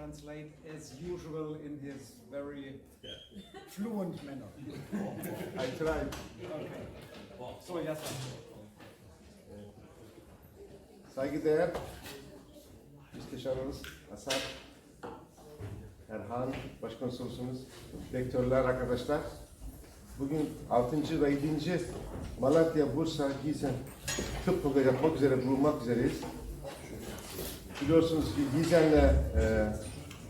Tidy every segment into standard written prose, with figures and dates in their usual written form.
translate as usual in his very fluent manner. I tried. Okay. So, yes, sir. Saygıdeğer Müsteşarımız Hasan, Erhan, Başkonsolosumuz, rektörler, arkadaşlar. Bugün 6. ve 7. Malatya-Bursa-Giessen tıp programı yapmak üzere, bulunmak üzereyiz. Biliyorsunuz ki Gießen'le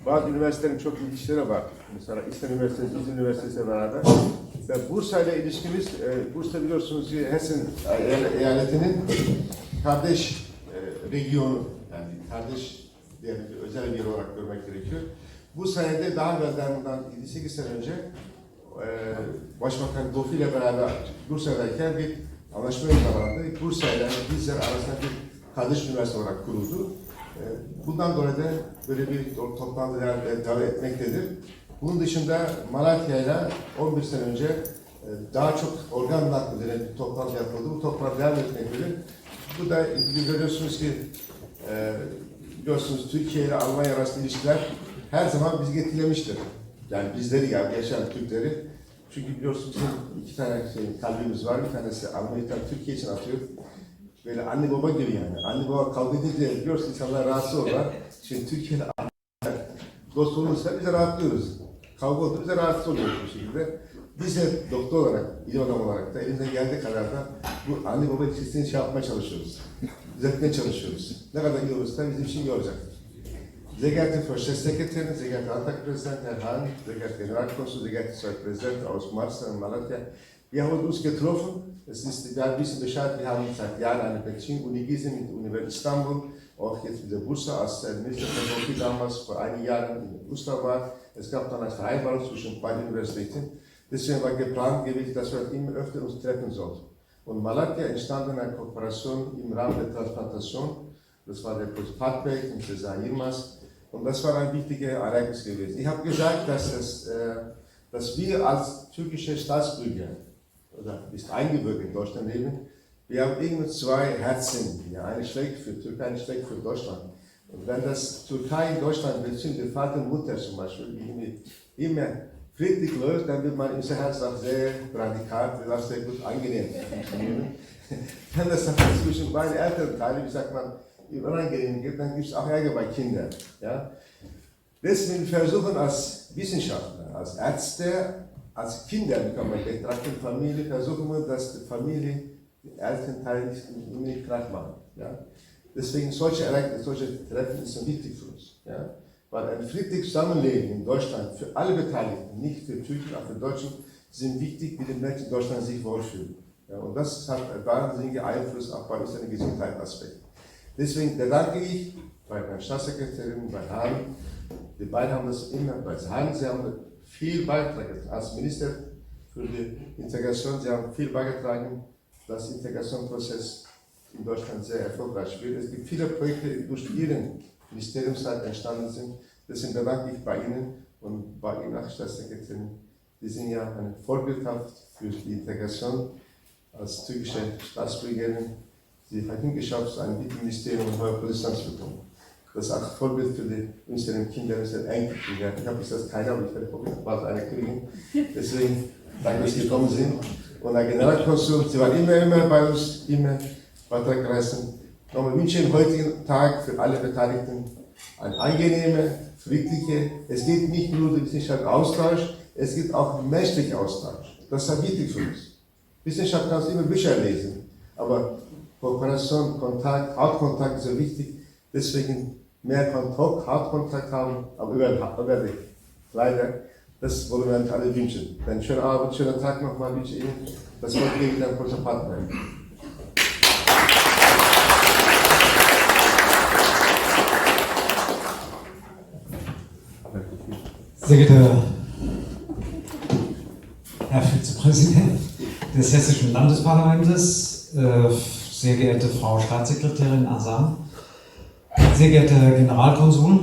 bazı üniversitelerin çok ilişkileri var. Mesela İstanbul Üniversitesi, İzmir Üniversitesi'yle beraber. Ve Bursa ile ilişkimiz, Bursa biliyorsunuz ki Hessen eyaletinin kardeş regionu, yani kardeş diye bir özel bir yer olarak görmek gerekiyor. Bu sayede daha evvelden bundan 7-8 sene önce Başbakan Gofi ile beraber Bursa'dayken bir anlaşma imzalandı. Bursa ile Gießen arasında bir kardeş üniversite olarak kuruldu. Bundan dolayı da böyle bir toplantılar devam etmektedir. Bunun dışında Malatya ile 11 sene önce daha çok organ nakli üzerine bir toplantı yapıldı. Bu toplantı devam etmektedir. Bu da görüyorsunuz ki biliyorsunuz Türkiye ile Almanya arasında ilişkiler her zaman bizi etkilemiştir. Yani bizleri, yani yaşayan Türkleri. Çünkü biliyorsunuz iki tane kalbimiz var. Bir tanesi Almanya'dan Türkiye için atıyor. Böyle anne baba gibi yani. Anne baba kavga edince biliyorsunuz insanlar rahatsız olurlar. Şimdi Türkiye ile Almanya dost olursa biz de rahatlıyoruz. Kavga oldu bize rahatsız oluyoruz bu şekilde. Biz de doktor olarak, ilim adamı olarak da elimizden geldiği kadar da bu anne baba ilişkisini şey yapmaya çalışıyoruz. Düzeltmeye çalışıyoruz. Ne kadar iyi olursa bizim için iyi olacaktır. Sehr geehrte Frau Staatssekretärin, sehr geehrter Antragpräsident Herr Hahn, sehr geehrter Generalkonsul, sehr geehrter Herr Präsident aus Marsa und Malatya. Wir haben uns getroffen. Es ist, wir wissen Bescheid, wir haben seit Jahren eine Beziehung, Uni Gießen mit der Universität Istanbul, auch jetzt mit der Bursa, als der Minister von Gofi damals vor einigen Jahren in Uster war. Es gab dann eine Vereinbarung zwischen beiden Universitäten. Deswegen war geplant gewesen, dass wir immer öfter uns treffen sollten. Und Malatya entstand eine Kooperation im Rahmen der Transplantation. Das war der Partprojekt in Cesar Yilmaz. Und das war ein wichtiges Ereignis gewesen. Ich habe gesagt, dass wir als türkische Staatsbürger oder ist eingebürgert in Deutschland leben, wir haben irgendwie zwei Herzen. Ja, eine schlägt für Türkei, eine schlägt für Deutschland. Und wenn das Türkei in Deutschland beziehungsweise Vater und Mutter zum Beispiel immer friedlich läuft, dann wird man im Herz auch sehr radikal, wird auch sehr gut angenehm funktionieren. Wenn das zwischen beiden Elternteilen, wie sagt man, unangenehm gibt, dann gibt es auch Ärger bei Kindern. Ja? Deswegen versuchen als Wissenschaftler, als Ärzte, als Kinder, kann man betrachten, Familie, versuchen wir, dass die Familie die Elternteile nicht krank machen. Ja? Deswegen solche Treffen sind wichtig für uns. Ja? Weil ein friedliches Zusammenleben in Deutschland für alle Beteiligten, nicht für Türken, auch für Deutschen, sind wichtig, wie die Menschen in Deutschland sich wohlfühlen. Ja? Und das hat einen wahnsinnigen Einfluss auch bei unseren Gesundheitsaspekten. Deswegen bedanke ich bei Herrn Staatssekretärin, bei Hahn. Die beiden haben das immer bei Hahn. Sie haben viel beigetragen als Minister für die Integration. Sie haben viel beigetragen, dass der Integrationsprozess in Deutschland sehr erfolgreich wird. Es gibt viele Projekte, die durch Ihren Ministeriumszeit entstanden sind. Deswegen bedanke ich bei Ihnen und bei Ihnen als Staatssekretärin. Sie sind ja eine Vorbildhaft für die Integration als türkische Staatsbürgerin. Sie hat hingeschafft, ein Ministerium und neue Position zu bekommen. Das ist auch Vorbild für unsere Kinder, unsere Enkelkinder. Ich habe bis jetzt keine, aber ich werde bald eine kriegen. Deswegen danke, dass Sie gekommen sind. Und der Generalkonsul, Sie waren immer bei uns, immer Beitrag geleistet. Nochmal wünsche ich Ihnen heutigen Tag für alle Beteiligten ein angenehmer, friedlicher. Es geht nicht nur um den wissenschaftlichen Austausch, es geht auch um menschlichen Austausch. Das ist wichtig für uns. Wissenschaft kannst du immer Bücher lesen, aber Kooperation, Kontakt, Hautkontakt ist sehr wichtig. Deswegen mehr Hautkontakt haben, aber über die Kleider. Das wollen wir uns alle wünschen. Einen schönen Abend, schönen Tag nochmal wünsche ich Ihnen. Das Wort gebe ich dann kurz am Partner. Sehr geehrter Herr Vizepräsident des Hessischen Landesparlamentes, sehr geehrte Frau Staatssekretärin Asan, sehr geehrter Herr Generalkonsul,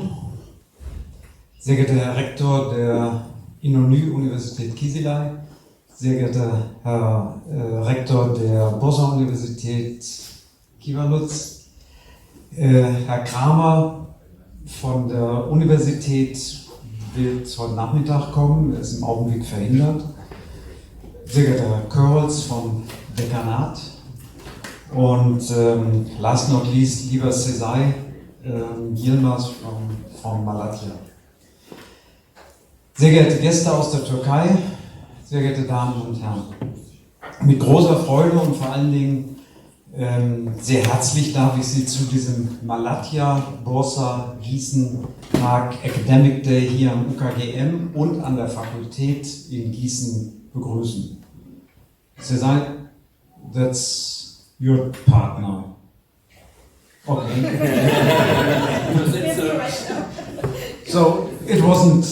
sehr geehrter Herr Rektor der İnönü Universität Kizilay, sehr geehrter Herr Rektor der Bursa Universität Kivalutz, Herr Kramer, von der Universität wird heute Nachmittag kommen, er ist im Augenblick verhindert. Sehr geehrter Herr Körls vom Dekanat und last not least, lieber Sezai Yilmaz from Malatya. Sehr geehrte Gäste aus der Türkei, sehr geehrte Damen und Herren, mit großer Freude und vor allen Dingen sehr herzlich darf ich Sie zu diesem Malatya-Bursa-Gießen Academic Day hier am UKGM und an der Fakultät in Gießen begrüßen. Sezai, that's your part now. Okay. So it wasn't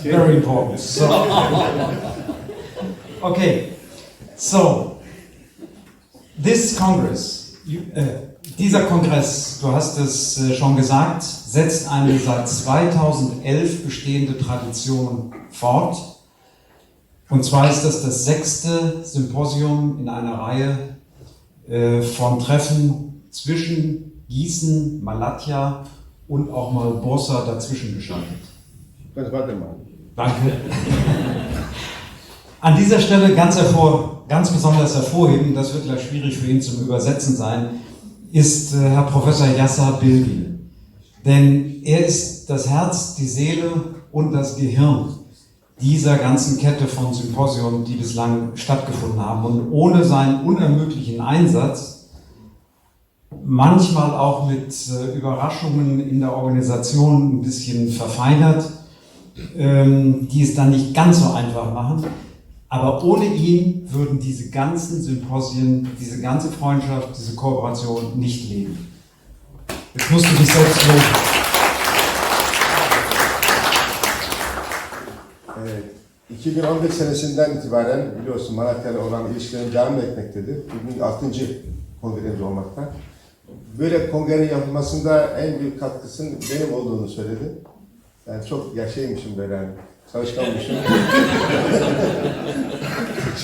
very important. So, okay. So this Congress, dieser Kongress, du hast es schon gesagt, setzt eine seit 2011 bestehende Tradition fort. Und zwar ist das 6. Symposium in einer Reihe von Treffen zwischen Gießen, Malatya und auch mal Bursa dazwischen geschaltet. Warte mal. Danke. An dieser Stelle ganz besonders hervorheben, das wird gleich schwierig für ihn zum Übersetzen sein, ist Herr Professor Yasser Bilgil. Denn er ist das Herz, die Seele und das Gehirn dieser ganzen Kette von Symposien, die bislang stattgefunden haben. Und ohne seinen unermüdlichen Einsatz, manchmal auch mit Überraschungen in der Organisation ein bisschen verfeinert, die es dann nicht ganz so einfach machen. Aber ohne ihn würden diese ganzen Symposien, diese ganze Freundschaft, diese Kooperation nicht leben. Jetzt musst du dich selbst loben. Evet, 2011 senesinden itibaren biliyorsun Malatya'yla olan ilişkilerim devam etmektedir. Bugün 6. kongremiz olmakta. Böyle kongrenin yapılmasında en büyük katkısının benim olduğunu söyledi. Yani çok yaşaymışım böyle yani. Çalışkanmışım.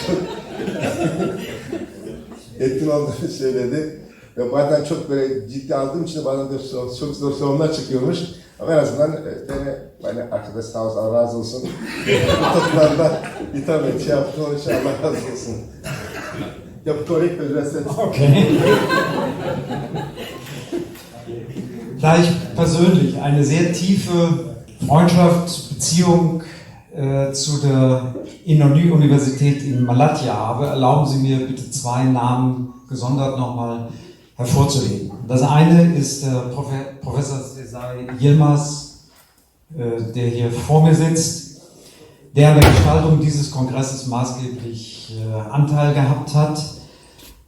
Çok etkin olduğunu söyledi. Ve bazen çok böyle ciddi aldığım için bazen de çok zor sorunlar çıkıyormuş. Ama en azından beni arkadaş sağ olsun, Allah razı olsun. Bu toplarda itham et, yaptı onun için Allah razı olsun. Ja, korrekt übersetzt. Okay. Da ich persönlich eine sehr tiefe Freundschaft, Beziehung zu der İnönü-Universität in Malatya habe, erlauben Sie mir bitte 2 Namen gesondert nochmal hervorzuheben. Das eine ist der Professor Sezai Yilmaz, der hier vor mir sitzt, der an der Gestaltung dieses Kongresses maßgeblich Anteil gehabt hat.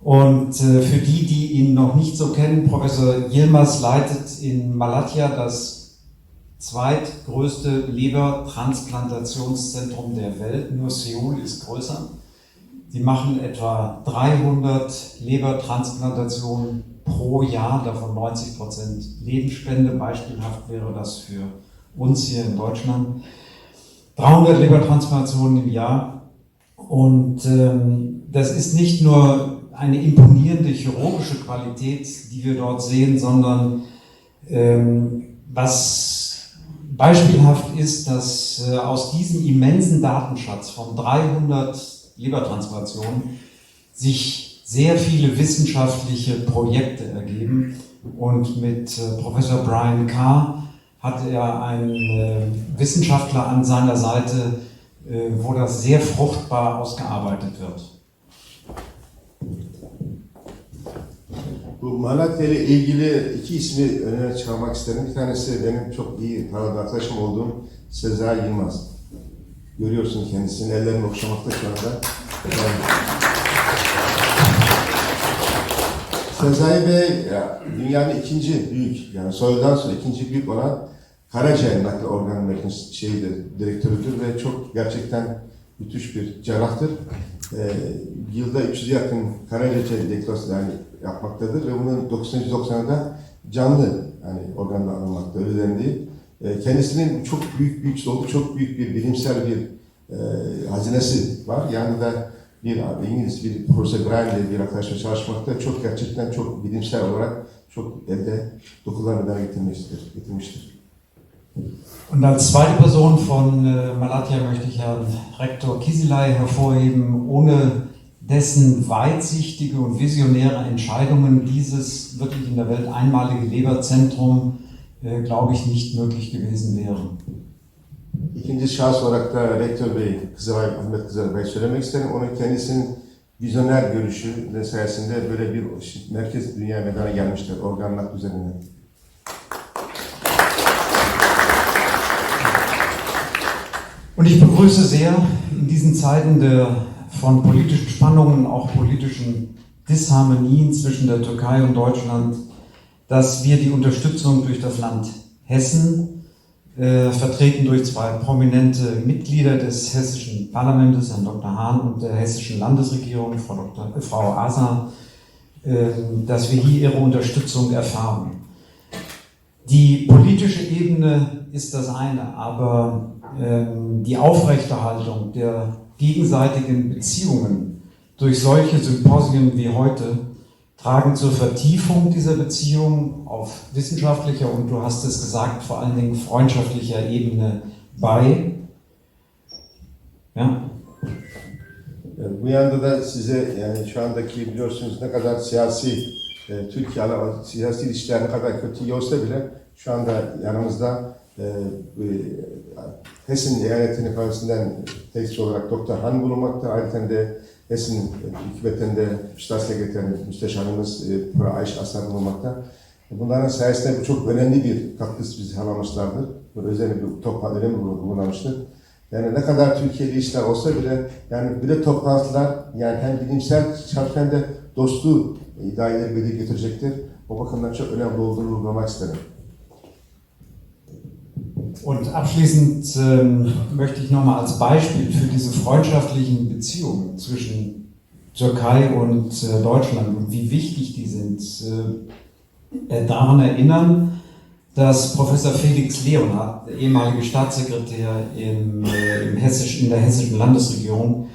Und für die, die ihn noch nicht so kennen, Professor Yilmaz leitet in Malatya das zweitgrößte Lebertransplantationszentrum der Welt. Nur Seoul ist größer. Sie machen etwa 300 Lebertransplantationen pro Jahr, davon 90% Lebensspende. Beispielhaft wäre das für uns hier in Deutschland. 300 Lebertransplantationen im Jahr. Und das ist nicht nur eine imponierende chirurgische Qualität, die wir dort sehen, sondern was beispielhaft ist, dass aus diesem immensen Datenschatz von 300 Lebertransplantationen sich sehr viele wissenschaftliche Projekte ergeben. Und mit Professor Brian Carr hat er einen Wissenschaftler an seiner Seite, wo das sehr fruchtbar ausgearbeitet wird. Bu Malatya ile ilgili 2 ismi öne çıkarmak isterim. Bir tanesi benim çok iyi tanıdığım arkadaşım olduğum Sezai Yilmaz. Görüyorsun kendisini, ellerini okşamakta şu anda. Sezai Bey dünyanın ikinci büyük, yani soyludan sonra ikinci büyük olan karaciğer nakli organ direktörüdür ve çok gerçekten müthiş bir cerrahtır. Yılda 300'e yakın karaciğer diagnostik yani yapmaktadır ve bunun 1990'da canlı yani organla alınmakta, ölüden değil. Kendisinin çok büyük dolu, çok büyük bir bilimsel bir hazinesi var. Yanında bir İngiliz, bir Profesör Brian diye bir arkadaşla çalışmakta çok gerçekten çok bilimsel olarak çok elde dokularına getirmiştir. Und als zweite Person von Malatya möchte ich Herrn Rektor Kisilay hervorheben, ohne dessen weitsichtige und visionäre Entscheidungen dieses wirklich in der Welt einmalige Leberzentrum, glaube ich, nicht möglich gewesen wären. İkinci şahıs olarak da Rektör Bey, Ahmet Kızılay Bey söylemek isterim. Onun kendisinin vizyoner görüşü sayesinde böyle bir merkez dünya meydana gelmiştir organ nakli üzerine. Und ich begrüße sehr in diesen Zeiten von politischen Spannungen, auch politischen Disharmonien zwischen der Türkei und Deutschland, dass wir die Unterstützung durch das Land Hessen, vertreten durch zwei prominente Mitglieder des hessischen Parlaments, Herrn Dr. Hahn, und der hessischen Landesregierung, Frau Asa, dass wir hier ihre Unterstützung erfahren. Die politische Ebene ist das eine, aber die Aufrechterhaltung der gegenseitigen Beziehungen durch solche Symposien wie heute tragen zur Vertiefung dieser Beziehung auf wissenschaftlicher und, du hast es gesagt, vor allen Dingen freundschaftlicher Ebene bei. Ja. Bu yanda da size yani şu andaki biliyorsunuz ne kadar Türkiye siyasi ilişkiler ne kadar kötü olsa bile şu anda yanımızda Hessen eyaletinin karşısından tekçi olarak Dr. Han bulunmakta. Ayrıca de Hessen hükümetinde Staatssekreterimiz, müsteşarımız Pro Ayş Aslan bulunmakta. Bunların sayesinde bu çok önemli bir katkısı bizi sağlamışlardır. Böyle özel bir önemli bulunmamıştır. Yani ne kadar Türkiye'li işler olsa bile yani bile toplantılar yani hem bilimsel hem de dostluğu dairleri bedel getirecektir. O bakımdan çok önemli olduğunu vurgulamak isterim. Und abschließend möchte ich nochmal als Beispiel für diese freundschaftlichen Beziehungen zwischen Türkei und Deutschland und wie wichtig die sind, daran erinnern, dass Professor Felix Leonhardt, der ehemalige Staatssekretär in der hessischen Landesregierung,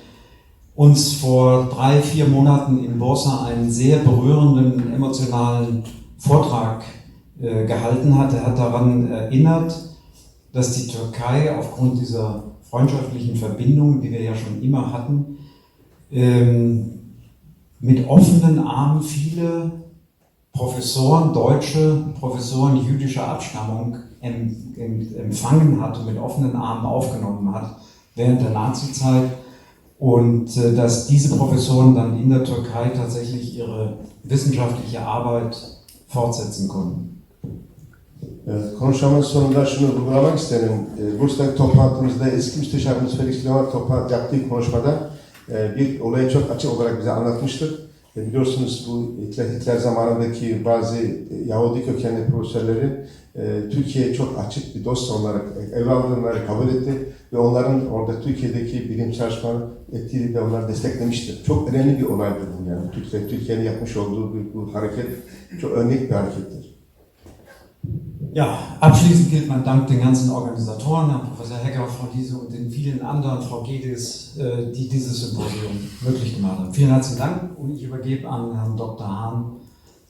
uns vor 3-4 Monaten in Bursa einen sehr berührenden, emotionalen Vortrag gehalten hat. Er hat daran erinnert, dass die Türkei aufgrund dieser freundschaftlichen Verbindungen, die wir ja schon immer hatten, mit offenen Armen viele Professoren, deutsche Professoren jüdischer Abstammung empfangen hat und mit offenen Armen aufgenommen hat während der Nazizeit und dass diese Professoren dann in der Türkei tatsächlich ihre wissenschaftliche Arbeit fortsetzen konnten. Konuşmamın sonunda şunu vurgulamak isterim. Bursa'daki toplantımızda eski müsteşarımız Felix Leonhardt yaptığı konuşmada bir olayı çok açık olarak bize anlatmıştır. Biliyorsunuz bu Hitler zamanındaki bazı Yahudi kökenli profesörleri Türkiye'ye çok açık bir dost olarak evladlarını kabul etti ve onların orada Türkiye'deki bilim çalışmaları ettiğini de onları desteklemiştir. Çok önemli bir olaydır bu yani. Türkiye'nin yapmış olduğu bu hareket çok örnek bir harekettir. Ja, abschließend gilt mein Dank den ganzen Organisatoren, Herrn Professor Hecker, Frau Liese und den vielen anderen, Frau Gedis, die dieses Symposium möglich gemacht haben. Vielen herzlichen Dank und ich übergebe an Herrn Dr. Hahn,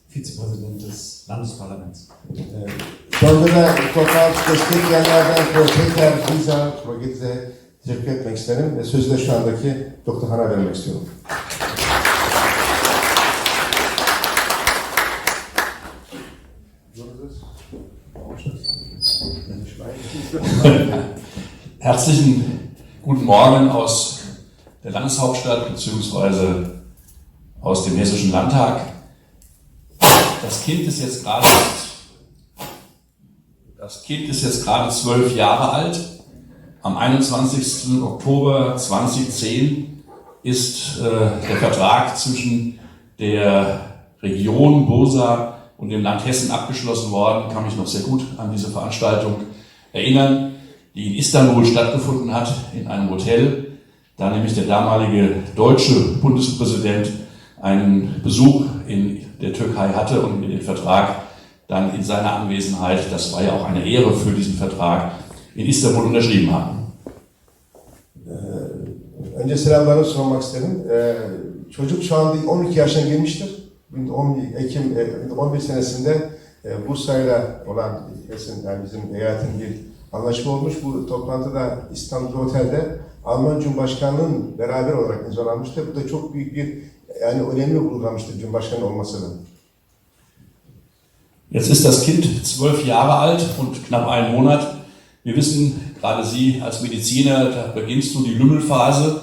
Vizepräsident des Landesparlaments. Sonra da toplantı destekleyenlerden Profesör Liza, Frau Gedis'e teşekkür etmek isterim ve sözü de şu andaki Dr. Han'a vermek istiyorum. Herzlichen guten Morgen aus der Landeshauptstadt bzw. aus dem Hessischen Landtag. Das Kind ist jetzt gerade 12 Jahre alt. Am 21. Oktober 2010 ist der Vertrag zwischen der Region Bursa und dem Land Hessen abgeschlossen worden. Ich kann mich noch sehr gut an diese Veranstaltung erinnern, die in Istanbul stattgefunden hat, in einem Hotel, da nämlich der damalige deutsche Bundespräsident einen Besuch in der Türkei hatte und den Vertrag dann in seiner Anwesenheit, das war ja auch eine Ehre für diesen Vertrag, in Istanbul unterschrieben haben. Önce selamlarımı sunmak isterim. Çocuk şu anda 12 yaşına girmiştir. 11 senesinde Bursa'yla olan Hessen, yani bizim eyaletin bir anlaşma olmuş. Bu toplantıda İstanbul Otel'de Alman Cumhurbaşkanı'nın beraber olarak imzalanmıştı. Bu da çok büyük bir yani önemli vurgulamıştır Cumhurbaşkanı olmasını. Jetzt ist das Kind 12 Jahre alt und knapp einen Monat. Wir wissen, gerade Sie als Mediziner, da beginnst du die Lümmelphase,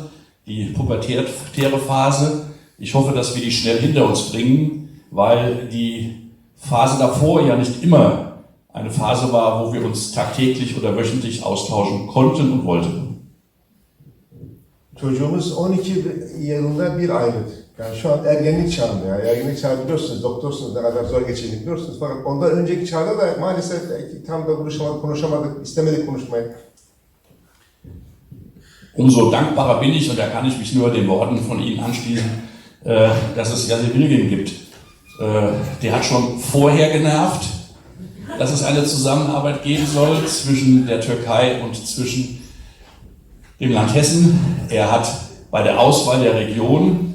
die pubertäre Phase. Ich hoffe, dass wir die schnell hinter uns bringen, weil die Phase davor ja nicht immer eine Phase war, wo wir uns tagtäglich oder wöchentlich austauschen konnten und wollten. Çocuğumuz 12 yılında bir aylık. Yani şu an ergenlik çağında. Yani ergenlik çağı biliyorsunuz, doktorsunuz ne kadar zor geçirdiğini biliyorsunuz. Fakat ondan önceki çağda da maalesef tam da buluşamadık, konuşamadık, istemedik konuşmayı. Umso dankbarer bin ich, und da kann ich mich nur den Worten von Ihnen anschließen, dass es Yasir Bilgin gibt. Der hat schon vorher genervt, dass es eine Zusammenarbeit geben soll zwischen der Türkei und zwischen dem Land Hessen. Er hat bei der Auswahl der Region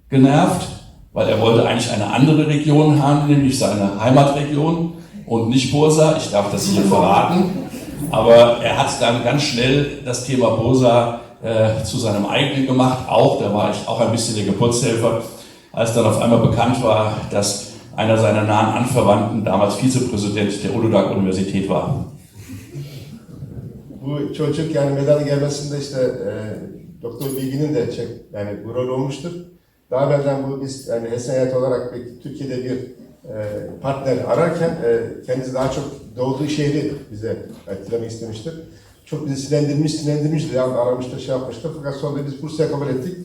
genervt, weil er wollte eigentlich eine andere Region haben, nämlich seine Heimatregion und nicht Bursa. Ich darf das hier verraten. Aber er hat dann ganz schnell das Thema Bursa zu seinem eigenen gemacht. Da war ich auch ein bisschen der Geburtshelfer, als dann auf einmal bekannt war, dass einer seiner nahen Anverwandten damals Vizepräsident der Uludağ-Universität war. Bu çocuk yani meydana gelmesinde işte Doktor Bilgin'in de yani bu rol olmuştur. Daha evvelden bu biz yani Hessen heyeti olarak Türkiye'de bir partner ararken kendisi daha çok doğduğu şehri bize etkilemek istemiştir. Çok bizi sinirlendirmiştir, yani aramıştır, şey yapmıştır. Fakat sonra biz Bursa'ya kabul ettik.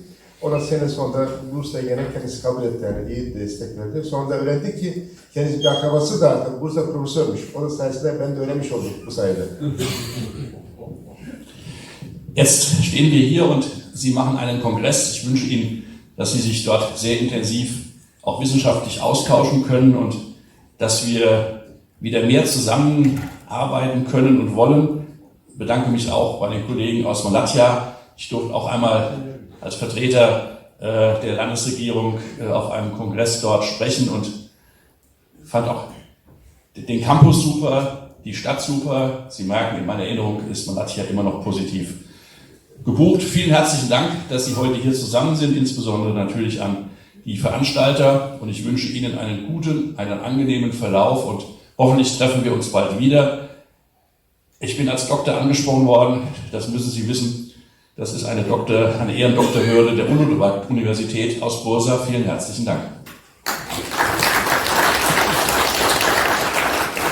O da sene sonunda Bursa'ya gene kendisi kabul etti, yani iyi destek verdi. Sonra da öğrendik ki kendisi bir akrabası da Bursa profesörmüş. Onun sayesinde ben de öğrenmiş oldum bu sayede. Jetzt stehen wir hier und Sie machen einen Kongress. Ich wünsche Ihnen, dass Sie sich dort sehr intensiv auch wissenschaftlich austauschen können und dass wir wieder mehr zusammenarbeiten können und wollen. Ich bedanke mich auch bei den Kollegen aus Malatya. Ich durfte auch einmal als Vertreter der Landesregierung auf einem Kongress dort sprechen und fand auch den Campus super, die Stadt super. Sie merken, in meiner Erinnerung ist Malatya immer noch positiv gebucht. Vielen herzlichen Dank, dass Sie heute hier zusammen sind, insbesondere natürlich an die Veranstalter, und ich wünsche Ihnen einen guten, einen angenehmen Verlauf und hoffentlich treffen wir uns bald wieder. Ich bin als Doktor angesprochen worden, das müssen Sie wissen, das ist eine Ehrendoktorhürde der Uludağ-Universität aus Bursa. Vielen herzlichen Dank.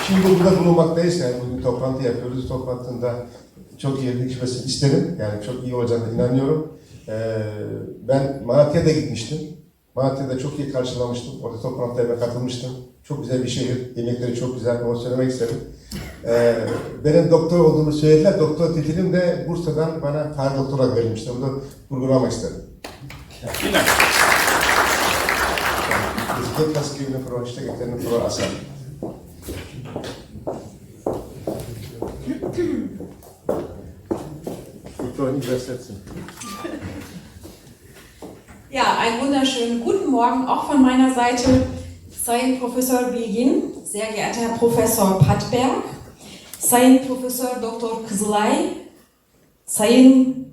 Şimdi burada bulunmaktayız, yani bugün toplantı yapıyoruz. Toplantında çok iyi geçmesini isterim, yani çok iyi olacağına inanıyorum. Ben Malatya'da gitmiştim. Malatya'da çok iyi karşılamıştım. Orada toplantıya katılmıştım. Çok güzel bir şehir, yemekleri çok güzel, onu söylemek isterim. Benim doktor olduğumu söylediler. Doktor titilim de Bursa'dan bana tarih doktora verilmişti. Bunu da vurgulamak isterim. Vielen Dank. Es geht das Geben für euch, für Aslan. Ja, einen wunderschönen guten Morgen auch von meiner Seite. Sayın Profesör Bilgin, sehr geehrter Herr Professor Patberg, Sayın Profesör Doktor Kızılay, Sayın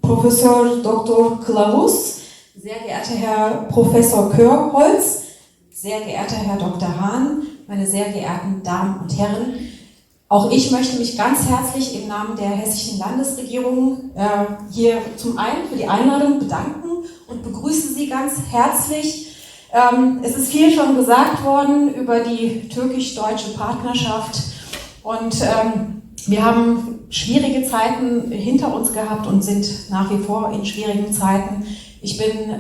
Professor Doktor Kılavuz, sehr geehrter Herr Professor Körholz, sehr geehrter Herr Dr. Hahn, meine sehr geehrten Damen und Herren. Auch ich möchte mich ganz herzlich im Namen der hessischen Landesregierung hier zum einen für die Einladung bedanken und begrüße Sie ganz herzlich. Es ist viel schon gesagt worden über die türkisch-deutsche Partnerschaft und wir haben schwierige Zeiten hinter uns gehabt und sind nach wie vor in schwierigen Zeiten. Ich bin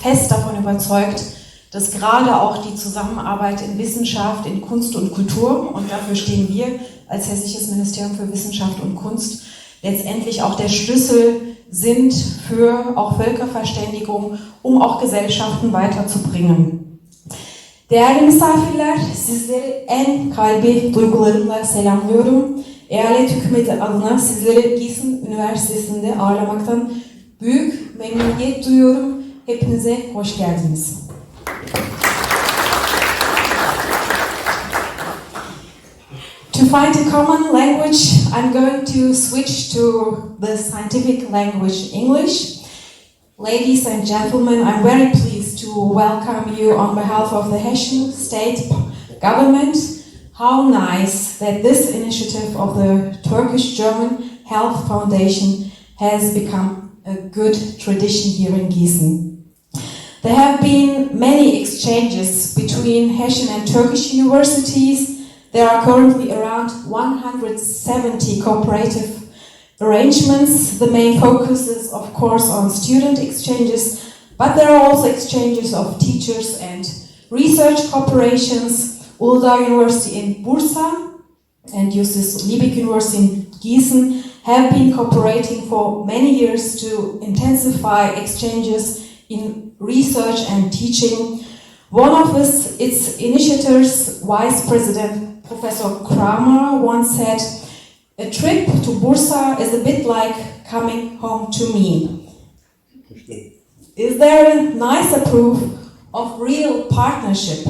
fest davon überzeugt, dass gerade auch die Zusammenarbeit in Wissenschaft, in Kunst und Kultur, und dafür stehen wir als Hessisches Ministerium für Wissenschaft und Kunst, letztendlich auch der Schlüssel sind für auch Völkerverständigung, um auch Gesellschaften weiterzubringen. Değerli misafirler, sizleri en kalbi duygularımla selamlıyorum. Eyalet hükümeti adına sizleri Gießen Üniversitesi'nde ağırlamaktan büyük memnuniyet duyuyorum. Hepinize hoş geldiniz. To find a common language, I'm going to switch to the scientific language English. Ladies and gentlemen, I'm very pleased to welcome you on behalf of the Hessian state government. How nice that this initiative of the Turkish-German Health Foundation has become a good tradition here in Gießen. There have been many exchanges between Hessian and Turkish universities. There are currently around 170 cooperative arrangements. The main focus is, of course, on student exchanges, but there are also exchanges of teachers and research cooperations. Uludağ University in Bursa and Justus Liebig University in Gießen have been cooperating for many years to intensify exchanges in research and teaching. One of its initiators, Vice President Professor Kramer, once said, "A trip to Bursa is a bit like coming home to me." Is there a nicer proof of real partnership,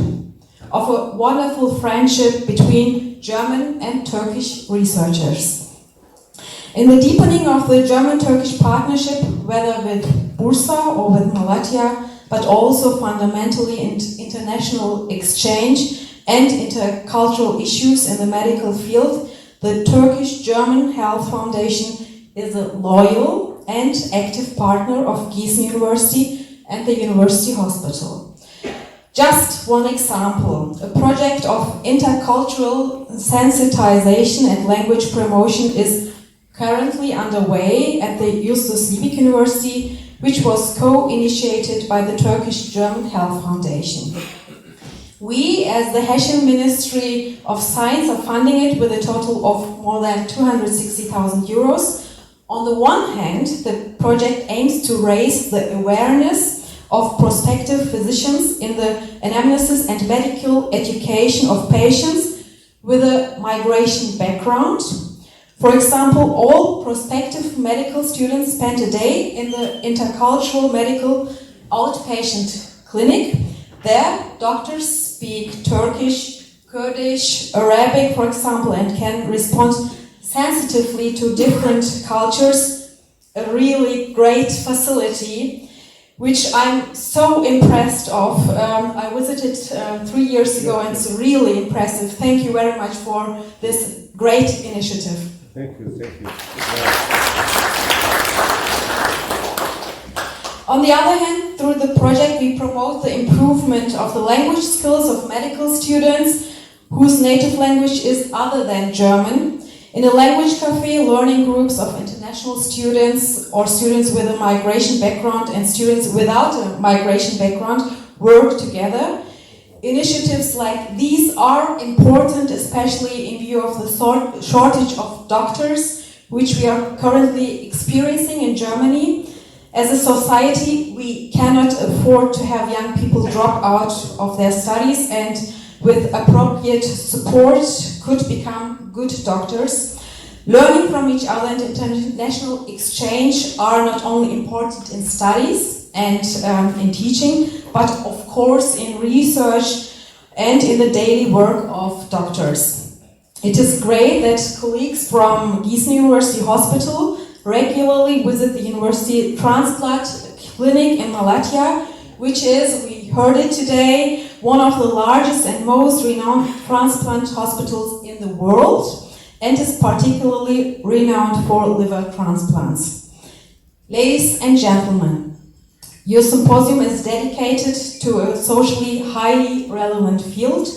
of a wonderful friendship between German and Turkish researchers? In the deepening of the German-Turkish partnership, whether with Bursa or with Malatya, but also fundamentally in international exchange and intercultural issues in the medical field, the Turkish-German Health Foundation is a loyal and active partner of Gießen University and the University Hospital. Just one example, a project of intercultural sensitization and language promotion is currently underway at the Justus Liebig University, which was co-initiated by the Turkish-German Health Foundation. We, as the Hessian Ministry of Science, are funding it with a total of more than 260,000 euros. On the one hand, the project aims to raise the awareness of prospective physicians in the anamnesis and medical education of patients with a migration background. For example, all prospective medical students spend a day in the intercultural medical outpatient clinic. There, doctors speak Turkish, Kurdish, Arabic, for example, and can respond sensitively to different cultures. A really great facility, which I'm so impressed of. I visited 3 years ago, and it's really impressive. Thank you very much for this great initiative. Thank you, thank you. On the other hand, through the project, we promote the improvement of the language skills of medical students whose native language is other than German. In a language cafe, learning groups of international students or students with a migration background and students without a migration background work together. Initiatives like these are important, especially in view of the shortage of doctors, which we are currently experiencing in Germany. As a society, we cannot afford to have young people drop out of their studies and with appropriate support could become good doctors. Learning from each other and international exchange are not only important in studies and in teaching, but of course in research and in the daily work of doctors. It is great that colleagues from Gießen University Hospital regularly visit the University Transplant Clinic in Malatya, which is, we heard it today, one of the largest and most renowned transplant hospitals in the world, and is particularly renowned for liver transplants. Ladies and gentlemen, your symposium is dedicated to a socially highly relevant field.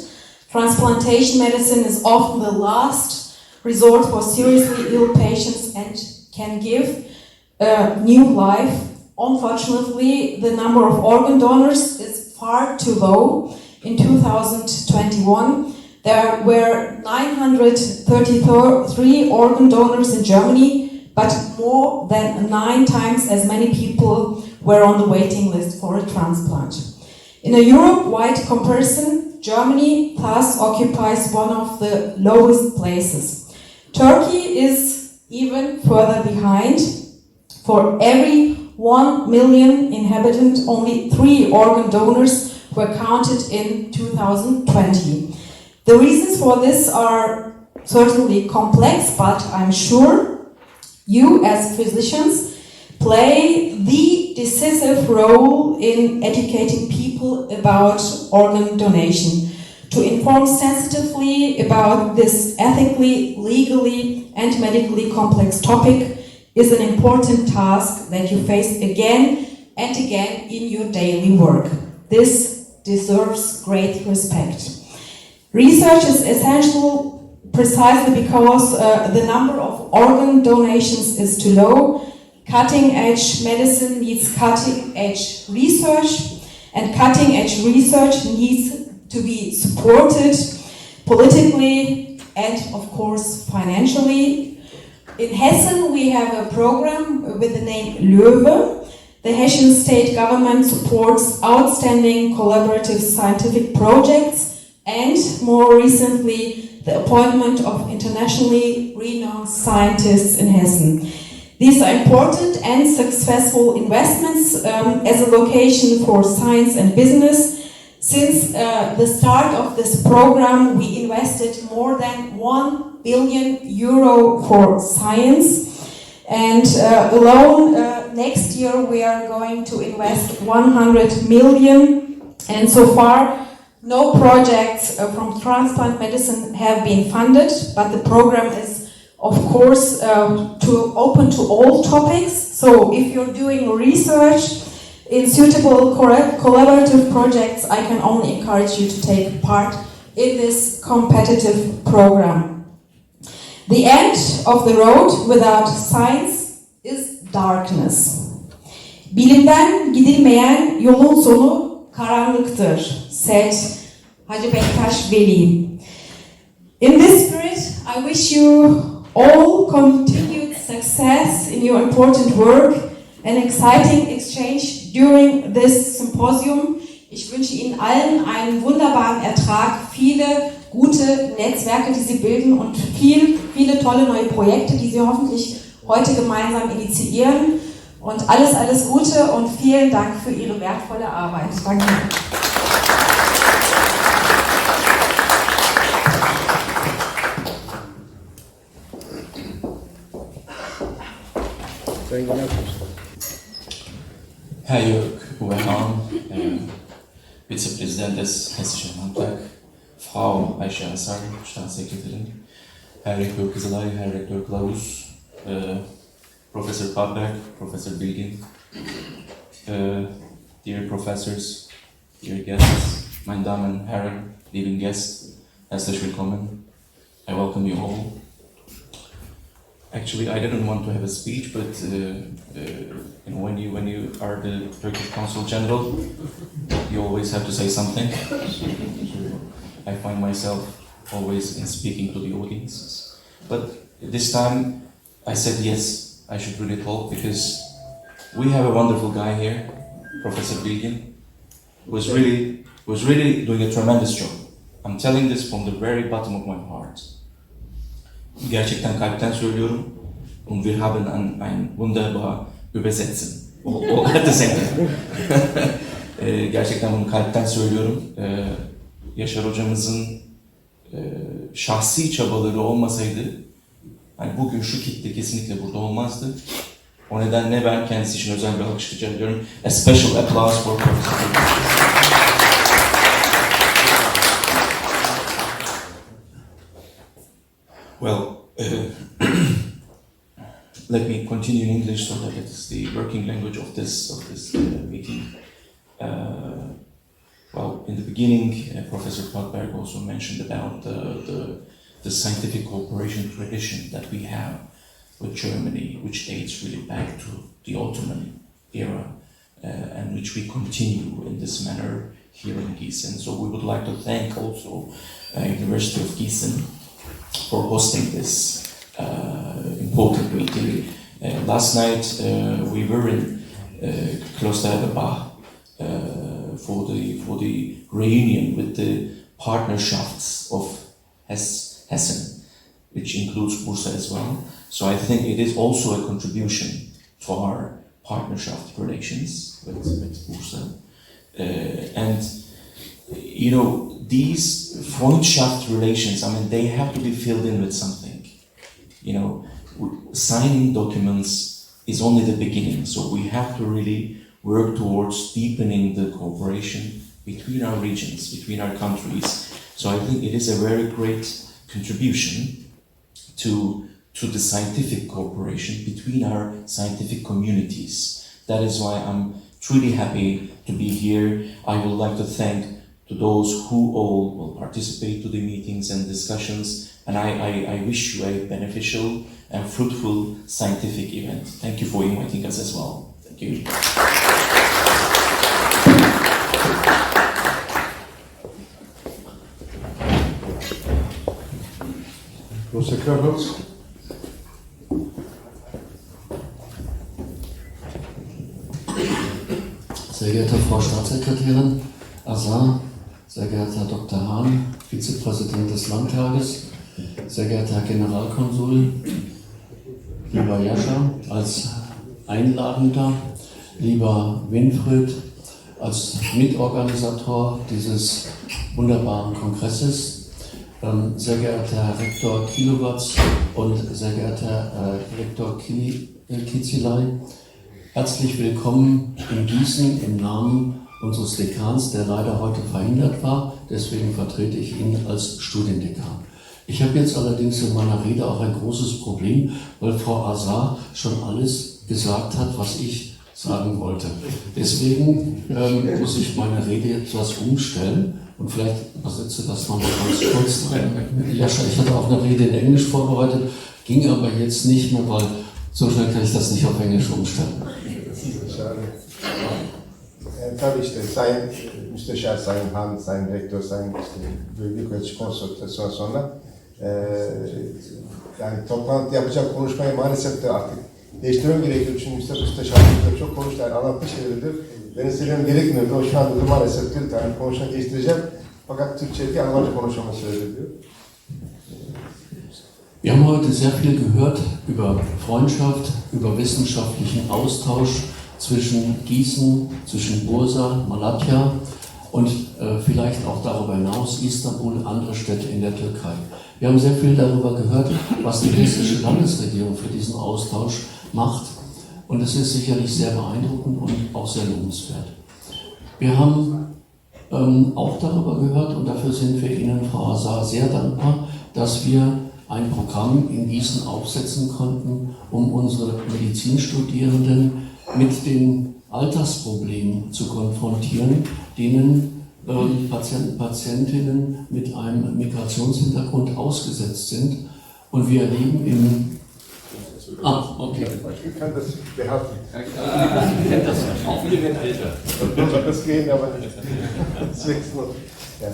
Transplantation medicine is often the last resort for seriously ill patients and can give new life. Unfortunately, the number of organ donors is far too low. In 2021, there were 933 organ donors in Germany, but more than 9 times as many people were on the waiting list for a transplant. In a Europe-wide comparison, Germany thus occupies one of the lowest places. Turkey is even further behind. For every 1 million inhabitants, only 3 organ donors were counted in 2020. The reasons for this are certainly complex, but I'm sure you as physicians play the decisive role in educating people about organ donation. To inform sensitively about this ethically, legally, and medically complex topic is an important task that you face again and again in your daily work. This deserves great respect. Research is essential precisely because the number of organ donations is too low. Cutting-edge medicine needs cutting-edge research, and cutting-edge research needs to be supported politically and, of course, financially. In Hessen, we have a program with the name LÖWE. The Hessian state government supports outstanding collaborative scientific projects and, more recently, the appointment of internationally renowned scientists in Hessen. These are important and successful investments as a location for science and business. Since the start of this program, we invested more than 1 billion euro for science. And alone, next year we are going to invest 100 million. And so far, no projects from transplant medicine have been funded, but the program is, of course, open to all topics. So if you're doing research in suitable collaborative projects, I can only encourage you to take part in this competitive program. The end of the road without science is darkness. Bilimden gidilmeyen yolun sonu karanlıktır, said Hacı Bektaş Veli. In this spirit, I wish you all continued success in your important work and exciting exchange during this symposium. Ich wünsche Ihnen allen einen wunderbaren Ertrag, viele gute Netzwerke, die Sie bilden und viele tolle neue Projekte, die Sie hoffentlich heute gemeinsam initiieren. Und alles Gute und vielen Dank für Ihre wertvolle Arbeit. Danke. Herr Jörg-Buchheim, Vizepräsident des Hessischen Landtags, Frau Ayşe Asar, Staatssekretärin, Herr Rektor Kızılay, Herr Rektor Klaus, Professor Padberg, Professor Bilgin, dear professors, dear guests, meine Damen und Herren, lieben Gäste, herzlich willkommen. I welcome you all. Actually, I didn't want to have a speech, but when you are the Turkish Consul General, you always have to say something. I find myself always in speaking to the audiences. But this time, I said yes, I should really talk because we have a wonderful guy here, Professor Bilgin, who was really doing a tremendous job. I'm telling this from the very bottom of my heart. Gerçekten kalpten söylüyorum. Und wir haben ein wunderbar übersetzen. At the same time. Gerçekten bunu kalpten söylüyorum. Yaşar hocamızın şahsi çabaları olmasaydı, hani bugün şu kitle kesinlikle burada olmazdı. O nedenle ben kendisi için özel bir alkış rica ediyorum. A special applause for Professor Bilgin. Well, let me continue in English so that it is the working language of this meeting. Well, in the beginning, Professor Padberg also mentioned about the scientific cooperation tradition that we have with Germany, which dates really back to the Ottoman era, and which we continue in this manner here in Gießen. So we would like to thank also University of Gießen for hosting this important meeting. Last night we were in Kloster for the reunion with the Partnerschafts of Hessen, which includes Bursa as well. So I think it is also a contribution to our partnerschaft relations with Bursa. And you know, these Freundschaft relations, I mean, they have to be filled in with something. You know, signing documents is only the beginning, so we have to really work towards deepening the cooperation between our regions, between our countries. So I think it is a very great contribution to the scientific cooperation between our scientific communities. That is why I'm truly happy to be here. I would like to thank to those who all will participate to the meetings and discussions, and I wish you a beneficial and fruitful scientific event. Thank you for inviting us as well. Thank you. Großer Körper. Sehr geehrte Frau Staatssekretärin Azar, sehr geehrter Herr Dr. Hahn, Vizepräsident des Landtages, sehr geehrter Herr Generalkonsul, lieber Jascha als Einladender, lieber Winfried als Mitorganisator dieses wunderbaren Kongresses, sehr geehrter Herr Rektor Kilowatz und sehr geehrter Herr Rektor Kizilay, herzlich willkommen in Gießen im Namen unseres Dekans, der leider heute verhindert war. Deswegen vertrete ich ihn als Studiendekan. Ich habe jetzt allerdings in meiner Rede auch ein großes Problem, weil Frau Azar schon alles gesagt hat, was ich sagen wollte. Deswegen muss ich meine Rede etwas umstellen und vielleicht übersetze das noch mal ganz kurz rein. Jascha, ich hatte auch eine Rede in Englisch vorbereitet, ging aber jetzt nicht mehr, weil so schnell kann ich das nicht auf Englisch umstellen. Tabii işte Sayın Müsteşar, Sayın Han, Sayın Rektör, Sayın işte Bölge Ölçü Konsolidasyon sonra yani toplantı yapacak konuşmayı maalesef de artık değiştirmem gerekiyor. Çünkü Müsteşar'ın çok konuştu, yani anlattığı şeylerdir. Beni söylemem gerekmiyordu. O şu anda maalesef diyor, yani konuşmayı değiştireceğim. Fakat Türkçe'deki Almanca konuşmamı söyledi diyor. Wir haben heute sehr viel gehört über Freundschaft, über wissenschaftlichen Austausch zwischen Gießen, zwischen Bursa, Malatya und vielleicht auch darüber hinaus Istanbul, andere Städte in der Türkei. Wir haben sehr viel darüber gehört, was die hessische Landesregierung für diesen Austausch macht, und es ist sicherlich sehr beeindruckend und auch sehr lobenswert. Wir haben auch darüber gehört, und dafür sind wir Ihnen, Frau Azar, sehr dankbar, dass wir ein Programm in Gießen aufsetzen konnten, um unsere Medizinstudierenden mit den Altersproblemen zu konfrontieren, denen Patienten, Patientinnen mit einem Migrationshintergrund ausgesetzt sind. Und wir erleben im... okay. Ich kann das behaupten. Auch wir werden älter. Das gehen aber nicht. Das wächst noch. Ja.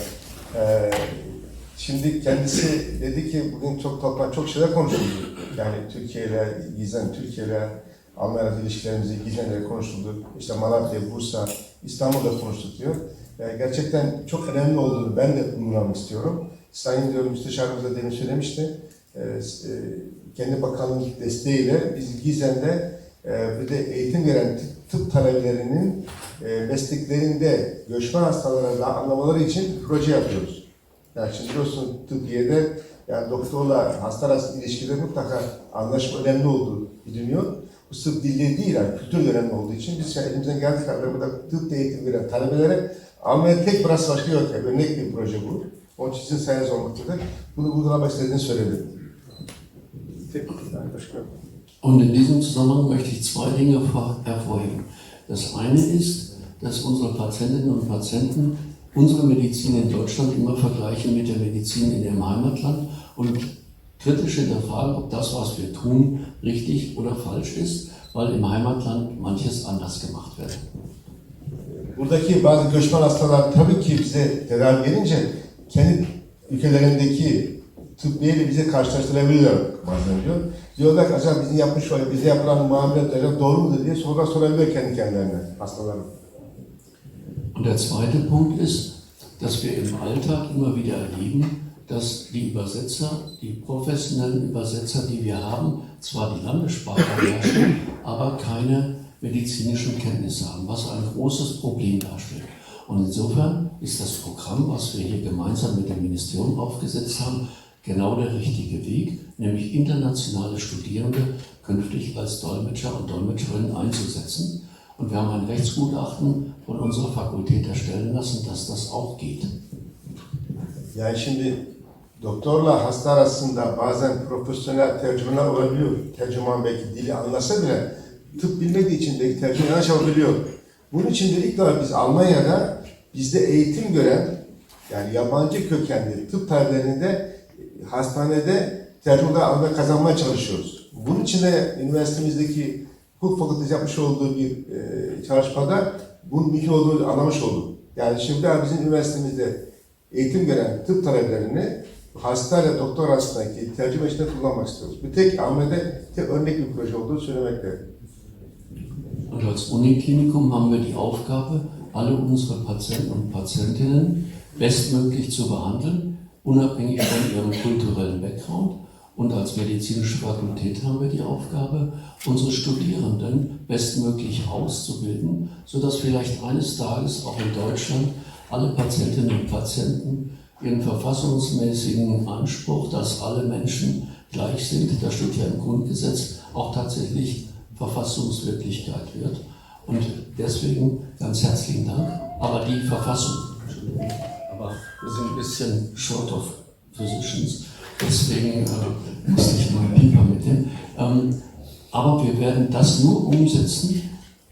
Şimdi kendisi dedi ki bugün çok şeyler konuşuldu. Yani Türkiye ile Gießen, Türkiye ile Almanya ilişkilerimizi Gießen ile konuşuldu. İşte Malatya, Bursa, İstanbul'da konuştuk diyor. Gerçekten çok önemli olduğunu ben de vurgulamak istiyorum. Sayın diyorum Müsteşarımız da demin söylemişti. Kendi bakanlığın desteğiyle biz Gießen'de bir de eğitim veren tıp talebelerinin mesleklerinde göçmen hastalarını anlamaları için proje yapıyoruz. Yani şimdi biliyorsun tıbbiyede yani doktorla hasta arası ilişkide mutlaka anlaşma önemli olduğu biliniyor. Bu sırf dilleri değil, yani kültür önemli olduğu için biz elimizden geldiği kadar burada tıp eğitim veren talebelere Almanya'da tek bir başka yok. Yani örnek bir proje bu. Onun için sizin sayenizde olmaktadır. Bunu uygulamak istediğini söyledi. Und in diesem Zusammenhang möchte ich zwei Dinge hervorheben. Das eine ist, dass unsere Patientinnen und Patienten unsere Medizin in Deutschland immer vergleichen mit der Medizin in ihrem Heimatland und kritisch hinterfragen, ob das, was wir tun, richtig oder falsch ist, weil im Heimatland manches anders gemacht wird. Buradaki bazı göçmen hastalar tabii ki bize tedavi gelince kendi ülkelerindeki tıbbiyeyle bize karşılaştırabilirler bazen diyor. Diyorlar ki acaba bizim yapmış olan, bize yapılan muamele doğru mudur diye sorabilir kendi kendilerine hastalar. Und der zweite Punkt ist, dass wir im Alltag immer wieder erleben, dass die Übersetzer, die professionellen Übersetzer, die wir haben, zwar die Landessprache beherrschen, aber keine medizinischen Kenntnisse haben, was ein großes Problem darstellt. Und insofern ist das Programm, was wir hier gemeinsam mit dem Ministerium aufgesetzt haben, genau der richtige Weg, nämlich internationale Studierende künftig als Dolmetscher und Dolmetscherinnen einzusetzen. Und wir haben ein Rechtsgutachten von unserer Fakultät erstellen lassen, dass das auch geht. Yani şimdi doktorla hasta arasında bazen profesyonel tercümanlar olabiliyor. Tercüman belki dili anlasa bile tıp bilmediği için belki tercüman yanlış yapabiliyor. Bunun için de ilk defa biz Almanya'da bizde eğitim gören yani yabancı kökenli tıp talebelerinde hastanede tercümanlar alanda kazanmaya çalışıyoruz. Bunun için de üniversitemizdeki hukuk fakültesi yapmış olduğu bir çalışmada bunun mümkün olduğunu anlamış olduk. Yani şimdi daha bizim üniversitemizde eğitim gören tıp talebelerini hasta ile doktor arasındaki tercüme işinde kullanmak istiyoruz. Bir tek Almanya'da tek örnek bir proje olduğunu söylemekte. Und als Uniklinikum haben wir die Aufgabe, alle unsere Patienten und Patientinnen bestmöglich zu behandeln, unabhängig von ihrem kulturellen Background. Und als medizinische Fakultät haben wir die Aufgabe, unsere Studierenden bestmöglich auszubilden, sodass vielleicht eines Tages auch in Deutschland alle Patientinnen und Patienten ihren verfassungsmäßigen Anspruch, dass alle Menschen gleich sind, das steht ja im Grundgesetz, auch tatsächlich Verfassungswirklichkeit wird. Und deswegen ganz herzlichen Dank. Aber die Verfassung, aber wir sind ein bisschen short of physicians, deswegen musste ich mal Pieper mitnehmen. Aber wir werden das nur umsetzen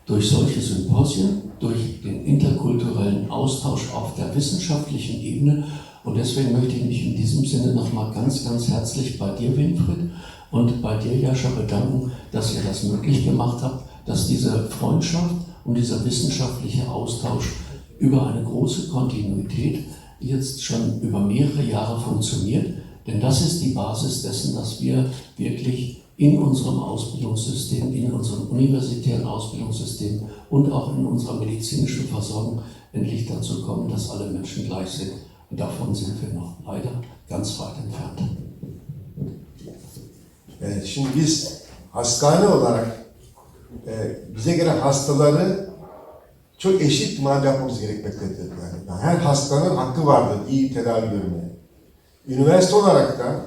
durch solche Symposien, durch den interkulturellen Austausch auf der wissenschaftlichen Ebene. Und deswegen möchte ich mich in diesem Sinne nochmal ganz, ganz herzlich bei dir, Winfried, und bei dir, Jascha, bedanken, dass ihr das möglich gemacht habt, dass diese Freundschaft und dieser wissenschaftliche Austausch über eine große Kontinuität jetzt schon über mehrere Jahre funktioniert. Denn das ist die Basis dessen, dass wir wirklich in unserem Ausbildungssystem, in unserem universitären Ausbildungssystem und auch in unserer medizinischen Versorgung endlich dazu kommen, dass alle Menschen gleich sind. Und davon sind wir noch leider ganz weit entfernt. Evet, şimdi biz hastane olarak bize gelen hastaları çok eşit muamele yapmamız gerekmektedir. Yani her hastanın hakkı vardır iyi tedavi görmeye. Üniversite olarak da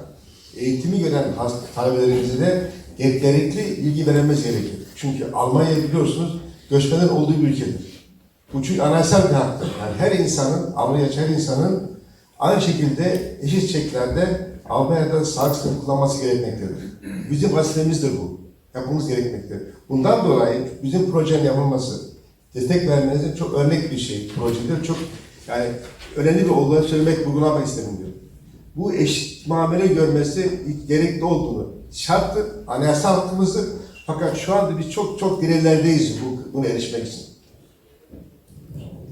eğitimi gören talebelerimize de gerekli bilgi verilmesi gerekir. Çünkü Almanya biliyorsunuz göçmenlerin olduğu bir ülkedir. Bu çünkü anayasal bir haktır. Yani her insanın, Almanya'da her insanın aynı şekilde eşit şekillerde Almanya'da sağlık sistemi kullanması gerekmektedir. Bizim vazifemizdir bu. Yapmamız gerekmektedir. Bundan dolayı bizim projenin yapılması, destek vermenizin çok örnek bir şey, projedir. Çok yani önemli bir olduğunu söylemek, vurgulamak istedim diyor. Bu eşit muamele görmesi gerekli olduğunu, şarttır, anayasal hakkımızdır. Fakat şu anda biz çok gerilerdeyiz buna erişmek için.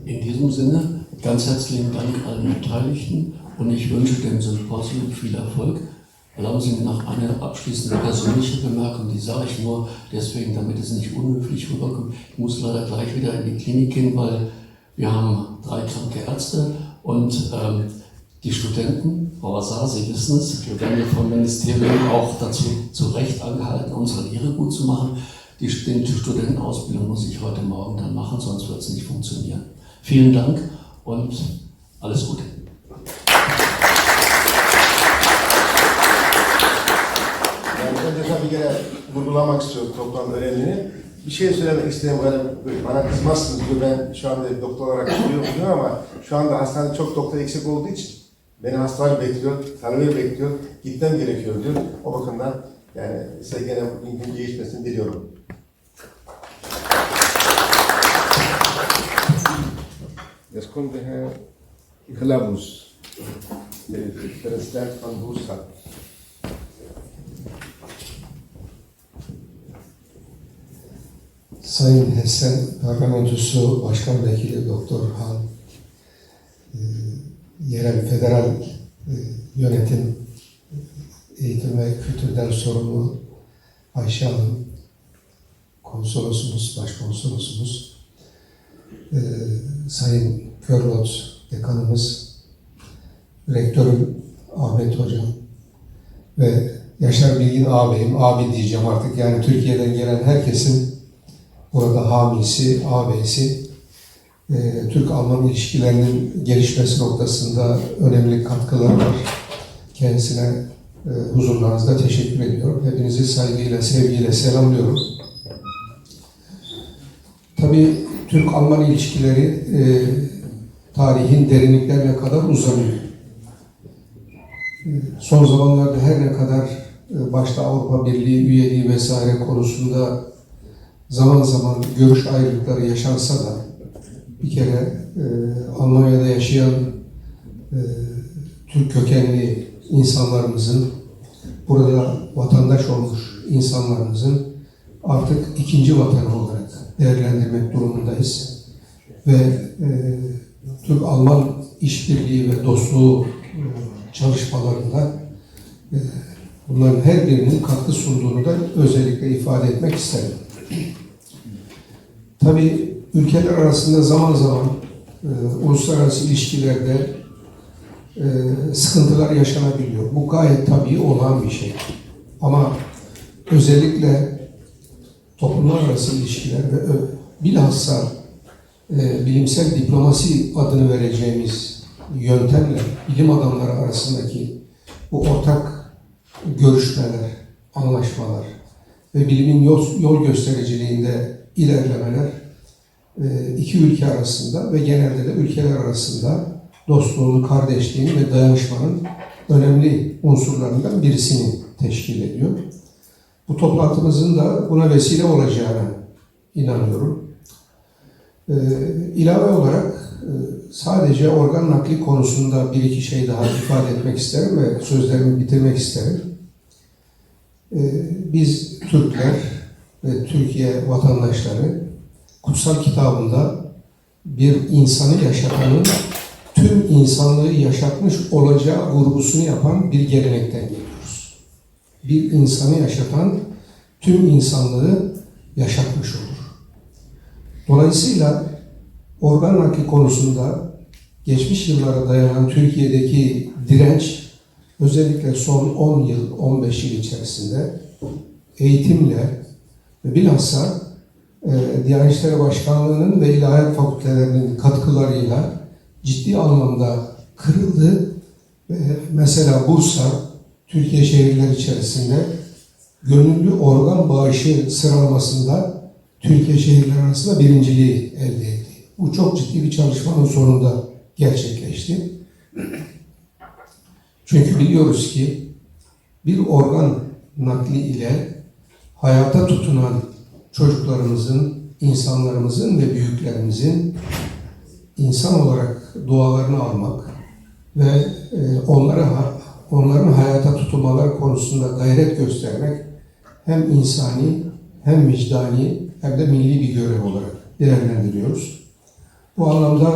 In diesem Sinne, ganz herzlichen Dank allen Beteiligten und ich wünsche dem Symposium viel Erfolg. Erlauben Sie mir noch eine abschließende persönliche Bemerkung, die sage ich nur deswegen, damit es nicht unhöflich rüberkommt. Ich muss leider gleich wieder in die Klinik gehen, weil wir haben 3 kranke Ärzte und die Studenten, Frau Assar, Sie wissen es, wir werden vom Ministerium auch dazu zu Recht angehalten, unsere Lehre gut zu machen. Die Studentenausbildung muss ich heute Morgen dann machen, sonst wird es nicht funktionieren. Vielen Dank und alles Gute. Ben de tabii gene vurgulamak istiyorum toplam önemini. Bir şey söylemek istedim, bana kızmazsınız diyor. Ben şu anda doktor olarak biliyorum ama şu anda hastanede çok doktor eksik olduğu için beni hastalar bekliyor, talebe bekliyor, gitmem gerekiyor diyor. O bakımdan yani size gene bugün gelişmesini diliyorum. Jetzt kommt der Herr Glabus, der Präsident von Bursa. Sayın Hessen Parlamentosu Başkan Vekili Doktor Han, yerel federal yönetim, eğitim ve kültürden sorumlu Ayşe Hanım, konsolosumuz, başkonsolosumuz, Sayın Körlot Dekanımız, Rektörüm Ahmet Hocam ve Yaşar Bilgin ağabeyim, abi diyeceğim artık, yani Türkiye'den gelen herkesin burada hamisi, ağabeysi Türk-Alman ilişkilerinin gelişmesi noktasında önemli katkıları var. Kendisine huzurlarınızda teşekkür ediyorum. Hepinizi saygıyla, sevgiyle selamlıyorum. Tabii Türk-Alman ilişkileri tarihin derinliklerine kadar uzanıyor. Son zamanlarda her ne kadar başta Avrupa Birliği üyeliği vesaire konusunda zaman zaman görüş ayrılıkları yaşansa da bir kere Almanya'da yaşayan Türk kökenli insanlarımızın, burada vatandaş olmuş insanlarımızın artık ikinci vatanı olarak değerlendirmek durumundayız. Ve Türk-Alman işbirliği ve dostluğu çalışmalarında bunların her birinin katkı sunduğunu da özellikle ifade etmek isterim. Tabii ülkeler arasında zaman zaman uluslararası ilişkilerde sıkıntılar yaşanabiliyor. Bu gayet tabii olan bir şey. Ama özellikle toplumlar arası ilişkiler ve bilhassa bilimsel diplomasi adını vereceğimiz yöntemle bilim adamları arasındaki bu ortak görüşmeler, anlaşmalar ve bilimin yol göstericiliğinde ilerlemeler iki ülke arasında ve genelde de ülkeler arasında dostluğun, kardeşliğin ve dayanışmanın önemli unsurlarından birisini teşkil ediyor. Bu toplantımızın da buna vesile olacağına inanıyorum. İlave olarak sadece organ nakli konusunda bir iki şey daha ifade etmek isterim ve sözlerimi bitirmek isterim. Biz Türkler ve Türkiye vatandaşları kutsal kitabında bir insanı yaşatanın tüm insanlığı yaşatmış olacağı vurgusunu yapan bir gelenekten geliyoruz. Bir insanı yaşatan tüm insanlığı yaşatmış olur. Dolayısıyla organ nakli konusunda geçmiş yıllara dayanan Türkiye'deki direnç özellikle son 10 yıl, 15 yıl içerisinde eğitimle ve bilhassa Diyanet İşleri Başkanlığı'nın ve ilahiyat fakültelerinin katkılarıyla ciddi anlamda kırıldı. Mesela Bursa, Türkiye şehirleri içerisinde gönüllü organ bağışı sıralamasında Türkiye şehirleri arasında birinciliği elde etti. Bu çok ciddi bir çalışmanın sonunda gerçekleşti. Çünkü biliyoruz ki bir organ nakli ile hayata tutunan çocuklarımızın, insanlarımızın ve büyüklerimizin insan olarak dualarını almak ve onların hayata tutulmaları konusunda gayret göstermek hem insani hem vicdani hem de milli bir görev olarak değerlendiriyoruz. Bu anlamda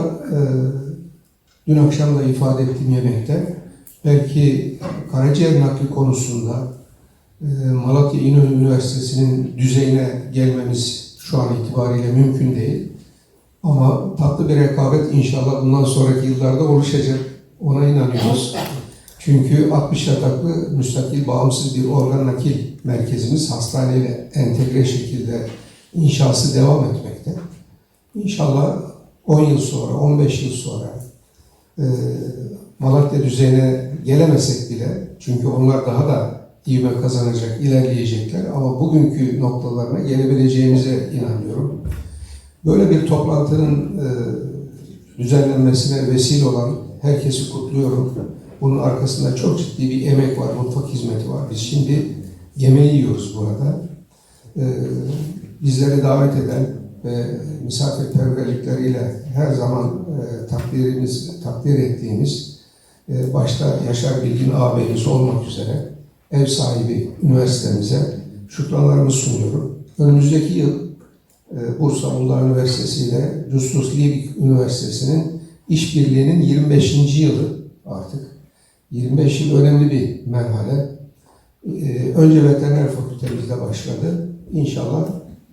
dün akşam da ifade ettiğim yemekte belki karaciğer nakli konusunda Malatya-İnönü Üniversitesi'nin düzeyine gelmemiz şu an itibariyle mümkün değil. Ama tatlı bir rekabet inşallah bundan sonraki yıllarda oluşacak. Ona inanıyoruz. Çünkü 60 yataklı müstakil bağımsız bir organ nakil merkezimiz hastaneyle entegre şekilde inşası devam etmekte. İnşallah 10 yıl sonra, 15 yıl sonra Malatya düzeyine gelemesek bile, çünkü onlar daha da ivme kazanacak, ilerleyecekler ama bugünkü noktalarına gelebileceğimize inanıyorum. Böyle bir toplantının düzenlenmesine vesile olan herkesi kutluyorum. Bunun arkasında çok ciddi bir emek var, mutfak hizmeti var. Biz şimdi yemeği yiyoruz burada. Bizleri davet eden ve misafirperverlikleriyle her zaman takdir ettiğimiz başta Yaşar Bilgin ağabeyimiz olmak üzere ev sahibi üniversitemize şükranlarımı sunuyorum. Önümüzdeki yıl Bursa Uludağ Üniversitesi ile Justus Liebig Üniversitesi'nin işbirliğinin 25. yılı artık. 25 yıl önemli bir merhale. Önce veteriner fakültemizde başladı. İnşallah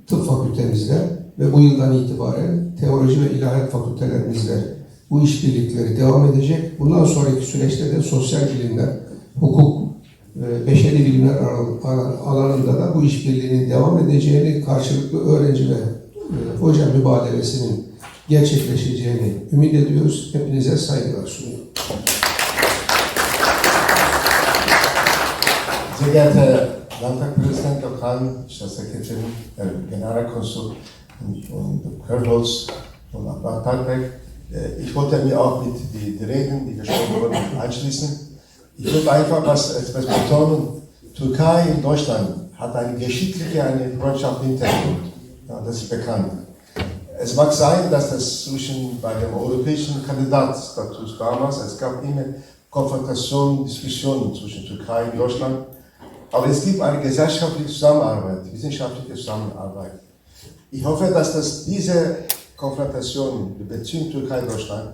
tıp fakültemizde ve bu yıldan itibaren teoloji ve ilahiyat fakültelerimizde bu işbirlikleri devam edecek. Bundan sonraki süreçte de sosyal bilimler, hukuk, beşeri bilimler alanında da bu işbirliğinin devam edeceğini, karşılıklı öğrenci ve hoca mübadelesinin gerçekleşeceğini ümit ediyoruz. Hepinize saygılar sunuyorum. Sehr geehrter Landtagspräsident, Lokal, Staatssekretärin, Generalkonsul und Körholz und Parkberg. Ich wollte mir auch mit die Reden, die gesprochen wurden, anschließen. Ich würde einfach etwas betonen. Türkei in Deutschland hat eine geschichtliche, eine freundschaftliche Hintergrund. Ja, das ist bekannt. Es mag sein, dass das bei dem europäischen Kandidatstatus damals, es gab immer Konfrontationen, Diskussionen zwischen Türkei und Deutschland. Aber es gibt eine gesellschaftliche Zusammenarbeit, wissenschaftliche Zusammenarbeit. Ich hoffe, dass diese Konfrontationen, die Beziehung Türkei-Deutschland,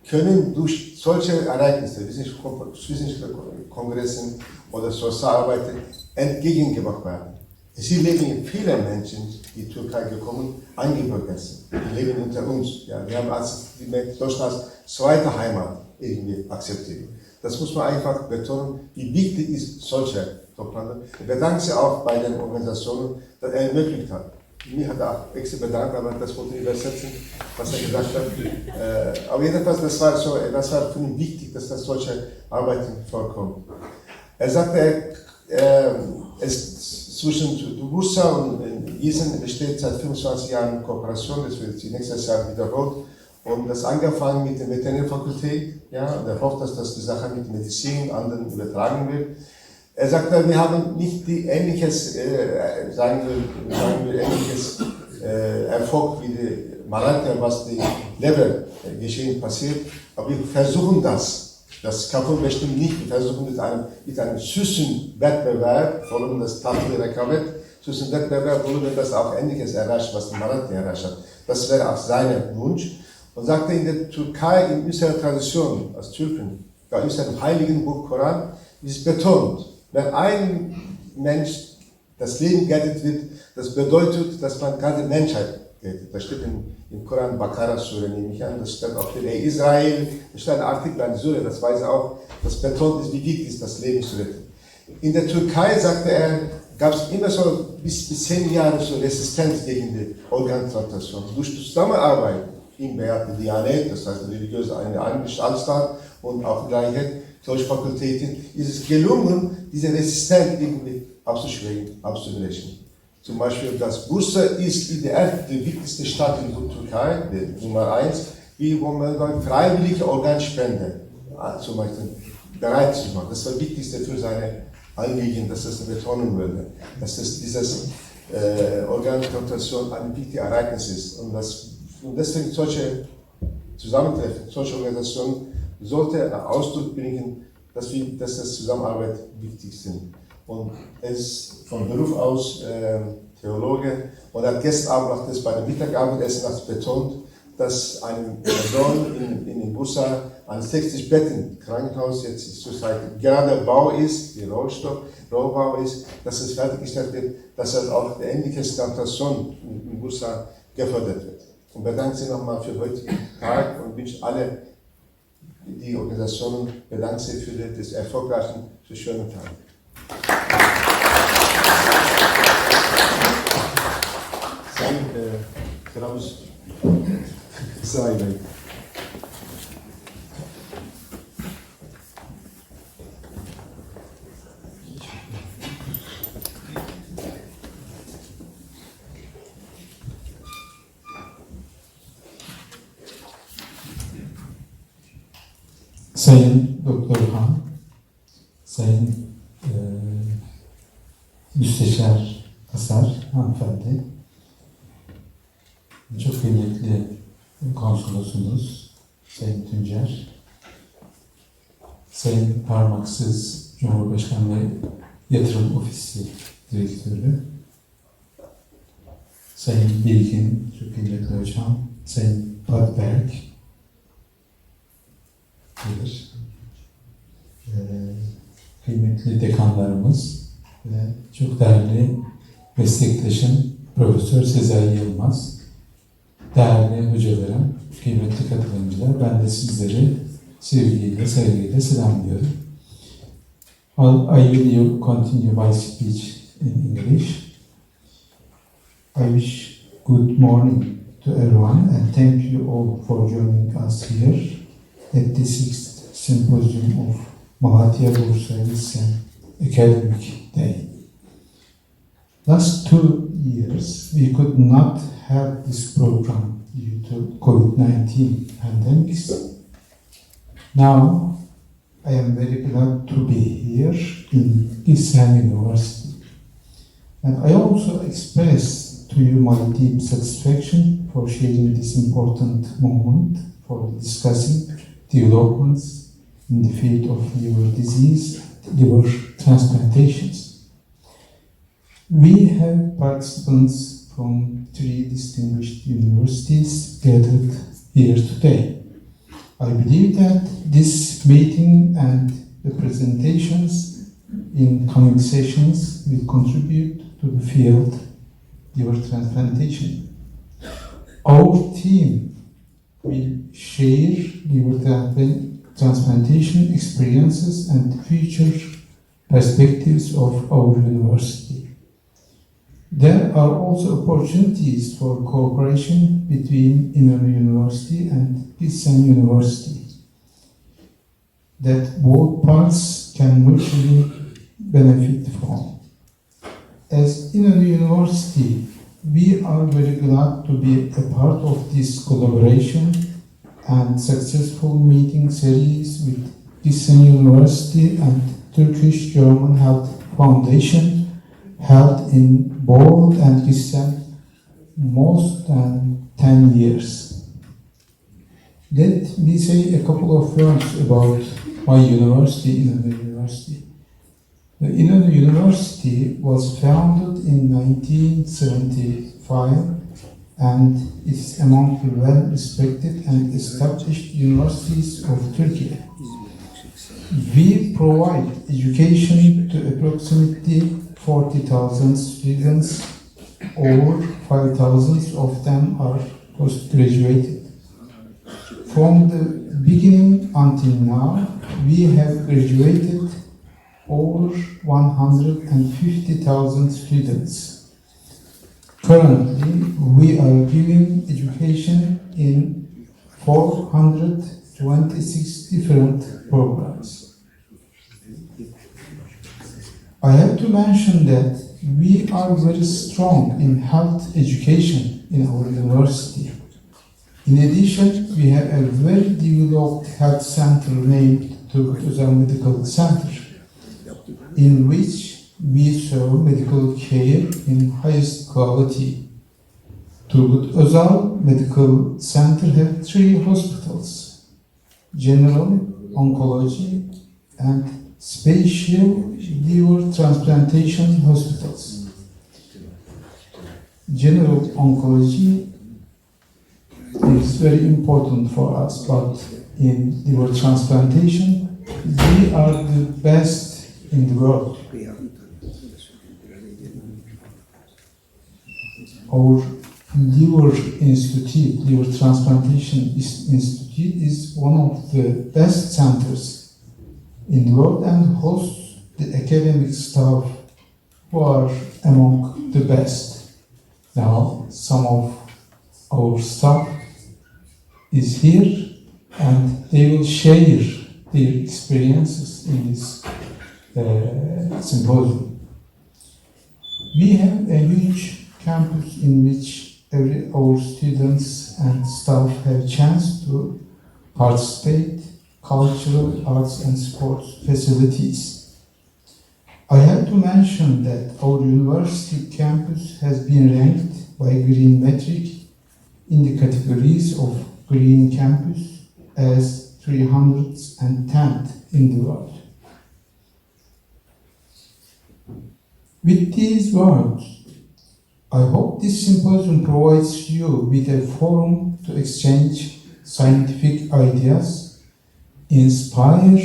können durch solche Ereignisse, wissenschaftliche Kongressen oder Sozialarbeiter entgegengebracht werden. Hier leben viele Menschen, die in die Türkei gekommen, eingebürgert sind. Die leben unter uns. Ja, wir haben Deutschland als zweite Heimat irgendwie akzeptiert. Das muss man einfach betonen, wie wichtig ist solche Toplande. Ich bedanke mich auch bei den Organisationen, dass er ermöglicht hat. Mir hat er auch extra bedankt, aber das wollte ich übersetzen, was er gesagt hat. Aber jedenfalls, das war für mich wichtig, dass das solche Arbeiten vorkommen. Er sagte, zwischen Bursa und Gießen besteht seit 25 Jahren Kooperation, das wird nächstes Jahr wiederholt. Und das angefangen mit der Veterinärfakultät, ja, und er hofft, dass das die Sache mit Medizin anderen übertragen wird. Er sagte, wir haben nicht die ähnliches, sagen wir ähnliches Erfolg wie die Malatya, was die Lebergeschehen passiert, aber wir versuchen das. Das kann man bestimmt nicht. Wir versuchen mit einem süßen Wettbewerb, vor allem das Tafel-Rekabet, süßen Wettbewerb, wollen wir das auch Ähnliches erreichen, was die Malatya erreicht hat. Das wäre auch sein Wunsch. Und sagte, in der Türkei, in unserer Tradition als Türken, in unserem heiligen Buch Koran, ist betont, wenn ein Mensch das Leben gerettet wird, das bedeutet, dass man ganze Menschheit rettet. Das steht im Koran, Bakara-Sure, nehme ich an, das steht auch in Israel, das steht ein Artikel an Sure, das weiß er auch, das betont ist, wie wichtig ist, das Leben zu retten. In der Türkei, sagte er, gab es immer so bis 10 Jahre so Resistenz gegen die Organtransplantation. Durch die Zusammenarbeit im Beat Diyanet, das heißt religiöse Anstalt und auch gleiche solche Fakultäten, ist es gelungen, diese Resistenz irgendwie abzuschwächen, abzubrechen. Zum Beispiel, das Bursa ist die wichtigste Stadt in der Türkei, die Nummer 1, wo man freiwillige Organspende zum Beispiel bereit zu machen. Das war das Wichtigste für seine Anliegen, dass das betonen würde, dass dieses Organtransplantation ein wichtiges Ereignis ist. Und deswegen solche Zusammentreffen, solche Organisationen sollte Ausdruck bringen, dass das Zusammenarbeit wichtig sind. Und er ist von Beruf aus Theologe und hat gestern Abend auch das bei dem Mittagessen betont, dass eine Person in Bursa ein 60 Betten Krankenhaus jetzt zurzeit gerade Bau ist, die Rohbau ist, dass es fertiggestellt wird, dass auch die ähnliche Transplantation in Bursa gefördert wird. Und bedanke Sie nochmal für heutigen Tag und wünsche alle die Organisationen, bedanke Sie für das erfolgreichen, für schönen Tag. Sayın Doktor Han, Sayın Müsteşar Asar hanımefendi, çok kıymetli konsolosunuz Sayın Tuncer, Sayın Parmaksız Cumhurbaşkanlığı Yatırım Ofisi Direktörü, Sayın Bilgin, çok kıymetli hocam, Sayın Padberg, kıymetli dekanlarımız ve çok değerli meslektaşım Profesör Sezai Yılmaz, değerli hocalarım, kıymetli katılımcılar, ben de sizleri sevgiyle, saygıyla selamlıyorum. I will continue my speech in English. I wish good morning to everyone, and thank you all for joining us here at the 6th Symposium of Malatya-Bursa-Giessen Academic Day. Last 2 years, we could not have this program due to COVID-19 pandemics. Now, I am very glad to be here in Gießen University. And I also express to you my deep satisfaction for sharing this important moment for discussing developments in the field of liver disease and liver transplantations. We have participants from 3 distinguished universities gathered here today. I believe that this meeting and the presentations in coming sessions will contribute to the field liver transplantation. Our team will share liver transplantation experiences and future perspectives of our university. There are also opportunities for cooperation between İnönü University and Gießen University that both parts can mutually benefit from. As İnönü University, we are very glad to be a part of this collaboration and successful meeting series with Gießen University and Turkish-German Health Foundation held in Bol and Gießen most than 10 years. Let me say a couple of words about my university, İnönü University. The İnönü University was founded in 1975 and is among the well-respected and established universities of Turkey. We provide education to approximately 40,000 students, over 5,000 of them are postgraduated. From the beginning until now, we have graduated over 150,000 students. Currently, we are giving education in 426 different programs. I have to mention that we are very strong in health education in our university. In addition, we have a very developed health center named Turkish-German Medical Center, in which we serve medical care in highest quality. Turgut-Özal Medical Center has 3 hospitals: general, oncology, and special liver transplantation hospitals. General oncology is very important for us, but in liver transplantation, we are the best in the world. Our liver institute, liver transplantation institute, is one of the best centers in the world and hosts the academic staff who are among the best. Now, some of our staff is here and they will share their experiences in this symposium. We have a huge campus in which our students and staff have a chance to participate, cultural, arts and sports facilities. I have to mention that our university campus has been ranked by Green Metric in the categories of Green Campus as 310th in the world. With these words, I hope this symposium provides you with a forum to exchange scientific ideas, inspire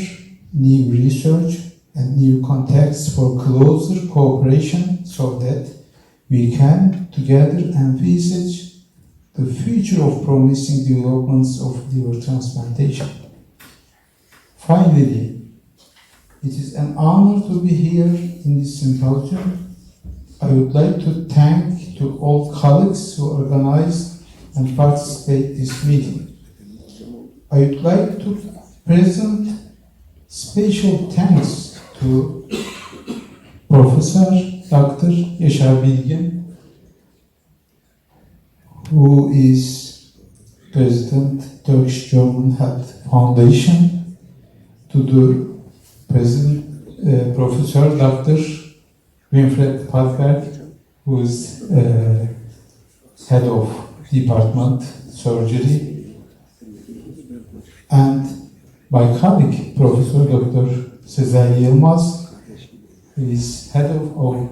new research and new contexts for closer cooperation so that we can together envisage the future of promising developments of liver transplantation. Finally, it is an honor to be here in this symposium. I would like to thank to all colleagues who organized and participate this meeting. I would like to present special thanks to Professor Dr. Yaşar Bilgin, who is President Turkish-German Health Foundation, to the President Professor Dr. Winfried Padberg, who is head of Department Surgery, and my colleague Professor Dr. Sezer Yılmaz, who is head of our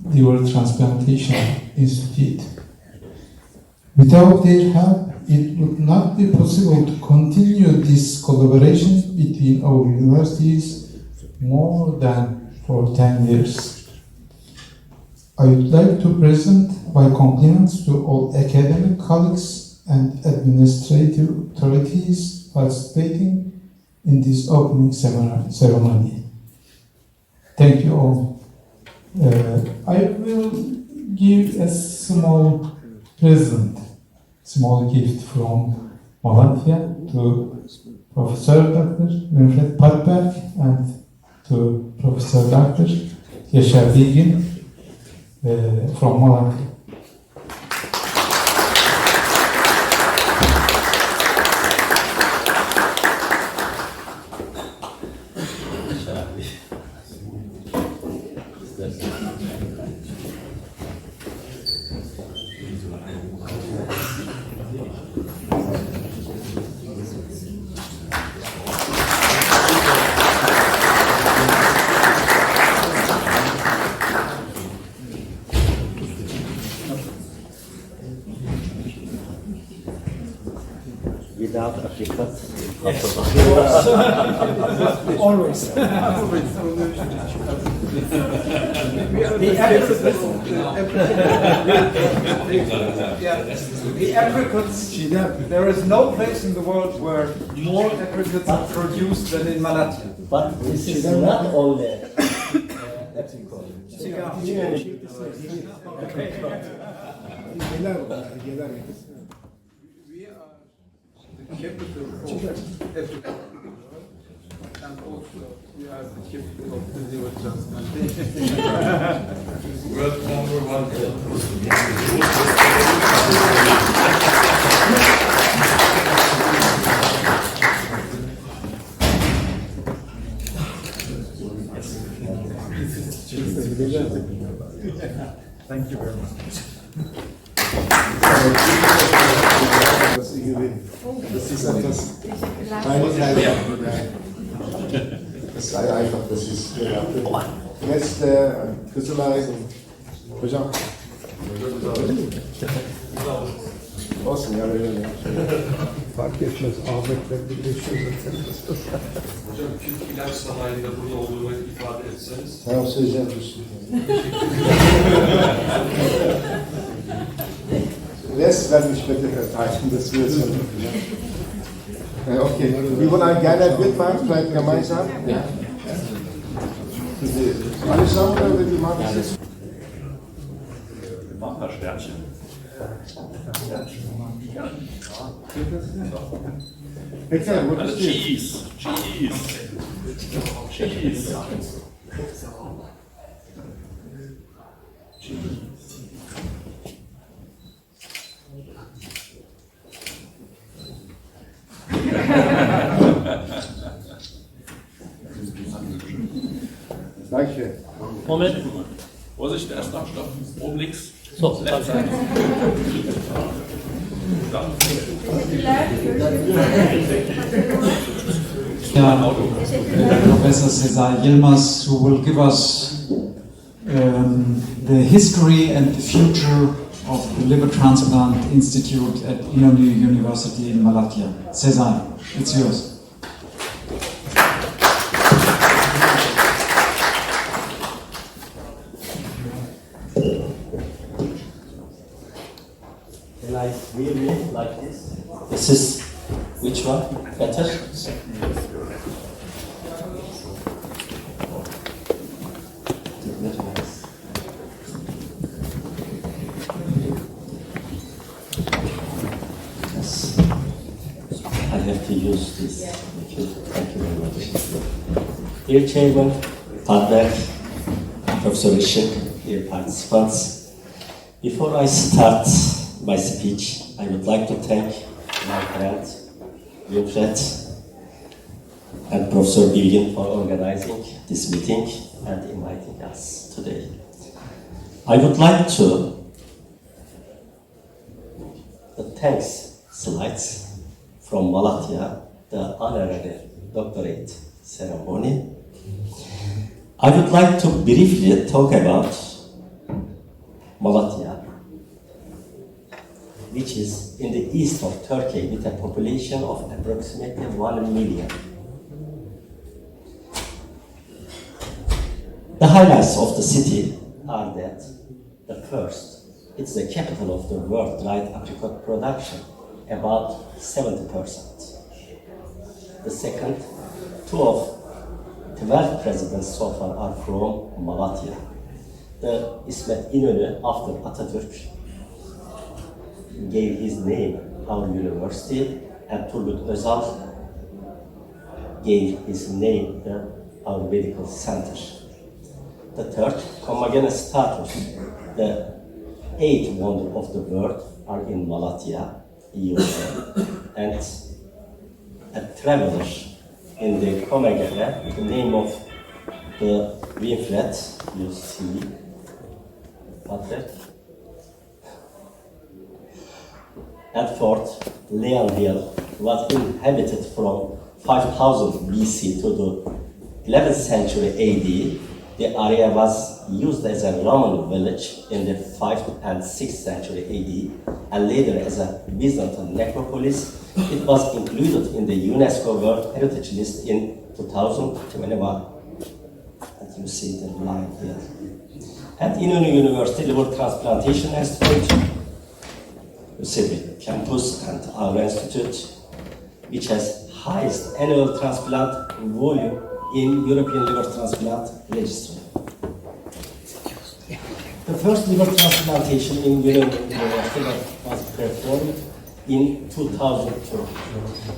Liver Transplantation Institute. Without their help, it would not be possible to continue this collaboration between our universities more than for 10 years. I would like to present my compliments to all academic colleagues and administrative authorities participating in this opening ceremony. Thank you all. I will give a small present, small gift from Malatya to Professor Dr. Winfried Padberg and to Professor Dr. Yaşar Bilgin from Malatya. Without Africa. Always. The apricots, there is no place in the world where more apricots are produced than in Malatya. But this is not only. Capital of Africa. And also we are the capital of the liver transplantation. World #1. Thank you very much. Das ist etwas Kleinigkeit. Das sei einfach, das ist Jetzt Kızılay hocam. Olsun ya böyle. Fark etmez. Ahmet'le birleşiyor zaten. Hocam Türk ilaç sanayinde burada olduğunu ifade etseniz. Tamam söyleyeceğim. Rest werden wir später verteilen, das wird schon. Okay, wir wollen ein gerne Bild machen, vielleicht gemeinsam. Ja. Alle zusammen oder wie machen Sie das? Wir machen ein paar Sternchen. Also Cheese. Danke. Moment. Vorsicht, der erste Abschlag. Oben links. So, Professor Sezer Yılmaz, who will give us the history and the future of the Liver Transplant Institute at İnönü University in Malatya. Sezer, it's yours. like really like this. This is which one? Better? have to use this. Thank you very much. Dear Chairman, Padberg, Professor Işık, dear participants, before I start my speech, I would like to thank my friend Wilfred and Professor Bilgin for organizing this meeting and inviting us today. I would like to the thanks slides from Malatya, the honorary doctorate ceremony. I would like to briefly talk about Malatya, which is in the east of Turkey with a population of approximately 1 million. The highlights of the city are that the first, it's the capital of the world dried apricot production, about 70%. The second, 2 of 12 presidents so far are from Malatya. The İnönü, after Atatürk, gave his name our university, and Turgut Özal gave his name our medical center. The third, homogeneous status, the 8th wonder of the world are in Malatya, İnönü, and a traveler in the Komagene, the name of the Winfred, you see, Patrick. And fourth, Leonville was inhabited from 5000 BC to the 11th century AD. The area was used as a Roman village in the 5th and 6th century AD, and later as a Byzantine necropolis. It was included in the UNESCO World Heritage List in 2021. And you see the line here. At İnönü University Liver Transplantation Institute, you see the campus and our institute, which has highest annual transplant volume in European liver transplant registry. The first liver transplantation in University was performed in 2002.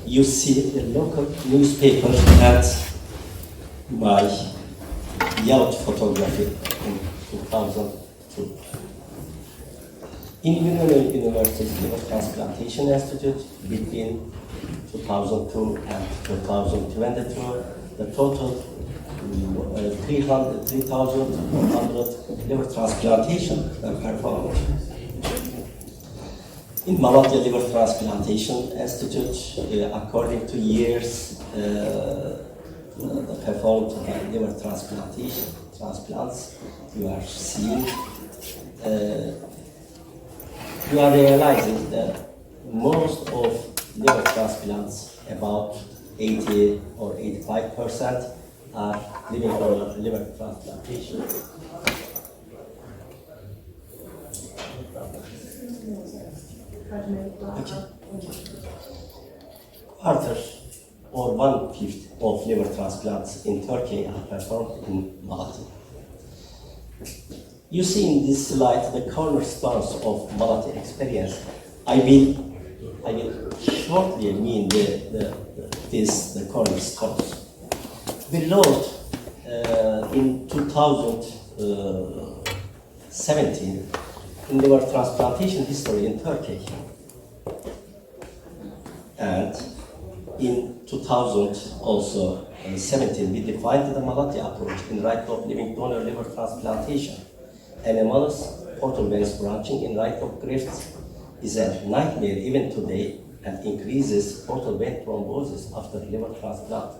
You see the local newspaper and my yacht photography in 2002. In İnönü University Liver Transplantation Institute, between 2002 and 2022, the total 3,100 liver transplantation were performed. In Malatya Liver Transplantation Institute, according to years, performed liver transplants, you are seeing, you are realizing that most of liver transplants, about 80 or 85%, are living on liver transplantation. Quarter or 1/5 of liver transplants in Turkey are performed in Malatya. You see in this slide the cornerstones of Malatya experience. I will shortly mean the cornerstones. We launched in 2017 in liver transplantation history in Turkey. And in 2017, we defined the Malatya approach in right of living donor liver transplantation. Anomalous portal veins branching in right of grafts is a nightmare even today and increases portal vein thrombosis after liver transplant.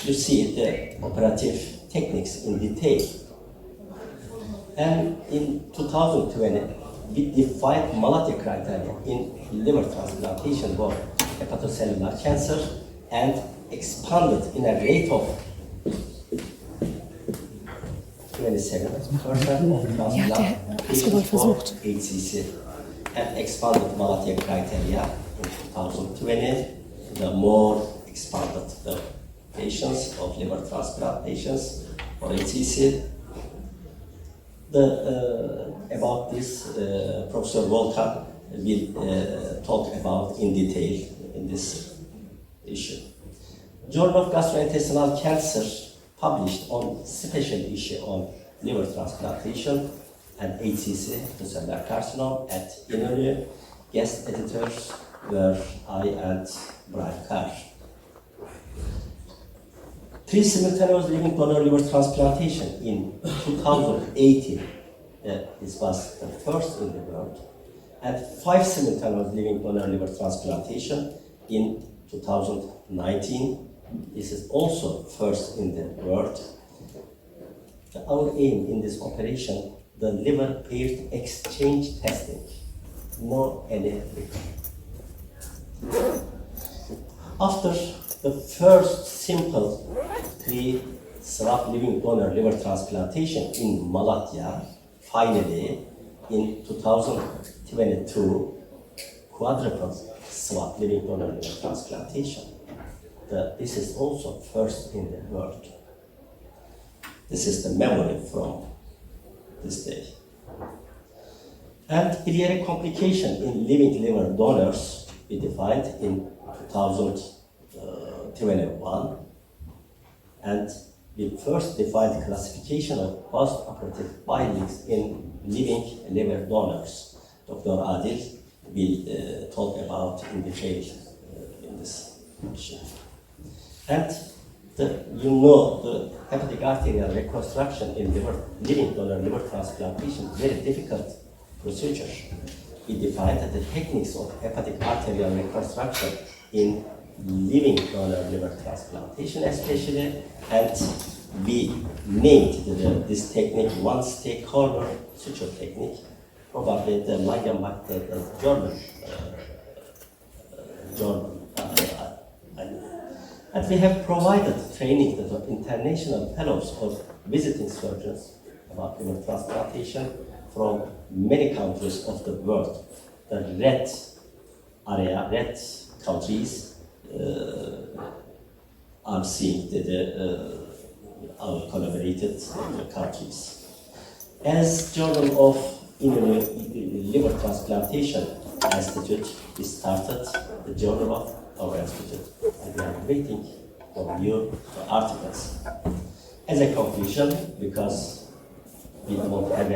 You see the operative techniques in detail. And in 2020, we defined Malatya criteria in liver transplantation for hepatocellular cancer and expanded in a rate of 27% of transplant patients for HCC, and expanded Malatya criteria in 2020, the more expanded the patients of liver transplant patients for HCC. About this, Professor Volkan will talk about in detail in this issue. Journal of Gastrointestinal Cancer published on special issue on liver transplantation and HCC, cellular carcinoma at İnönü. Guest editors were I and Brian Carr. 3 simultaneous living donor liver transplantation in 2018. This was the first in the world. And 5 simultaneous living donor liver transplantation in 2019. This is also first in the world. Our aim in this operation, the liver paired exchange testing. No any return. After the first simple 3 swab living donor liver transplantation in Malatya, finally in 2022, quadruple swab living donor liver transplantation. This is also first in the world. This is the memory from this day. And biliary complication in living liver donors we defined in 2021. And we first defined classification of post-operative bindings in living liver donors. Dr. Adil will talk about in detail in this issue. And the hepatic arterial reconstruction in living donor liver transplantation is very difficult procedure. We defined the techniques of hepatic arterial reconstruction in living donor liver transplantation especially, and we named this technique one stake corner suture technique, probably the Maya German and we have provided training to the international fellows or visiting surgeons about liver transplantation from many countries of the world. The red countries are seeing our collaborated countries. As Journal of İnönü Liver Transplantation Institute, we started the journal of our institute, and we are waiting for new articles. As a conclusion, because we don't have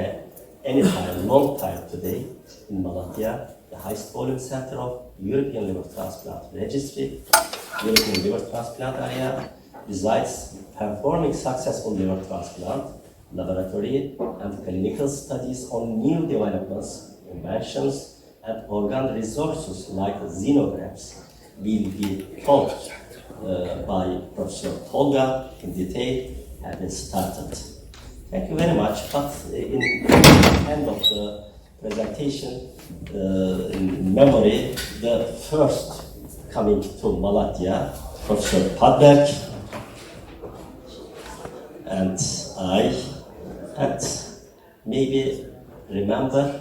any time, long time today in Malatya, the highest volume center of European liver transplant registry, European liver transplant area, besides performing successful liver transplant, laboratory and clinical studies on new developments, inventions, and organ resources like xenografts will be taught by Professor Tolga in detail and been started. Thank you very much. But in the end of the presentation, in memory, the first coming to Malatya, Professor Padberg, and I, and maybe remember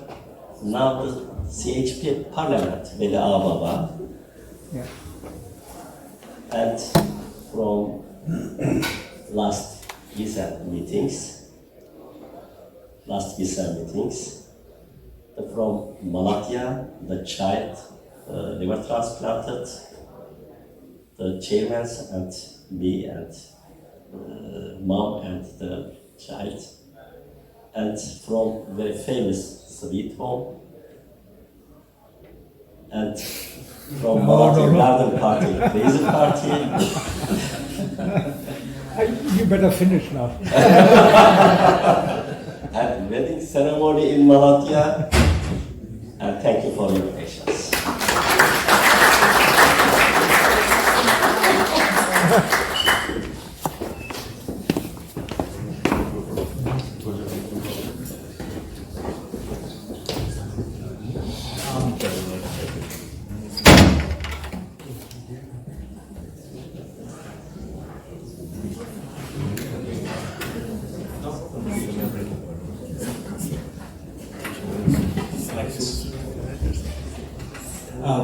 now the CHP Parliament, Veli Ağababa, Yeah. and from last Gießen meetings, from Malatya, the child liver transplanted, the chairman and me and mom and the child, and from very famous sweet home, and from Malatya Garden Party, Crazy Party. You better finish now. And wedding ceremony in Malatya, and thank you for your patience.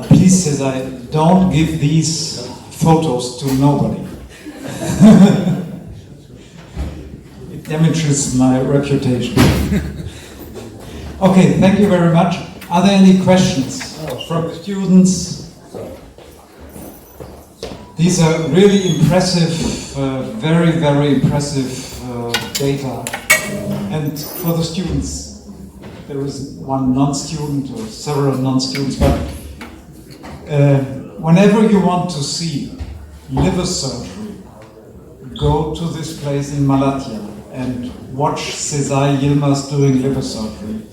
Please, Cesar, don't give these photos to nobody. It damages my reputation. Okay, thank you very much. Are there any questions from students? These are really impressive, very, very impressive data. And for the students, there is one non-student or several non-students, but whenever you want to see liver surgery, go to this place in Malatya and watch Sezai Yilmaz doing liver surgery.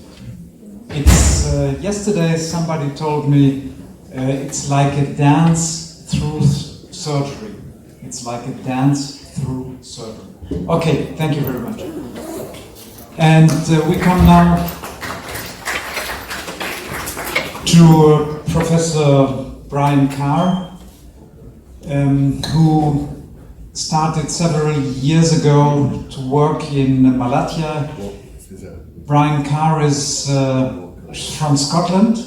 It's yesterday somebody told me it's like a dance through surgery. It's like a dance through surgery. Okay, thank you very much. And we come now to Professor Brian Carr, who started several years ago to work in Malatya. Brian Carr is from Scotland.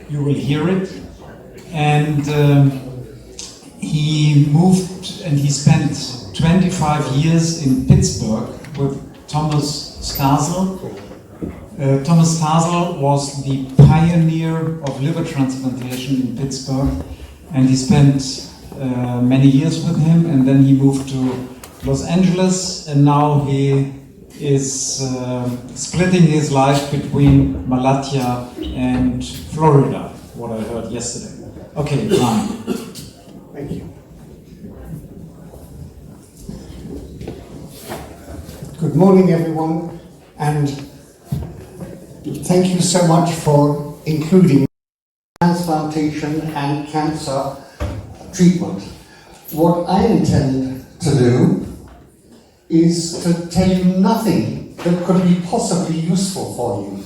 You will hear it. And he moved and he spent 25 years in Pittsburgh with Thomas Stasel. Thomas Stasel was the pioneer of liver transplantation in Pittsburgh, and he spent many years with him, and then he moved to Los Angeles, and now he is splitting his life between Malatya and Florida, what I heard yesterday. Okay, Brian. Thank you. Good morning, everyone, and thank you so much for including transplantation and cancer treatment. What I intend to do is to tell you nothing that could be possibly useful for you.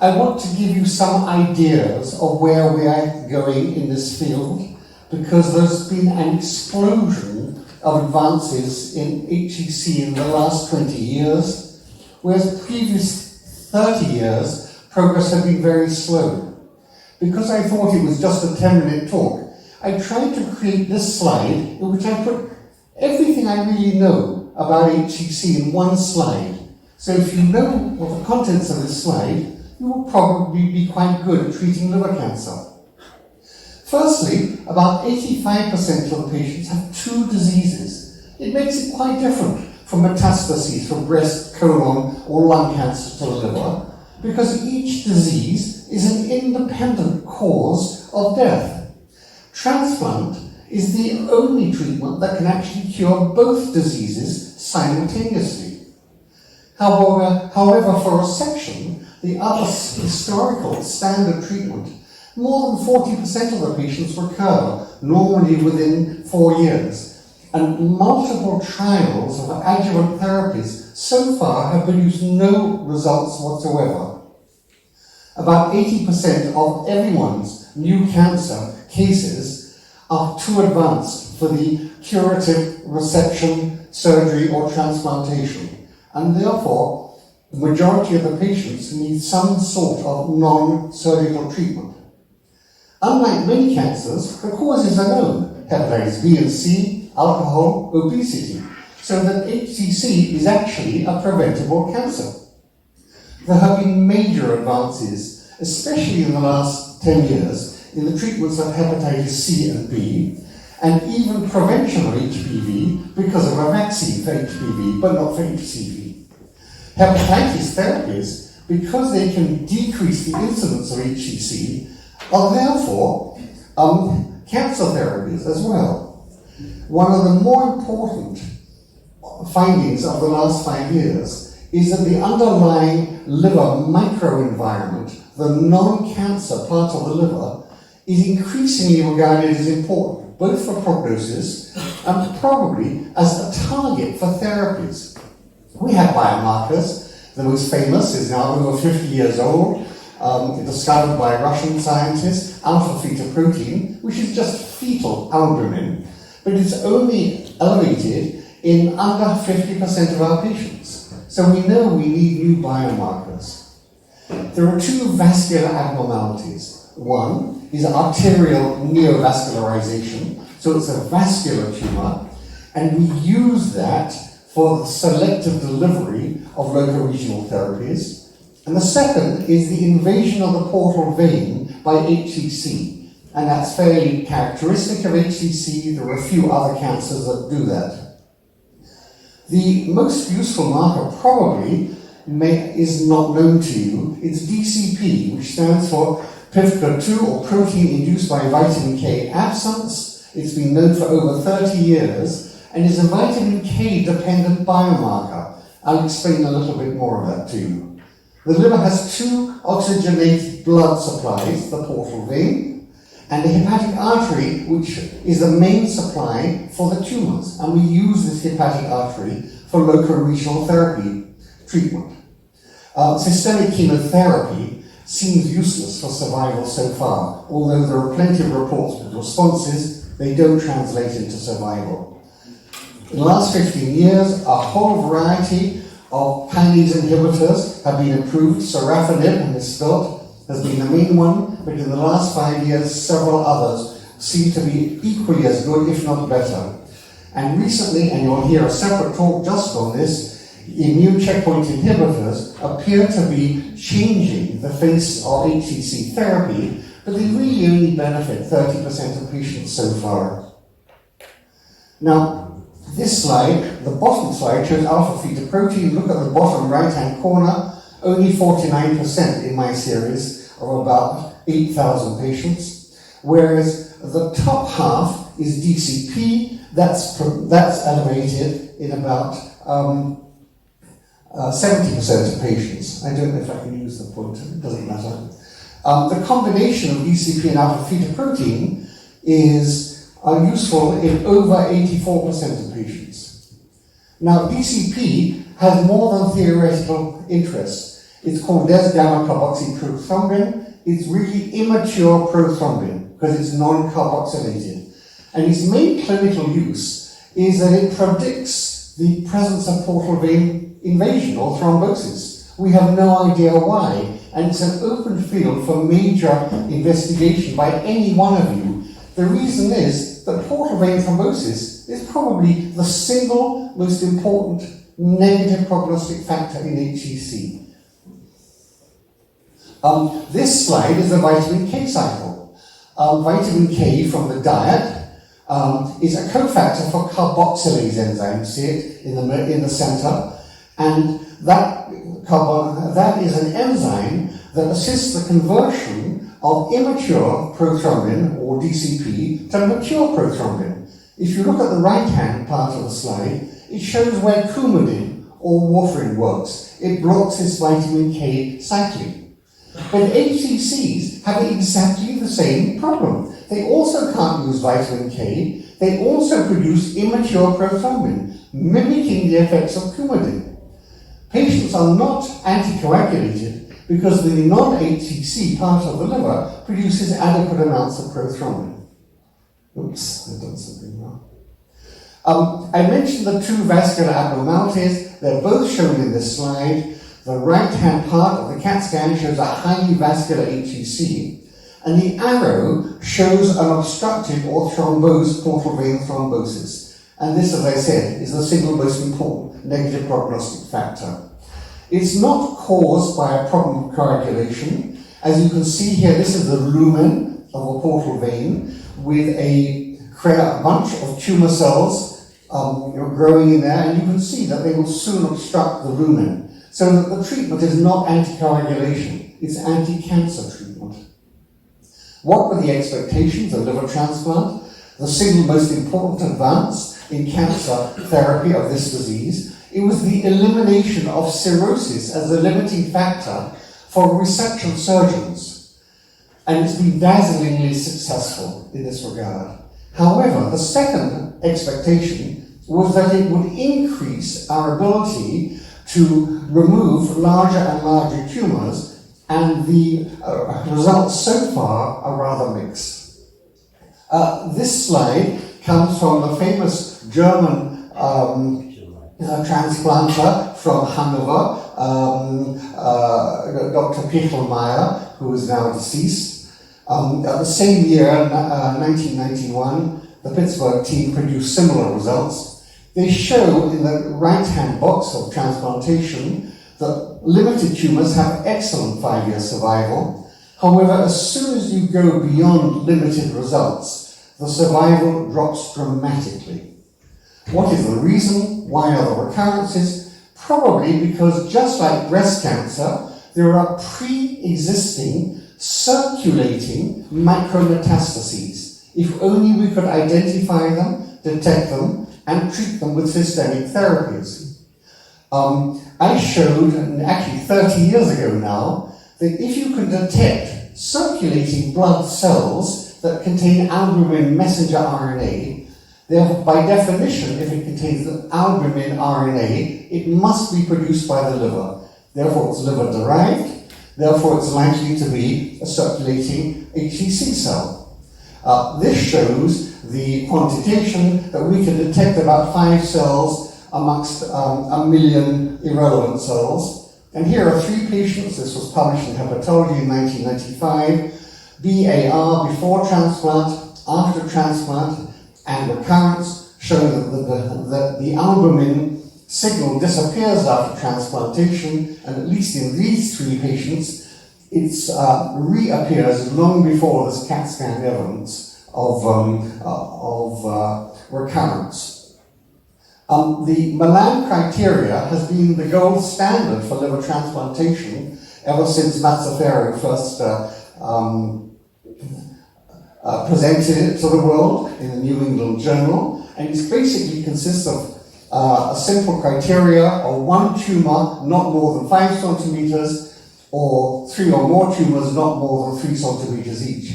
I want to give you some ideas of where we are going in this field, because there's been an explosion of advances in HCC in the last 20 years, whereas previous 30 years, progress had been very slow. Because I thought it was just a 10-minute talk, I tried to create this slide in which I put everything I really know about HCC in one slide. So if you know what the contents of this slide, you will probably be quite good at treating liver cancer. Firstly, about 85% of the patients have two diseases. It makes it quite different from metastases from breast, colon, or lung cancer to the liver, because each disease is an independent cause of death. Transplant is the only treatment that can actually cure both diseases simultaneously. However, for resection, the other historical standard treatment, more than 40% of the patients recur, normally within 4 years. And multiple trials of adjuvant therapies so far have produced no results whatsoever. About 80% of everyone's new cancer cases are too advanced for the curative resection, surgery, or transplantation, and therefore the majority of the patients need some sort of non-surgical treatment. Unlike many cancers, the causes are known: hepatitis B and C, alcohol, obesity, so that HCC is actually a preventable cancer. There have been major advances, especially in the last 10 years, in the treatments of hepatitis C and B, and even prevention of HPV because of a vaccine for HPV, but not for HCV. Hepatitis therapies, because they can decrease the incidence of HCC, are therefore cancer therapies as well. One of the more important findings of the last 5 years is that the underlying liver microenvironment, the non-cancer part of the liver, is increasingly regarded as important, both for prognosis and probably as a target for therapies. We have biomarkers. The most famous is now over 50 years old, discovered by Russian scientists, alpha-fetoprotein, which is just fetal albumin, but it's only elevated in under 50% of our patients. So we know we need new biomarkers. There are two vascular abnormalities. One is arterial neovascularization, so it's a vascular tumor, and we use that for the selective delivery of local regional therapies. And the second is the invasion of the portal vein by HCC. and that's fairly characteristic of HCC. There are a few other cancers that do that. The most useful marker probably is not known to you. It's DCP, which stands for PIVKA2, or protein induced by vitamin K absence. It's been known for over 30 years and is a vitamin K dependent biomarker. I'll explain a little bit more of that to you. The liver has two oxygenated blood supplies, the portal vein and the hepatic artery, which is the main supply for the tumours, and we use this hepatic artery for local regional therapy treatment. Systemic chemotherapy seems useless for survival so far, although there are plenty of reports with responses, they don't translate into survival. In the last 15 years, a whole variety of kinase inhibitors have been approved. Sorafenib, misspelled, has been the main one, but in the last 5 years, several others seem to be equally as good, if not better. And recently, and you'll hear a separate talk just on this, immune checkpoint inhibitors appear to be changing the face of HCC therapy, but they really only benefit 30% of patients so far. Now, this slide, the bottom slide, shows alpha-fetoprotein. Look at the bottom right-hand corner, only 49% in my series of about 8,000 patients, whereas the top half is DCP. That's elevated in about 70% of patients. I don't know if I can use the pointer, it doesn't matter. The combination of DCP and alpha-fetoprotein is useful in over 84% of patients. Now, DCP has more than theoretical interest. It's called des-gamma-carboxyprothrombin. It's really immature prothrombin because it's non-carboxylated. And its main clinical use is that it predicts the presence of portal vein invasion or thrombosis. We have no idea why, and it's an open field for major investigation by any one of you. The reason is that portal vein thrombosis is probably the single most important negative prognostic factor in HCC. This slide is the vitamin K cycle. Vitamin K from the diet is a cofactor for carboxylase enzyme. See it in the center, and that is an enzyme that assists the conversion of immature prothrombin, or DCP, to mature prothrombin. If you look at the right-hand part of the slide, it shows where Coumadin, or warfarin, works. It blocks this vitamin K cycling. But HCCs have exactly the same problem. They also can't use vitamin K. They also produce immature prothrombin, mimicking the effects of Coumadin. Patients are not anticoagulated because the non-HCC part of the liver produces adequate amounts of prothrombin. Oops, I've done something wrong. I mentioned the two vascular abnormalities. They're both shown in this slide. The right-hand part of the CAT scan shows a highly vascular HCC, and the arrow shows an obstructed or thrombosed portal vein thrombosis. And this, as I said, is the single most important negative prognostic factor. It's not caused by a problem of coagulation. As you can see here, this is the lumen of a portal vein with a bunch of tumor cells growing in there, and you can see that they will soon obstruct the lumen. So that the treatment is not anticoagulation, it's anti-cancer treatment. What were the expectations of liver transplant? The single most important advance in cancer therapy of this disease, it was the elimination of cirrhosis as a limiting factor for resection surgeons. And it's been dazzlingly successful in this regard. However, the second expectation was that it would increase our ability to remove larger and larger tumors, and the results so far are rather mixed. This slide comes from the famous German transplanter from Hanover, Dr. Pichelmeier, who is now deceased. The same year, 1991, the Pittsburgh team produced similar results. They show in the right-hand box of transplantation that limited tumors have excellent 5-year survival, However, as soon as you go beyond limited results, the survival drops dramatically. What is the reason? Why are there recurrences? Probably because just like breast cancer, there are pre-existing circulating macrometastases. If only we could identify them, detect them, and treat them with systemic therapies. I showed, actually 30 years ago now, that if you can detect circulating blood cells that contain albumin messenger RNA, then by definition, if it contains the albumin RNA, it must be produced by the liver. Therefore, it's liver-derived, therefore it's likely to be a circulating HCC cell. This shows the quantitation that we can detect about 5 cells amongst 1 million irrelevant cells. And here are 3 patients. This was published in Hepatology in 1995. BAR before transplant, after transplant, and recurrence, showing that the albumin signal disappears after transplantation, and at least in these 3 patients, it reappears long before this CAT scan evidence of recurrence. The Milan criteria has been the gold standard for liver transplantation ever since Mazzaferro first presented it to the world in the New England Journal, and it basically consists of a simple criteria of 1 tumor not more than 5 centimeters, or 3 or more tumors not more than 3 centimeters each.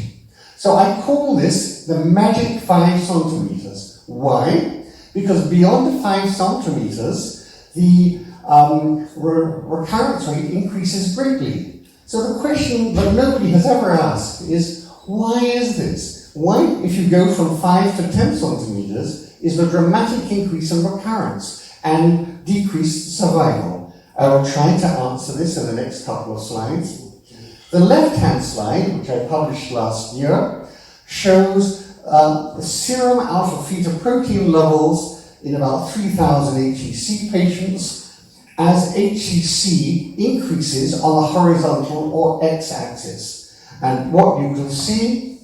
So I call this the magic 5 centimeters. Why? Because beyond 5 centimeters, the recurrence rate increases greatly. So the question that nobody has ever asked is, why is this? Why, if you go from 5 to 10 centimeters, is the dramatic increase in recurrence and decreased survival? I will try to answer this in the next couple of slides. The left-hand slide, which I published last year, shows serum alpha-fetoprotein levels in about 3,000 HCC patients as HCC increases on the horizontal or x-axis. And what you can see,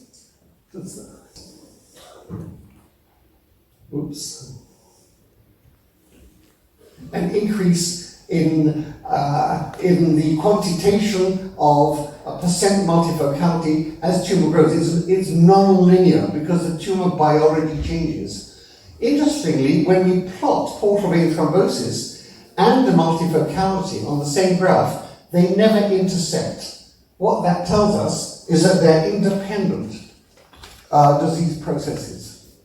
an increase in the quantitation of percent multifocality as tumor grows. It's non-linear because the tumor biology changes. Interestingly, when we plot portal vein thrombosis and the multifocality on the same graph, they never intersect. What that tells us is that they're independent disease processes.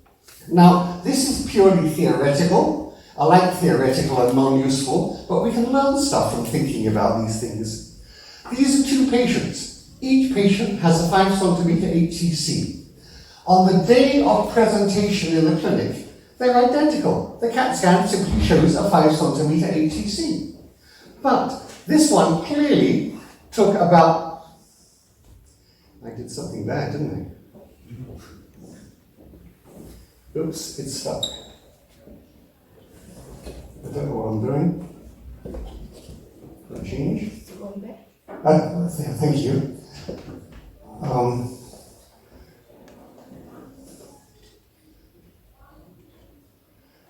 Now, this is purely theoretical. I like theoretical and non-useful, but we can learn stuff from thinking about these things. These are 2 patients. Each patient has a 5 centimeter HCC. On the day of presentation in the clinic, they're identical. The CAT scan simply shows a 5 centimeter HCC. But this one clearly took about... I did something bad, didn't I? Oops, it's stuck. I don't know what I'm doing. Can I change? Thank you.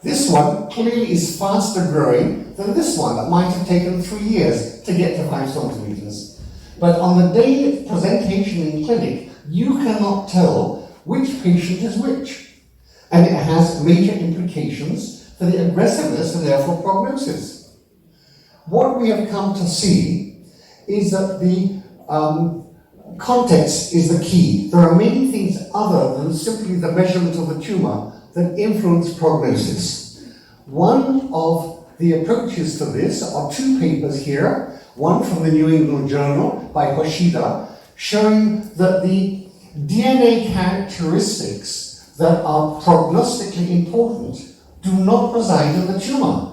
This one clearly is faster growing than this one that might have taken 3 years to get to 5 centimeters. But on the day of presentation in clinic, you cannot tell which patient is which. And it has major implications for the aggressiveness and therefore prognosis. What we have come to see is that the context is the key. There are many things other than simply the measurement of the tumor that influence prognosis. One of the approaches to this are 2 papers here, one from the New England Journal by Hoshida, showing that the DNA characteristics that are prognostically important do not reside in the tumor.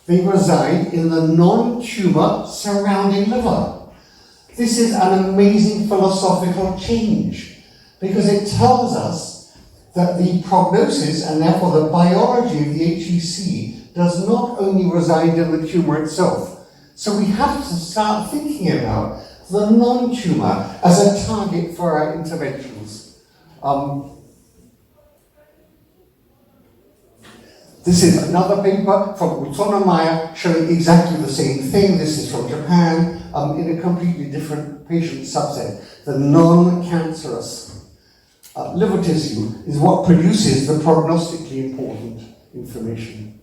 They reside in the non-tumor surrounding liver. This is an amazing philosophical change because it tells us that the prognosis and therefore the biology of the HCC does not only reside in the tumor itself. So we have to start thinking about the non-tumour as a target for our interventions. This is another paper from Utsunomiya showing exactly the same thing. This is from Japan in a completely different patient subset. The non-cancerous liver tissue is what produces the prognostically important information.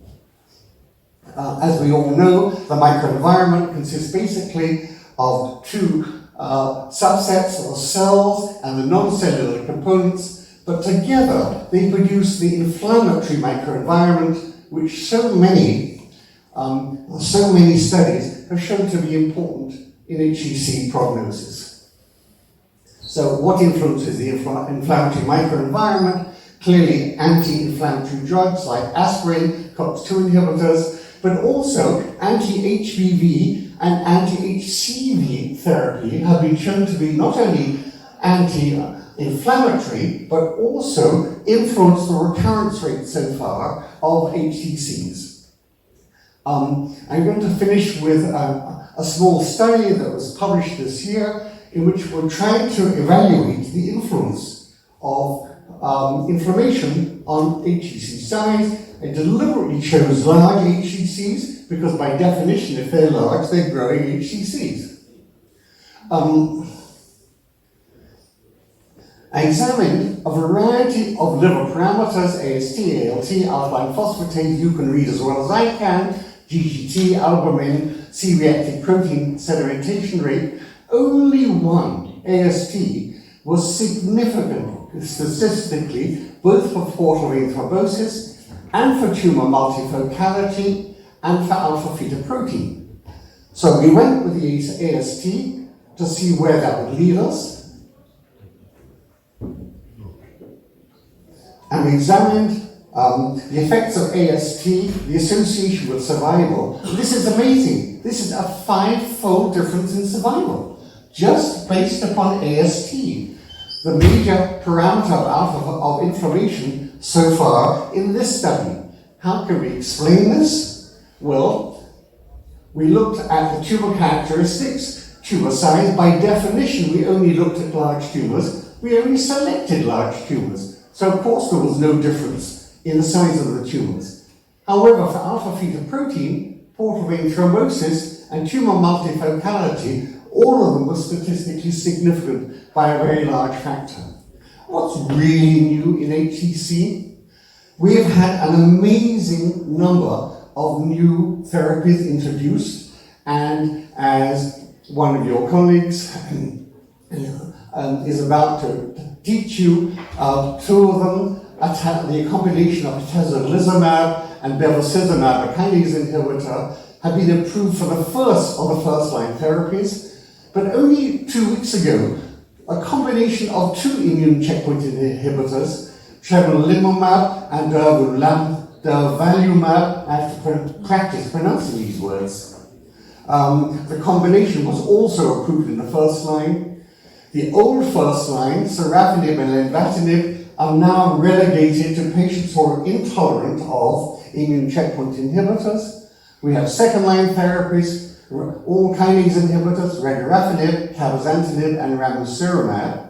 As we all know, the microenvironment consists basically of two subsets of cells and the non-cellular components, but together they produce the inflammatory microenvironment, which so many studies have shown to be important in HCC prognosis. So what influences the inflammatory microenvironment? Clearly anti-inflammatory drugs like aspirin, COX-2 inhibitors, but also anti-HBV and anti-HCV therapy have been shown to be not only anti-inflammatory, but also influence the recurrence rate so far of HCCs. I'm going to finish with a small study that was published this year in which we're trying to evaluate the influence of inflammation on HCC size. I deliberately chose large HCCs because by definition, if they're large, they're growing HCCs. I examined a variety of liver parameters, AST, ALT, alkaline phosphatase, you can read as well as I can, GGT, albumin, C-reactive protein sedimentation rate. Only one, AST, was significant statistically, both for portal vein thrombosis and for tumor multifocality and for alpha-fetoprotein. So we went with the AST to see where that would lead us. And we examined the effects of AST, the association with survival. This is amazing. This is a 5-fold difference in survival, just based upon AST, the major parameter of inflammation so far in this study. How can we explain this? Well, we looked at the tumor characteristics, tumor size. By definition, we only looked at large tumors. We only selected large tumors. So of course there was no difference in the size of the tumors. However, for alpha-fetoprotein, portal vein thrombosis, and tumor multifocality, all of them were statistically significant by a very large factor. What's really new in HCC? We have had an amazing number of new therapies introduced, and as one of your colleagues is about to teach you, two of them, the combination of atezolizumab and bevacizumab, a kinase inhibitor, have been approved for the first of the first-line therapies. But only 2 weeks ago, a combination of two immune checkpoint inhibitors, tremelimumab and durvalumab, I have to practice pronouncing these words. The combination was also approved in the first line. The old first line, sorafenib and lenvatinib, are now relegated to patients who are intolerant of immune checkpoint inhibitors. We have second-line therapies, all kinase inhibitors, regorafenib, cabozantinib, and ramucirumab.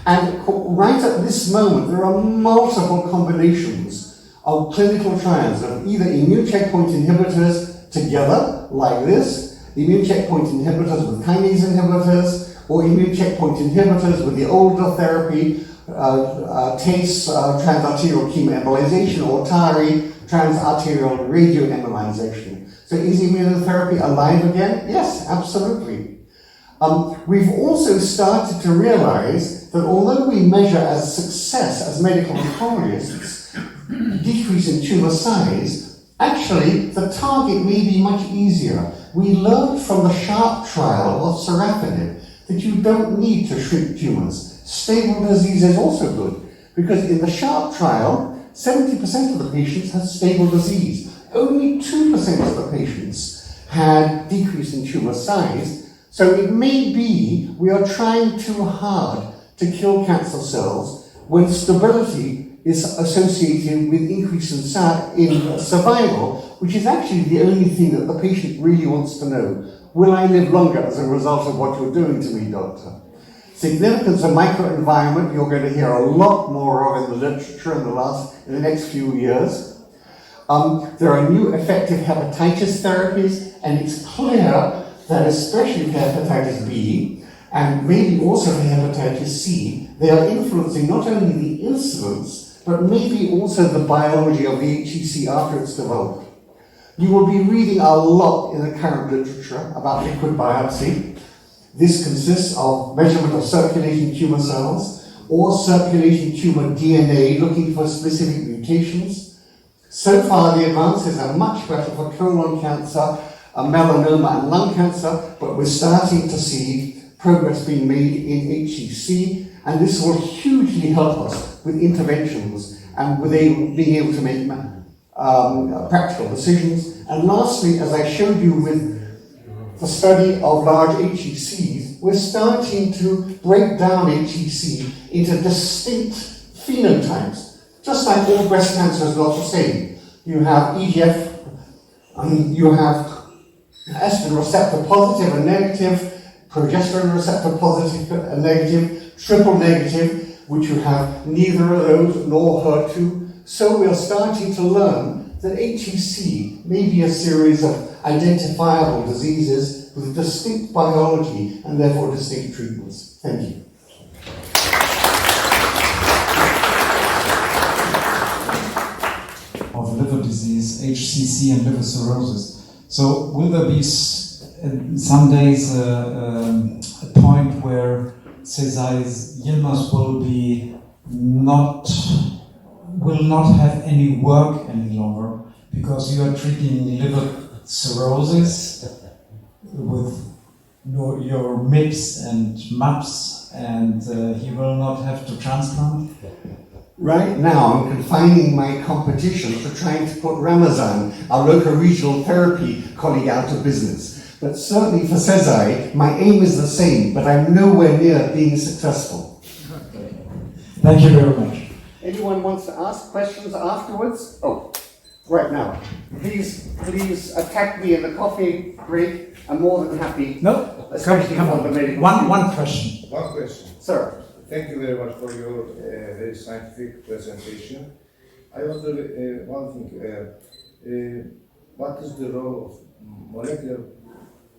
And right at this moment, there are multiple combinations of clinical trials of either immune checkpoint inhibitors together, like this, immune checkpoint inhibitors with kinase inhibitors, or immune checkpoint inhibitors with the older therapy, TACE, transarterial chemoembolization, or TARI, transarterial radioembolization. So is immunotherapy alive again? Yes, absolutely. We've also started to realize that although we measure as success as medical oncologists, decrease in tumor size, actually the target may be much easier. We learned from the SHARP trial of sorafenib that you don't need to shrink tumors. Stable disease is also good, because in the SHARP trial, 70% of the patients had stable disease. Only 2% of the patients had decrease in tumor size. So it may be we are trying too hard to kill cancer cells when stability is associated with increase in survival, which is actually the only thing that the patient really wants to know. will I live longer as a result of what you're doing to me, doctor? Significance of microenvironment you're going to hear a lot more of in the literature in the next few years. There are new effective hepatitis therapies, and it's clear that especially for hepatitis B, and maybe also for hepatitis C, they are influencing not only the incidence, but maybe also the biology of the HCC after it's developed. You will be reading a lot in the current literature about liquid biopsy. This consists of measurement of circulating tumor cells or circulating tumor DNA looking for specific mutations. So far, the advances are much better for colon cancer, melanoma and lung cancer, but we're starting to see progress being made in HCC, and this will hugely help us with interventions and with being able to make practical decisions. And lastly, as I showed you with the study of large HCCs, we're starting to break down HCC into distinct phenotypes, just like all breast cancer is not the same. You have EGF, you have estrogen receptor positive and negative, progesterone receptor positive and negative, triple negative, which you have neither of those nor HER2. So we are starting to learn that HCC may be a series of identifiable diseases with distinct biology and therefore distinct treatments. Thank you. Of liver disease, HCC and liver cirrhosis. So will there be some days a point where César's Yilmaz will not have any work any longer because you are treating liver cirrhosis with your MIPS and MAPS, and he will not have to transplant? Right now, I'm confining my competition to trying to put Ramazan, our local regional therapy colleague, out of business. But certainly for César, my aim is the same, but I'm nowhere near being successful. Thank you very much. Anyone wants to ask questions afterwards? Oh, right now. Please attack me in the coffee break. I'm more than happy. No, especially come for on. the medical. One question. One question. Sir. Thank you very much for your very scientific presentation. I wonder one thing. What is the role of molecular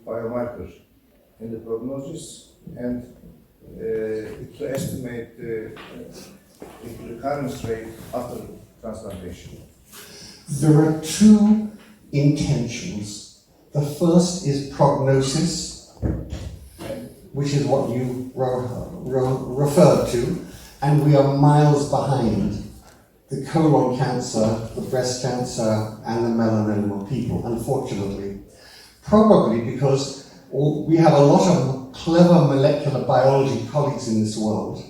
biomarkers in the prognosis and to estimate the recurrence rate after transplantation? There are two intentions. The first is prognosis, which is what you referred to, and we are miles behind the colon cancer, the breast cancer, and the melanoma people, unfortunately. Probably because we have a lot of clever molecular biology colleagues in this world,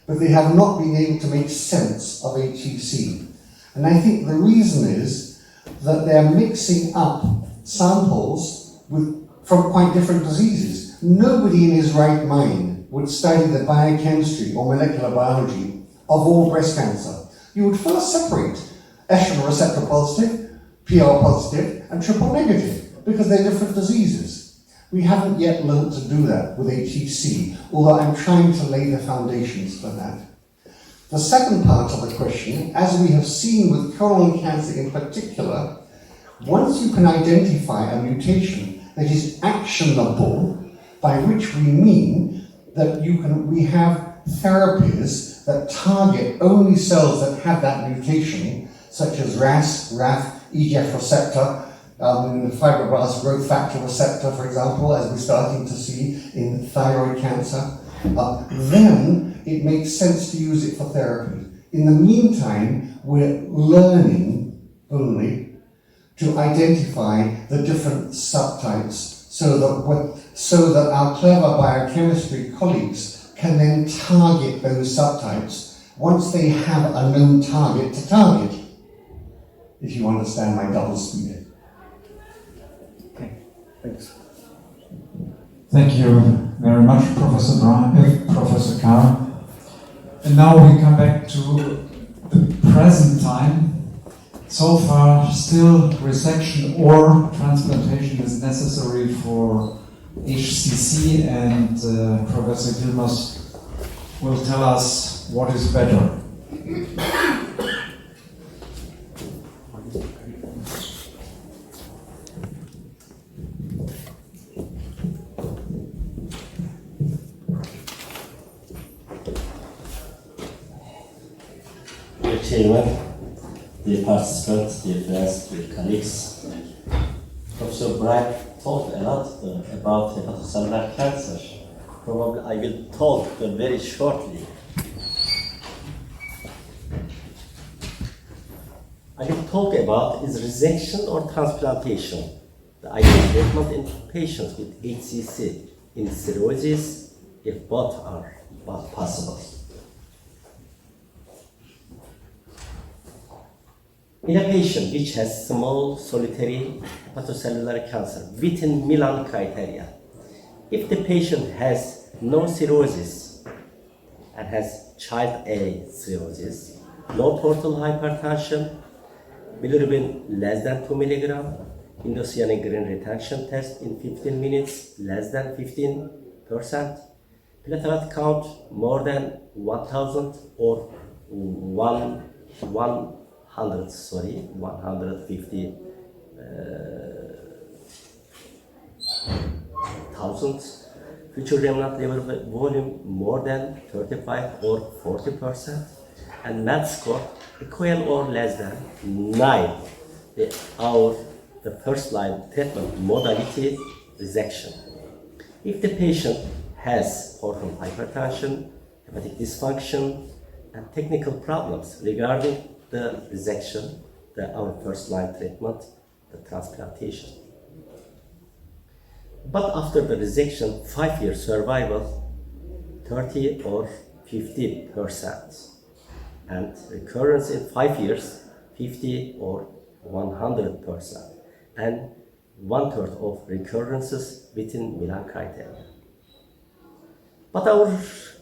but they have not been able to make sense of HCC. And I think the reason is that they're mixing up samples from quite different diseases. Nobody in his right mind would study the biochemistry or molecular biology of all breast cancer. You would first separate estrogen receptor positive, PR positive, and triple negative, because they're different diseases. We haven't yet learned to do that with HCC, although I'm trying to lay the foundations for that. The second part of the question, as we have seen with colon cancer in particular, once you can identify a mutation that is actionable, by which we mean that we have therapies that target only cells that have that mutation, such as RAS, RAF, EGF receptor, fibroblast growth factor receptor, for example, as we're starting to see in thyroid cancer, then it makes sense to use it for therapy. In the meantime, we're learning only to identify the different subtypes so that our clever biochemistry colleagues can then target those subtypes once they have a known target to target, if you understand my double speak. Okay, thanks. Thank you very much, Professor Carr. And now we come back to the present time. So far, still resection or transplantation is necessary for HCC, and Professor Yilmaz will tell us what is better. Dear Chairman, dear participants, dear friends, dear colleagues, Professor Bright talked a lot about hepatocellular cancer. Probably I will talk very shortly. I will talk about is resection or transplantation, the ideal treatment in patients with HCC in cirrhosis if both are possible. In a patient which has small solitary hepatocellular cancer within Milan criteria, if the patient has no cirrhosis and has child A cirrhosis, no portal hypertension, bilirubin less than 2 milligram, indocyanine retention test in 15 minutes less than 15%, platelet count more than 1,000 or 150,000, future remnant liver volume more than 35 or 40%, and MET score equal or less than 9. The first line treatment modality resection. If the patient has portal hypertension, hepatic dysfunction, and technical problems regarding the resection, our first line treatment, the transplantation. But after the resection, 5-year survival, 30 or 50%, and recurrence in 5 years, 50 or 100%, and 1/3 of recurrences within Milan criteria. But our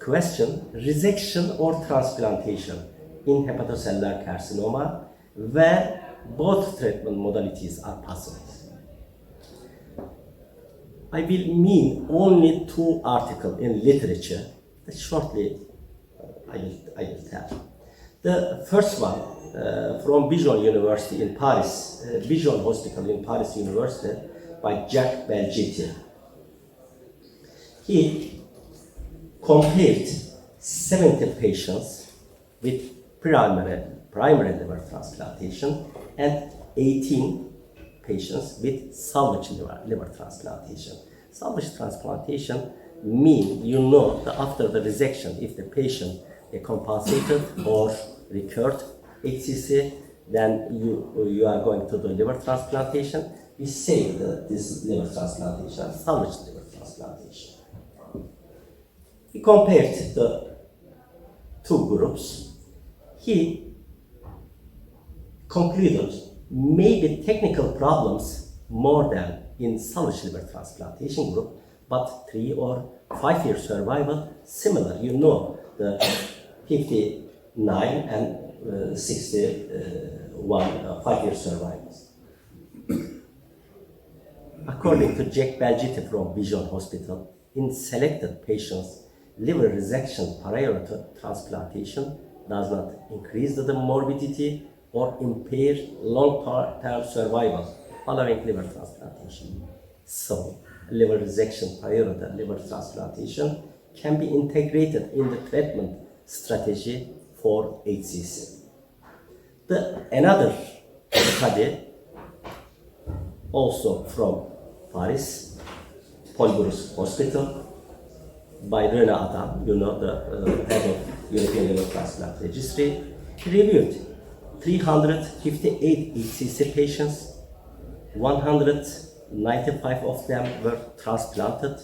question, resection or transplantation in hepatocellular carcinoma, where both treatment modalities are possible. I will mean only 2 articles in literature that shortly I will tell. The first one from Bijon University in Paris, Bijon Hospital in Paris University by Jack Belgetti. He compared 70 patients with primary liver transplantation and 18 patients with salvage liver transplantation. Salvage transplantation means that after the resection, if the patient compensated or recurred HCC, then you are going to do liver transplantation. We say that this liver transplantation, salvage liver transplantation. He compared the 2 groups. He concluded maybe technical problems more than in salvage liver transplantation group, but 3 or 5-year survival similar. The 59 and 61 5-year survivals. According to Jack Belgetti from Bijon Hospital, in selected patients, liver resection prior to transplantation does not increase the morbidity or impair long-term survival following liver transplantation. So, liver resection prior to liver transplantation can be integrated in the treatment strategy for HCC. Another study, also from Paris, Paul-Brousse Hospital, by René Adam, the head of European Liver Transplant Registry, reviewed 358 HCC patients, 195 of them were transplanted,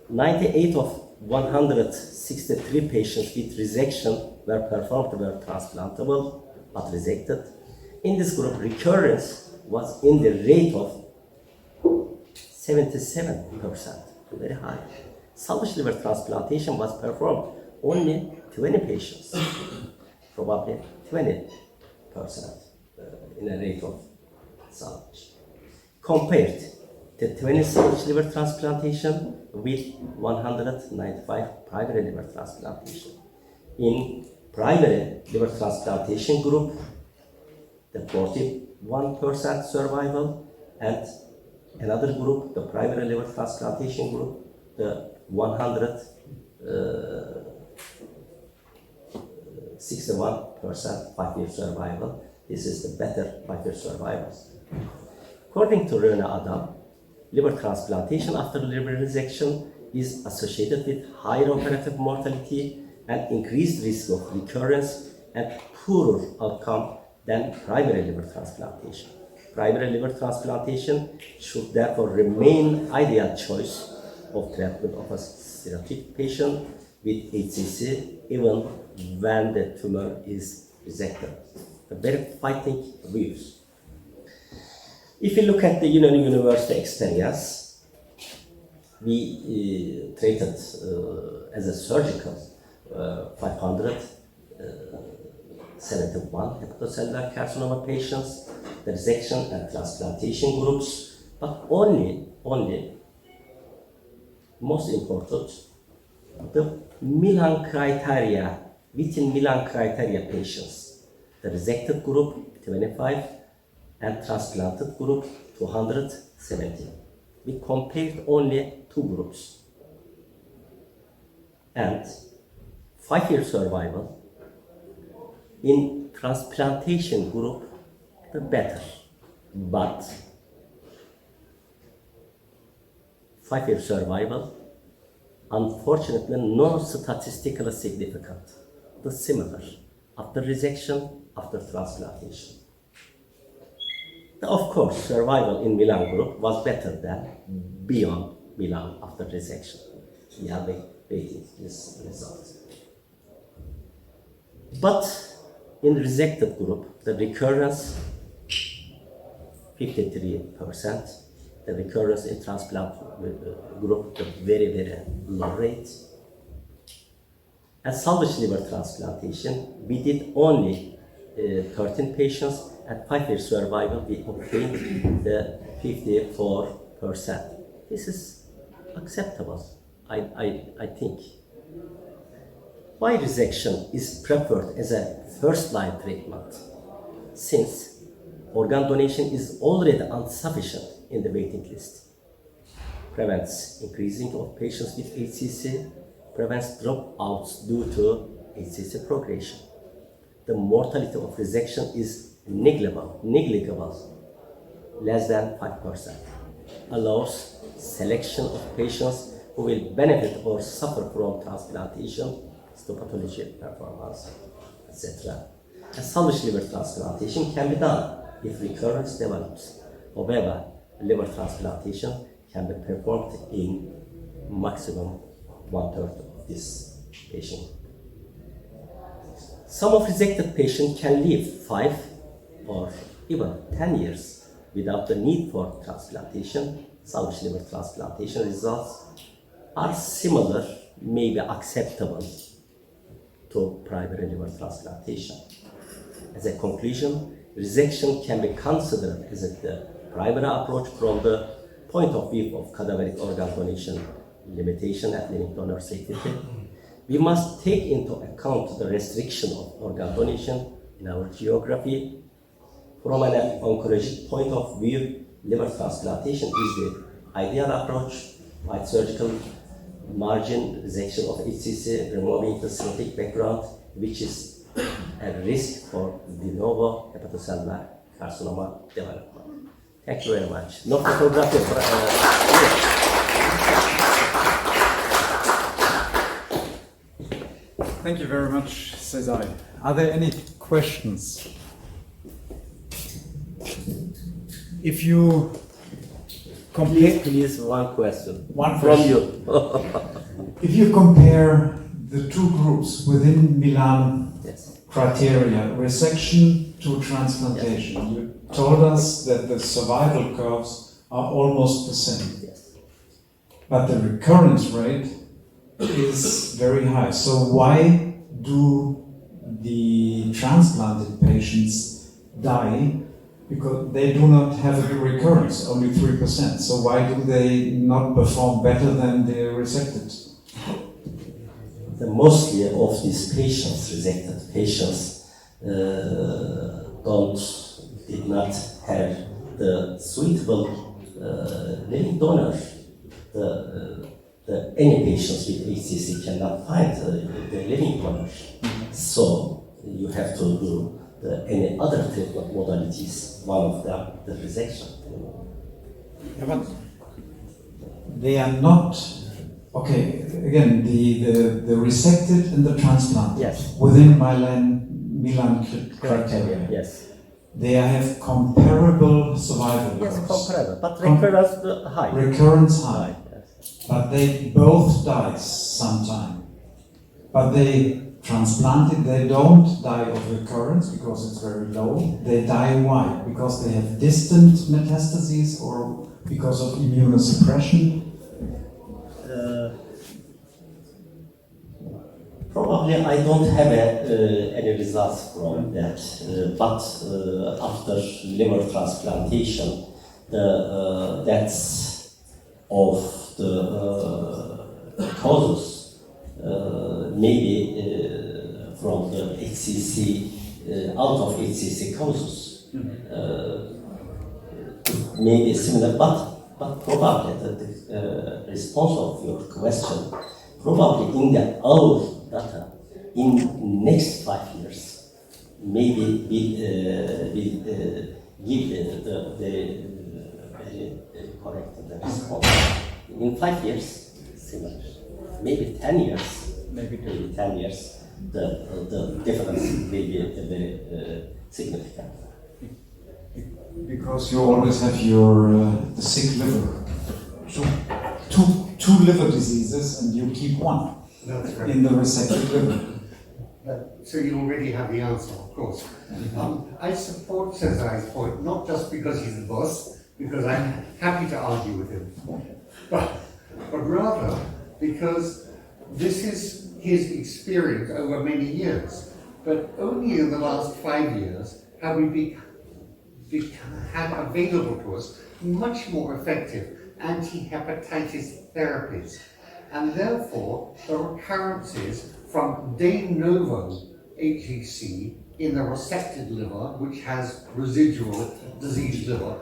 98 of 163 patients with resection were transplantable but resected. In this group, recurrence was in the rate of 77%, very high. Salvage liver transplantation was performed only 20 patients, probably 20% in a rate of salvage. Compared the 20-stage liver transplantation with 195 primary liver transplantation. In primary liver transplantation group, the 41% survival, and another group, the primary liver transplantation group, the 161% 5-year survival. This is the better 5-year survivals. According to Röne Adam, liver transplantation after liver resection is associated with higher operative mortality and increased risk of recurrence and poorer outcome than primary liver transplantation. Primary liver transplantation should therefore remain ideal choice of treatment of a cirrhotic patient with HCC even when the tumor is resected. A very fighting views. If you look at the İnönü University experience, we treated as a surgical 571 hepatocellular carcinoma patients, the resection and transplantation groups, but only most important, the Milan criteria, within Milan criteria patients, the resected group 25 and transplanted group 270. We compared only two groups. And 5-year survival in transplantation group, the better. But 5-year survival, unfortunately, not statistically significant. The similar after resection, after transplantation. Of course, survival in Milan group was better than beyond Milan after resection. We are waiting this result. But in resected group, the recurrence 53%. The recurrence in transplant group, the very low rate. At salvage liver transplantation, we did only 13 patients. At 5-year survival, we obtained the 54%. This is acceptable, I think. Why resection is preferred as a first-line treatment? Since organ donation is already insufficient in the waiting list. Prevents increasing of patients with HCC, prevents dropouts due to HCC progression. The mortality of resection is negligible, less than 5%. Allows selection of patients who will benefit or suffer from transplantation, histopathology performance, etc. A salvage liver transplantation can be done if recurrence develops. However, liver transplantation can be performed in maximum 1/3 of this patient. Some of resected patients can live 5 or even 10 years without the need for transplantation. Salvage liver transplantation results are similar, maybe acceptable to primary liver transplantation. As a conclusion, resection can be considered as the primary approach from the point of view of cadaveric organ donation limitation and living donor safety. We must take into account the restriction of organ donation in our geography. From an oncologic point of view, liver transplantation is the ideal approach. By surgical margin resection of HCC, removing the cirrhotic background, which is a risk for de novo hepatocellular carcinoma development. Thank you very much. No photography. Thank you very much, Cesar. Are there any questions? If you compare... Please, one question. One from question. you. If you compare the two groups within Milan criteria, resection to transplantation, you told us that the survival curves are almost the same. But the recurrence rate is very high. So why do the transplanted patients die Because they do not have a recurrence, only 3%. So why do they not perform better than the resected? Mostly of these patients, resected patients, did not have the suitable living donor. Any patients with HCC cannot find the living donor. So you have to do any other treatment modalities. One of them, the resection. Yeah, but they are not. Okay, again, the resected and the transplant. Yes. Within Milan criteria. Yes. They have comparable survival Yes, curves. comparable, but recurrence high. Recurrence high. Yes. But they both die sometime. But they transplanted, they don't die of recurrence because it's very low. They die why? Because they have distant metastases or because of immunosuppression? Probably I don't have any results from that, but after liver transplantation, the deaths of the causes maybe from the HCC, out of HCC causes, maybe similar, but probably the response of your question, probably in the old data, in next 5 years, maybe we give the very correct response. In 5 years, similar. Maybe 10 years, maybe 10 years, the difference will be very significant. Because you always have your the sick liver. So two liver diseases and you keep one. That's right. In the resected liver. So you already have the answer, of course. I support Cesar's point, not just because he's the boss, because I'm happy to argue with him, but rather because this is his experience over many years. But only in the last 5 years have we had available to us much more effective anti-hepatitis therapies. And therefore, the recurrences from de novo HCC in the resected liver, which has residual diseased liver,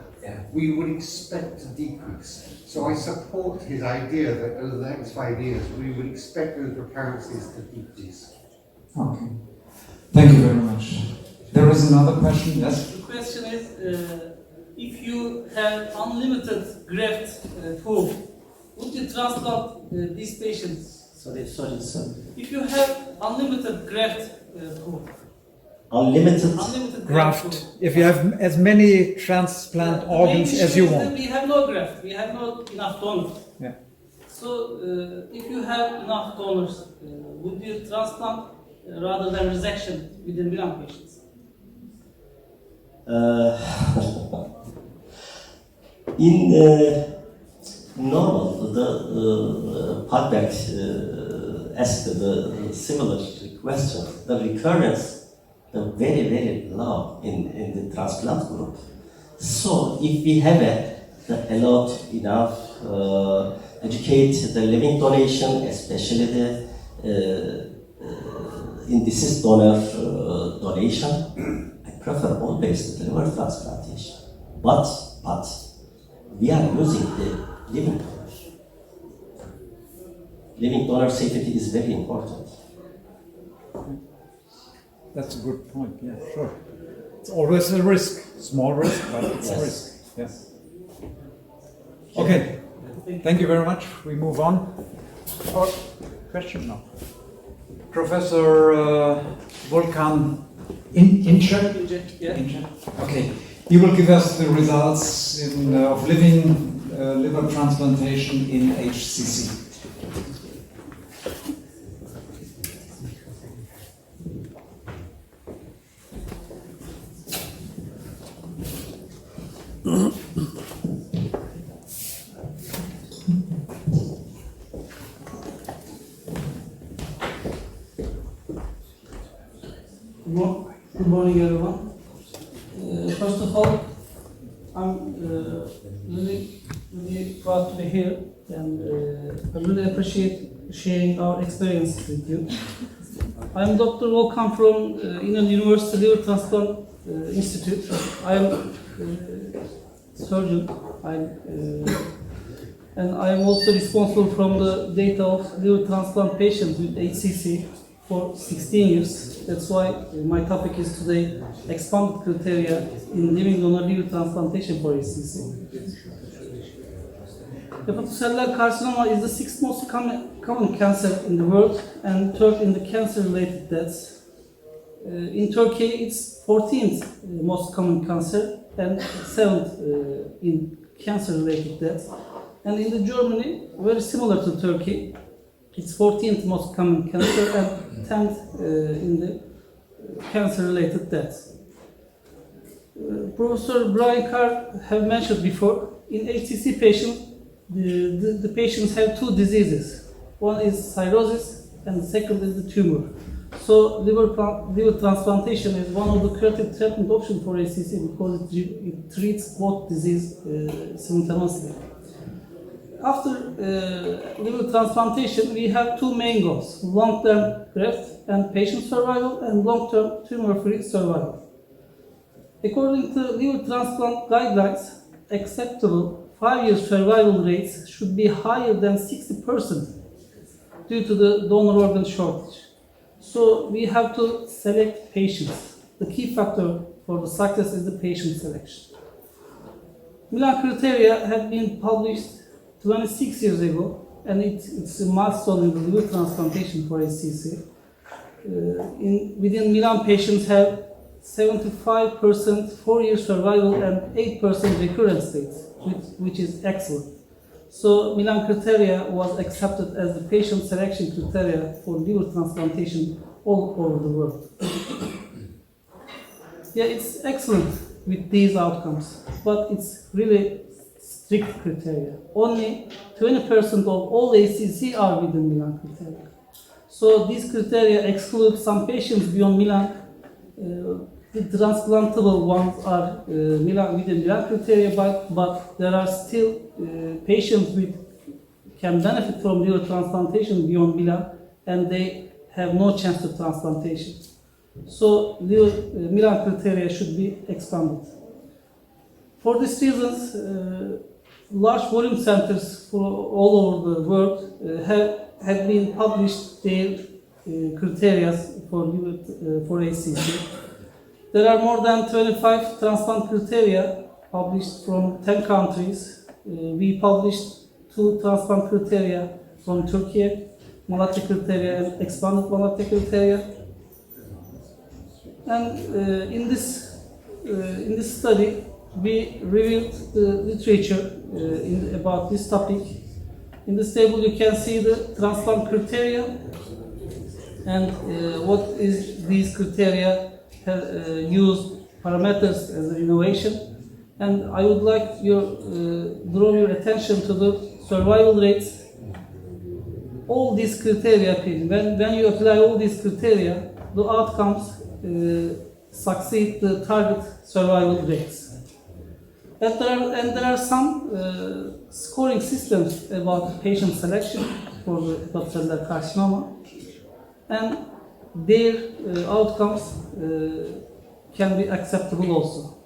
we would expect to decrease. So I support his idea that over the next 5 years, we would expect those recurrences to decrease. Okay. Thank you very much. There is another question, yes? The question is, if you have unlimited graft pool, would you transplant these patients? Sorry. If you have unlimited graft pool. Unlimited graft. If you have as many transplant organs as you want. We have no graft. We have not enough donors. Yeah. So, if you have enough donors, would you transplant rather than resection within Milan patients? In normal, the Padberg asked the similar question. The recurrence very, very low in the transplant group. So if we have enough educate the living donation, especially the in deceased donor donation, I prefer always the liver transplantation. But we are using the living donor. Living donor safety is very important. That's a good point, yeah, sure. It's always a risk, small risk, but it's a risk, yes. Okay, thank you very much. We move on. Question now. Professor Volkan Ince? Okay, he will give us the results of living liver transplantation in HCC. Good morning, everyone. First of all, really proud to be here, and I really appreciate sharing our experience with you. I'm Dr. Volkan from İnönü University Liver Transplant Institute. I am a surgeon, and I am also responsible from the data of liver transplant patients with HCC for 16 years. That's why my topic is today expanded criteria in living donor liver transplantation for HCC. Hepatocellular carcinoma is the sixth most common cancer in the world and third in the cancer-related deaths. In Turkey, it's 14th most common cancer and 7th in cancer-related deaths. And in the Germany, very similar to Turkey, it's 14th most common cancer and 10th in the cancer-related deaths. Professor Brian Carr have mentioned before, in HCC patients, the patients have two diseases. One is cirrhosis and the second is the tumor. So liver transplantation is one of the curative treatment options for HCC because it treats both diseases simultaneously. After liver transplantation, we have two main goals: long-term graft and patient survival and long-term tumor-free survival. According to liver transplant guidelines, acceptable 5-year survival rates should be higher than 60% due to the donor organ shortage. So we have to select patients. The key factor for the success is the patient selection. Milan criteria had been published 26 years ago, and it's a milestone in the liver transplantation for HCC. Within Milan, patients have 75% 4-year survival and 8% recurrence rate, which is excellent. So Milan criteria was accepted as the patient selection criteria for liver transplantation all over the world. Yeah, it's excellent with these outcomes, but it's really strict criteria. Only 20% of all HCC are within Milan criteria. So these criteria exclude some patients beyond Milan. The transplantable ones are within Milan criteria, but there are still patients who can benefit from liver transplantation beyond Milan, and they have no chance to transplantation. So Milan criteria should be expanded. For these reasons, large volume centers for all over the world have been published their criteria for HCC. There are more than 25 transplant criteria published from 10 countries. We published 2 transplant criteria from Turkey, Malatya criteria and expanded Malatya criteria. And in this study, we reviewed the literature about this topic. In this table, you can see the transplant criteria and what is these criteria use parameters as an innovation. And I would like draw your attention to the survival rates. All these criteria, when you apply all these criteria, the outcomes succeed the target survival rates. And there are some scoring systems about patient selection for the hepatocellular carcinoma, and their outcomes can be acceptable also.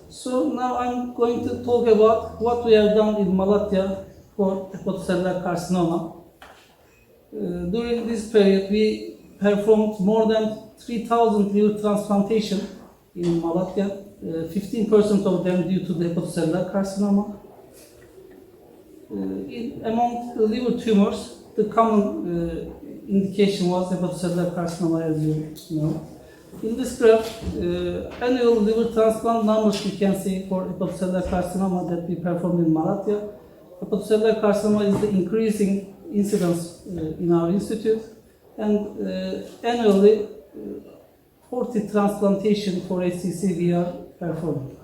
So now I'm going to talk about what we have done in Malatya for hepatocellular carcinoma. During this period, we performed more than 3,000 liver transplantation in Malatya, 15% of them due to the hepatocellular carcinoma. Among the liver tumors, the common indication was hepatocellular carcinoma, as you know. In this graph, annual liver transplant numbers you can see for hepatocellular carcinoma that we performed in Malatya. Hepatocellular carcinoma is the increasing incidence in our institute, and annually 40 transplantation for HCC we are performing.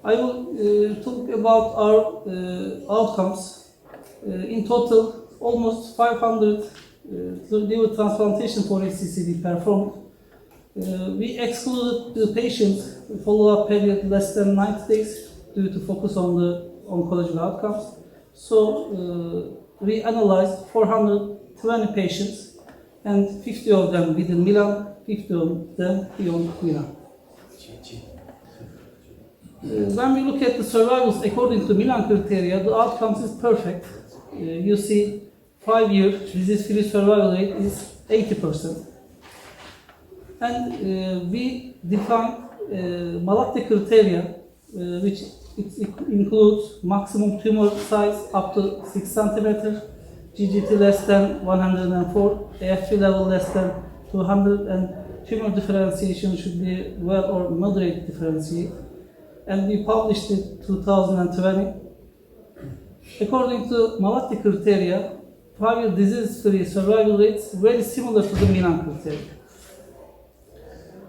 I will talk about our outcomes. In total, almost 500 liver transplantation for HCC we performed. We excluded the patients follow-up period less than 90 days due to focus on the oncological outcomes. So we analyzed 420 patients, and 50 of them within Milan, 50 of them beyond Milan. When we look at the survivals according to Milan criteria, the outcomes is perfect. You see 5-year disease-free survival rate is 80%. And we define Malatya criteria, which includes maximum tumor size up to 6 cm, GGT less than 104, AFP level less than 200, and tumor differentiation should be well or moderate differentiate. And we published it 2020. According to Malatya criteria, 5-year disease-free survival rates very similar to the Milan criteria.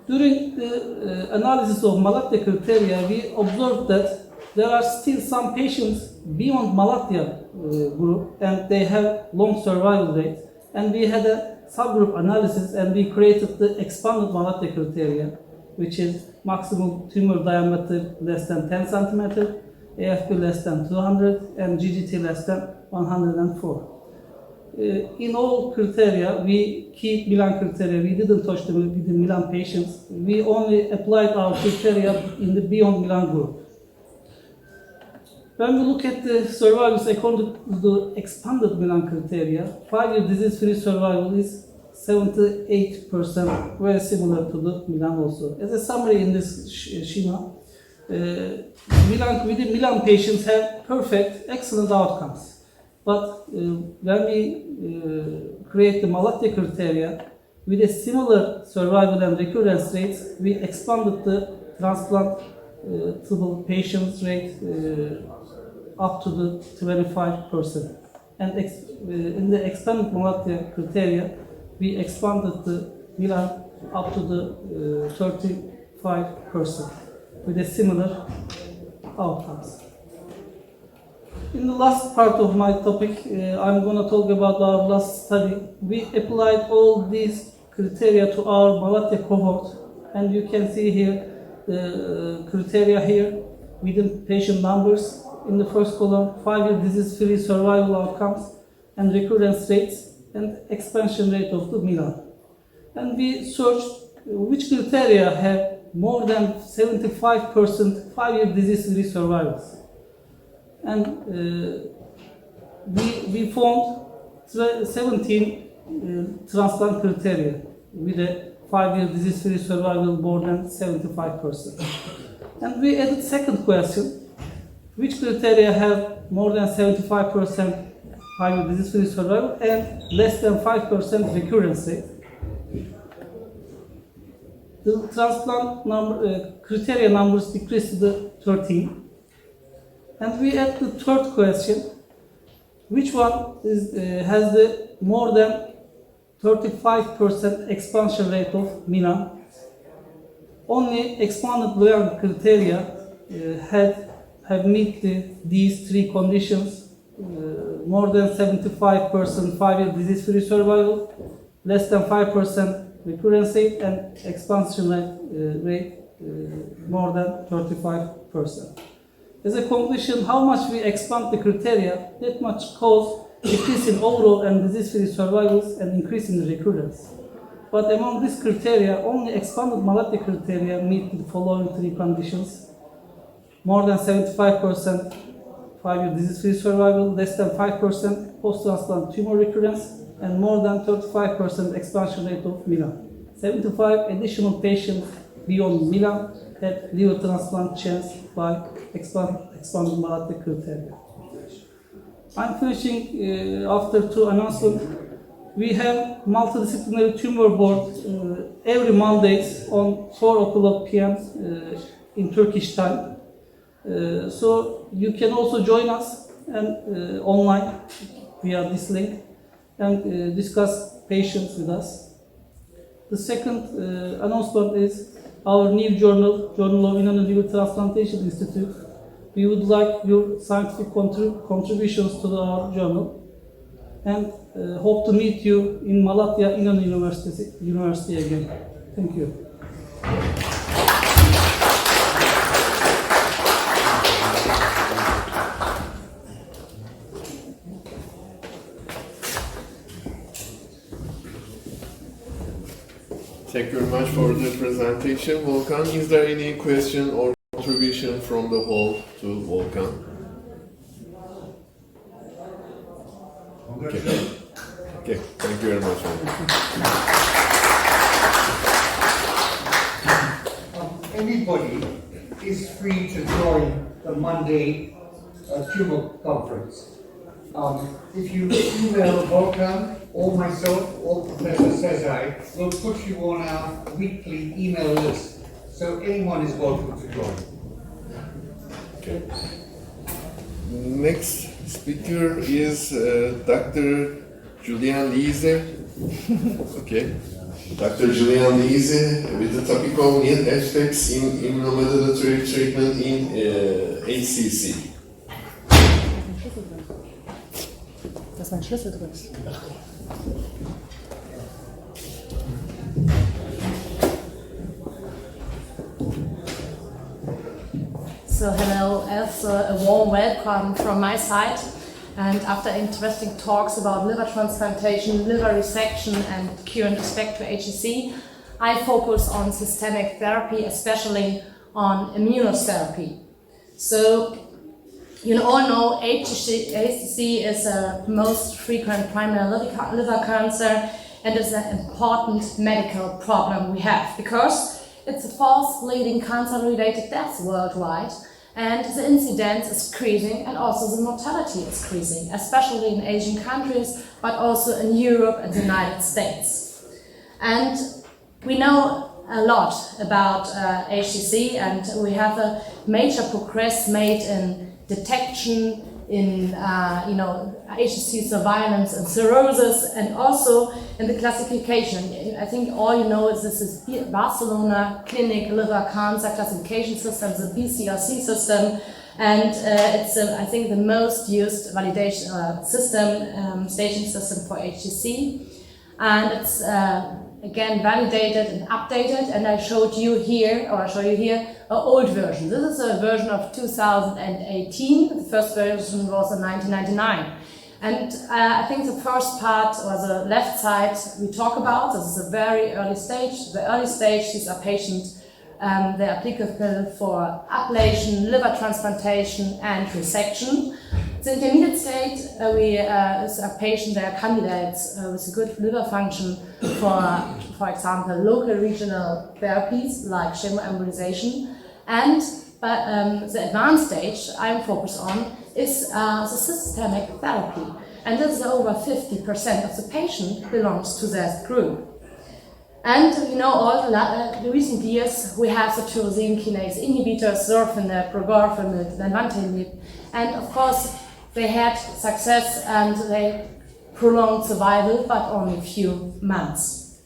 During the analysis of Malatya criteria, we observed that there are still some patients beyond Malatya group and they have long survival rate. And we had a subgroup analysis and we created the expanded Malatya criteria, which is maximum tumor diameter less than 10 cm, AFP less than 200, and GGT less than 104. In all criteria, we keep Milan criteria. We didn't touch them with the Milan patients. We only applied our criteria in the beyond Milan group. When we look at the survivals according to the expanded Milan criteria, 5-year disease-free survival is 78%, very similar to the Milan also. As a summary in this schema, within Milan patients have perfect, excellent outcomes. But when we create the Malatya criteria, with a similar survival and recurrence rates, we expanded the transplantable patients rate up to the 25%. And in the expanded Malatya criteria, we expanded the Milan up to the 35% with a similar outcomes. In the last part of my topic, I'm going to talk about our last study. We applied all these criteria to our Malatya cohort, and you can see here the criteria here within patient numbers. In the first column, 5-year disease-free survival outcomes and recurrence rates and expansion rate of the Milan. And we searched which criteria have more than 75% 5-year disease-free survivals. And we found 17 transplant criteria with a 5-year disease-free survival more than 75%. And we added second question, which criteria have more than 75% 5-year disease-free survival and less than 5% recurrence rate. The transplant criteria numbers decreased to the 13. And we add the third question, which one has the more than 35% expansion rate of Milan. Only expanded Milan criteria have met these three conditions, more than 75% 5-year disease-free survival, less than 5% recurrence rate, and expansion rate more than 35%. As a conclusion, how much we expand the criteria, that much cause decrease in overall and disease-free survivals and increase in recurrence. But among these criteria, only expanded Malatya criteria meet the following three conditions: more than 75% 5-year disease-free survival, less than 5% post-transplant tumor recurrence, and more than 35% expansion rate of Milan. 75 additional patients beyond Milan had liver transplant chance by expanded Malatya criteria. I'm finishing after two announcements. We have multidisciplinary tumor board every Mondays on 4 o'clock p.m. In Turkish time. So you can also join us and online via this link and discuss patients with us. The second announcement is our new journal, Journal of İnönü Liver Transplantation Institute. We would like your scientific contributions to our journal and hope to meet you in Malatya İnönü University again. Thank you. Thank you very much for the presentation, Volkan. Is there any question or contribution from the hall to Volkan? Okay. Okay, thank you very much. Anybody is free to join the Monday tumor conference. If you email Volkan or myself or Professor Sezai, we'll put you on our weekly email list, so anyone is welcome to join. Okay. Next speaker is Dr. Julian Liese. Okay. Dr. Julian Liese with the topic of new aspects in immunomodulatory treatment in HCC. Das ist mein Schlüssel drin. So hello, also a warm welcome from my side. And after interesting talks about liver transplantation, liver resection and current aspect to HCC, I focus on systemic therapy, especially on immunotherapy. So you all know HCC is the most frequent primary liver cancer and is an important medical problem we have because it's the fourth leading cancer-related deaths worldwide, and the incidence is increasing and also the mortality is increasing, especially in Asian countries, but also in Europe and the United States. And we know a lot about HCC, and we have a major progress made in detection, in HCC surveillance and cirrhosis, and also in the classification. I think all you know is this is Barcelona Clinic Liver Cancer Classification System, the BCRC system, and it's I think the most used validation staging system for HCC, and it's again validated and updated. And I showed you here, or I show you here, an old version. This is a version of 2018. The first version was in 1999. And I think the first part, or the left side, we talk about. This is a very early stage. The early stage, these are patients, they're applicable for ablation, liver transplantation, and resection. The intermediate state, is a patient, they are candidates with a good liver function for example, local regional therapies like chemoembolization. And the advanced stage I'm focused on is the systemic therapy. And this is over 50% of the patient belongs to that group. And you know, all the recent years we have the tyrosine kinase inhibitors, sorafenib, regorafenib, lenvatinib, and of course they had success and they prolonged survival, but only a few months.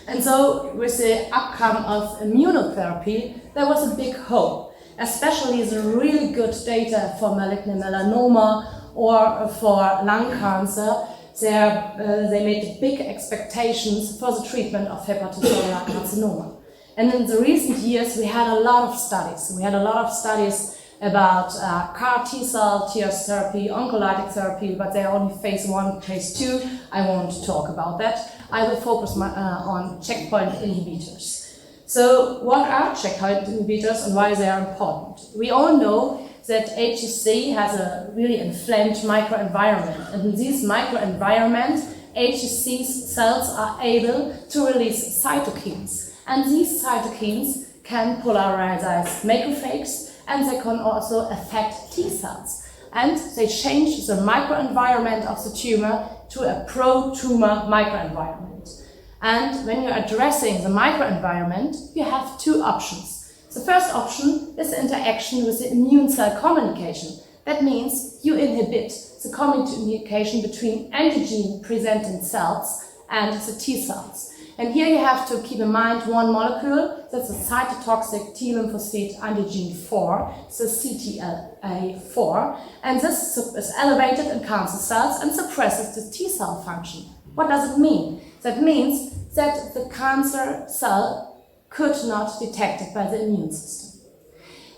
And so with the outcome of immunotherapy, there was a big hope, especially the really good data for malignant melanoma or for lung cancer. They made big expectations for the treatment of hepatocellular carcinoma. And in the recent years, we had a lot of studies. We had a lot of studies about CAR T-cell, TS therapy, oncolytic therapy, but they're only phase 1, phase 2. I won't talk about that. I will focus on checkpoint inhibitors. So what are checkpoint inhibitors and why they are important? We all know that HCC has a really inflamed microenvironment, and in this microenvironment, HCC cells are able to release cytokines, and these cytokines can polarize macrophages, and they can also affect T cells, and they change the microenvironment of the tumor to a pro-tumor microenvironment. And when you're addressing the microenvironment, you have two options. The first option is the interaction with the immune cell communication. That means you inhibit the communication between antigen-presenting cells and the T cells. And here you have to keep in mind one molecule, that's a cytotoxic T lymphocyte antigen 4, so CTLA4, and this is elevated in cancer cells and suppresses the T cell function. What does it mean? That means that the cancer cell could not detect it by the immune system.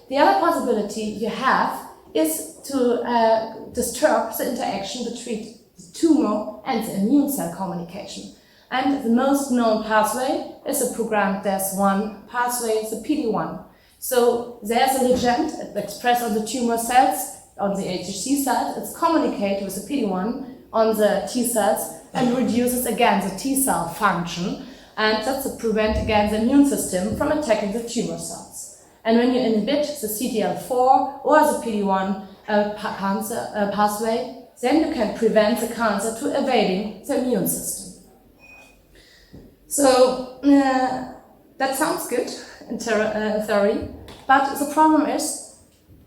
The other possibility you have is to disturb the interaction between the tumor and the immune cell communication. And the most known pathway is the programmed DAS1 pathway, the PD-1. So there's a legend expressed on the tumor cells, on the HCC cells, it's communicated with the PD-1 on the T cells and reduces again the T cell function, and that's to prevent again the immune system from attacking the tumor cells. And when you inhibit the CTL4 or the PD-1 pathway, then you can prevent the cancer to evading the immune system. So that sounds good in theory, but the problem is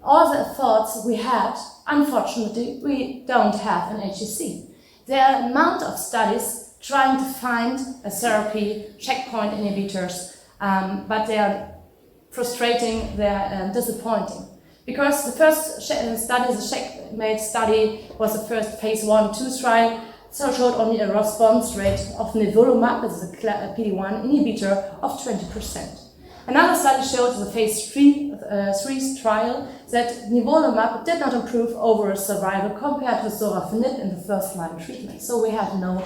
all the efforts we had, unfortunately, we don't have in HCC. There are an amount of studies trying to find a therapy, checkpoint inhibitors, but they are frustrating, they are disappointing. Because the first study, the checkmate study, was the first phase 1-2 trial, so showed only a response rate of nivolumab, this is a PD-1 inhibitor, of 20%. Another study showed the phase 3 trial that nivolumab did not improve overall survival compared with sorafenib in the first-line treatment. So we had no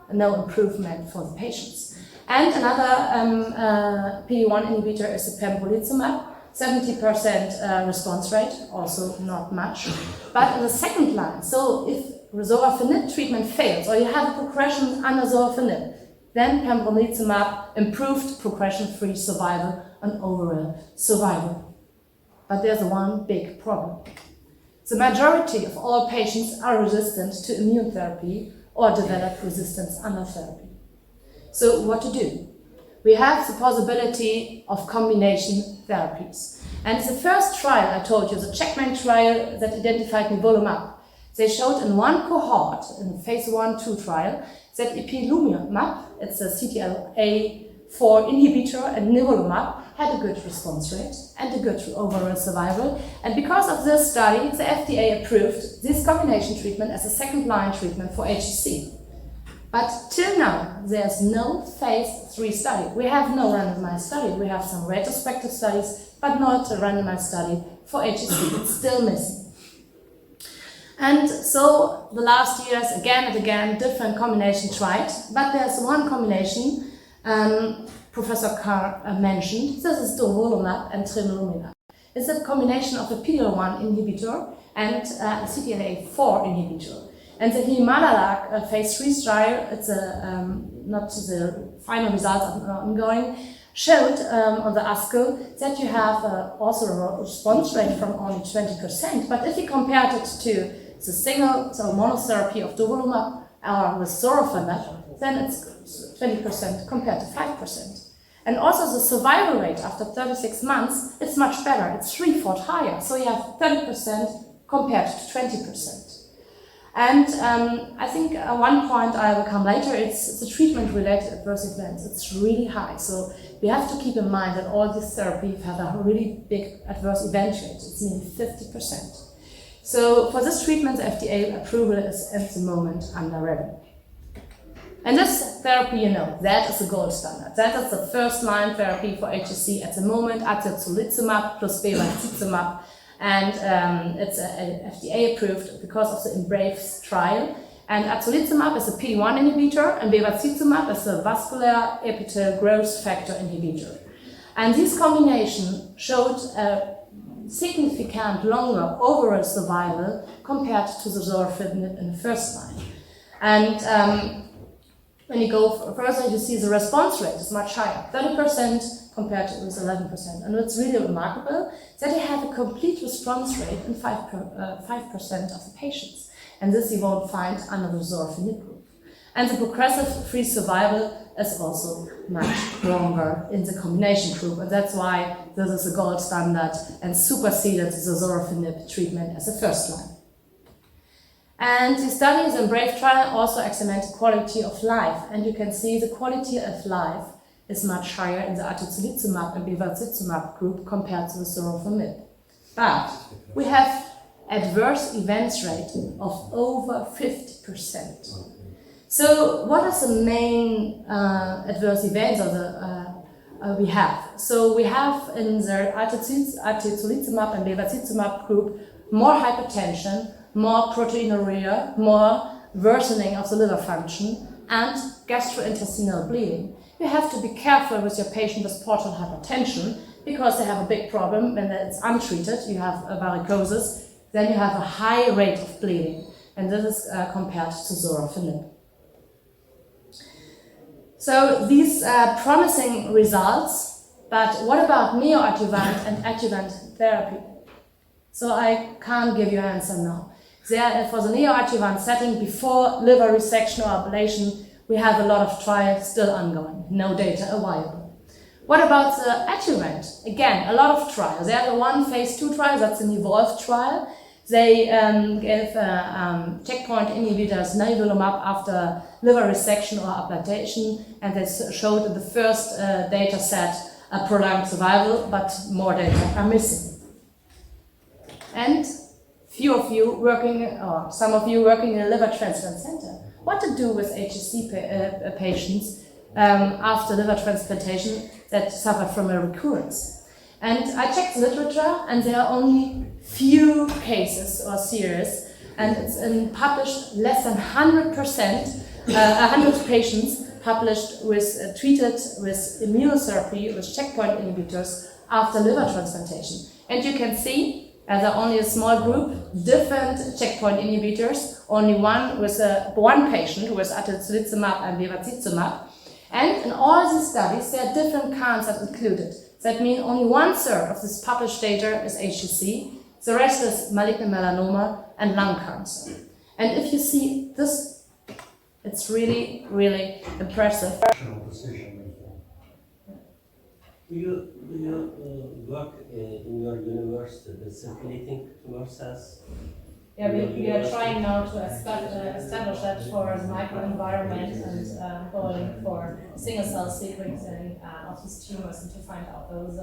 improvement for the patients. And another PD-1 inhibitor is the pembrolizumab, 70% response rate, also not much. But in the second line, so if sorafenib treatment fails or you have a progression under sorafenib, then pembrolizumab improved progression-free survival and overall survival. But there's one big problem. The majority of all patients are resistant to immune therapy or develop resistance under therapy. So what to do? We have the possibility of combination therapies. And the first trial I told you, the checkmate trial that identified nivolumab, they showed in one cohort in the phase 1-2 trial that ipilimumab, it's a CTLA4 inhibitor, and nivolumab had a good response rate and a good overall survival. And because of this study, the FDA approved this combination treatment as a second-line treatment for HCC. But till now, there's no phase 3 study. We have no randomized study. We have some retrospective studies, but not a randomized study for HCC. It's still missing. And so the last years, again and again, different combination tried, but there's one combination Professor Carr mentioned. This is durvalumab and tremelimumab. It's a combination of a PD-1 inhibitor and a CTLA4 inhibitor. And the Himalaya phase 3 trial, it's not the final results are ongoing, showed on the ASCO that you have also a response rate from only 20%. But if you compared it to the single, so monotherapy of durvalumab or with sorafenib, then it's 20% compared to 5%. And also the survival rate after 36 months is much better. It's 3-fold higher. So you have 30% compared to 20%. And I think one point I will come later, it's the treatment-related adverse events. It's really high. So we have to keep in mind that all these therapies have a really big adverse event rate. It's nearly 50%. So for this treatment, the FDA approval is at the moment under review. And this therapy, you know, that is the gold standard. That is the first-line therapy for HCC at the moment, atezolizumab plus bevacizumab. And it's FDA approved because of the EMBRAVE trial. And atezolizumab is a PD-1 inhibitor, and bevacizumab is a vascular epithelial growth factor inhibitor. And this combination showed a significant longer overall survival compared to the sorafenib in the first line. And when you go further, you see the response rate is much higher, 30% compared to with 11%. And it's really remarkable that they have a complete response rate in 5% of the patients. And this you won't find under the sorafenib group. And the progressive-free survival is also much longer in the combination group. And that's why this is the gold standard and superseded the sorafenib treatment as a first line. And the studies in EMBRAVE trial also examined quality of life. And you can see the quality of life is much higher in the atezolizumab and bevacizumab group compared to the sorafenib. But we have adverse events rate of over 50%. So what is the main adverse events or the we have. So we have in the atezolizumab and bevacizumab group more hypertension, more proteinuria, more worsening of the liver function, and gastrointestinal bleeding. You have to be careful with your patient with portal hypertension because they have a big problem when it's untreated. You have a varicosis, then you have a high rate of bleeding, and this is compared to sorafenib. So these are promising results, but what about neoadjuvant and adjuvant therapy? So I can't give you an answer now. There, for the neoadjuvant setting, before liver resection or ablation, we have a lot of trials still ongoing, no data available. What about the adjuvant? Again, a lot of trials. There's one phase 2 trial, that's an EVOLVE trial. They gave checkpoint inhibitors, nivolumab, after liver resection or ablation, and they showed in the first data set a prolonged survival, but more data are missing. And few of you working, or some of you working in a liver transplant center, what to do with HSC patients after liver transplantation that suffer from a recurrence. And I checked the literature, and there are only few cases or series, and it's published less than 100%, 100 patients published with treated with immunotherapy with checkpoint inhibitors after liver transplantation. And you can see there are only a small group, different checkpoint inhibitors, only one patient with atezolizumab and bevacizumab. And in all these studies, there are different cancers included. That means only 1/3 of this published data is HCC, the rest is malignant melanoma and lung cancer. And if you see this, it's really, really impressive. Do you work in your university with circulating tumor cells? Yeah, we are trying now to establish that for the microenvironment and going for single-cell sequencing of these tumors and to find out those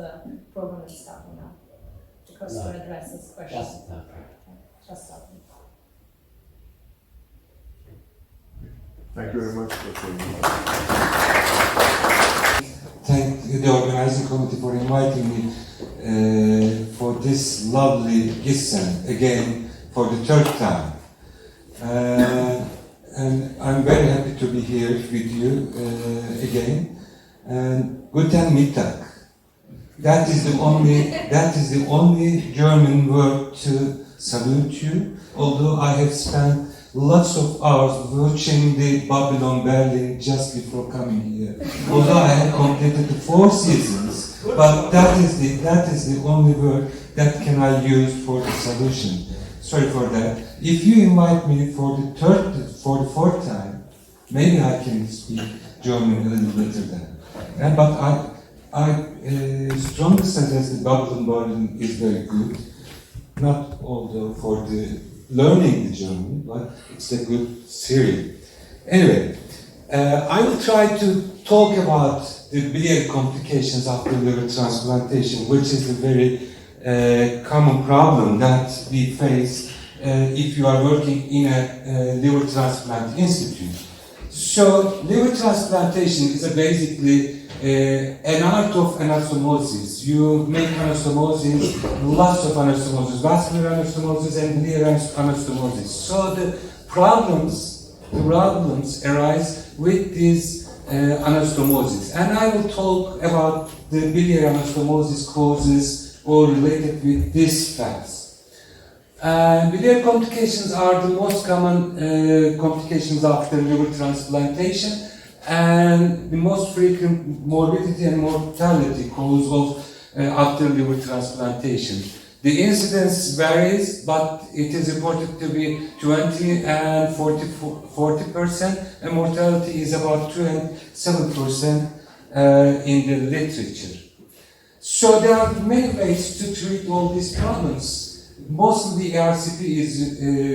program is starting now. Because to address this question. Just starting. Thank you very much. Thank the organizing committee for inviting me for this lovely Gießen again for the third time. And I'm very happy to be here with you again. And Guten Mittag. That is the only German word to salute you, although I have spent lots of hours watching the Babylon Berlin just before coming here. Although I have completed the 4 seasons, but that is the only word that can I use for the solution. Sorry for that. If you invite me for the 4th time, maybe I can speak German a little better then. But I strongly suggest that Babylon Berlin is very good. Not although for the learning the German, but it's a good series. Anyway, I will try to talk about the biliary complications after liver transplantation, which is a very common problem that we face if you are working in a liver transplant institute. So, liver transplantation is basically an art of anastomosis. You make anastomosis, lots of anastomosis, vascular anastomosis and biliary anastomosis. So the problems arise with this anastomosis. And I will talk about the biliary anastomosis causes or related with this facts. Biliary complications are the most common complications after liver transplantation, and the most frequent morbidity and mortality cause of after liver transplantation. The incidence varies, but it is reported to be 20 and 40%, and mortality is about 2 and 7% in the literature. So there are many ways to treat all these problems. Mostly ARCP is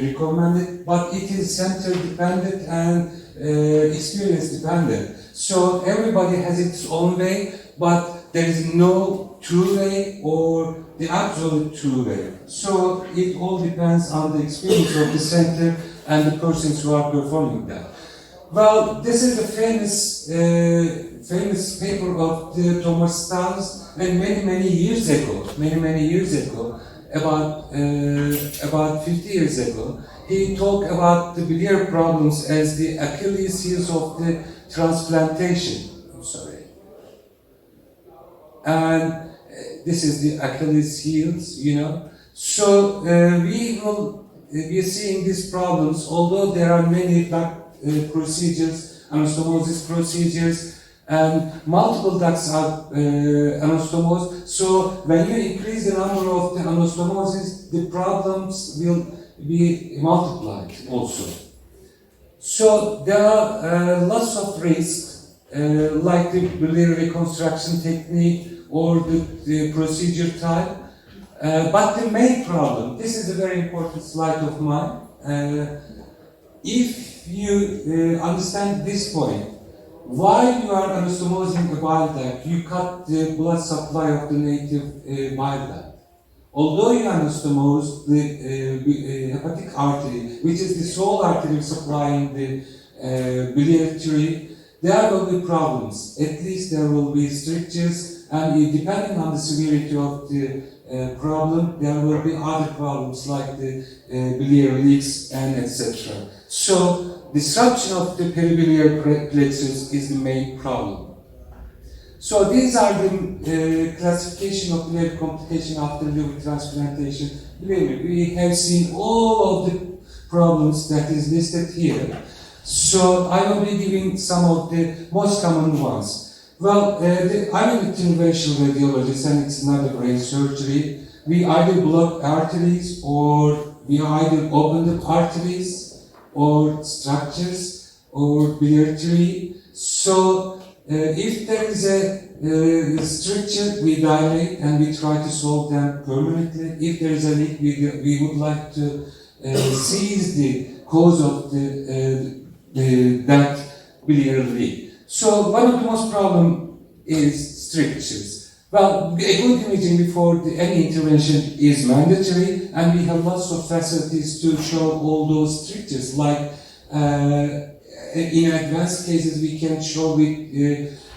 recommended, but it is center dependent and experience dependent. So everybody has its own way, but there is no true way or the absolute true way. So it all depends on the experience of the center and the persons who are performing that. Well, this is the famous paper of the Thomas Stans, and many years ago, about 50 years ago, he talked about the biliary problems as the Achilles heels of the transplantation. I'm sorry. And this is the Achilles heels, you know. So we will be seeing these problems, although there are many procedures, anastomosis procedures, and multiple ducts are anastomosed. So when you increase the number of the anastomosis, the problems will be multiplied also. So there are lots of risks, like the biliary reconstruction technique or the procedure type. But the main problem, this is a very important slide of mine. If you understand this point, while you are anastomosing a bile duct, you cut the blood supply of the native bile duct. Although you anastomose the hepatic artery, which is the sole artery supplying the biliary tree, there will be problems. At least there will be strictures, and depending on the severity of the problem, there will be other problems like the biliary leaks and etc. So disruption of the peribiliary plexus is the main problem. So these are the classification of biliary complication after liver transplantation. Believe me, we have seen all of the problems that is listed here. So I will be giving some of the most common ones. Well, I'm an interventional radiologist, and it's not a brain surgery. We either block arteries, or we either open the arteries, or structures, or biliary tree. So if there is a stricture, we dilate and we try to solve them permanently. If there is a leak, we would like to seize the cause of that biliary leak. So one of the most problem is strictures. Well, a good imaging before any intervention is mandatory, and we have lots of facilities to show all those strictures. Like in advanced cases, we can show with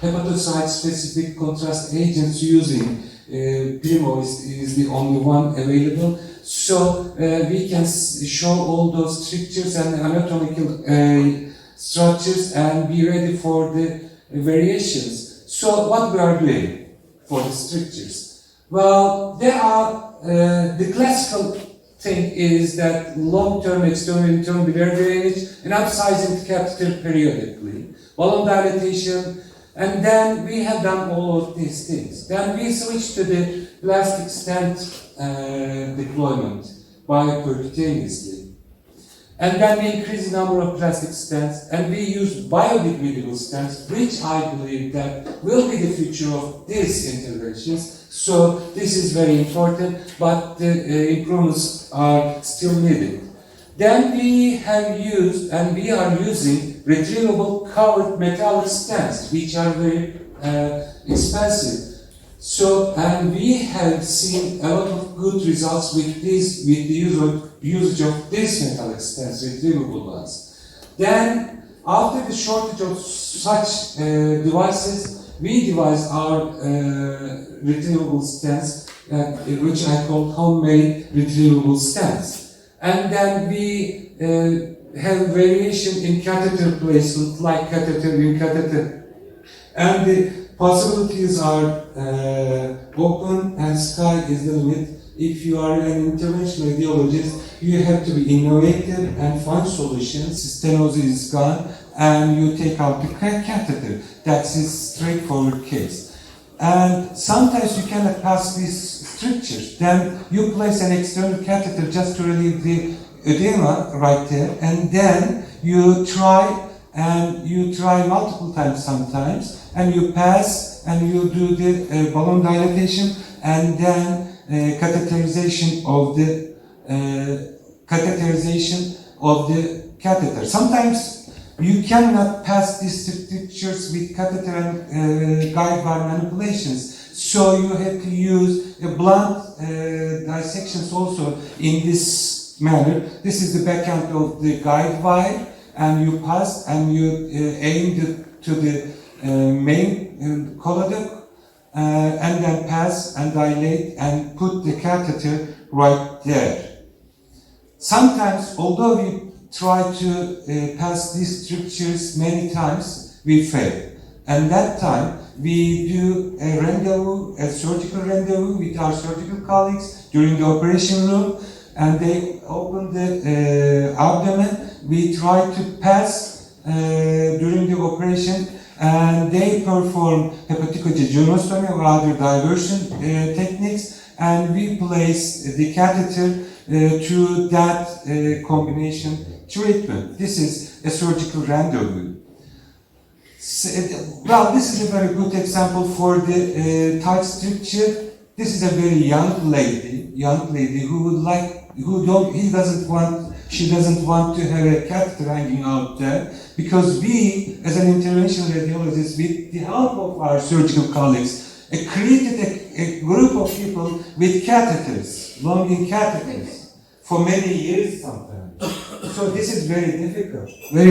hepatocyte-specific contrast agents using Primo is the only one available. So we can show all those strictures and anatomical structures and be ready for the variations. So what we are doing for the strictures? Well, there are, the classical thing is that long-term external internal biliary drainage and upsizing the catheter periodically, balloon dilatation, and then we have done all of these things. Then we switch to the plastic stent deployment percutaneously. And then we increase the number of plastic stents, and we use biodegradable stents, which I believe that will be the future of these interventions. So this is very important, but the improvements are still needed. Then we have used, and we are using, retrievable covered metallic stents, which are very expensive. So, and we have seen a lot of good results with this, with the usage of these metallic stents, retrievable ones. Then, after the shortage of such devices, we devised our retrievable stents, which I call homemade retrievable stents. And then we have variation in catheter placement, like catheter in catheter. And the possibilities are open, and sky is the limit. If you are an interventional radiologist, you have to be innovative and find solutions. Stenosis is gone, and you take out the catheter. That's a straightforward case. And sometimes you cannot pass these strictures. Then you place an external catheter just to relieve the edema right there, and then you try multiple times sometimes, and you pass and you do the balloon dilatation, and then catheterization of the catheter. Sometimes you cannot pass these strictures with catheter and guide wire manipulations. So you have to use blunt dissections also in this manner. This is the back end of the guide wire, and you pass and you aim to the main coloduct, and then pass and dilate and put the catheter right there. Sometimes, although we try to pass these strictures many times, we fail. And that time, we do a rendezvous, a surgical rendezvous with our surgical colleagues during the operation room, and they open the abdomen. We try to pass during the operation, and they perform hepaticojejunostomy or other diversion techniques, and we place the catheter through that combination treatment. This is a surgical rendezvous. Well, this is a very good example for the tight stricture. This is a very young lady who would like, she doesn't want to have a catheter hanging out there, because we, as an interventional radiologist, with the help of our surgical colleagues, created a group of people with catheters, longing catheters, for many years sometimes. So this is very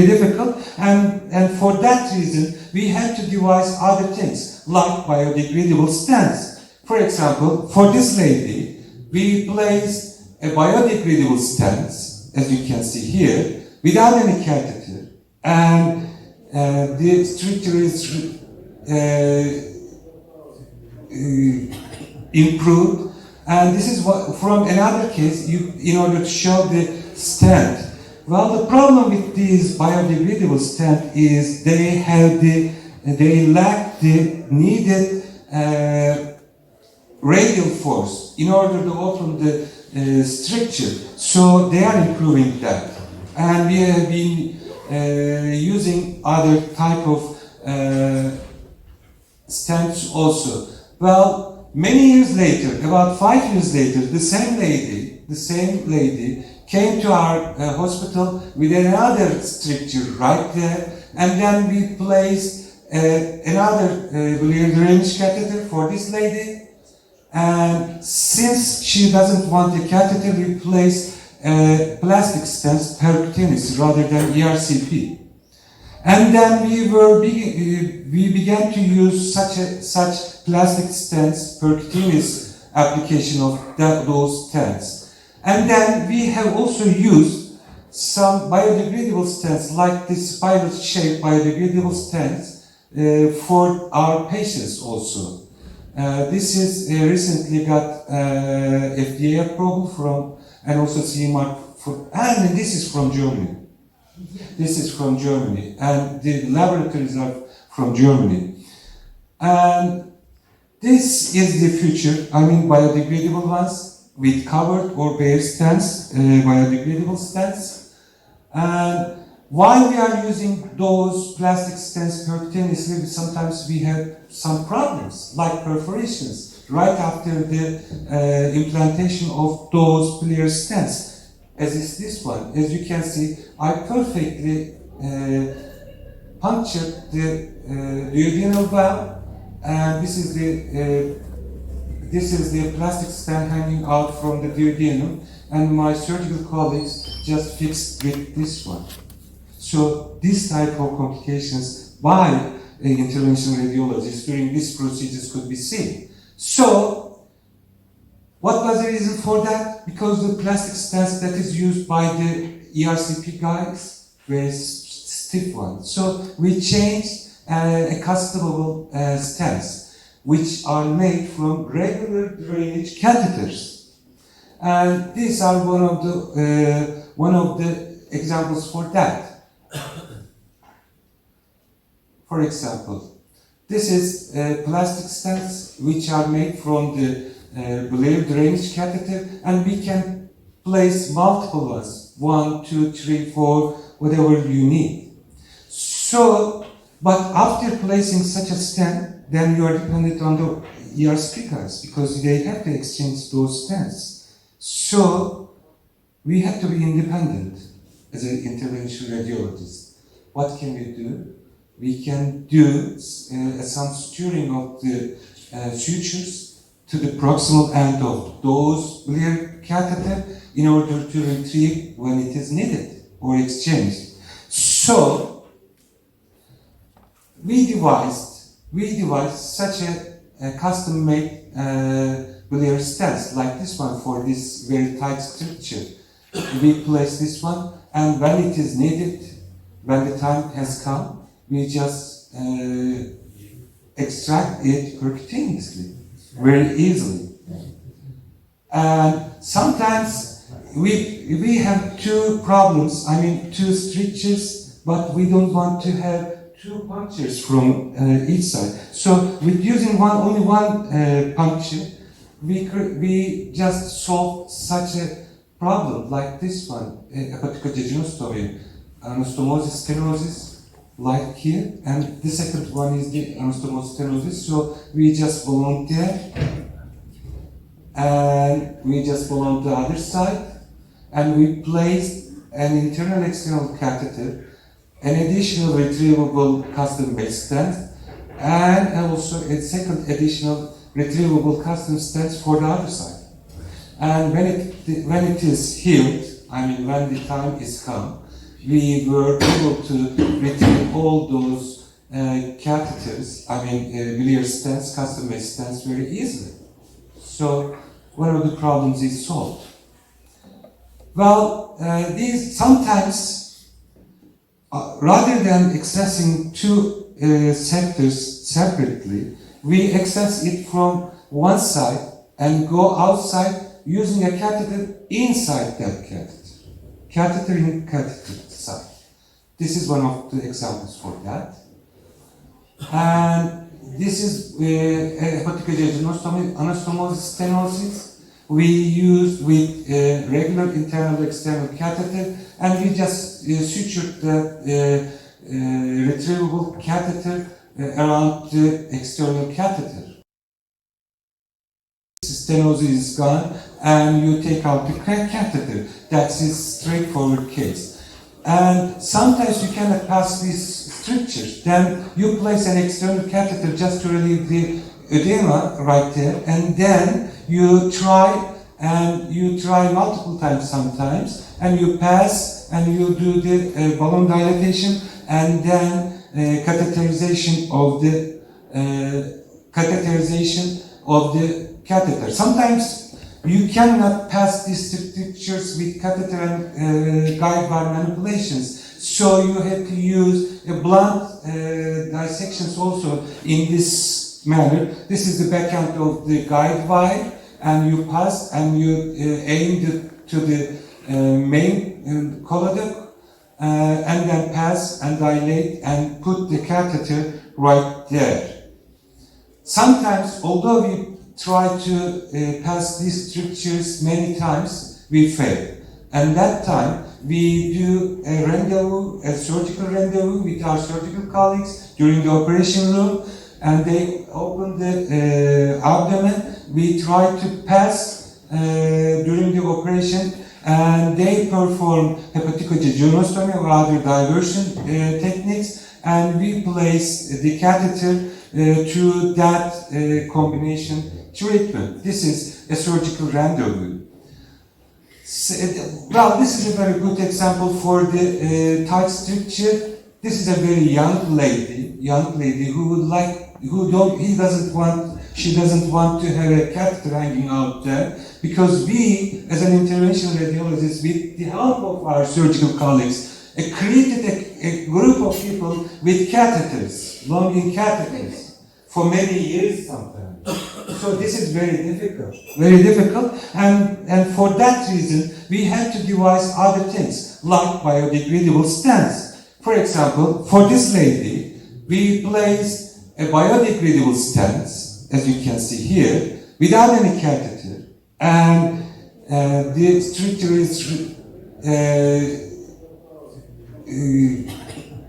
difficult, and for that reason, we have to devise other things, like biodegradable stents. For example, for this lady, we placed a biodegradable stent, as you can see here, without any catheter, and the structure is improved. And this is what, from another case, in order to show the stent. Well, the problem with these biodegradable stent is they lack the needed radial force in order to open the stricture. So they are improving that. And we have been using other type of stents also. Well, many years later, about 5 years later, the same lady came to our hospital with another stricture right there, and then we placed another biliary drainage catheter for this lady. And since she doesn't want a catheter, we placed plastic stents percutaneous rather than ERCP. And then we began to use such plastic stents, percutaneous application of those stents. And then we have also used some biodegradable stents, like this spiral-shaped biodegradable stents, for our patients also. This is recently got FDA approval from, and also CE mark for, and this is from Germany. This is from Germany, and the laboratories are from Germany. And this is the future, biodegradable ones with covered or bare stents, biodegradable stents. And while we are using those plastic stents percutaneously, sometimes we have some problems, like perforations, right after the implantation of those biliary stents, as is this one. As you can see, I perfectly punctured the duodenal valve, and this is the plastic stent hanging out from the duodenum, and my surgical colleagues just fixed with this one. So this type of complications by interventional radiologists during these procedures could be seen. So what was the reason for that? Because the plastic stents that is used by the ERCP guys were stiff ones. So we changed accustomable stents, which are made from regular drainage catheters. And these are one of the examples for that. For example, this is plastic stents which are made from the biliary drainage catheter, and we can place multiple ones, 1, 2, 3, 4, whatever you need. So, but after placing such a stent, then you are dependent on the ERCP guys, because they have to exchange those stents. So, we have to be independent as an interventional radiologist. What can we do? We can do some suturing of the sutures to the proximal end of those biliary catheter in order to retrieve when it is needed or exchanged. So So we devised such a custom-made biliary stents like this one for this very tight structure. We place this one, and when it is needed, when the time has come, we just extract it percutaneously, very easily. And sometimes we have two problems, two strictures, but we don't want to have two punctures from each side. So with using only one puncture, we just solve such a problem like this one, hepatocogenostomy, anastomosis stenosis, like here, and the second one is the anastomosis stenosis. So we just volunteer, and we just belong to the other side, and we place an internal external catheter, an additional retrievable custom-made stent, and also a second additional retrievable custom stent for the other side. And when it is healed, when the time is come, we were able to retrieve all those catheters, biliary stents, custom-made stents very easily. So one of the problems is solved. Well, these sometimes, rather than accessing two sectors separately, we access it from one side and go outside using a catheter inside that catheter. Catheter in catheter side. This is one of the examples for that. And this is hepatocogenostomy, anastomosis stenosis. We use with regular internal external catheter, and we just sutured the retrievable catheter around the external catheter. Stenosis is gone, and you take out the catheter. That's a straightforward case. And sometimes you cannot pass these strictures. Then you place an external catheter just to relieve the edema right there, and then you try multiple times sometimes, and you pass and you do the balloon dilatation, and then catheterization of the catheter. Sometimes you cannot pass these strictures with catheter and guide wire manipulations, so you have to use a blunt dissections also in this manner. This is the back end of the guide wire, and you pass and you aim to the main coloduct, and then pass and dilate and put the catheter right there. Sometimes, although we try to pass these strictures many times, we fail. And that time, we do a rendezvous, a surgical rendezvous with our surgical colleagues during the operation room, and they open the abdomen. We try to pass during the operation, and they perform hepatocogenostomy or other diversion techniques, and we place the catheter through that combination treatment. This is a surgical rendezvous. Well, this is a very good example for the tight stricture. This is a very young lady who would like, she doesn't want to have a catheter hanging out there, because we, as an interventional radiologist, with the help of our surgical colleagues, created a group of people with catheters, longing catheters, for many years sometimes. So this is very difficult, and for that reason, we had to devise other things, like biodegradable stents. For example, for this lady, we placed a biodegradable stent, as you can see here, without any catheter, and the structure is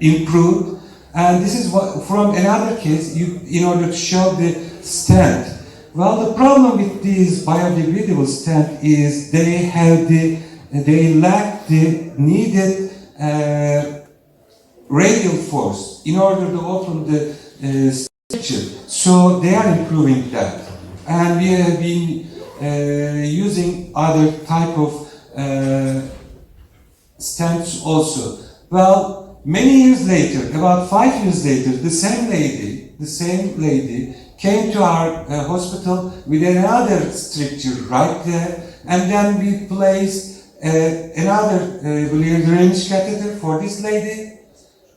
improved. And this is what, from another case, in order to show the stent. Well, the problem with these biodegradable stent is they lack the needed radial force in order to open the structure. So they are improving that. And we have been using other type of stents also. Well, many years later, about 5 years later, the same lady came to our hospital with another stricture right there, and then we placed another biliary drainage catheter for this lady.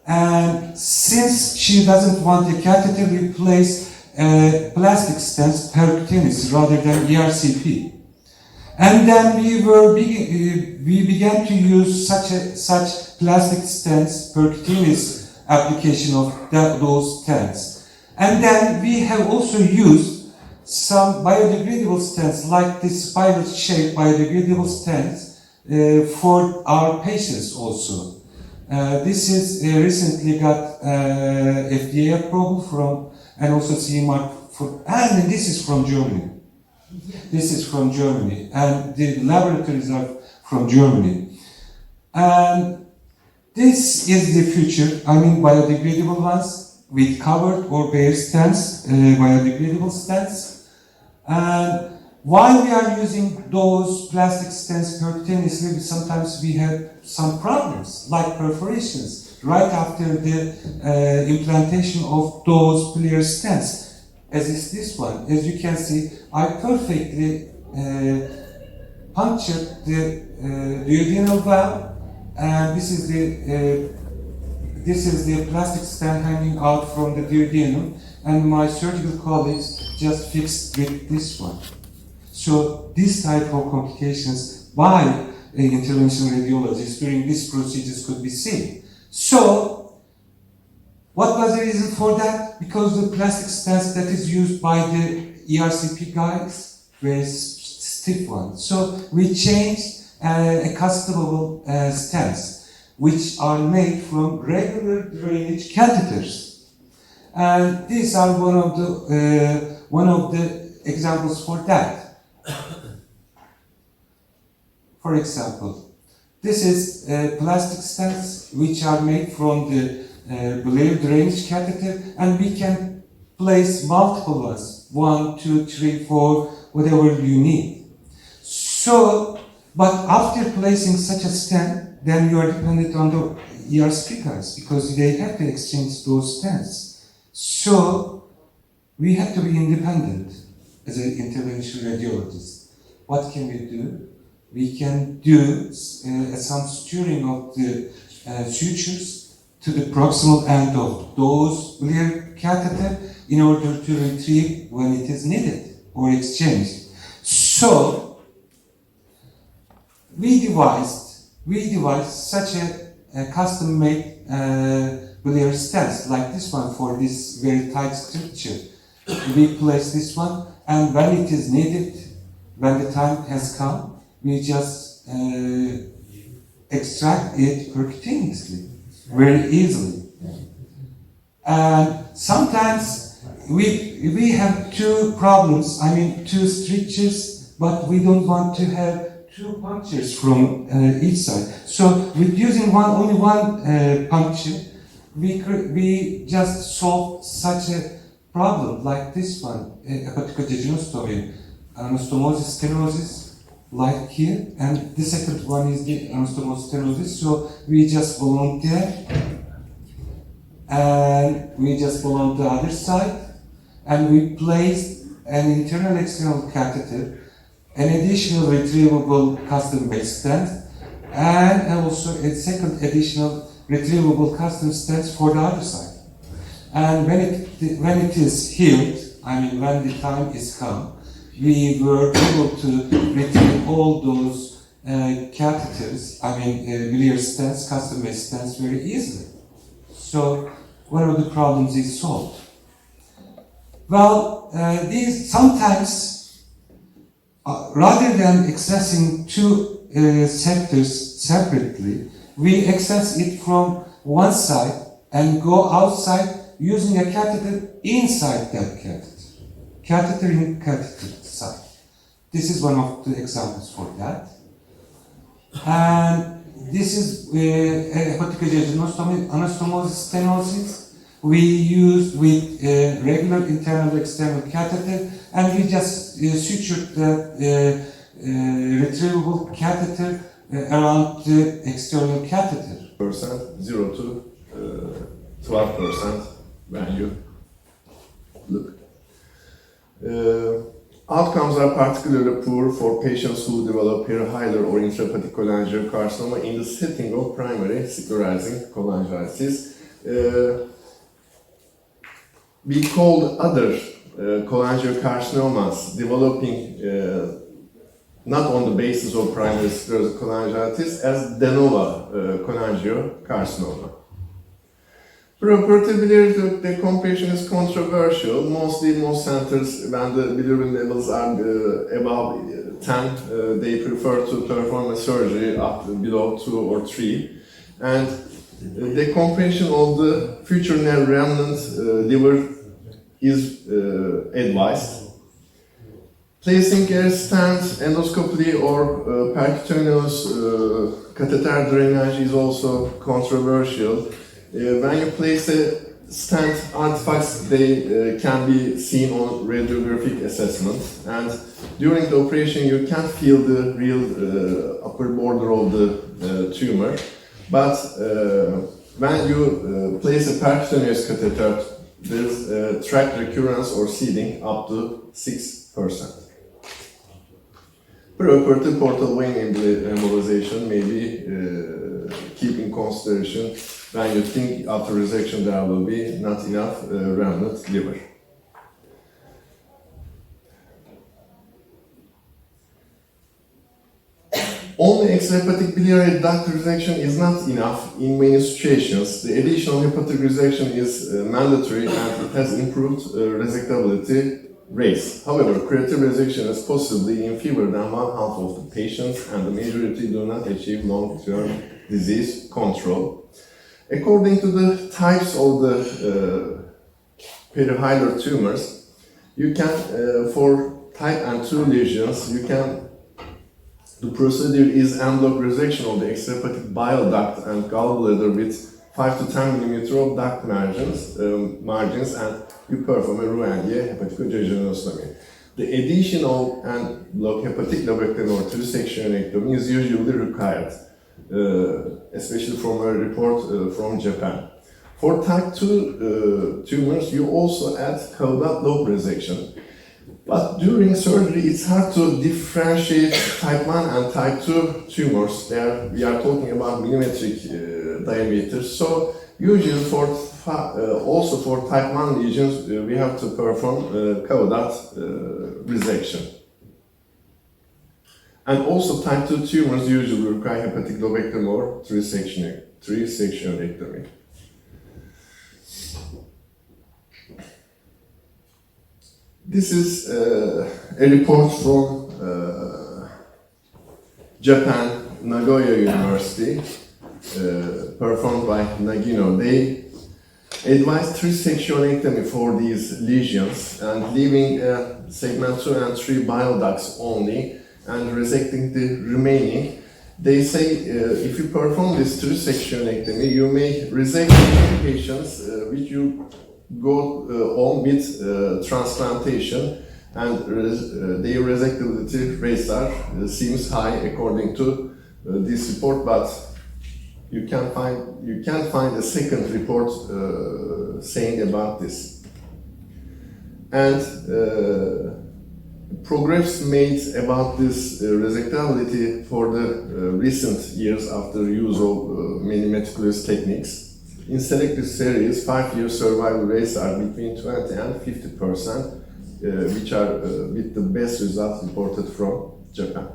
And since she doesn't want a catheter, we placed plastic stents percutaneous rather than ERCP. And then we began to use such plastic stents, percutaneous application of those stents. And then we have also used some biodegradable stents, like this spiral-shaped biodegradable stents, for our patients also. This is recently got FDA approval from, and also CE mark for, and this is from Germany. This is from Germany, and the laboratories are from Germany. And this is the future, I mean biodegradable ones with covered or bare stents, biodegradable stents. And while we are using those plastic stents percutaneously, sometimes we have some problems, like perforations, right after the implantation of those biliary stents. As is this one. As you can see, I perfectly punctured the duodenal valve, and this is the plastic stent hanging out from the duodenum, and my surgical colleagues just fixed with this one. So this type of complications by interventional radiologists during these procedures could be seen. So what was the reason for that? Because the plastic stents that is used by the ERCP guys were stiff ones. So we changed accustomable stents, which are made from regular drainage catheters. And these are one of the examples for that. For example, this is plastic stents which are made from the biliary drainage catheter, and we can place multiple ones, 1, 2, 3, 4, whatever you need. So, but after placing such a stent, then you are dependent on the ERCP guys because they have to exchange those stents. So, we have to be independent as an interventional radiologist. What can we do? We can do some suturing of the sutures to the proximal end of those biliary catheter in order to retrieve when it is needed or exchanged. So we devised such a custom-made biliary stents like this one for this very tight structure. We place this one, and when it is needed, when the time has come, we just extract it percutaneously. Very easily. And sometimes we have two problems, I mean two strictures, but we don't want to have two punctures from each side. So with using only one puncture, we just solve such a problem like this one, hepatocogenostomy, anastomosis stenosis, like here, and the second one is the anastomosis stenosis. So we just volunteer, and we just belong to the other side, and we place an internal external catheter, an additional retrievable custom-made stent, and also a second additional retrievable custom stent for the other side. And when it is healed, I mean when the time is come, we were able to retrieve all those catheters, I mean biliary stents, custom-made stents very easily. So one of the problems is solved. Well, these sometimes, rather than accessing two sectors separately, we access it from one side and go outside using a catheter inside that catheter. Catheter in catheter side. This is one of the examples for that. And this is hepatocogenostomy, anastomosis stenosis. We used with regular internal external catheter, and we just sutured the retrievable catheter around the external catheter. Bursa 02 12% when you look. Outcomes are particularly poor for patients who develop perihilar or intrahepatic cholangiocarcinoma in the setting of primary sclerosing cholangitis. We call other cholangiocarcinomas developing not on the basis of primary sclerosing cholangitis as de novo cholangiocarcinoma. Preoperative decompression is controversial. Mostly, most centers, when the bilirubin levels are above 10, they prefer to perform a surgery up below 2 or 3. And decompression of the future nerve remnant liver is advised. Placing a stent, endoscopy, or percutaneous catheter drainage is also controversial. When you place a stent, artifacts they can be seen on radiographic assessment, and during the operation you can't feel the real upper border of the tumor. But when you place a percutaneous catheter, there's tract recurrence or seeding up to 6%. Preoperative portal vein embolization may be keep in consideration when you think after resection there will be not enough remnant liver. Only extrahepatic biliary duct resection is not enough in many situations. The additional hepatic resection is mandatory and it has improved resectability rates. However, creative resection is possibly in fewer than 1/2 of the patients and the majority do not achieve long-term disease control. According to the types of the perihilar tumors, you can, for type and 2 lesions, the procedure is en-bloc resection of the extrahepatic bile duct and gallbladder with 5 to 10 mm of duct margins, and you perform a Roux-en-Y hepaticojejunostomy. The addition of en-bloc hepatic lobectomy or trisectionectomy is usually required, especially from a report from Japan. For type 2 tumors, you also add caudate lobe resection. But during surgery, it's hard to differentiate type 1 and type 2 tumors. We are talking about millimetric diameters. So usually also for type 1 lesions, we have to perform caudate resection. And also type 2 tumors usually require hepatic lobectomy or trisectionectomy. This is a report from Japan, Nagoya University, performed by Nagino. They advised trisectionectomy for these lesions and leaving segment 2 and 3 bile ducts only and resecting the remaining. They say if you perform this trisectionectomy, you may resect patients which you go on with transplantation, and their resectability rates seems high according to this report, but you can't find a second report saying about this. And progress made about this resectability for the recent years after use of many meticulous techniques. In selected series, 5-year survival rates are between 20 and 50%, which are with the best results reported from Japan.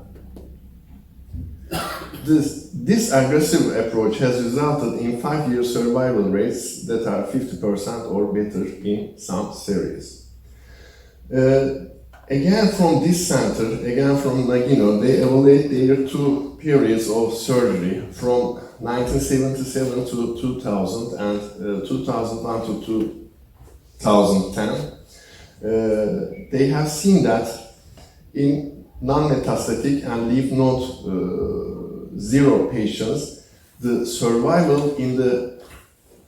This aggressive approach has resulted in 5-year survival rates that are 50% or better in some series. Again, from this center, again from Nagino, they evaluate their 2 periods of surgery from 1977 to 2000 and 2001 to 2010. They have seen that in non-metastatic and lymph node 0 patients, the survival in the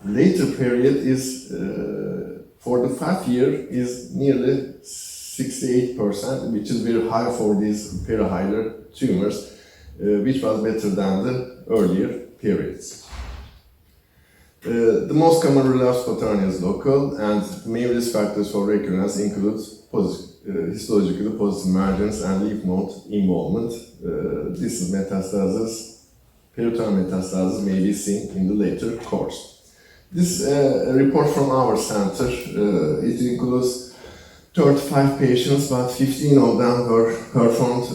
later period is, for the 5-year, is nearly 68%, which is very high for these perihilar tumors, which was better than the earlier periods. The most common relapse pattern is local, and the main risk factors for recurrence include histologically positive margins and lymph node involvement. This is metastasis. Peritoneal metastasis may be seen in the later course. This report from our center, it includes 35 patients, but 15 of them were performed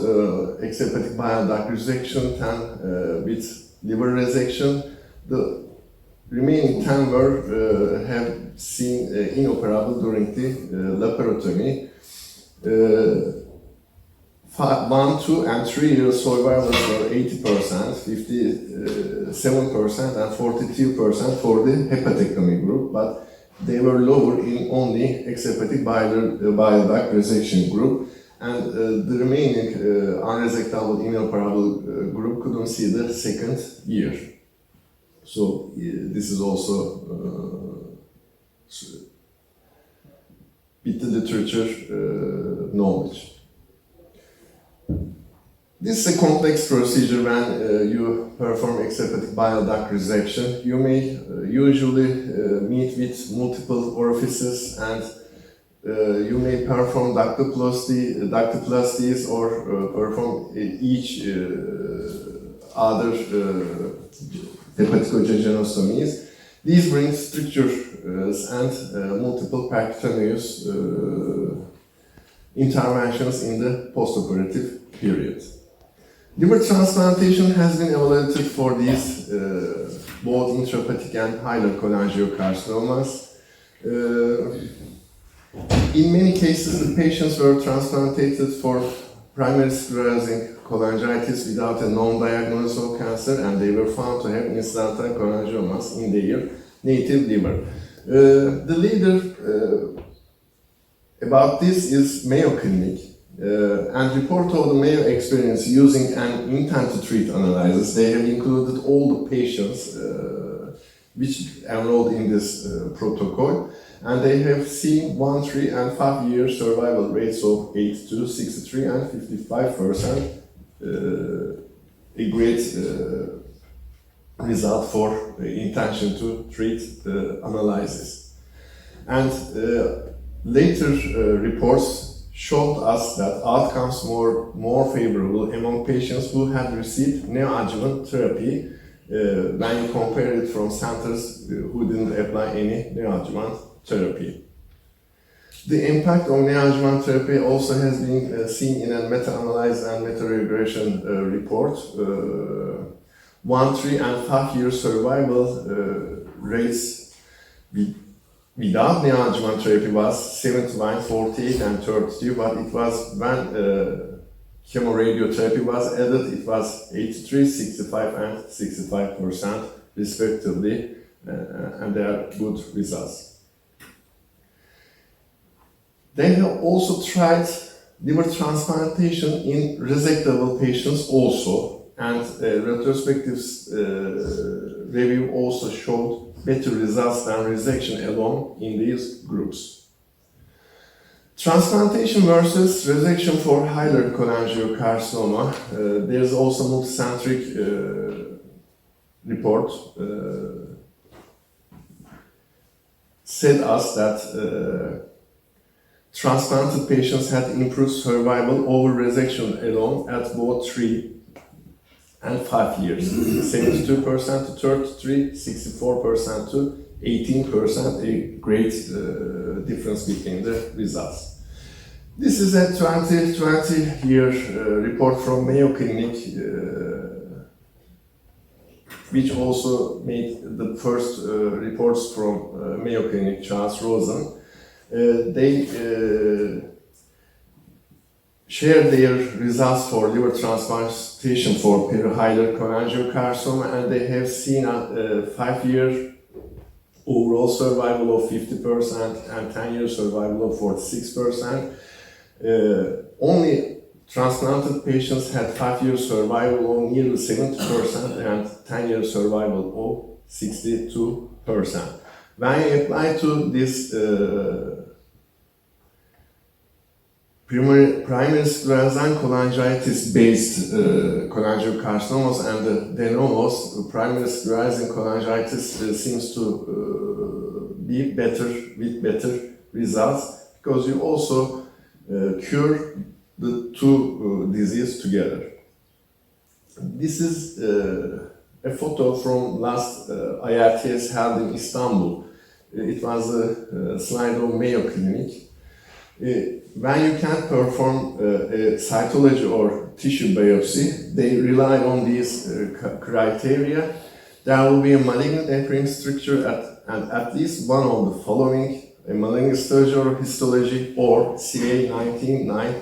extrahepatic bile duct resection, 10 with liver resection. The remaining 10 were have seen inoperable during the laparotomy. 1, 2, and 3 years survivors were 80%, 57%, and 42% for the hepatectomy group, but they were lower in only extrahepatic bile duct resection group, and the remaining unresectable inoperable group couldn't see the second year. So this is also with the literature knowledge. This is a complex procedure when you perform extrahepatic bile duct resection. You may usually meet with multiple orifices, and you may perform ductoplasties or perform each other hepaticojejunostomies. These bring strictures and multiple percutaneous interventions in the postoperative period. Liver transplantation has been evaluated for these both intrahepatic and hilar cholangiocarcinomas. In many cases, the patients were transplanted for primary sclerosing cholangitis without a known diagnosis of cancer, and they were found to have incidental cholangiomas in their native liver. The leader about this is Mayo Clinic, and report of the Mayo experience using an intent to treat analysis. They have included all the patients which enrolled in this protocol, and they have seen 1, 3, and 5 year survival rates of 8 to 63 and 55%. A great result for intention to treat analysis. And later reports showed us that outcomes were more favorable among patients who had received neoadjuvant therapy when you compare it from centers who didn't apply any neoadjuvant therapy. The impact of neoadjuvant therapy also has been seen in a meta-analysis and meta-regression report. 1, 3, and 5 year survival rates without neoadjuvant therapy was 79, 48, and 32, but it was when chemoradiotherapy was added, it was 83, 65, and 65% respectively, and they are good results. They have also tried liver transplantation in resectable patients also, and retrospective review also showed better results than resection alone in these groups. Transplantation versus resection for hilar cholangiocarcinoma. There's also multicentric report said us that transplanted patients had improved survival over resection alone at both 3 and 5 years. 72% to 33, 64% to 18%, a great difference between the results. This is a 2020 year report from Mayo Clinic, which also made the first reports from Mayo Clinic, Charles Rosen. They shared their results for liver transplantation for hilar cholangiocarcinoma, and they have seen a 5 year overall survival of 50% and 10 year survival of 46%. Only transplanted patients had 5 year survival of nearly 70% and 10 year survival of 62%. When you apply to this primary sclerosing cholangitis-based cholangiocarcinomas and the de novos, primary sclerosing cholangitis seems to be better with better results because you also cure the two diseases together. This is a photo from last IRTS held in Istanbul. It was a slide of Mayo Clinic. When you can't perform a cytology or tissue biopsy, they rely on these criteria. There will be a malignant appearing structure and at least one of the following: a malignant histology or histology, or CA19-9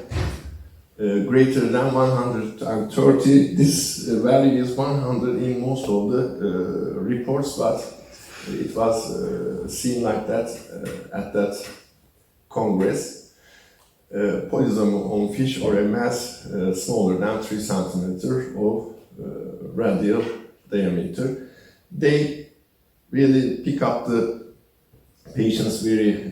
greater than 130. This value is 100 in most of the reports, but it was seen like that at that congress. Polysomy on fish or a mass smaller than 3 cm of radial diameter. They really pick up the patients very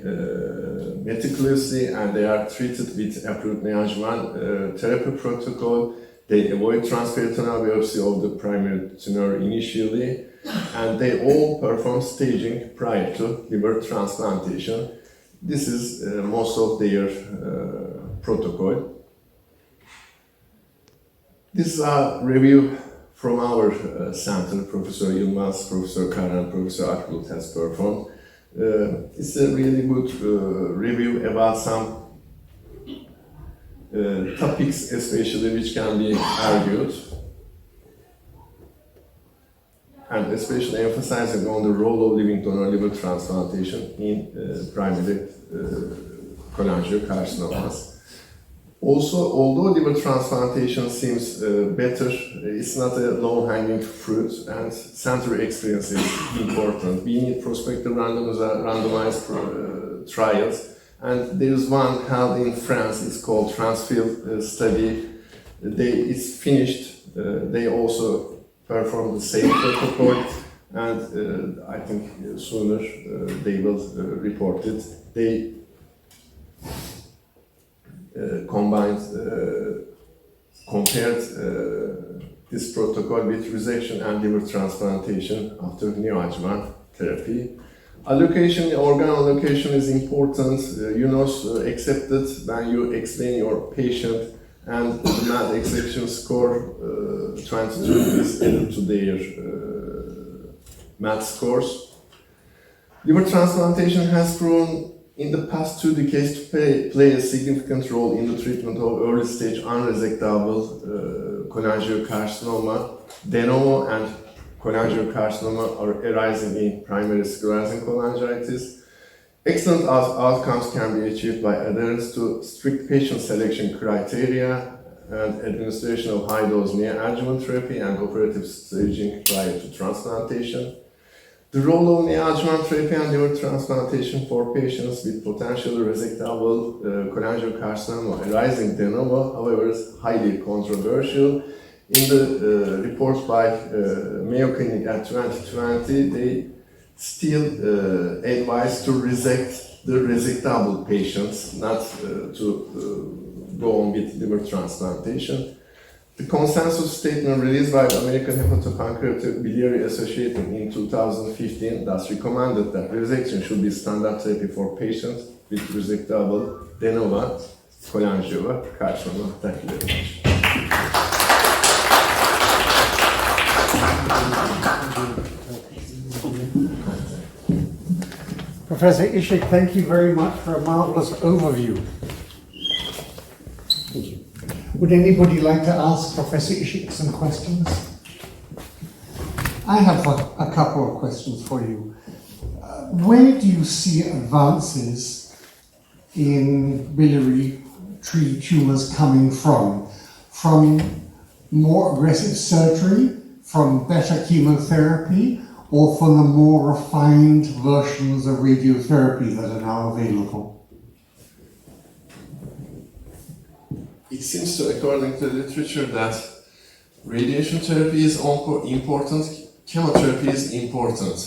meticulously, and they are treated with approved neoadjuvant therapy protocol. They avoid transperitoneal biopsy of the primary tumor initially, and they all perform staging prior to liver transplantation. This is most of their protocol. This is a review from our center. Professor Yılmaz, Professor Karan, Professor Akbulut has performed. It's a really good review about some topics, especially which can be argued, and especially emphasizing on the role of living donor liver transplantation in primary cholangiocarcinomas. Also, although liver transplantation seems better, it's not a low-hanging fruit, and center experience is important. We need prospective randomized trials, and there is one held in France. It's called Transfield study. It's finished. They also perform the same protocol, and I think sooner they will report it. They compared this protocol with resection and liver transplantation after neoadjuvant therapy. Organ allocation is important. UNOS accepted when you explain your patient, and the MAD exception score 22 is added to their MAD scores. Liver transplantation has proven in the past 2 decades to play a significant role in the treatment of early stage unresectable cholangiocarcinoma. De novo and cholangiocarcinoma are arising in primary sclerosing cholangitis. Excellent outcomes can be achieved by adherence to strict patient selection criteria and administration of high-dose neoadjuvant therapy and operative staging prior to transplantation. The role of neoadjuvant therapy and liver transplantation for patients with potentially resectable cholangiocarcinoma arising de novo, however, is highly controversial. In the report by Mayo Clinic at 2020, they still advise to resect the resectable patients, not to go on with liver transplantation. The consensus statement released by the American Hepatopancreatic Biliary Association in 2015 thus recommended that resection should be standard therapy for patients with resectable de novo cholangiocarcinoma. Thank you very much. Professor Işık, thank you very much for a marvelous overview. Thank you. Would anybody like to ask Professor Işık some questions? I have a couple of questions for you. Where do you see advances in biliary tree tumors coming from? From more aggressive surgery, from better chemotherapy, or from the more refined versions of radiotherapy that are now available? It seems to, according to the literature, that radiation therapy is important, chemotherapy is important.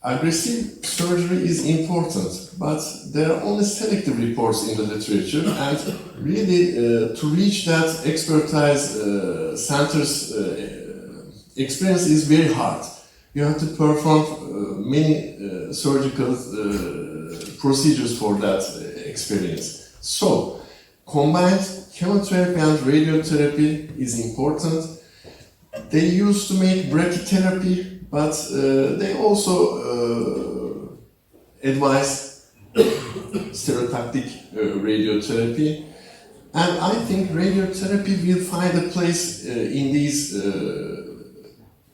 aggressive surgery is important, but there are only selective reports in the literature, and really to reach that expertise centers experience is very hard. You have to perform many surgical procedures for that experience. So, combined chemotherapy and radiotherapy is important. They used to make brachytherapy, but they also advise stereotactic radiotherapy. And I think radiotherapy will find a place in these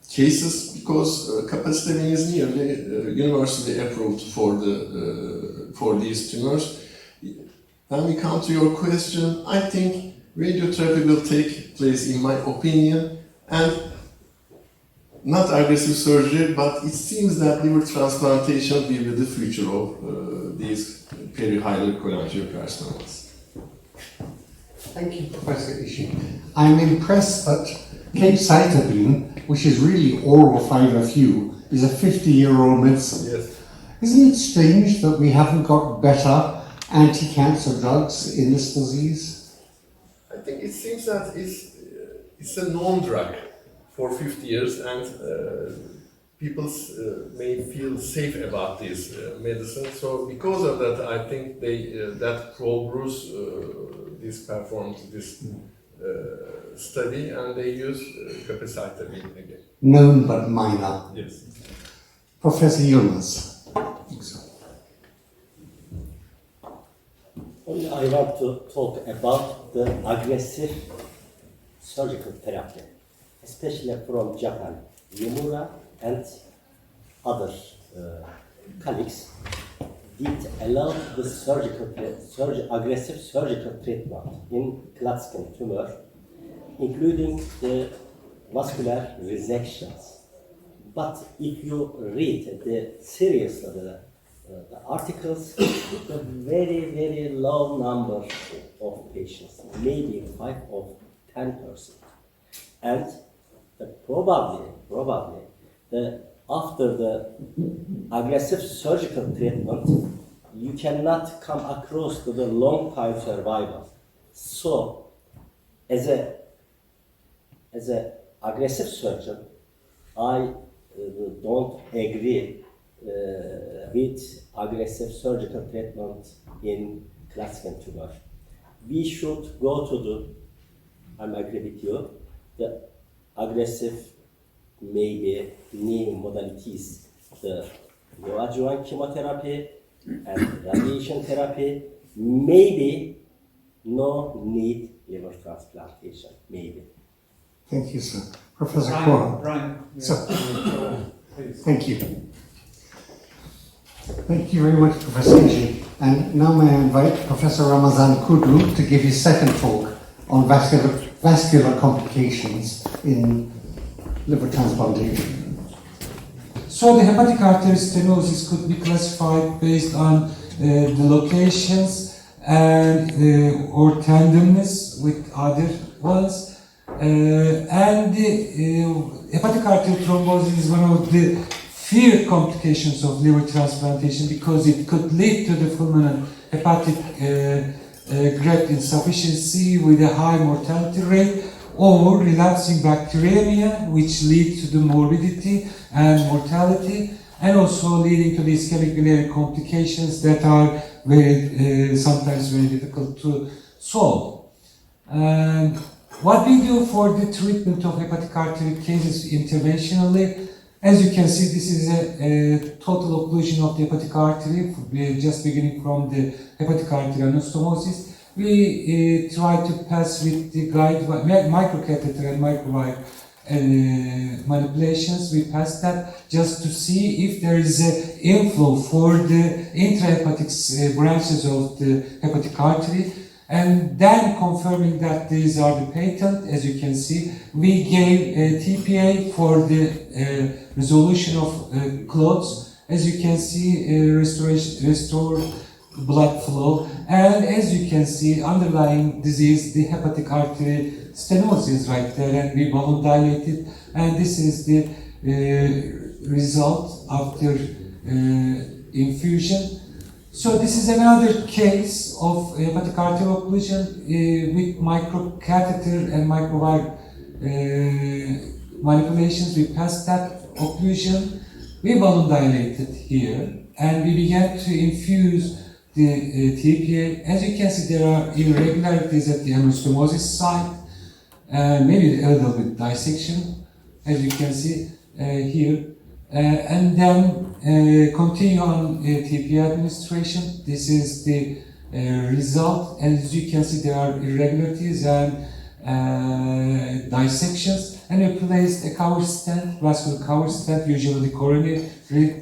cases because capacitabine is nearly universally approved for these tumors. When we come to your question, I think radiotherapy will take place, in my opinion, and not aggressive surgery, but it seems that liver transplantation will be the future of these perihilar cholangiocarcinomas. Thank you, Professor Ishii. I'm impressed that capecitabine, which is really oral 5-FU, is a 50-year-old medicine. Yes. Isn't it strange that we haven't got better anti-cancer drugs in this disease? I think it seems that it's a known drug for 50 years, and people may feel safe about this medicine. So because of that, I think that Pro Bruce performed this study, and they use capecitabine again. Known but minor. Yes. Professor Yilmaz. Only I want to talk about the aggressive surgical therapy, especially from Japan. Yamura and other colleagues did allow the aggressive surgical treatment in Klatskin tumor, including the vascular resections. But if you read the series of the articles, the very, very low number of patients, maybe 5 or 10%. And probably after the aggressive surgical treatment, you cannot come across to the long time survival. So, as a aggressive surgeon, I don't agree with aggressive surgical treatment in Klatskin tumor. We should go to I agree with you, the aggressive, maybe new modalities, the neoadjuvant chemotherapy and radiation therapy, maybe no need liver transplantation, maybe. Thank you, sir. Professor Kwon. Brian, Sir. please. Thank you. Thank you very much, Professor Ishii. And now may I invite Professor Ramazan Kudlu to give his second talk on vascular complications in liver transplantation. So the hepatic artery stenosis could be classified based on the locations and or tenderness with other ones. And the hepatic artery thrombosis is one of the feared complications of liver transplantation because it could lead to the fulminant hepatic graft insufficiency with a high mortality rate, or relapsing bacteremia, which leads to the morbidity and mortality, and also leading to the ischemic biliary complications that are very sometimes very difficult to solve. And what we do for the treatment of hepatic artery cases interventionally, as you can see, this is a total occlusion of the hepatic artery, just beginning from the hepatic artery anastomosis. We try to pass with the guide microcatheter and microwire manipulations. We pass that just to see if there is an inflow for the intrahepatic branches of the hepatic artery. And then confirming that these are the patent, as you can see, we gave a TPA for the resolution of clots. As you can see, restore blood flow, and as you can see, underlying disease, the hepatic artery stenosis right there, and we balloon dilated, and this is the result after infusion. So this is another case of hepatic arterial occlusion with microcatheter and microwire manipulations. We passed that occlusion. We volume dilated here, and we began to infuse the TPA. As you can see, there are irregularities at the anastomosis site, maybe a little bit dissection, as you can see here. And then continue on TPA administration. This is the result. As you can see, there are irregularities and dissections. And we placed a cover stent, vascular cover stent, usually the coronary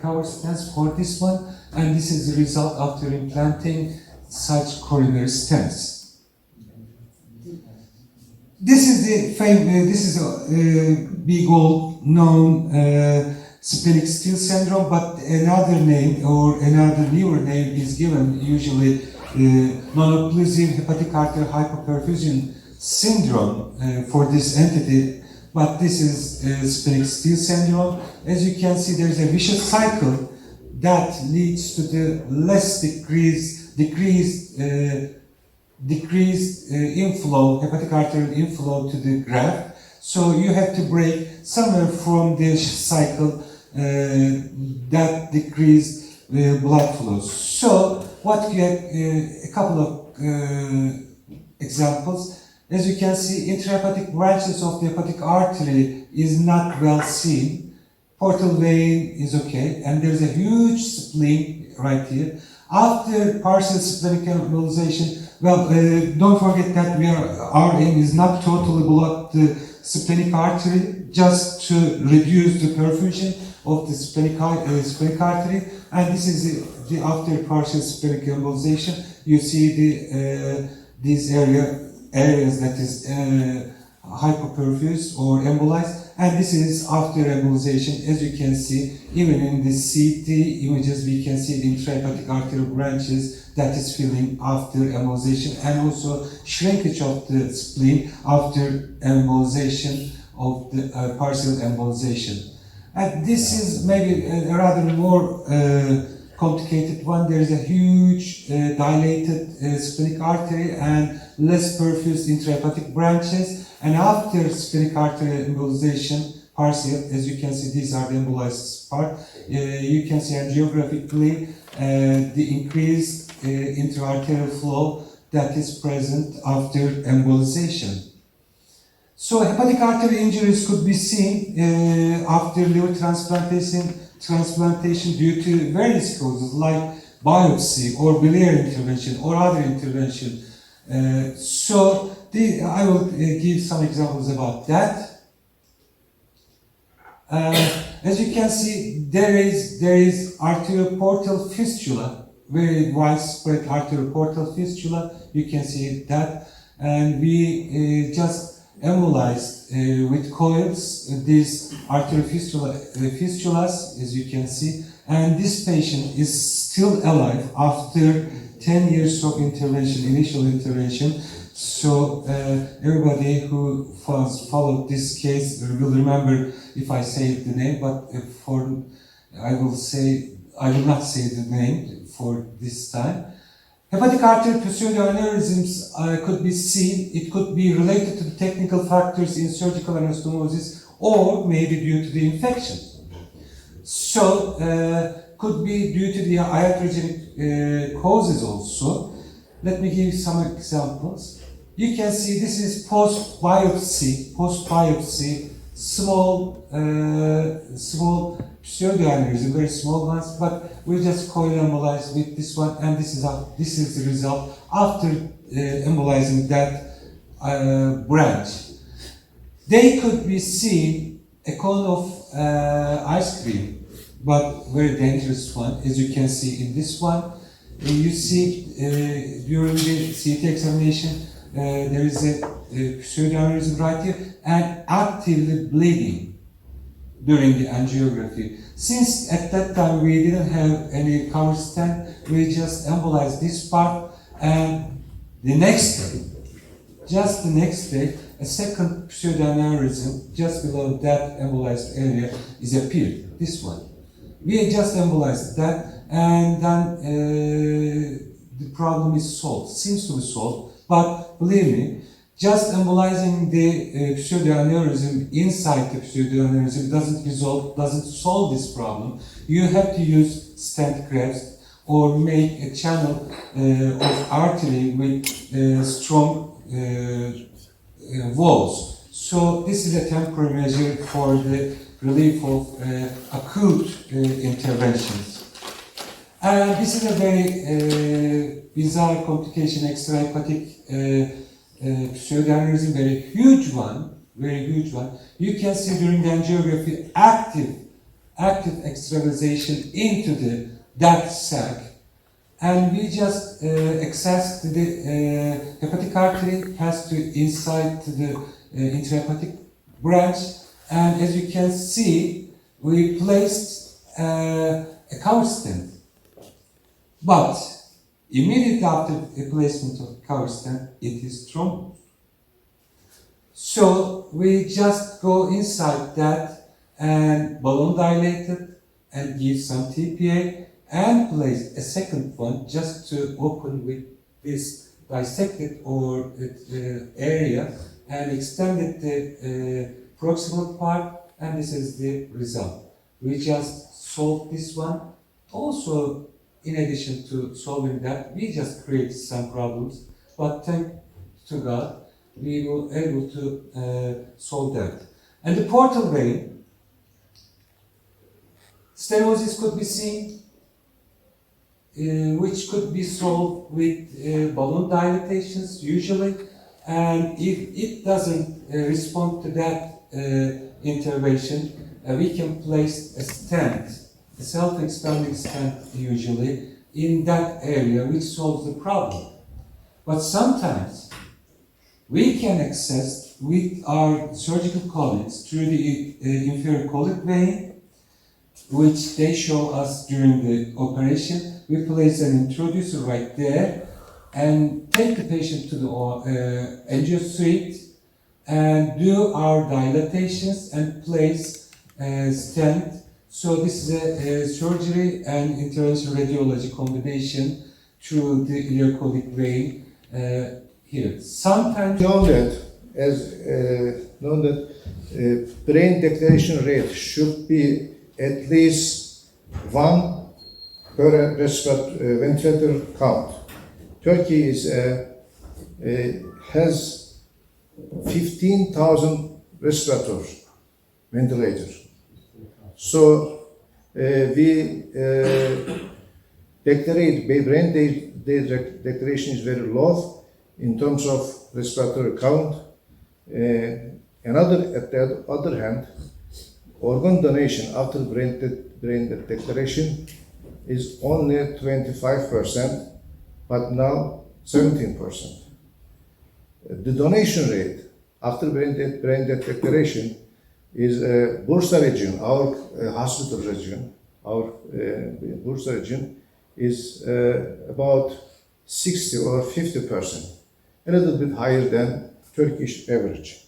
cover stents for this one. And this is the result after implanting such coronary stents. This is a big old known splenic steel syndrome, but another name or another newer name is given, usually non-occlusive hepatic arterial hypoperfusion syndrome for this entity, but this is splenic steel syndrome. As you can see, there is a vicious cycle that leads to the less decreased inflow, hepatic arterial inflow to the graft. So you have to break somewhere from this cycle that decreased blood flows. So what you have, a couple of examples. As you can see, intrahepatic branches of the hepatic artery is not well seen. Portal vein is okay, and there's a huge spleen right here. After partial splenic embolization, well, don't forget that our aim is not totally block the splenic artery, just to reduce the perfusion of the splenic artery. And this is the after partial splenic embolization. You see these areas that is hypoperfused or embolized, and this is after embolization. As you can see, even in the CT images, we can see the intrahepatic arterial branches that is filling after embolization, and also shrinkage of the spleen after embolization of the partial embolization. And this is maybe a rather more complicated one. There is a huge dilated splenic artery and less perfused intrahepatic branches. And after splenic artery embolization, partial, as you can see, these are the embolized part. You can see angiographically the increased intraarterial flow that is present after embolization. So hepatic artery injuries could be seen after liver transplantation due to various causes like biopsy or biliary intervention or other intervention. I will give some examples about that. As you can see, there is arterioportal fistula, very widespread arterioportal fistula. You can see that, and we just embolized with coils these arterial fistulas, as you can see, and this patient is still alive after 10 years of intervention, initial intervention. So everybody who followed this case will remember if I say the name, but I will not say the name for this time. Hepatic arterial pseudoaneurysms could be seen. It could be related to the technical factors in surgical anastomosis, or maybe due to the infection. So could be due to the iatrogenic causes also. Let me give you some examples. You can see this is post-biopsy, small pseudoaneurysm, very small ones, but we just coil embolized with this one, and this is the result after embolizing that branch. They could be seen a cone of ice cream, but very dangerous one, as you can see in this one. You see during the CT examination, there is a pseudoaneurysm right here and actively bleeding during the angiography. Since at that time we didn't have any cover stent, we just embolized this part, and the next day, a second pseudoaneurysm just below that embolized area is appeared, this one. We just embolized that, and then the problem is solved, seems to be solved, but believe me, just embolizing the pseudoaneurysm inside the pseudoaneurysm doesn't solve this problem. You have to use stent grafts or make a channel of artery with strong walls. So this is a temporary measure for the relief of acute interventions. And this is a very bizarre complication, extrahepatic pseudoaneurysm, very huge one. You can see during the angiography active extravasation into that sac. And we just access the hepatic artery, pass to inside to the intrahepatic branch, and as you can see, we placed a cover stent. But immediately after the placement of cover stent, it is thrombosed. So we just go inside that and balloon dilate it and give some TPA and place a second one just to open with this dissected or area and extended the proximal part, and this is the result. We just solved this one. Also, in addition to solving that, we just created some problems, but thanks to God, we were able to solve that. And the portal vein, stenosis could be seen, which could be solved with balloon dilatations usually, and if it doesn't respond to that intervention, we can place a stent, a self-expanding stent usually, in that area, which solves the problem. But sometimes we can access with our surgical colleagues through the inferior colic vein, which they show us during the operation. We place an introducer right there and take the patient to the angio suite and do our dilatations and place a stent. So this is a surgery and interventional radiology combination through the iliocolic vein here. Sometimes known that brain declaration rate should be at least 1 per ventilator count. Turkey has 15,000 respirator ventilators. So we declarate brain declaration is very low in terms of respiratory count. At the other hand, organ donation after brain declaration is only 25%, but now 17%. The donation rate after brain declaration is Bursa region, our hospital region, our Bursa region is about 60 or 50%, a little bit higher than Turkish average.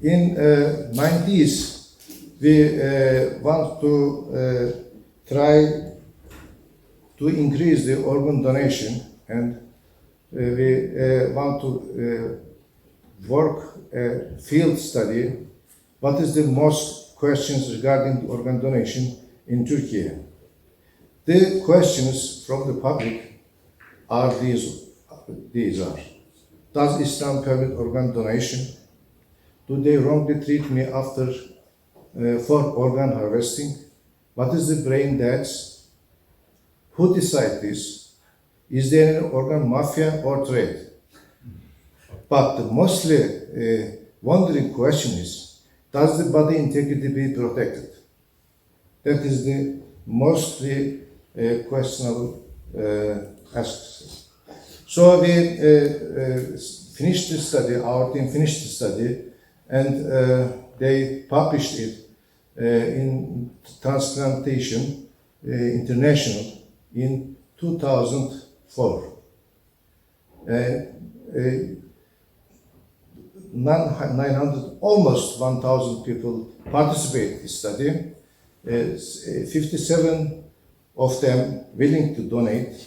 In 90s, we want to try to increase the organ donation, and we want to work a field study. What is the most questions regarding organ donation in Turkey? The questions from the public are these are: does Islam permit organ donation? Do they wrongly treat me after for organ harvesting? What is the brain deaths? Who decide this? Is there an organ mafia or trade? But the mostly wondering question is, does the body integrity be protected? That is the mostly questionable aspect. So we finished the study, our team finished the study, and they published it in Transplantation International in 2004. 900, almost 1,000 people participate in the study. 57 of them willing to donate.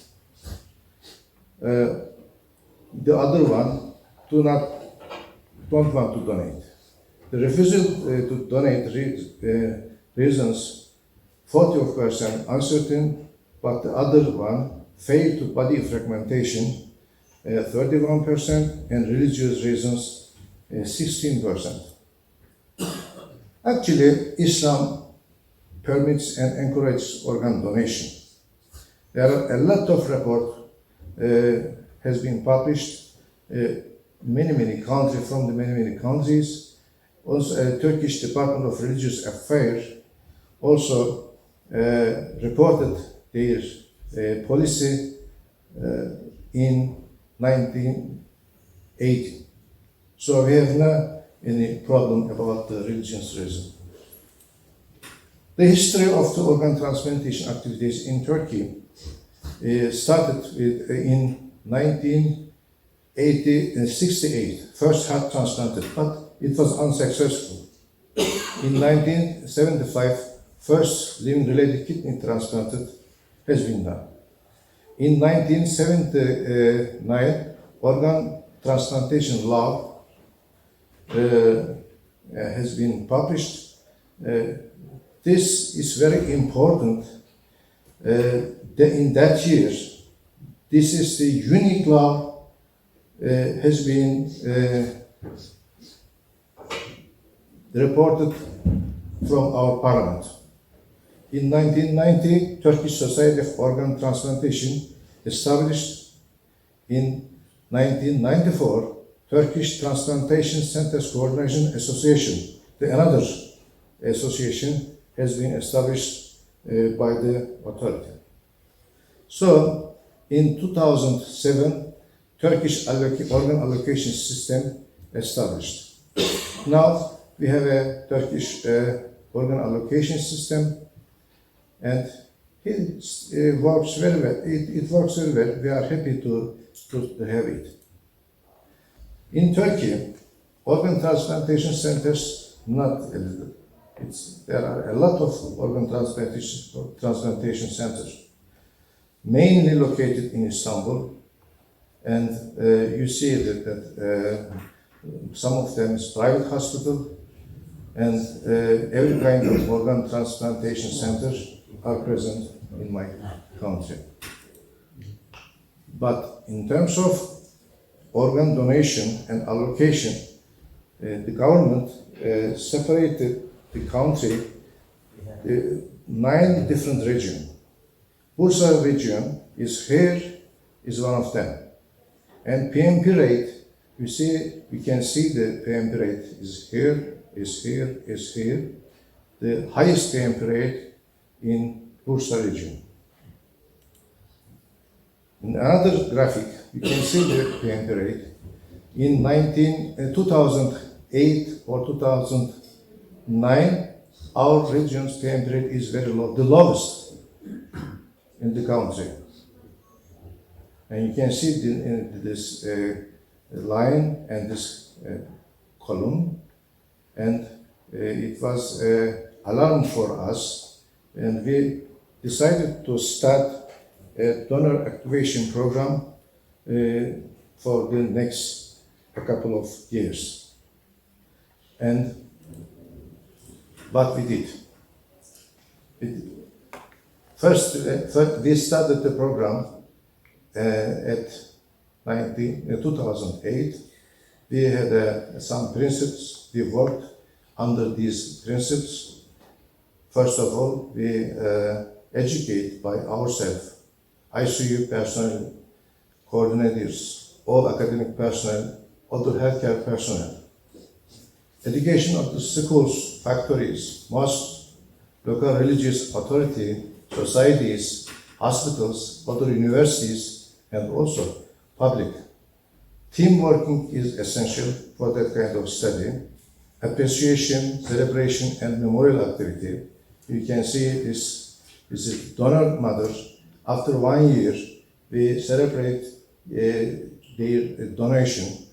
The other one don't want to donate. The refusal to donate reasons 40% uncertain, but the other one failed to body fragmentation 31% and religious reasons 16%. Actually, Islam permits and encourages organ donation. There are a lot of reports has been published, many countries from the many countries. Also, Turkish Department of Religious Affairs also reported their policy in 1980. So we have not any problem about the religious reason. The history of the organ transplantation activities in Turkey started in 1968. First heart transplanted, but it was unsuccessful. In 1975, first living-related kidney transplanted has been done. In 1979, organ transplantation law has been published. This is very important. In that year, this is the unique law has been reported from our parliament. In 1990, Turkish Society of Organ Transplantation established. In 1994, Turkish Transplantation Centers Coordination Association, another association, has been established by the authority. So, in 2007, Turkish organ allocation system established. Now we have a Turkish organ allocation system, and it works very well. It works very well. We are happy to have it. In Turkey, organ transplantation centers not eligible. There are a lot of organ transplantation centers, mainly located in Istanbul, and you see that some of them is private hospital, and every kind of organ transplantation centers are present in my country. But in terms of organ donation and allocation, the government separated the country 9 different regions. Bursa region is here, is one of them. And PMP rate, we can see the PMP rate is here, is here, is here. The highest PMP rate in Bursa region. In another graphic, you can see the PMP rate. In 2008 or 2009, our region's PMP rate is very low, the lowest in the country. And you can see this line and this column, and it was alarm for us, and we decided to start a donor activation program for the next couple of years. And what we did. First, we started the program at 2008. We had some principles. We worked under these principles. First of all, we educate by ourselves, ICU personnel, coordinators, all academic personnel, other healthcare personnel. Education of the schools, factories, mosques, local religious authority, societies, hospitals, other universities, and also public. Team working is essential for that kind of study. Appreciation, celebration, and memorial activity. You can see this is donor mother. After 1 year, we celebrate their donation.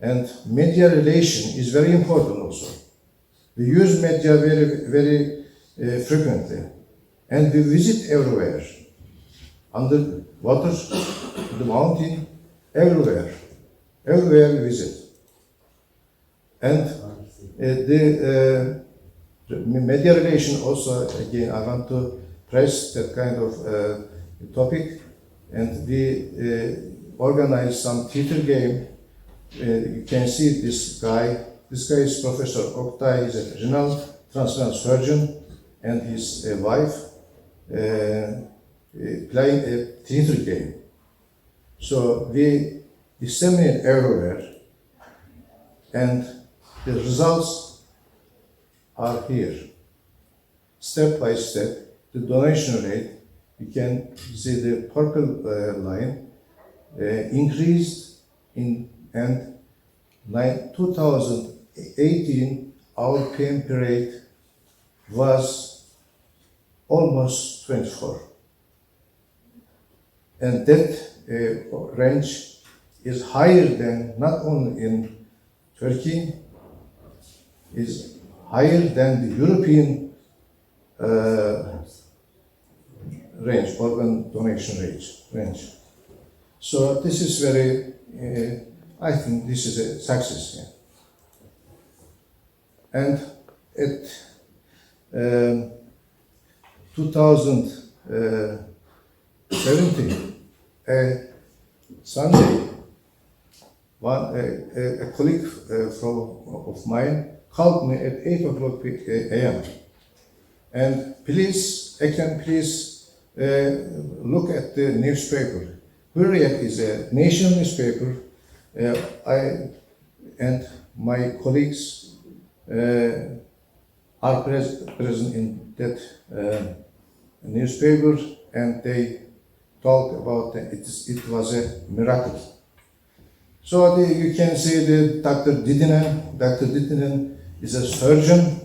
And media relation is very important also. We use media very frequently, and we visit everywhere, under water, the mountain, everywhere we visit. And the media relation also, again, I want to press that kind of topic, and we organize some theater game. You can see this guy. This guy is Professor Oktay. He's a renal transplant surgeon, and his wife playing a theater game. So we disseminate everywhere, and the results are here. Step by step, the donation rate, you can see the purple line, increased in, and 2018, our PMP rate was almost 24. And that range is higher than, not only in Turkey, is higher than the European range, organ donation range. So this is very, I think this is a success. Yeah. And at 2017, Sunday, a colleague of mine called me at 8 o'clock a.m. And please, Ekrem, please look at the newspaper. Hürriyet is a national newspaper. I and my colleagues are present in that newspaper, and they talk about it was a miracle. So you can see the Dr. Didinen. Dr. Didinen is a surgeon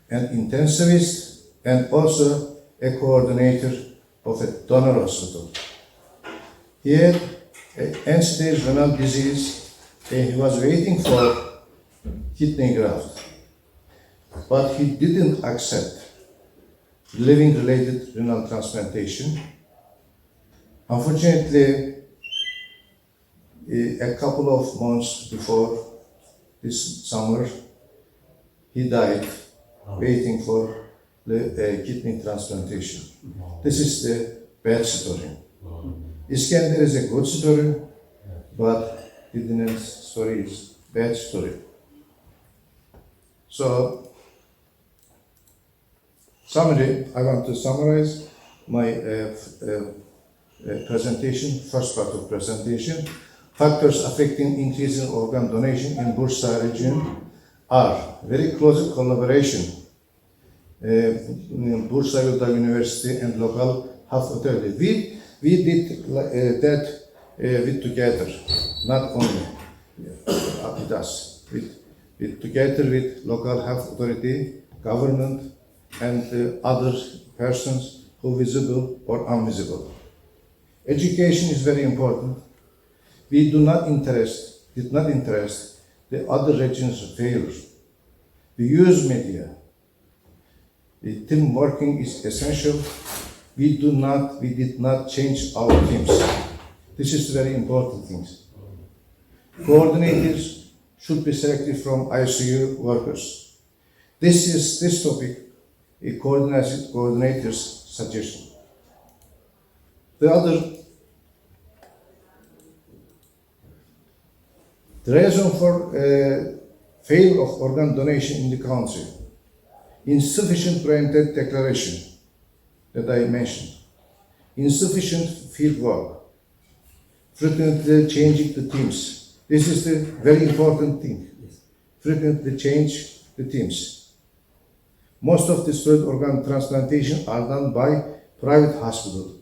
and intensivist, and also a coordinator of a donor hospital. He had end-stage renal disease, and he was waiting for kidney graft, but he didn't accept living-related renal transplantation. Unfortunately, a couple of months before this summer, he died waiting for the kidney transplantation. This is the bad story. Iskender is a good story, but Didinen's story is bad story. So, summary, I want to summarize my presentation, first part of presentation. Factors affecting increasing organ donation in Bursa region are very close collaboration. Bursa University and local health authority. We did that with together, not only with us, with together with local health authority, government, and other persons who visible or invisible. Education is very important. We did not interest the other regions of failure. We use media. The team working is essential. We did not change our teams. This is very important thing. Coordinators should be selected from ICU workers. This topic is coordinators' suggestion. The reason for failure of organ donation in the country, insufficient preventive declaration that I mentioned, insufficient field work, frequently changing the teams. This is the very important thing. Frequently change the teams. Most of the solid organ transplantation are done by private hospitals,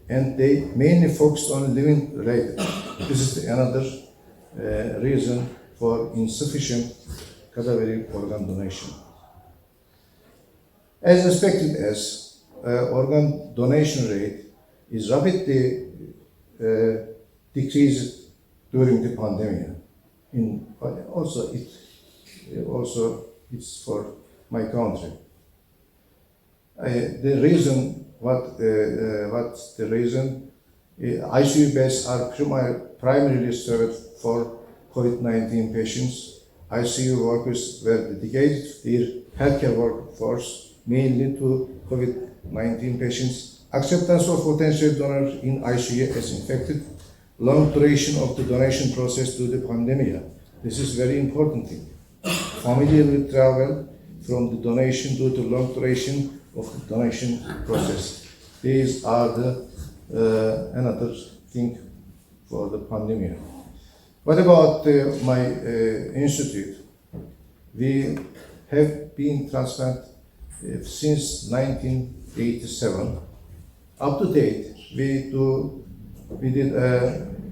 and they mainly focus on living related. This is another reason for insufficient cadaveric organ donation. As expected, organ donation rate is rapidly decreased during the pandemic. Also it's for my country. The reason, what's the reason? ICU beds are primarily served for COVID-19 patients. ICU workers were dedicated their healthcare workforce mainly to COVID-19 patients. Acceptance of potential donors in ICU as infected. Long duration of the donation process due to the pandemic. This is very important thing. Familiar withdrawal from the donation due to long duration of the donation process. These are the another thing for the pandemic. What about my institute? We have been transplant since 1987. Up to date, we did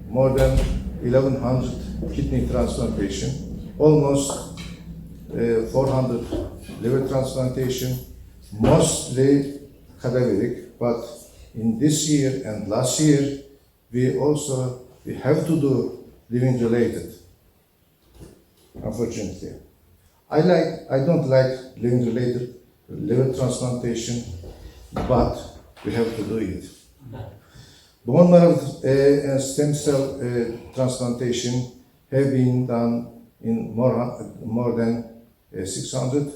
more than 1,100 kidney transplantation, almost 400 liver transplantation, mostly cadaveric, but in this year and last year, we have to do living related, unfortunately. I don't like living related liver transplantation, but we have to do it. Bone marrow and stem cell transplantation have been done in more than 600.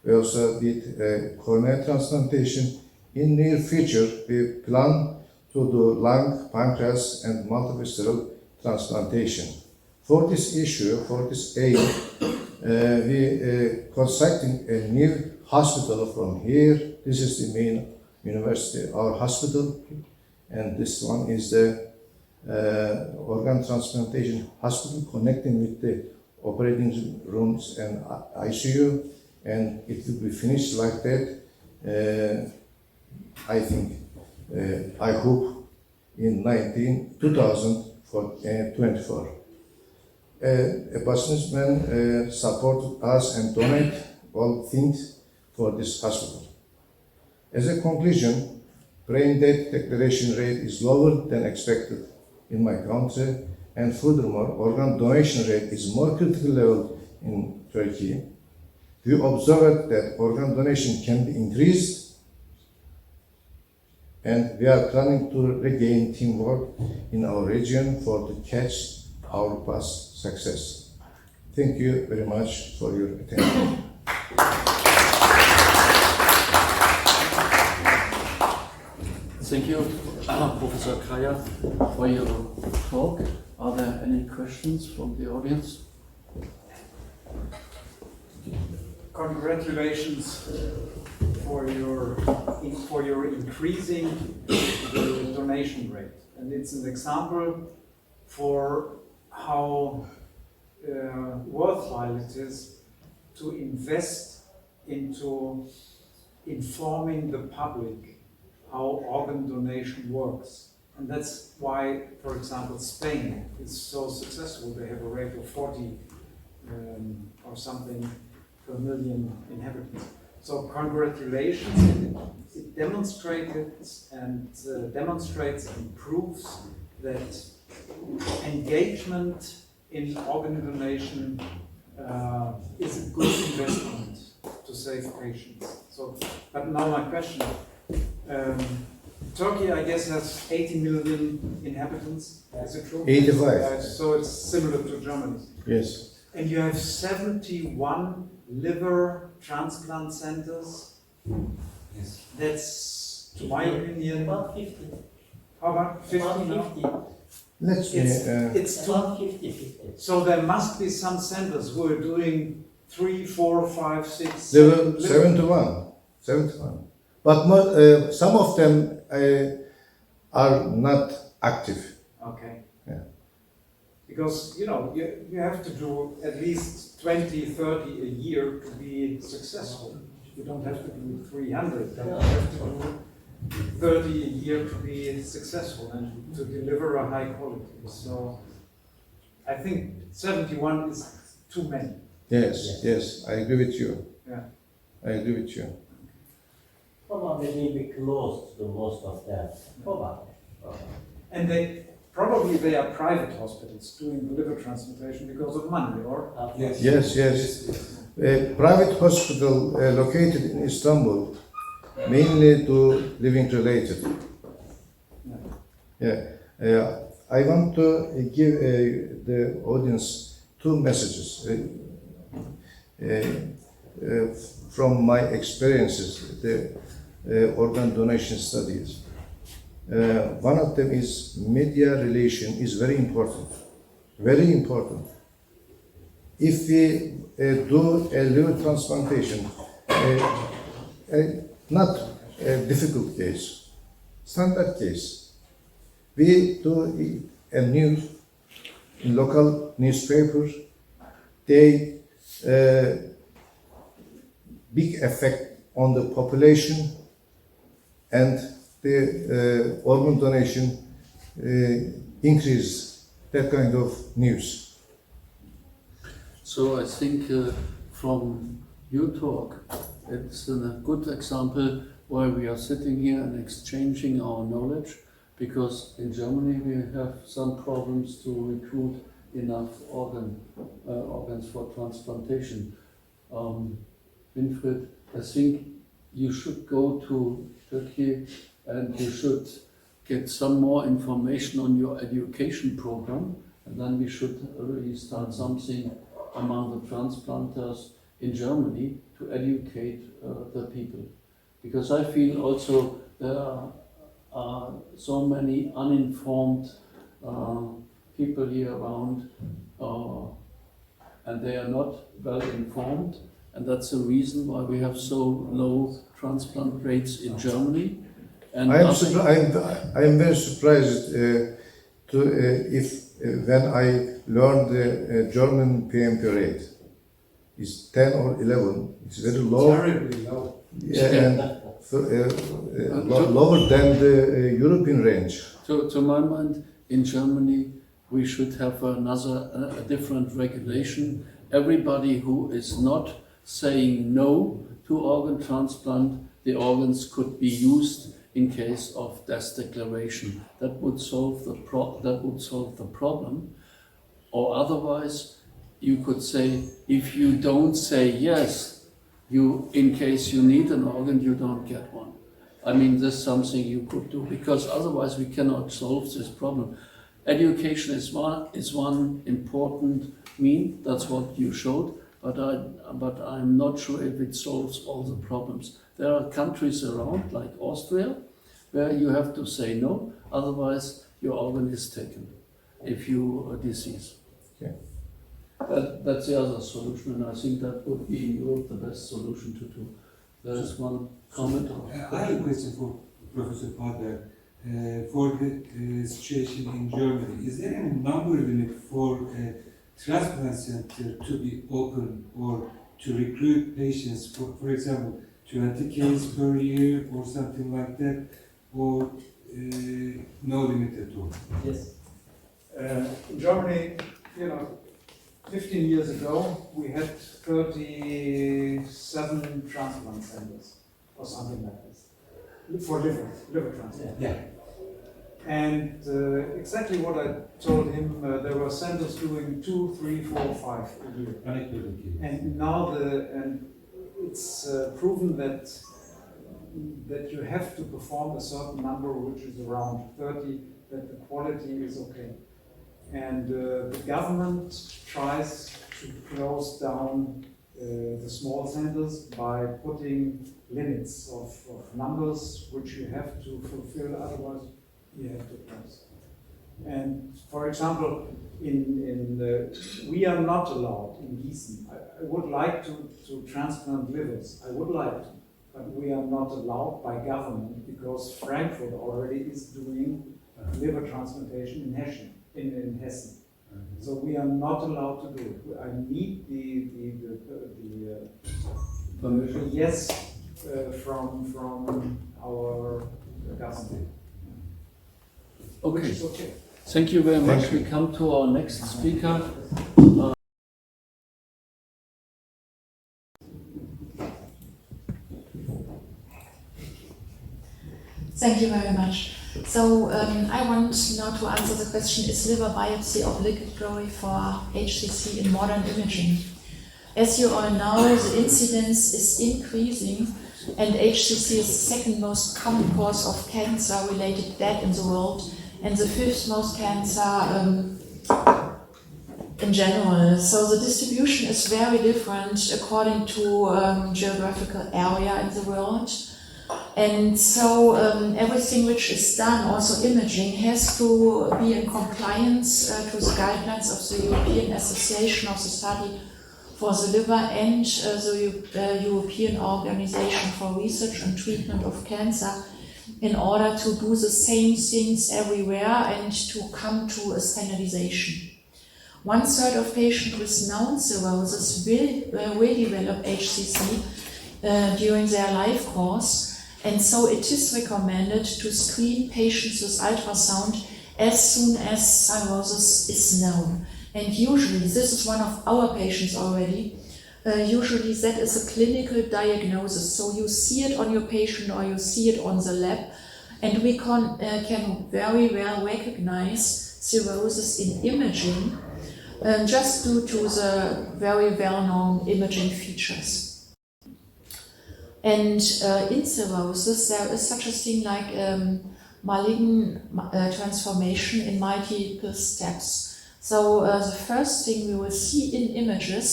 We also did cornea transplantation. In near future, we plan to do lung, pancreas, and multivisceral transplantation. For this issue, for this aim, we constructing a new hospital from here. This is the main university, our hospital, and this one is the organ transplantation hospital connecting with the operating rooms and ICU, and it will be finished like that. I think, I hope in 2024. A businessman support us and donate all things for this hospital. As a conclusion, brain death declaration rate is lower than expected in my country, and furthermore, organ donation rate is more critical level in Turkey. We observed that organ donation can be increased, and we are planning to regain teamwork in our region to catch our past success. Thank you very much for your attention. Thank you, Professor Kaya, for your talk. Are there any questions from the audience? Congratulations for your increasing the donation rate, and it's an example for how worthwhile it is to invest into informing the public how organ donation works. And that's why, for example, Spain is so successful. They have a rate of 40 or something per million inhabitants. So congratulations. It demonstrates and proves that engagement in organ donation is a good investment to save patients. So, but now my question. Turkey, I guess, has 80 million inhabitants. Is it true? 85. So it's similar to Germany. Yes. And you have 71 liver transplant centers. Yes. That's, to my opinion, about 50. How about 50 now? 50. It's about 50. So there must be some centers who are doing 3, 4, 5, 6. There were 71. But some of them are not active. Okay. Yeah. Because, you know, you have to do at least 20, 30 a year to be successful. You don't have to do 300, but you have to do 30 a year to be successful and to deliver a high quality. So I think 71 is too many. Yes, I agree with you. Yeah. I agree with you. Probably will be close to most of them. Probably. And they probably they are private hospitals doing the liver transplantation because of money, or? Yes. A private hospital located in Istanbul, mainly to living related. Yeah. I want to give the audience two messages from my experiences, the organ donation studies. One of them is media relation is very important. Very important. If we do a liver transplantation, not a difficult case, standard case, we do a news in local newspaper, they big effect on the population and the organ donation increase that kind of news. So I think from your talk, it's a good example why we are sitting here and exchanging our knowledge, because in Germany we have some problems to recruit enough organs for transplantation. Winfried, I think you should go to Turkey and you should get some more information on your education program, and then we should really start something among the transplanters in Germany to educate the people. Because I feel also there are so many uninformed people here around and they are not well informed, and that's the reason why we have so low transplant rates in Germany. And I am very surprised when I learned the German PMP rate. It's 10 or 11. It's very low. Terribly low. Yeah, and lower than the European range. To my mind, in Germany, we should have a different regulation. Everybody who is not saying no to organ transplant, the organs could be used in case of death declaration. That would solve the problem. Or otherwise, you could say, if you don't say yes, in case you need an organ, you don't get one. I mean, that's something you could do, because otherwise we cannot solve this problem. Education is one important mean, that's what you showed, but I'm not sure if it solves all the problems. There are countries around, like Austria, where you have to say no, otherwise your organ is taken if you are deceased. Okay. That's the other solution, and I think that would be in Europe the best solution to do. There is one comment. I have a question for Professor Padberg. For the situation in Germany, is there any number limit for a transplant center to be open or to recruit patients, for example, 20 cases per year or something like that, or no limit at all? Yes. In Germany, 15 years ago, we had 37 transplant centers or something like this for liver transplant. Yeah. And exactly what I told him, there were centers doing 2, 3, 4, 5 a year. And now it's proven that you have to perform a certain number, which is around 30, that the quality is okay. And the government tries to close down the small centers by putting limits of numbers which you have to fulfill, otherwise you have to close. And for example, we are not allowed in Gießen. I would like to transplant livers, I would like to, but we are not allowed by government because Frankfurt already is doing liver transplantation in Hessen. So we are not allowed to do it. I need the permission, yes, from our government. Okay. Okay. Thank you very much. We come to our next speaker. Thank you very much. So I want now to answer the question, is liver biopsy obligatory for HCC in modern imaging? As you all know, the incidence is increasing and HCC is the second most common cause of cancer-related death in the world and the fifth most cancer in general. So the distribution is very different according to geographical area in the world. And so everything which is done, also imaging, has to be in compliance to the guidelines of the European Association of the Study for the Liver and the European Organization for Research and Treatment of Cancer, in order to do the same things everywhere and to come to a standardization. 1/3 of patients with known cirrhosis will develop HCC during their life course, and so it is recommended to screen patients with ultrasound as soon as cirrhosis is known. And usually, this is one of our patients already, usually that is a clinical diagnosis. So you see it on your patient or you see it on the lab, and we can very well recognize cirrhosis in imaging just due to the very well-known imaging features. And in cirrhosis, there is such a thing like malignant transformation in multiple steps. So the first thing we will see in images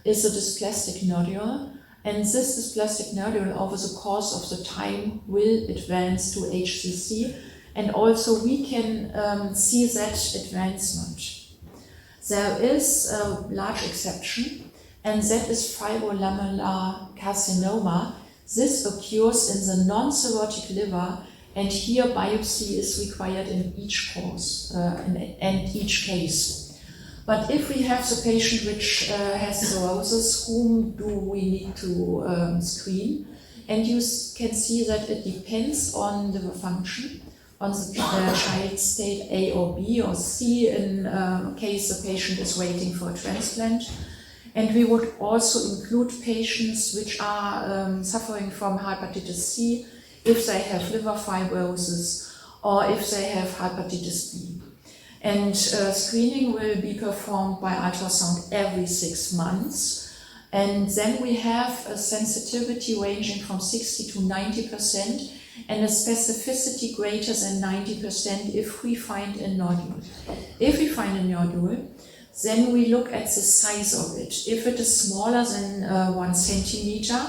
is a dysplastic nodule, and this dysplastic nodule over the course of the time will advance to HCC, and also we can see that advancement. There is a large exception, and that is fibrolamellar carcinoma. This occurs in the non-cirrhotic liver, and here biopsy is required in each course and each case. But if we have the patient which has cirrhosis, whom do we need to screen? And you can see that it depends on the function, on the child state A or B or C in case the patient is waiting for a transplant. And we would also include patients which are suffering from hepatitis C if they have liver fibrosis or if they have hepatitis B. And screening will be performed by ultrasound every 6 months. And then we have a sensitivity ranging from 60 to 90% and a specificity greater than 90% if we find a nodule. If we find a nodule, then we look at the size of it. If it is smaller than 1 centimeter,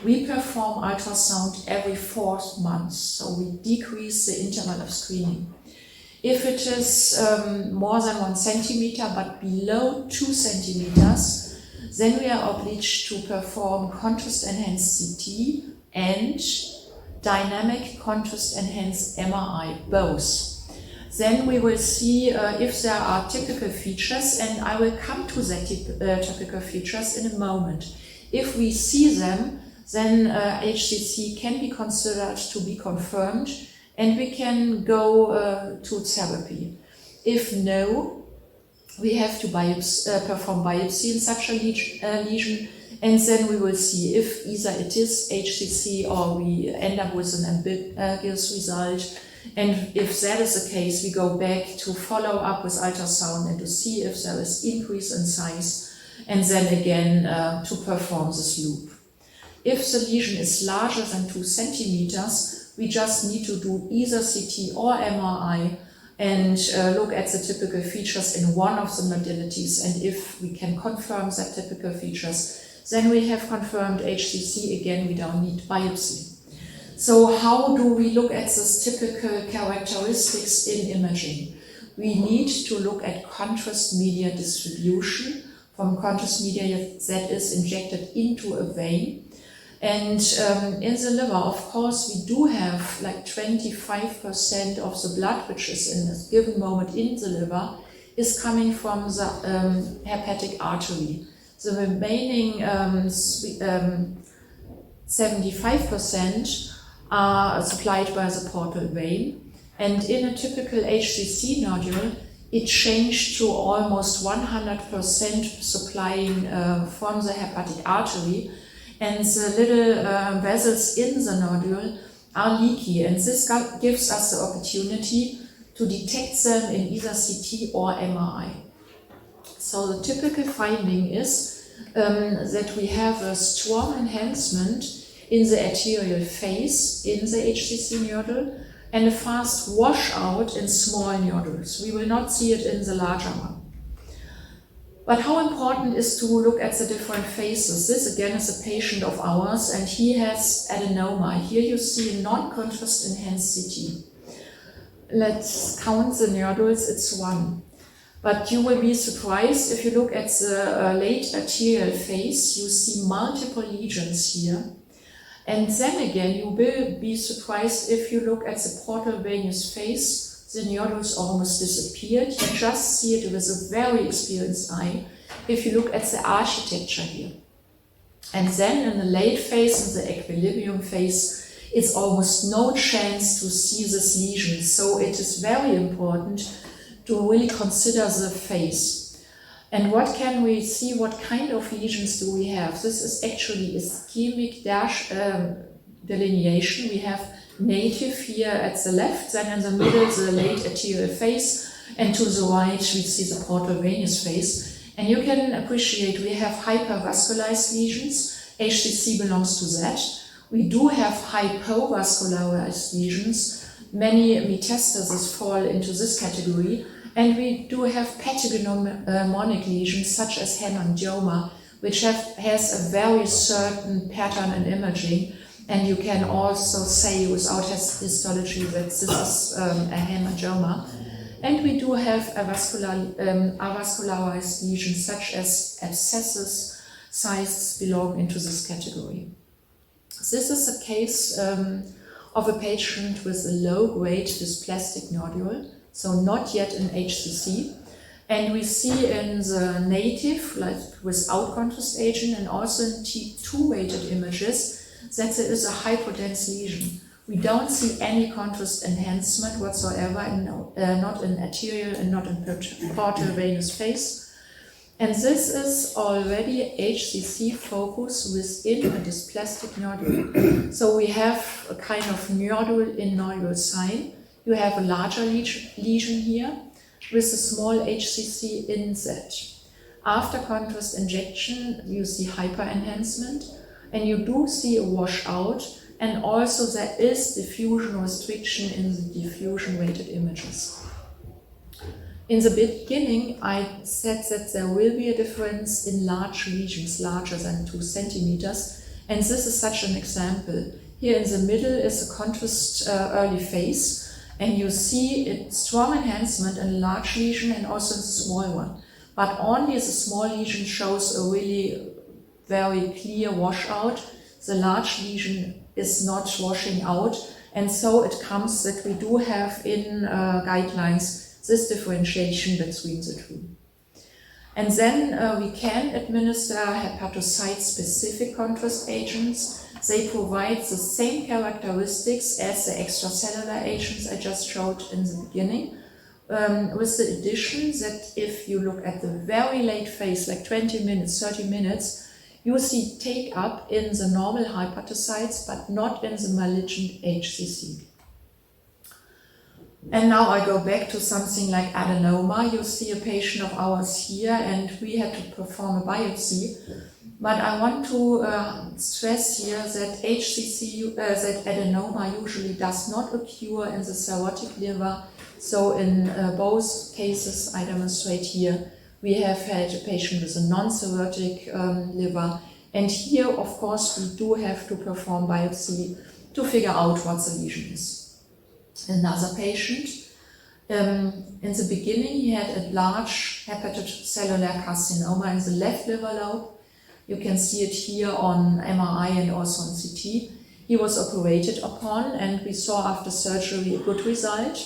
we perform ultrasound every 4 months, so we decrease the interval of screening. If it is more than 1 centimeter but below 2 centimeters, then we are obliged to perform contrast-enhanced CT and dynamic contrast-enhanced MRI, both. Then we will see if there are typical features, and I will come to the typical features in a moment. If we see them, then HCC can be considered to be confirmed, and we can go to therapy. If no, we have to perform biopsy in such a lesion, and then we will see if either it is HCC or we end up with an ambiguous result. And if that is the case, we go back to follow up with ultrasound and to see if there is increase in size, and then again to perform this loop. If the lesion is larger than 2 centimeters, we just need to do either CT or MRI and look at the typical features in one of the modalities. And if we can confirm that typical features, then we have confirmed HCC. Again, we don't need biopsy. So how do we look at these typical characteristics in imaging? We need to look at contrast media distribution from contrast media that is injected into a vein. And in the liver, of course, we do have like 25% of the blood which is in a given moment in the liver is coming from the hepatic artery. The remaining 75% are supplied by the portal vein. And in a typical HCC nodule, it changed to almost 100% supplying from the hepatic artery. And the little vessels in the nodule are leaky, and this gives us the opportunity to detect them in either CT or MRI. So the typical finding is that we have a strong enhancement in the arterial phase in the HCC nodule and a fast washout in small nodules. We will not see it in the larger one. But how important is to look at the different phases? This again is a patient of ours, and he has adenoma. Here you see a non-contrast enhanced CT. Let's count the nodules, it's 1. But you will be surprised if you look at the late arterial phase, you see multiple lesions here. And then again, you will be surprised if you look at the portal venous phase, the nodules almost disappeared. You just see it with a very experienced eye if you look at the architecture here. And then in the late phase, in the equilibrium phase, it's almost no chance to see this lesion. So it is very important to really consider the phase. And what can we see? What kind of lesions do we have? This is actually ischemic delineation. We have native here at the left, then in the middle the late arterial phase, and to the right we see the portal venous phase. And you can appreciate we have hypervascularized lesions. HCC belongs to that. We do have hypovascularized lesions. Many metastases fall into this category. And we do have pathognomonic lesions such as hemangioma, which has a very certain pattern in imaging. And you can also say without histology that this is a hemangioma. And we do have avascularized lesions such as abscesses, cysts belong into this category. This is a case of a patient with a low-grade dysplastic nodule, so not yet in HCC. And we see in the native, like without contrast agent, and also in T2-weighted images, that there is a hypodense lesion. We don't see any contrast enhancement whatsoever, not in arterial and not in portal venous phase. And this is already HCC focus within a dysplastic nodule. So we have a kind of nodule in nodule sign. You have a larger lesion here with a small HCC in that. After contrast injection, you see hyperenhancement, and you do see a washout, and also there is diffusion restriction in the diffusion-weighted images. In the beginning, I said that there will be a difference in large lesions, larger than 2 centimeters, and this is such an example. Here in the middle is a contrast early phase, and you see a strong enhancement in a large lesion and also in a small one. But only the small lesion shows a really very clear washout. The large lesion is not washing out, and so it comes that we do have in guidelines this differentiation between the two. And then we can administer hepatocyte-specific contrast agents. They provide the same characteristics as the extracellular agents I just showed in the beginning, with the addition that if you look at the very late phase, like 20 minutes, 30 minutes, you see take up in the normal hepatocytes, but not in the malignant HCC. And now I go back to something like adenoma. You see a patient of ours here, and we had to perform a biopsy. But I want to stress here that HCC, that adenoma usually does not occur in the cirrhotic liver. So in both cases I demonstrate here, we have had a patient with a non-cirrhotic liver. And here, of course, we do have to perform biopsy to figure out what the lesion is. Another patient, in the beginning, he had a large hepatocellular carcinoma in the left liver lobe. You can see it here on MRI and also on CT. He was operated upon, and we saw after surgery a good result.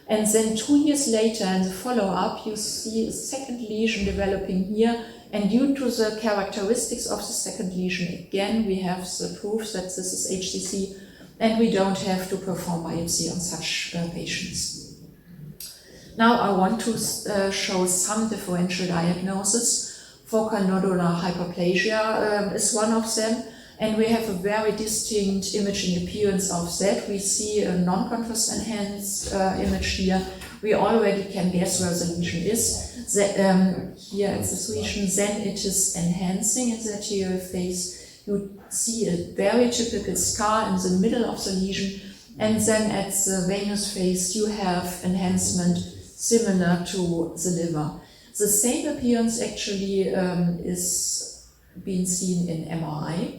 And then 2 years later, in the follow-up, you see a second lesion developing here. And due to the characteristics of the second lesion, again, we have the proof that this is HCC, and we don't have to perform biopsy on such patients. Now I want to show some differential diagnosis. Focal nodular hyperplasia is one of them, And we have a very distinct imaging appearance of that. We see a non-contrast enhanced image here. We already can guess where the lesion is. Here it's this region, then it is enhancing in the arterial face. You see a very typical scar in the middle of the lesion, and then at the venous face you have enhancement similar to the liver. The same appearance actually is being seen in MRI.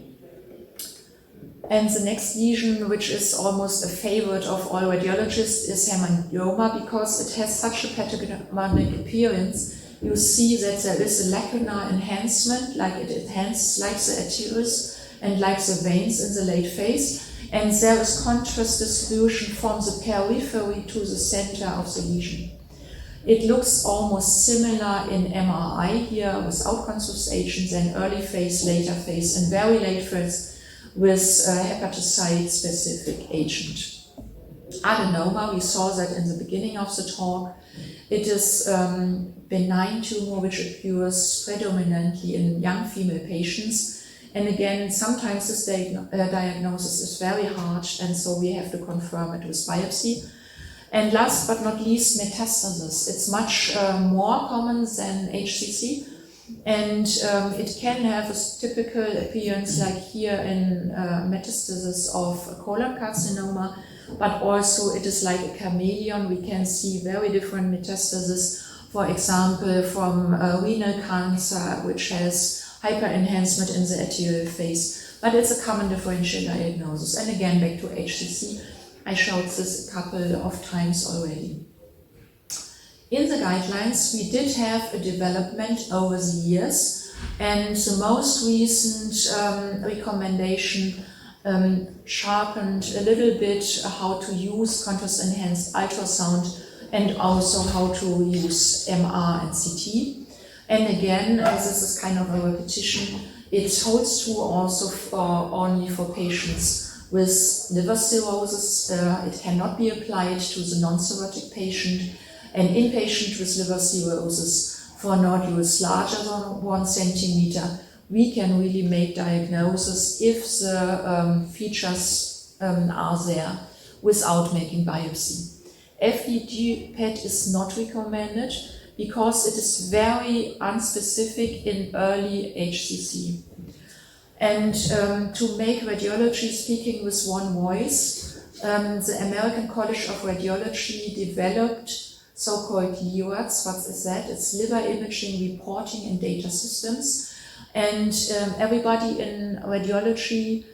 And the next lesion, which is almost a favorite of all radiologists, is hemangioma, because it has such a pathognomonic appearance. You see that there is a lacunar enhancement, like it enhances like the arteries and like the veins in the late phase. And there is contrast distribution from the periphery to the center of the lesion. It looks almost similar in MRI here without contrast agents, and early phase, later phase, and very late phase with hepatocyte-specific agent. Adenoma, we saw that in the beginning of the talk. It is benign tumor which occurs predominantly in young female patients. And again, sometimes this diagnosis is very hard, and so we have to confirm it with biopsy. And last but not least, metastasis. It's much more common than HCC. And it can have a typical appearance like here in metastasis of colon carcinoma, but also it is like a chameleon. We can see very different metastasis, for example, from renal cancer, which has hyperenhancement in the arterial phase, but it's a common differential diagnosis. And again, back to HCC, I showed this a couple of times already. In the guidelines, we did have a development over the years, and the most recent recommendation sharpened a little bit how to use contrast-enhanced ultrasound and also how to use MR and CT. And again, this is kind of a repetition. It holds true also only for patients with liver cirrhosis. It cannot be applied to the non-cirrhotic patient. And in patients with liver cirrhosis, for nodules larger than 1 centimeter, we can really make diagnosis if the features are there without making biopsy. FDG PET is not recommended because it is very unspecific in early HCC. And to make radiology speaking with one voice, the American College of Radiology developed so-called LIRADS. What is that? It's liver imaging reporting and data systems. And everybody in radiology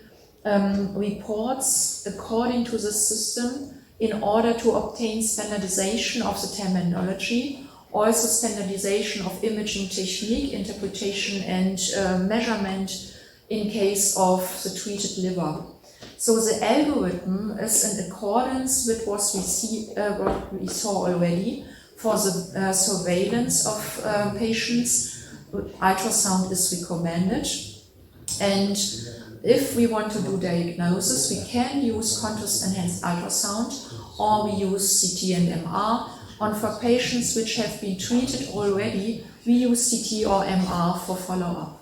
reports according to the system in order to obtain standardization of the terminology, also standardization of imaging technique, interpretation and measurement in case of the treated liver. So the algorithm is in accordance with what we saw already for the surveillance of patients. Ultrasound is recommended, and if we want to do diagnosis, we can use contrast-enhanced ultrasound, or we use CT and MR. And for patients which have been treated already, we use CT or MR for follow-up.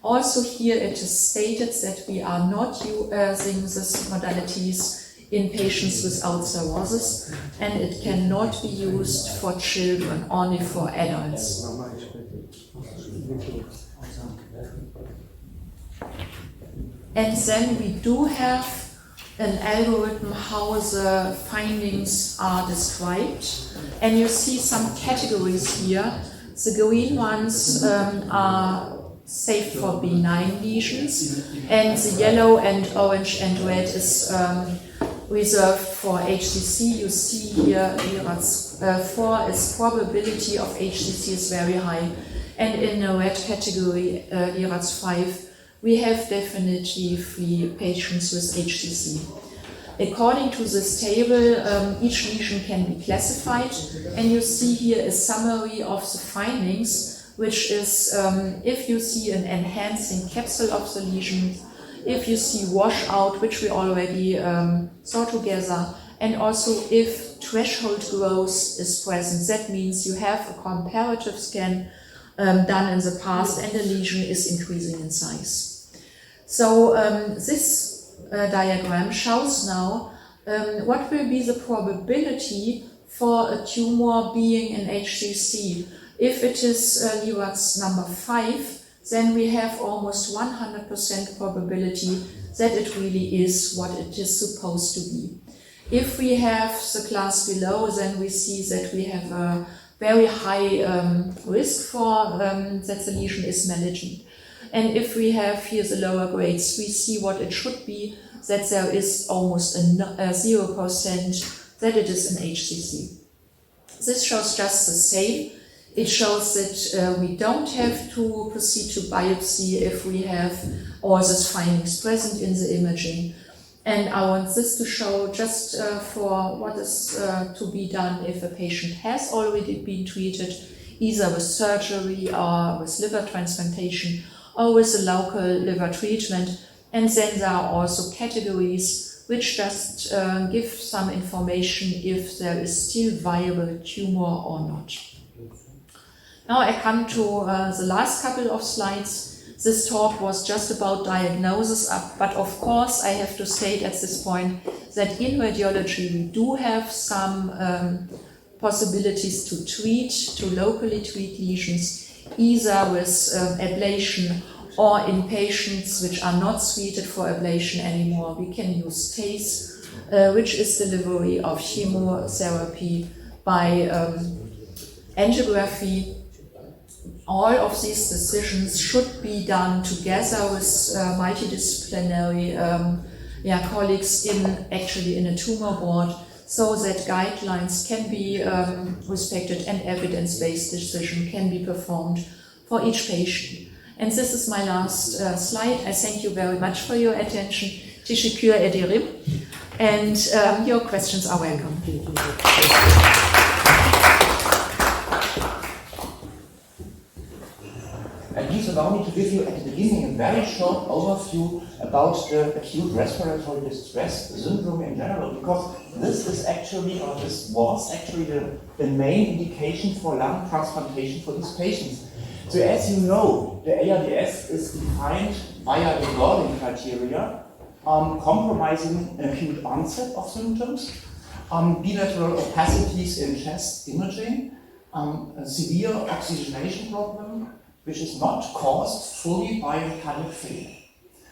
Also here it is stated that we are not using these modalities in patients without cirrhosis, and it cannot be used for children, only for adults. And then we do have an algorithm how the findings are described, and you see some categories here. The green ones are saved for benign lesions, and the yellow and orange and red is reserved for HCC. You see here LIRADS 4 is probability of HCC is very high, and in the red category LIRADS 5 we have definitely 3 patients with HCC. According to this table, each lesion can be classified, and you see here a summary of the findings, which is if you see an enhancing capsule of the lesion, if you see washout, which we already saw together, and also if threshold growth is present. That means you have a comparative scan done in the past and the lesion is increasing in size. So this diagram shows now what will be the probability for a tumor being in HCC. If it is Lewis number 5, then we have almost 100% probability that it really is what it is supposed to be. If we have the class below, then we see that we have a very high risk for that the lesion is malignant. And if we have here the lower grades, we see what it should be, that there is almost a 0% that it is an HCC. This shows just the same. It shows that we don't have to proceed to biopsy if we have all these findings present in the imaging. And I want this to show just for what is to be done if a patient has already been treated, either with surgery or with liver transplantation or with a local liver treatment. And then there are also categories which just give some information if there is still viable tumor or not. Now I come to the last couple of slides. This talk was just about diagnosis, but of course I have to state at this point that in radiology we do have some possibilities to treat, to locally treat lesions, either with ablation or in patients which are not treated for ablation anymore. We can use TACE, which is delivery of chemotherapy by angiography. All of these decisions should be done together with multidisciplinary colleagues in a tumor board, so that guidelines can be respected and evidence-based decision can be performed for each patient. And this is my last slide. I thank you very much for your attention. Teşekkür ederim. And your questions are welcome. Please allow me to give you at the beginning a very short overview about the acute respiratory distress syndrome in general, because this is actually, or this was actually the main indication for lung transplantation for these patients. So as you know, the ARDS is defined via the Gordon criteria, compromising an acute onset of symptoms, bilateral opacities in chest imaging, a severe oxygenation problem, which is not caused fully by cardiac failure.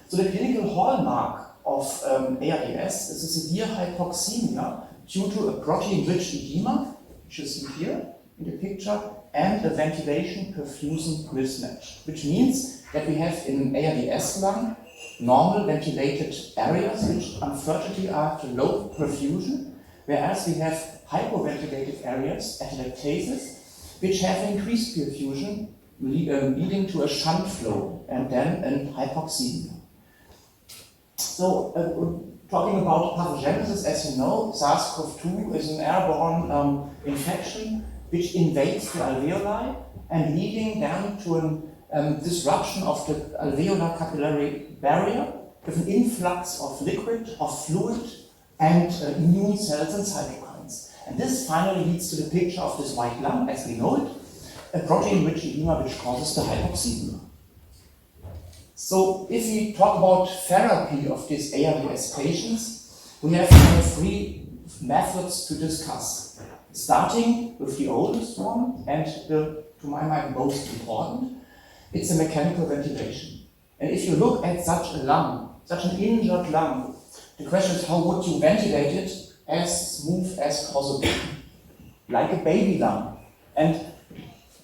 So the clinical hallmark of ARDS is a severe hypoxemia due to a protein-rich edema, which you see here in the picture, and a ventilation-perfusion mismatch, which means that we have in an ARDS lung normal ventilated areas, which unfortunately are to low perfusion, whereas we have hypoventilated areas, atelectasis, which have increased perfusion, leading to a shunt flow and then an hypoxemia. So, talking about pathogenesis, as you know, SARS-CoV-2 is an airborne infection which invades the alveoli and leading then to a disruption of the alveolar capillary barrier with an influx of liquid, of fluid, and immune cells and cytokines. And this finally leads to the picture of this white lung as we know it, a protein-rich edema which causes the hypoxemia. So if we talk about therapy of these ARDS patients, we have three methods to discuss. Starting with the oldest one and to my mind most important, it's a mechanical ventilation. And if you look at such a lung, such an injured lung, the question is how would you ventilate it as smooth as possible, like a baby lung. And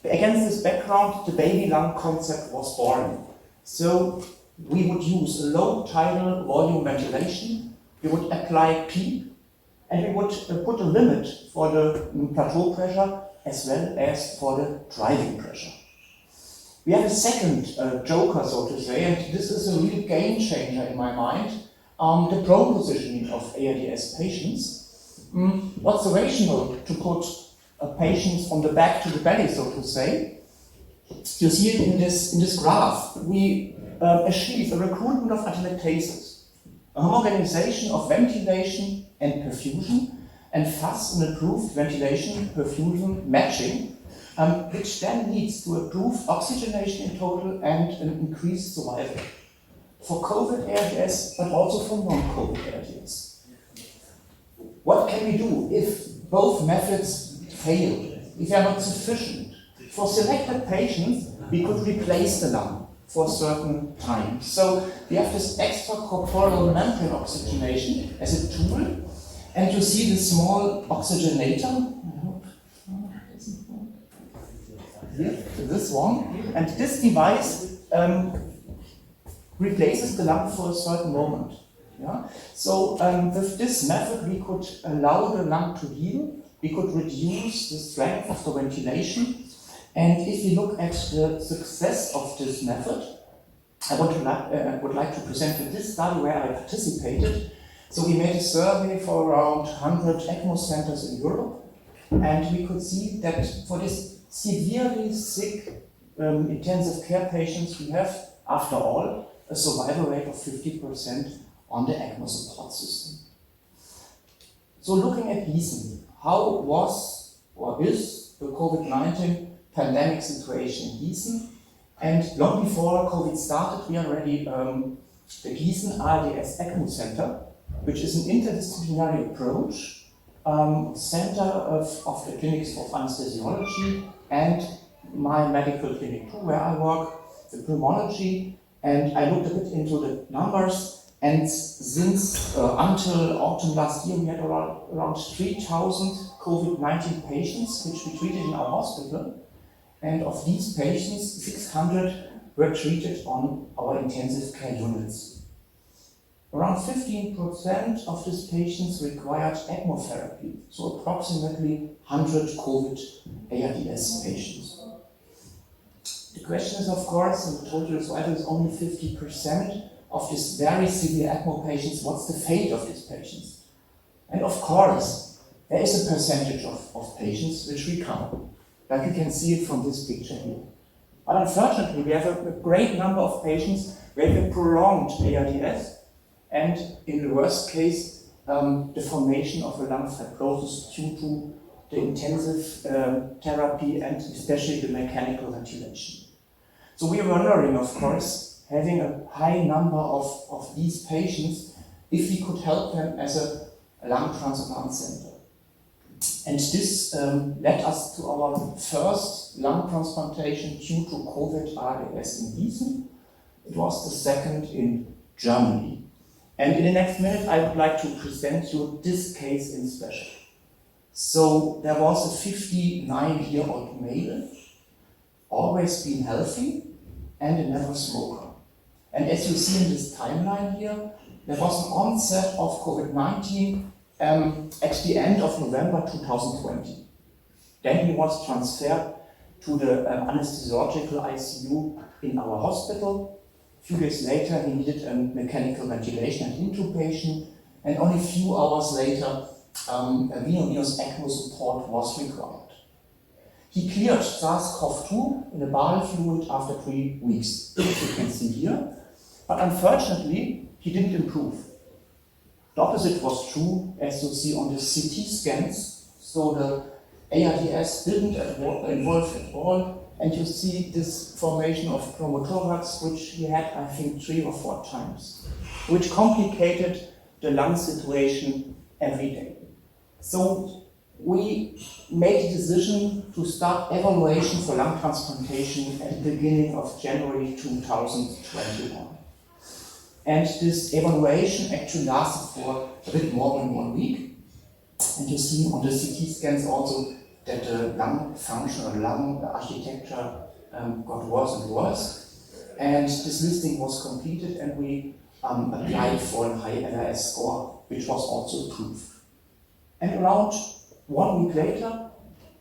against this background, the baby lung concept was born. So we would use a low tidal volume ventilation, we would apply PEEP, and we would put a limit for the plateau pressure as well as for the driving pressure. We have a second joker, so to say, and this is a real game changer in my mind, the prone positioning of ARDS patients. What's the rationale to put patients from the back to the belly, so to say? You see it in this graph. We achieve a recruitment of atelectasis, a homogenization of ventilation and perfusion, and thus an improved ventilation-perfusion matching, which then leads to improved oxygenation in total and an increased survival. for COVID ARDS, but also for non-COVID ARDS. What can we do if both methods fail, if they are not sufficient? For selected patients, we could replace the lung for a certain time. So we have this extracorporeal membrane oxygenation as a tool, and you see the small oxygenator. Here, this one, and this device replaces the lung for a certain moment. Yeah? So with this method, we could allow the lung to heal. We could reduce the strength of the ventilation. And if we look at the success of this method, I would like to present you this study where I participated. So we made a survey for around 100 ECMO centers in Europe, and we could see that for this severely sick intensive care patients, we have, after all, a survival rate of 50% on the ECMO support system. So looking at Gießen, how was or is the COVID-19 pandemic situation in Gießen? And long before COVID started, we already the Gießen ALDS ECMO Center, which is an interdisciplinary approach, center of the clinics of anesthesiology and my medical clinic too, where I work, the pulmonology, and I looked a bit into the numbers, and since until autumn last year, we had around 3,000 COVID-19 patients which we treated in our hospital, and of these patients, 600 were treated on our intensive care units. Around 15% of these patients required ECMO therapy, so approximately 100 COVID ARDS patients. The question is, of course, and I told you as well, there's only 50% of these very severe ECMO patients. What's the fate of these patients? And of course, there is a percentage of patients which recover, like you can see it from this picture here. But unfortunately, we have a great number of patients where have a prolonged ARDS, and in the worst case, the formation of a lung fibrosis due to the intensive therapy and especially the mechanical ventilation. So we are wondering, of course, having a high number of these patients, if we could help them as a lung transplant center. And this led us to our first lung transplantation due to COVID ARDS in Gießen. It was the second in Germany. And in the next minute, I would like to present you this case in special. So there was a 59-year-old male, always been healthy, and a never smoker. And as you see in this timeline here, there was an onset of COVID-19 at the end of November 2020. Then he was transferred to the anesthesiological ICU in our hospital. A few days later, he needed mechanical ventilation and intubation, and only a few hours later, a venous ECMO support was required. He cleared SARS-CoV-2 in a bowel fluid after 3 weeks, as you can see here, but unfortunately, he didn't improve. The opposite was true, as you see on the CT scans, so the ARDS didn't involve at all, and you see this formation of pneumothorax, which he had, I think, 3 or 4 times, which complicated the lung situation every day. So we made a decision to start evaluation for lung transplantation at the beginning of January 2021. And this evaluation actually lasted for a bit more than 1 week. And you see on the CT scans also that the lung function or lung architecture got worse and worse. And this listing was completed, and we applied for a high LRS score, which was also approved. And around 1 week later,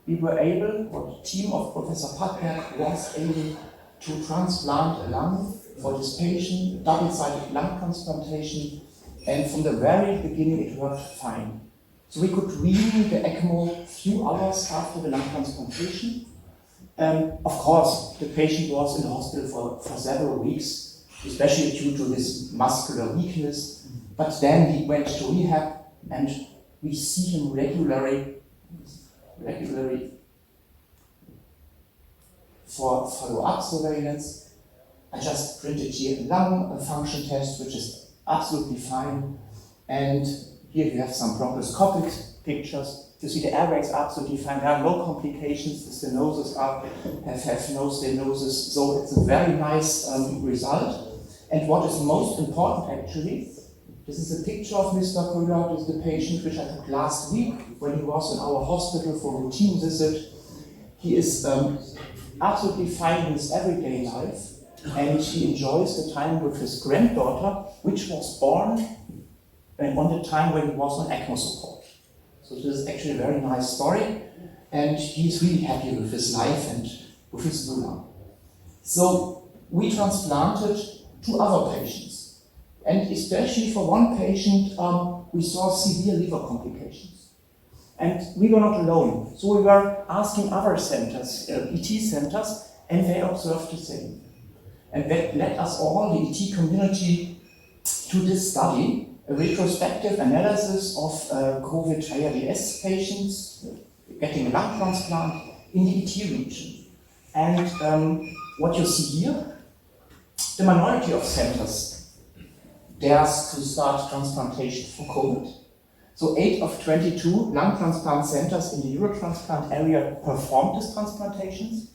we were able, or the team of Professor Pattberg was able to transplant a lung for this patient, double-sided lung transplantation, and from the very beginning it worked fine. So we could wean the ECMO a few hours after the lung transplantation. Of course, the patient was in the hospital for several weeks, especially due to this muscular weakness, but then he went to rehab, and we see him regularly for follow-up surveillance. I just printed here a lung function test, which is absolutely fine. And here you have some bronchoscopic pictures. You see the airway is absolutely fine. There are no complications. The stenosis have no stenosis. So it's a very nice result. And what is most important actually, this is a picture of Mr. Köhler. This is the patient which I took last week when he was in our hospital for routine visit. He is absolutely fine in his everyday life, and he enjoys the time with his granddaughter, which was born on the time when he was on ECMO support. So this is actually a very nice story, and he's really happy with his life and with his new lung. So we transplanted 2 other patients, and especially for one patient, we saw severe liver complications. And we were not alone, so we were asking other centers, ET centers, and they observed the same. And that led us all, the ET community, to this study, a retrospective analysis of COVID ALS patients getting a lung transplant in the ET region. And what you see here, the minority of centers dares to start transplantation for COVID. So 8 of 22 lung transplant centers in the Eurotransplant area performed these transplantations.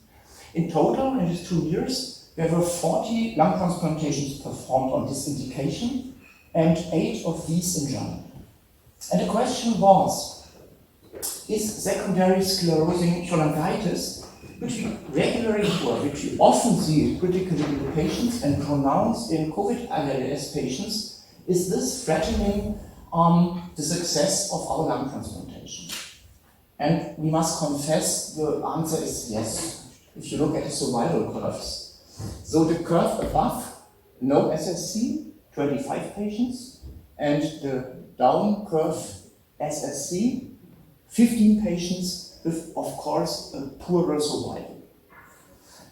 In total, in these 2 years, there were 40 lung transplantations performed on this indication, and 8 of these in Germany. And the question was, is secondary sclerosing cholangitis, which we regularly which we often see critically in the patients and pronounced in COVID ALS patients, is this threatening the success of our lung transplantation? And we must confess the answer is yes, if you look at the survival curves. So the curve above, no SSC, 25 patients, and the down curve SSC, 15 patients with, of course, a poorer survival.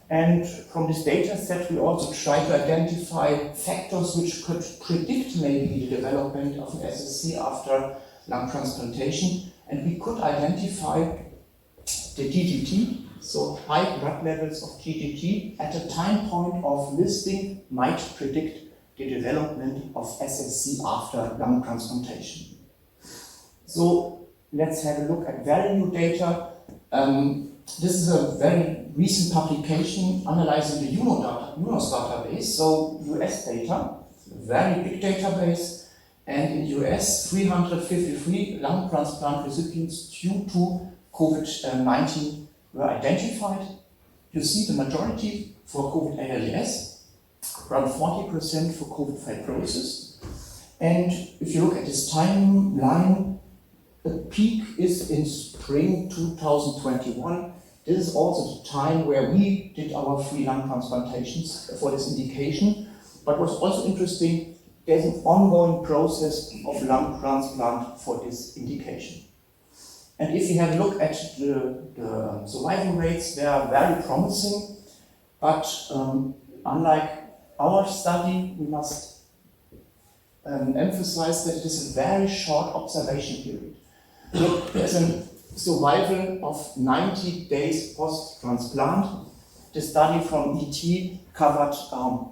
And from this data set, we also try to identify factors which could predict maybe the development of an SSC after lung transplantation. And we could identify the GGT, so high blood levels of GGT at a time point of listing might predict the development of SSC after lung transplantation. So let's have a look at very new data. This is a very recent publication analyzing the UNOS database, so US data, a very big database, and in US 353 lung transplant recipients due to COVID-19 were identified. You see the majority for COVID ALS, around 40% for COVID fibrosis. And if you look at this timeline, the peak is in spring 2021. This is also the time where we did our 3 lung transplantations for this indication. But what's also interesting, there's an ongoing process of lung transplant for this indication. And if you have a look at the survival rates, they are very promising. But unlike our study, we must emphasize that it is a very short observation period. Look, there's a survival of 90 days post-transplant. The study from ET covered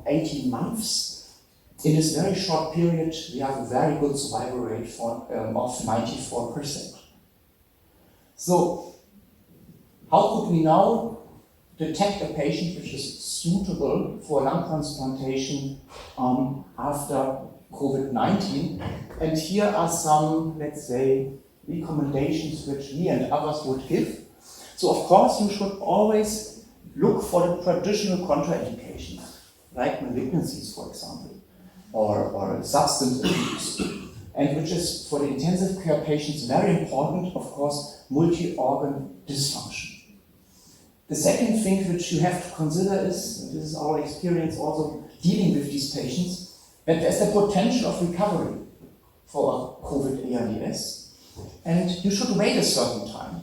18 months. In this very short period, we have a very good survival rate of 94%. So, how could we now detect a patient which is suitable for lung transplantation after COVID-19? And here are some, let's say, recommendations which we and others would give. So of course you should always look for the traditional contraindications, like malignancies, for example, or substance abuse, and which is for the intensive care patients very important, of course, multi-organ dysfunction. The second thing which you have to consider is, and this is our experience also dealing with these patients, that there's a potential of recovery for COVID ALS. And you should wait a certain time.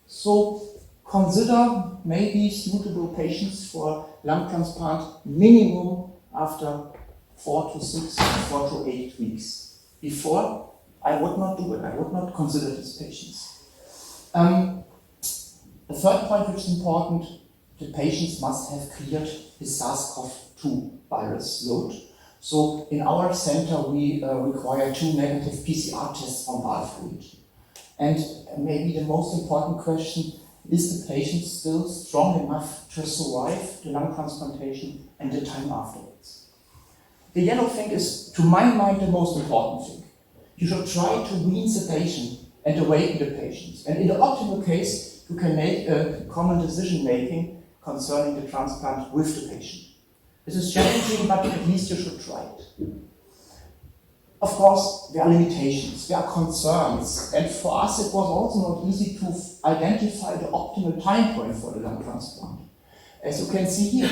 So consider maybe suitable patients for lung transplant minimum after 4 to 6, 4 to 8 weeks. Before, I would not do it. I would not consider these patients. The third point which is important, the patients must have cleared his SARS-CoV-2 virus load. So in our center, we require 2 negative PCR tests on viral fluid. And maybe the most important question, is the patient still strong enough to survive the lung transplantation and the time afterwards? The yellow thing is, to my mind, the most important thing. You should try to wean sedation and awaken the patients. And in the optimal case, you can make a common decision making concerning the transplant with the patient. This is challenging, but at least you should try it. Of course, there are limitations, there are concerns, and for us it was also not easy to identify the optimal time point for the lung transplant. As you can see here,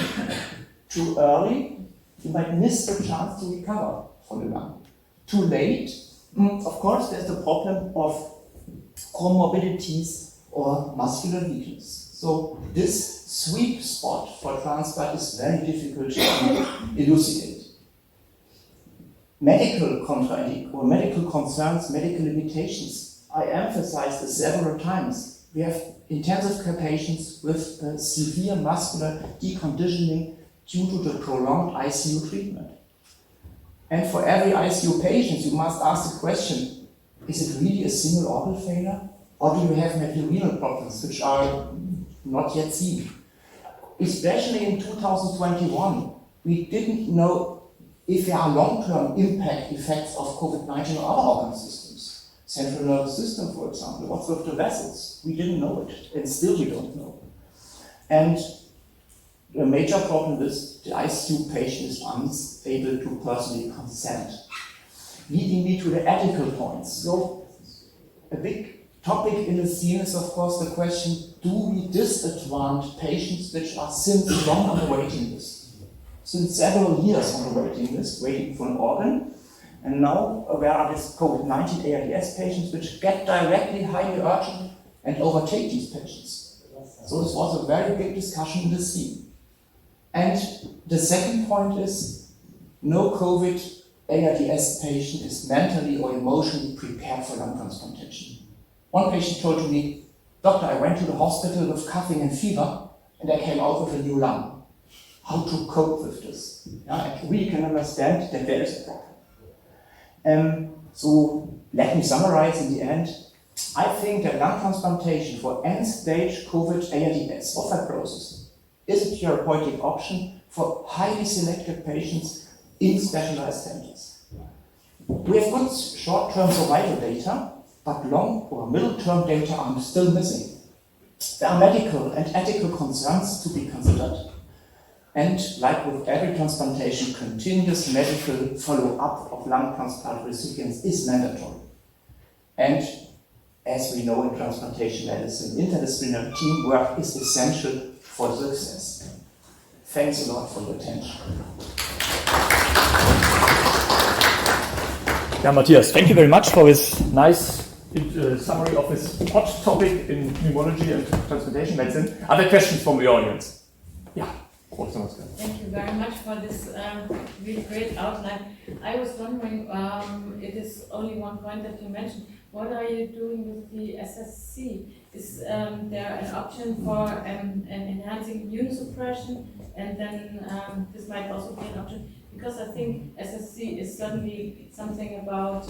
too early, you might miss the chance to recover from the lung. Too late, of course, there's the problem of comorbidities or muscular weakness. So this sweet spot for transplant is very difficult to elucidate. Medical concerns, medical limitations. I emphasized this several times. We have intensive care patients with severe muscular deconditioning due to the prolonged ICU treatment. And for every ICU patient, you must ask the question, is it really a single organ failure? Or do you have maybe renal problems which are not yet seen? Especially in 2021, we didn't know if there are long-term impact effects of COVID-19 on other organ systems. Central nervous system, for example. What's with the vessels? We didn't know it, and still we don't know. And the major problem is the ICU patient is unable to personally consent. Leading me to the ethical points. So, a big topic in the scene is, of course, the question, do we disadvantage patients which are since long on the waiting list? Since several years on the waiting list, waiting for an organ. And now there are these COVID-19 ALS patients which get directly highly urgent and overtake these patients. So this was a very big discussion in the scene. And the second point is, no COVID ALS patient is mentally or emotionally prepared for lung transplantation. One patient told me, "Doctor, I went to the hospital with coughing and fever, and I came out with a new lung. How to cope with this?" I really can understand that there is a problem. So let me summarize in the end. I think that lung transplantation for end-stage COVID ALS or fibrosis is a therapeutic option for highly selected patients in specialized centers. We have good short-term survival data, but long or middle-term data are still missing. There are medical and ethical concerns to be considered. And like with every transplantation, continuous medical follow-up of lung transplant recipients is mandatory. And as we know in transplantation medicine, interdisciplinary teamwork is essential for success. Thanks a lot for your attention. Yeah, Matthias, thank you very much for this nice summary of this hot topic in pneumology and transplantation medicine. Other questions from the audience? Yeah. Thank you very much for this really great outline. I was wondering, it is only one point that you mentioned. What are you doing with the SSC? Is there an option for enhancing immunosuppression? And then this might also be an option, because I think SSC is certainly something about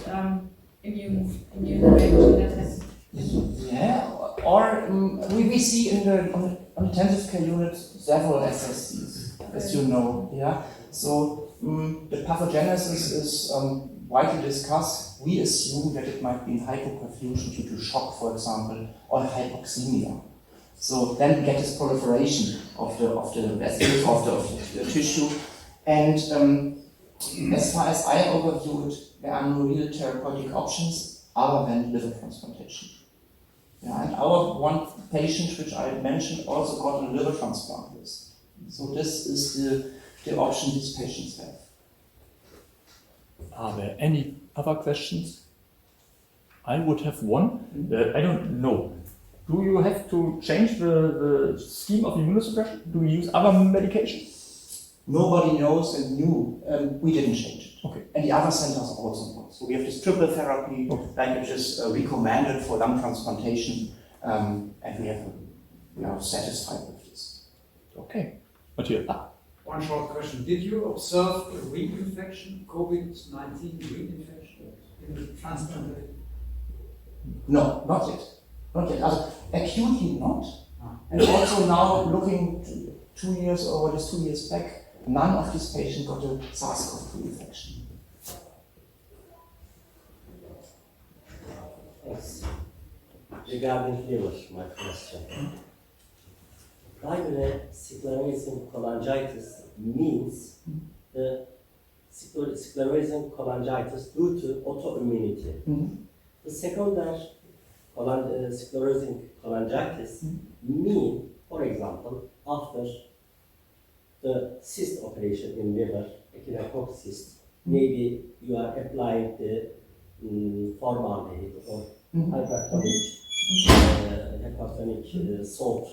immune reaction that has. Yeah, or we see in the intensive care unit several SSCs, as you know. Yeah, so the pathogenesis is widely discussed. We assume that it might be hypoperfusion due to shock, for example, or hypoxemia. So then we get this proliferation of the vessels, of the tissue, and as far as I overview it, there are no real therapeutic options other than liver transplantation. Yeah, and our one patient, which I mentioned, also got a liver transplant list. So this is the option these patients have. Are there any other questions? I would have one. I don't know. Do you have to change the scheme of immunosuppression? Do you use other medications? Nobody knows and knew. We didn't change it. Okay. And the other centers also not. So we have this triple therapy, like which is recommended for lung transplantation, and we are satisfied with this. Okay. Matthias. One short question. Did you observe a reinfection, COVID-19 reinfection in the transplant? No, not yet. Not yet. Acutely not. And also now looking 2 years or just 2 years back, none of these patients got a SARS-CoV-2 infection. Yes. Regarding liver, my question. Primary sclerosing cholangitis means the sclerosing cholangitis due to autoimmunity. The secondary sclerosing cholangitis mean, for example, after the cyst operation in liver, echinococcal cyst, maybe you are applying the formaldehyde or hypertonic salt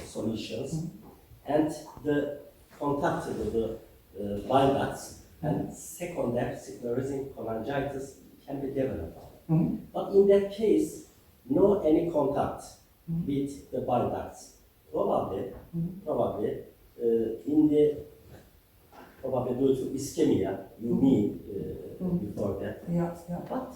solutions, and the contact with the bile ducts and secondary sclerosing cholangitis can be developed. But in that case, no any contact with the bile ducts. Probably due to ischemia, you mean before that. Yeah. But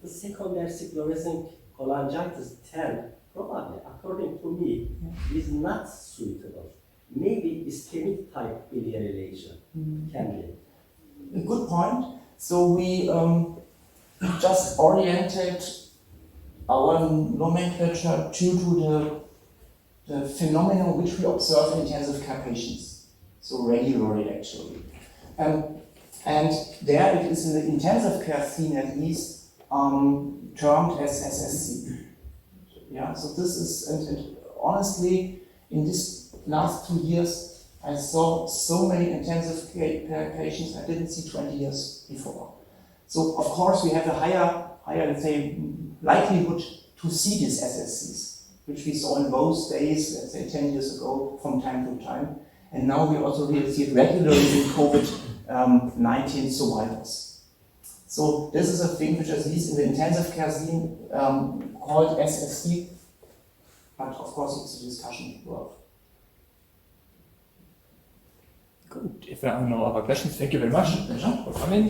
the secondary sclerosing cholangitis term, probably, according to me, is not suitable. Maybe ischemic type biliarilation can be. A good point. So we just oriented our nomenclature due to the phenomenon which we observe in intensive care patients, so regularly actually. And there it is in the intensive care scene at least termed as SSC. Yeah, so this is, and honestly, in this last 2 years, I saw so many intensive care patients I didn't see 20 years before. So of course we have a higher, let's say, likelihood to see these SSCs, which we saw in those days, let's say 10 years ago, from time to time. And now we also really see it regularly in COVID-19 survivors. So this is a thing which, at least in the intensive care scene, called SSC, but of course it's a discussion work. Good. If there are no other questions, thank you very much for coming.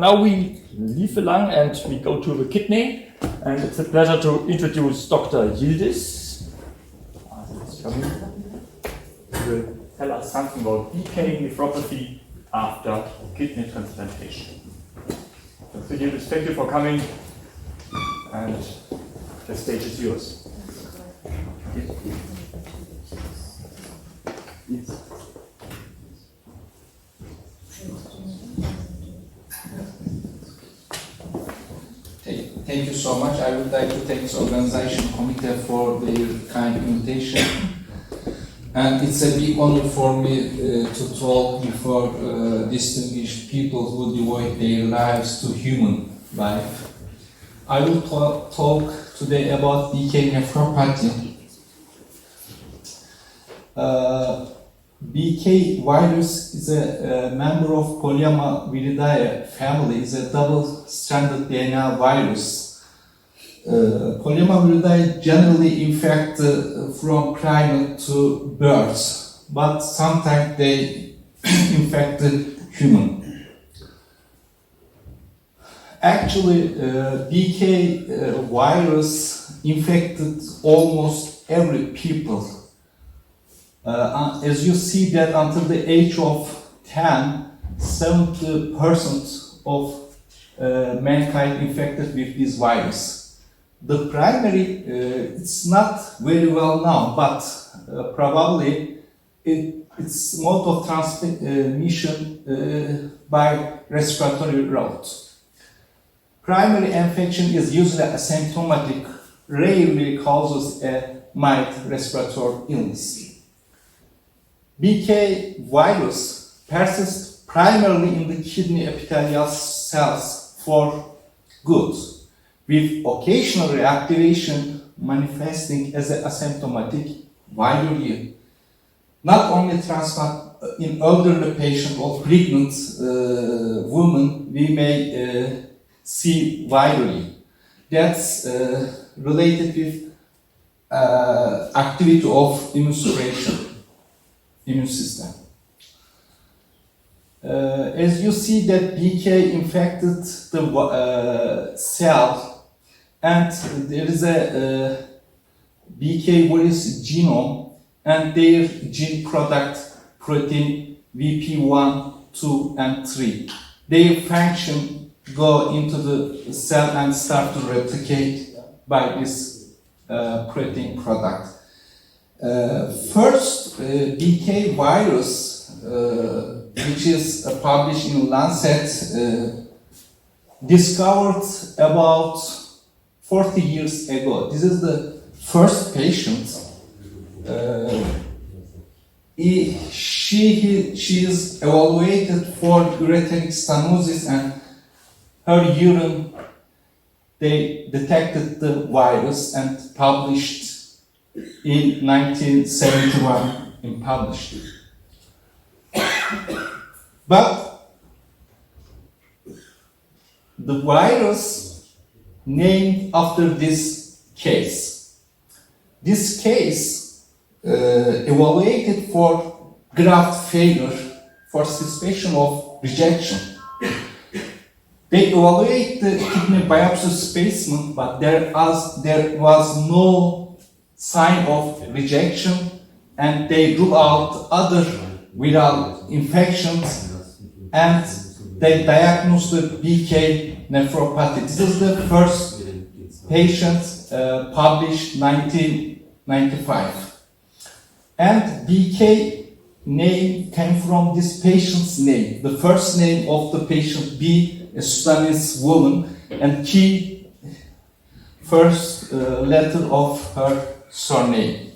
Now we leave the lung and we go to the kidney, and it's a pleasure to introduce Dr. Yildiz. He will tell us something about decaying nephropathy after kidney transplantation. Dr. Yildiz, thank you for coming, and the stage is yours. Yes. Thank you so much. I would like to thank this organization committee for their kind invitation. And it's a big honor for me to talk before distinguished people who devote their lives to human life. I will talk today about decaying nephropathy. BK virus is a member of Polyomyelidae family. It's a double-stranded DNA virus. Polyomyelidae generally infect from cradle to birth, but sometimes they infect the human. Actually, BK virus infected almost every people. As you see that until the age of 10, 70% of mankind infected with this virus. The primary, it's not very well known, but probably it's mode of transmission by respiratory route. Primary infection is usually asymptomatic, rarely causes a mild respiratory illness. BK virus persists primarily in the kidney epithelial cells for good, with occasional reactivation manifesting as an asymptomatic virally. Not only transplant in elderly patients or pregnant women, we may see virally. That's related with activity of immune system. As you see that BK infected the cell, and there is a BK virus genome, and their gene product protein VP1, 2, and 3. Their function go into the cell and start to replicate by this protein product. First, BK virus, which is published in Lancet, discovered about 40 years ago. This is the first patient. She is evaluated for ureteric stenosis, and her urine, they detected the virus and published in 1971 in published. But the virus named after this case. This case evaluated for graft failure for suspicion of rejection. They evaluate the kidney biopsy specimen, but there was no sign of rejection, and they rule out other viral infections, and they diagnosed the BK nephropathy. This is the first patient published 1995. And BK name came from this patient's name. The first name of the patient, B, a Sudanese woman, and key first letter of her surname.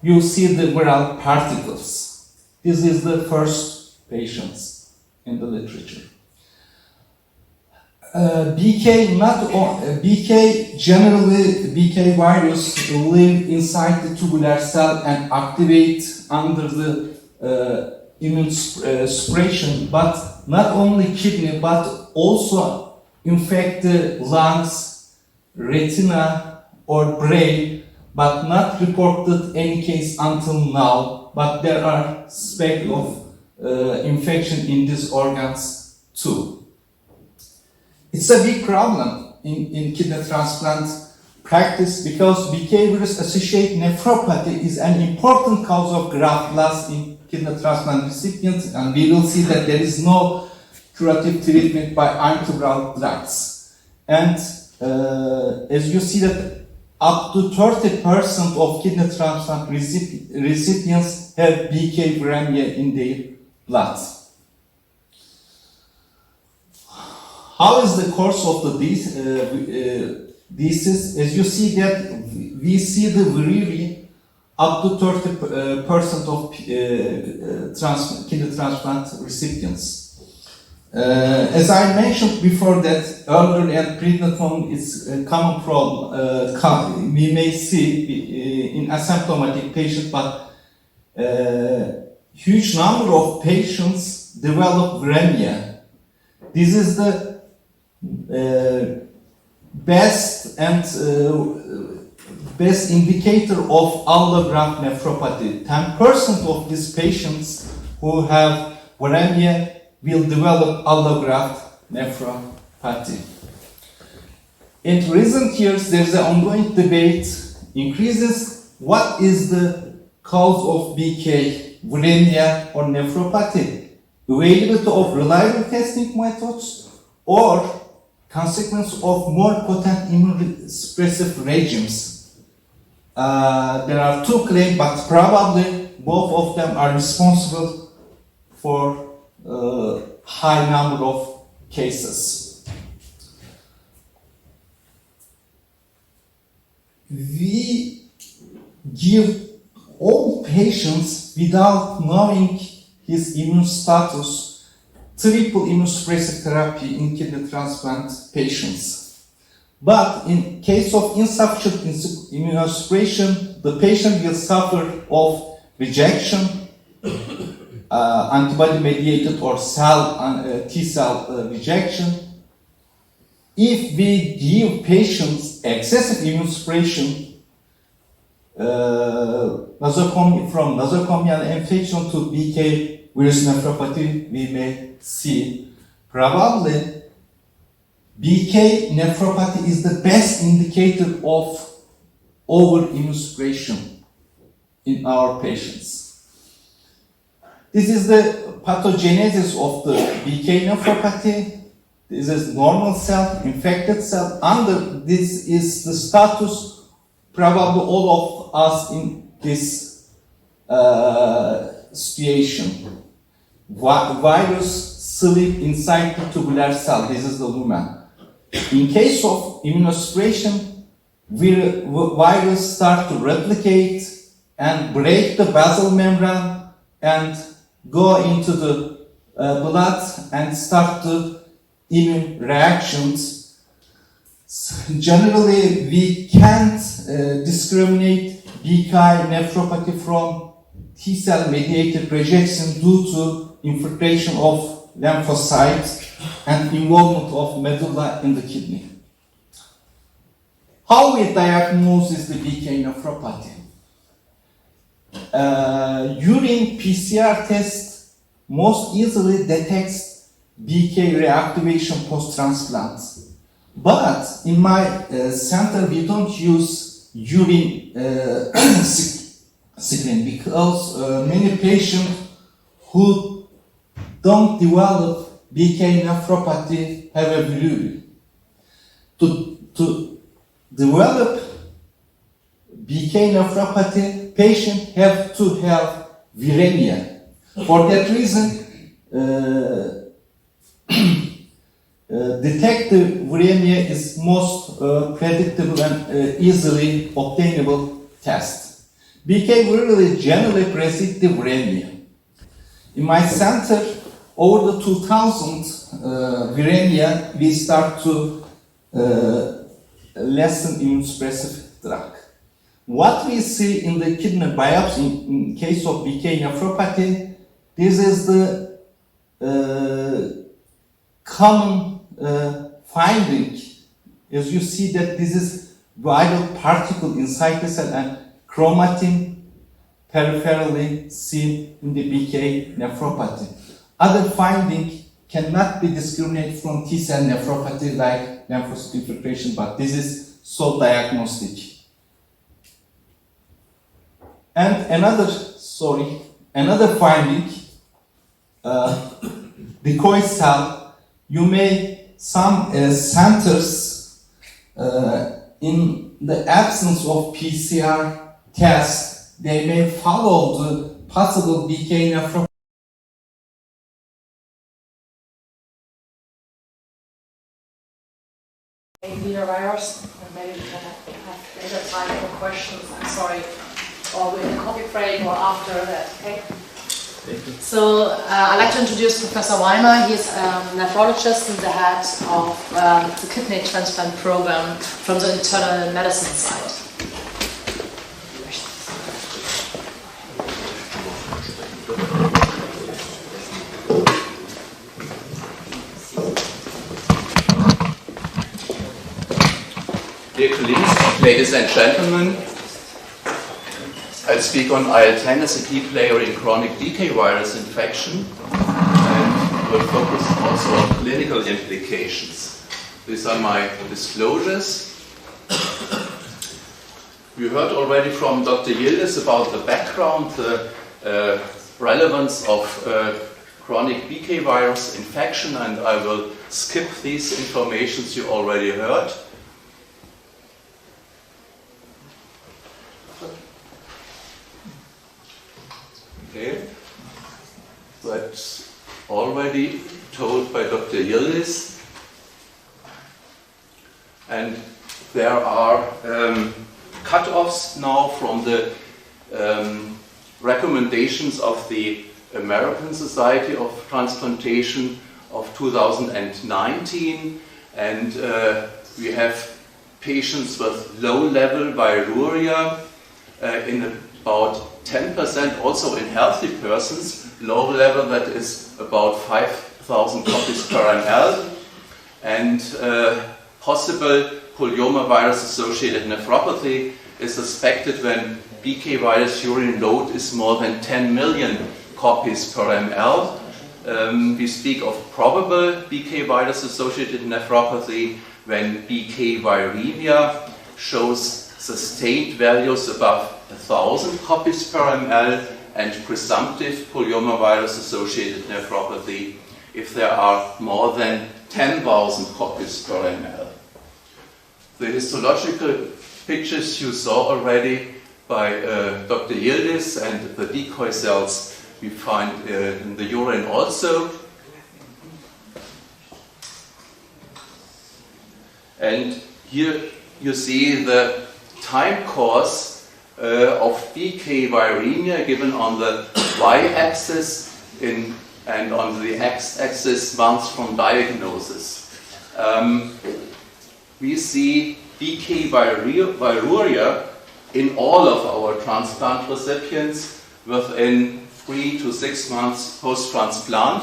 You see the viral particles. This is the first patients in the literature. BK virus live inside the tubular cell and activate under the immune suppression, but not only kidney, but also infect the lungs, retina, or brain, but not reported any case until now, but there are specks of infection in these organs too. It's a big problem in kidney transplant practice because BK virus associated nephropathy is an important cause of graft loss in kidney transplant recipients, and we will see that there is no curative treatment by antiviral drugs. And as you see that up to 30% of kidney transplant recipients have BK viremia in their blood. How is the course of the disease? As you see that we see the viremia up to 30% of kidney transplant recipients. As I mentioned before, that elderly and pregnant women is a common problem. We may see in asymptomatic patients, but huge number of patients develop viremia. This is the best indicator of allograft nephropathy. 10% of these patients who have viremia will develop allograft nephropathy. In recent years, there is an ongoing debate increases what is the cause of BK, viremia or nephropathy, availability of reliable testing methods, or consequence of more potent immunosuppressive regimes. There are two claims, but probably both of them are responsible for high number of cases. We give all patients without knowing his immune status triple immunosuppressive therapy in kidney transplant patients. But in case of insufficient immunosuppression, the patient will suffer of rejection, antibody-mediated or T-cell rejection. If we give patients excessive immunosuppression, from nosocomial infection to BK virus nephropathy we may see. Probably BK nephropathy is the best indicator of over-immunosuppression in our patients. This is the pathogenesis of the BK nephropathy. This is normal cell, infected cell. Under this is the status, probably all of us in this situation. Virus sleep inside the tubular cell. This is the lumen. In case of immunosuppression, virus start to replicate and break the basal membrane and go into the blood and start the immune reactions. Generally, we can't discriminate BK nephropathy from T-cell mediated rejection due to infiltration of lymphocytes and involvement of medulla in the kidney. How we diagnose the BK nephropathy? Urine PCR test most easily detects BK reactivation post-transplant. But in my center, we don't use urine screen because many patients who don't develop BK nephropathy have a bilirubin. To develop BK nephropathy, patients have to have viremia. For that reason, detective viremia is most predictable and easily obtainable test. BK virally generally precedes the viremia. In my center, over the 2000 viremia, we start to lessen immunosuppressive drug. What we see in the kidney biopsy in case of BK nephropathy, this is the common finding. As you see that this is viral particle inside the cell and chromatin peripherally seen in the BK nephropathy. Other finding cannot be discriminated from T-cell nephropathy like lymphocyte infiltration, but this is so diagnostic. And another finding, decoy cell, you may, some centers, in the absence of PCR tests, they may follow the possible BK nephropathy. Virus, and maybe we can have later time for questions. I'm sorry, or in the coffee break or after that, okay? So I'd like to introduce Professor Weimer. He's a nephrologist and the head of the kidney transplant program from the internal medicine side. Dear colleagues, ladies and gentlemen, I'll speak on IL-10 as a key player in chronic BK virus infection and will focus also on clinical implications. These are my disclosures. We heard already from Dr. Yildiz about the background, the relevance of chronic BK virus infection, and I will skip these informations you already heard. Okay, that's already told by Dr. Yildiz, and there are cut-offs now from the recommendations of the American Society of Transplantation of 2019, and we have patients with low-level viruria in about 10%, also in healthy persons, low level, that is about 5,000 copies per ml, and possible polyomavirus-associated nephropathy is suspected when BK virus urine load is more than 10 million copies per ml. We speak of probable BK virus associated nephropathy when BK viremia shows sustained values above 1,000 copies per ml, and presumptive polyomavirus associated nephropathy if there are more than 10,000 copies per ml. The histological pictures you saw already by Dr. Yildiz, and the decoy cells we find in the urine also. And here you see the time course of BK viremia given on the y-axis and on the x-axis months from diagnosis. We see BK viruria in all of our transplant recipients within 3 to 6 months post-transplant,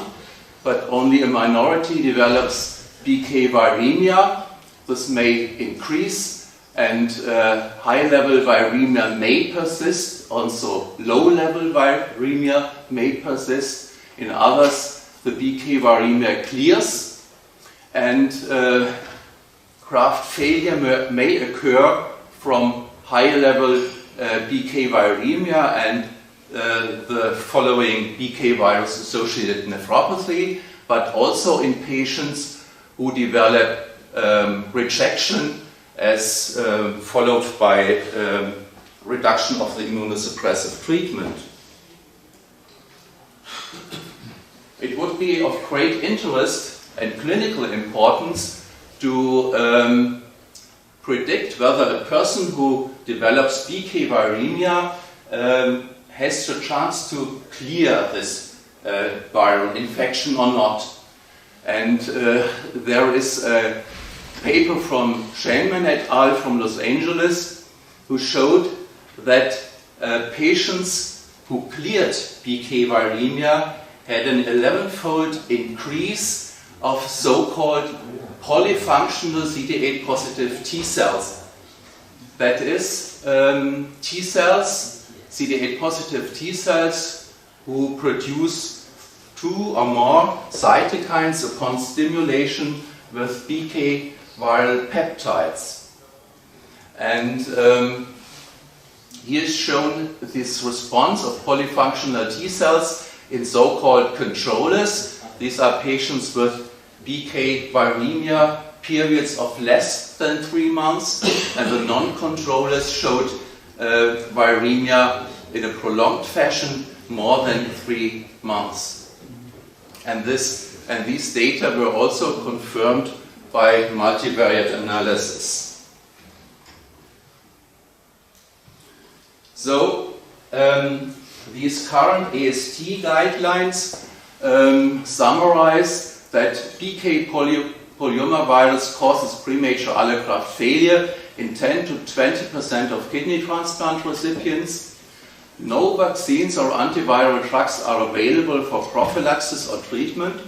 but only a minority develops BK viremia. This may increase, and high-level viremia may persist. Also, low-level viremia may persist. In others, the BK viremia clears, and graft failure may occur from high-level BK viremia and the following BK virus-associated nephropathy, but also in patients who develop rejection as followed by reduction of the immunosuppressive treatment. It would be of great interest and clinical importance to predict whether a person who develops BK viremia has the chance to clear this viral infection or not. And there is a paper from Shainman et al. From Los Angeles who showed that patients who cleared BK viremia had an 11-fold increase of so-called polyfunctional CD8 positive T cells. That is, T cells, CD8 positive T cells, who produce 2 or more cytokines upon stimulation with BK viral peptides. And here is shown this response of polyfunctional T cells in so-called controllers. These are patients with BK viremia periods of less than 3 months, and the non-controllers showed viremia in a prolonged fashion more than 3 months. And these data were also confirmed by multivariate analysis. So these current AST guidelines summarize that BK polyomavirus causes premature allograft failure in 10 to 20% of kidney transplant recipients. No vaccines or antiviral drugs are available for prophylaxis or treatment.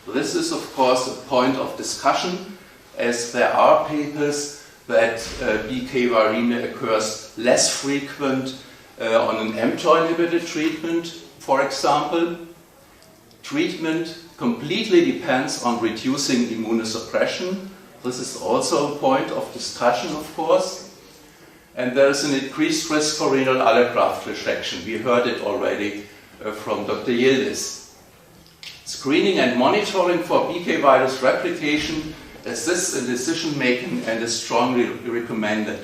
This is, of course, a point of discussion, as there are papers that BK viremia occurs less frequent on an mTOR-inhibited treatment, for example. Treatment completely depends on reducing immunosuppression. This is also a point of discussion, of course. And there is an increased risk for renal allograft rejection. We heard it already from Dr. Yildiz. Screening and monitoring for BK virus replication assists in decision-making and is strongly recommended.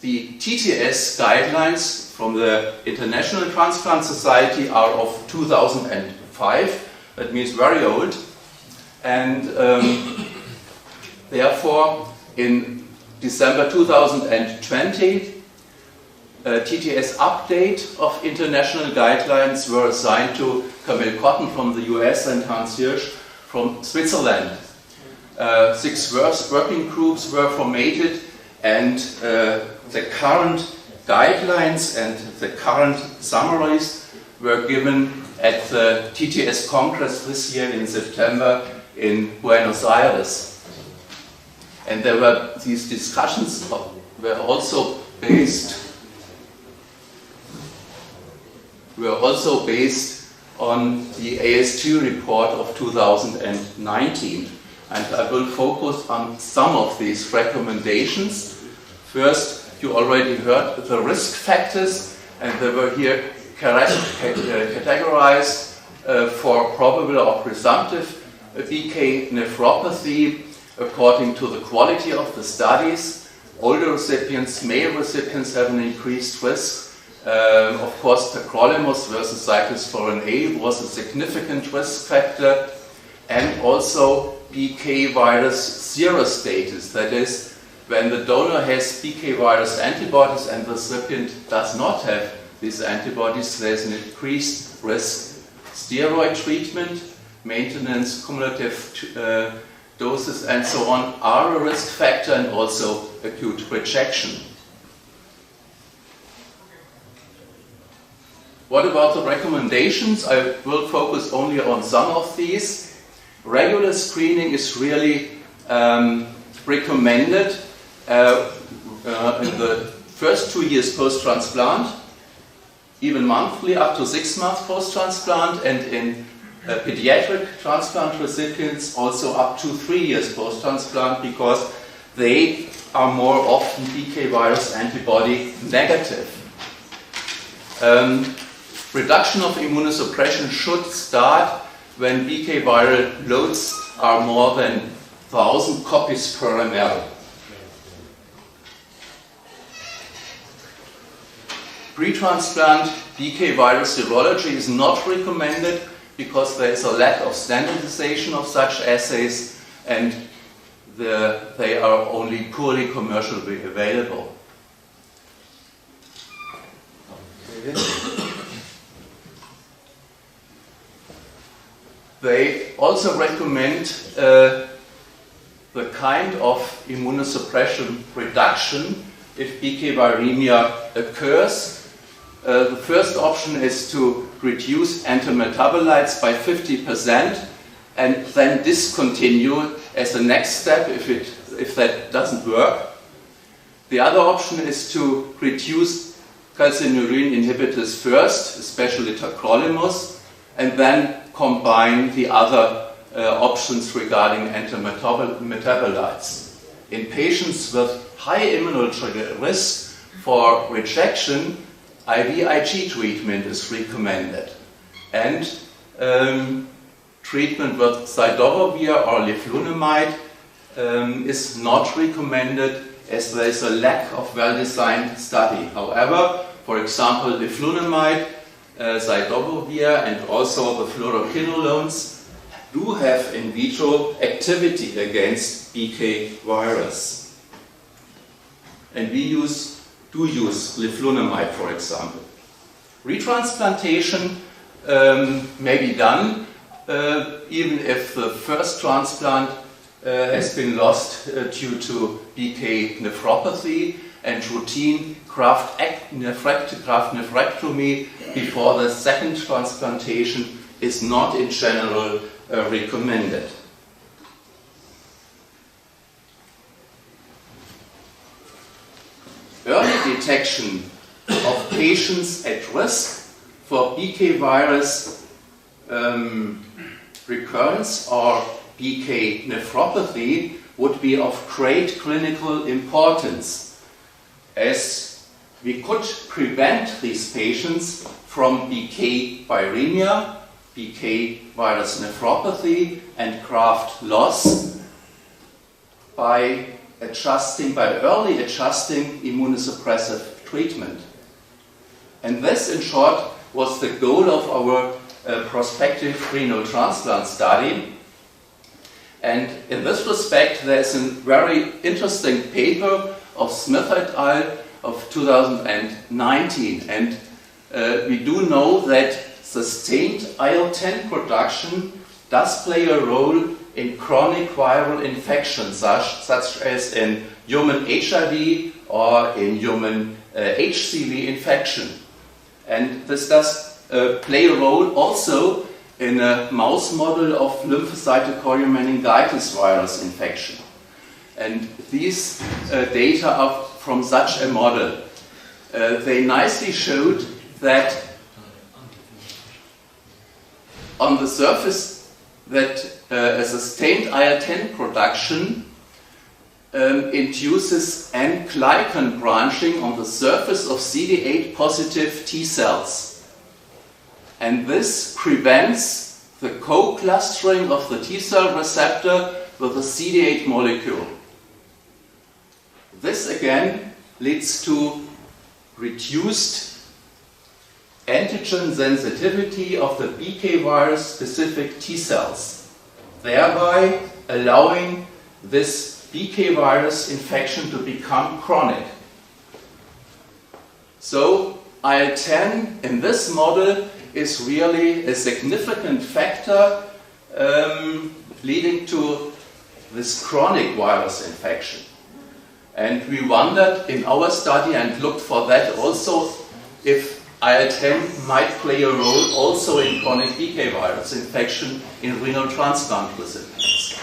The TTS guidelines from the International Transplant Society are of 2005. That means very old. And therefore, in December 2020, a TTS update of international guidelines were assigned to Camille Cotton from the US and Hans Hirsch from Switzerland. 6 working groups were formated, and the current guidelines and the current summaries were given at the TTS Congress this year in September in Buenos Aires. And there were these discussions were also based on the AS2 report of 2019. And I will focus on some of these recommendations. First, you already heard the risk factors, and they were here categorized for probable or presumptive BK nephropathy according to the quality of the studies. Older recipients, male recipients have an increased risk. Of course, tacrolimus versus cyclosporin A was a significant risk factor, and also BK virus serostatus, that is, when the donor has BK virus antibodies and the recipient does not have these antibodies, there's an increased risk. Steroid treatment, maintenance, cumulative doses, and so on are a risk factor, and also acute rejection. What about the recommendations? I will focus only on some of these. Regular screening is really recommended in the first 2 years post-transplant, even monthly up to 6 months post-transplant, and in pediatric transplant recipients also up to 3 years post-transplant, because they are more often BK virus antibody negative. Reduction of immunosuppression should start when BK viral loads are more than 1,000 copies per ml. Pre-transplant BK virus serology is not recommended because there is a lack of standardization of such assays, and they are only poorly commercially available. They also recommend the kind of immunosuppression reduction if BK viremia occurs. The first option is to reduce antimetabolites by 50% and then discontinue as the next step if that doesn't work. The other option is to reduce calcineurin inhibitors first, especially tacrolimus, and then combine the other options regarding antimetabolites. In patients with high immunological risk for rejection, IVIG treatment is recommended, and treatment with cidovovir or leflunomide is not recommended as there is a lack of well-designed study. However, for example, leflunomide, cidovovir, and also the fluoroquinolones do have in vitro activity against BK virus. And we do use leflunomide, for example. Retransplantation may be done even if the first transplant has been lost due to BK nephropathy, and routine graft nephrectomy before the second transplantation is not in general recommended. Early detection of patients at risk for BK virus recurrence or BK nephropathy would be of great clinical importance, as we could prevent these patients from BK viremia, BK virus nephropathy, and graft loss by early adjusting immunosuppressive treatment. And this, in short, was the goal of our prospective renal transplant study. And in this respect, there's a very interesting paper of Smith et al. Of 2019. And we do know that sustained IL-10 production does play a role in chronic viral infections, such as in human HIV or in human HCV infection. And this does play a role also in a mouse model of lymphocytic meningitis virus infection. And these data are from such a model. they nicely showed that on the surface that a sustained IL-10 production induces N-glycan branching on the surface of CD8 positive T cells. And this prevents the co-clustering of the T cell receptor with the CD8 molecule. This again leads to reduced antigen sensitivity of the BK virus specific T cells, thereby allowing this BK virus infection to become chronic. So IL-10 in this model is really a significant factor leading to this chronic virus infection. And we wondered in our study and looked for that also if IL-10 might play a role also in chronic BK virus infection in renal transplant recipients.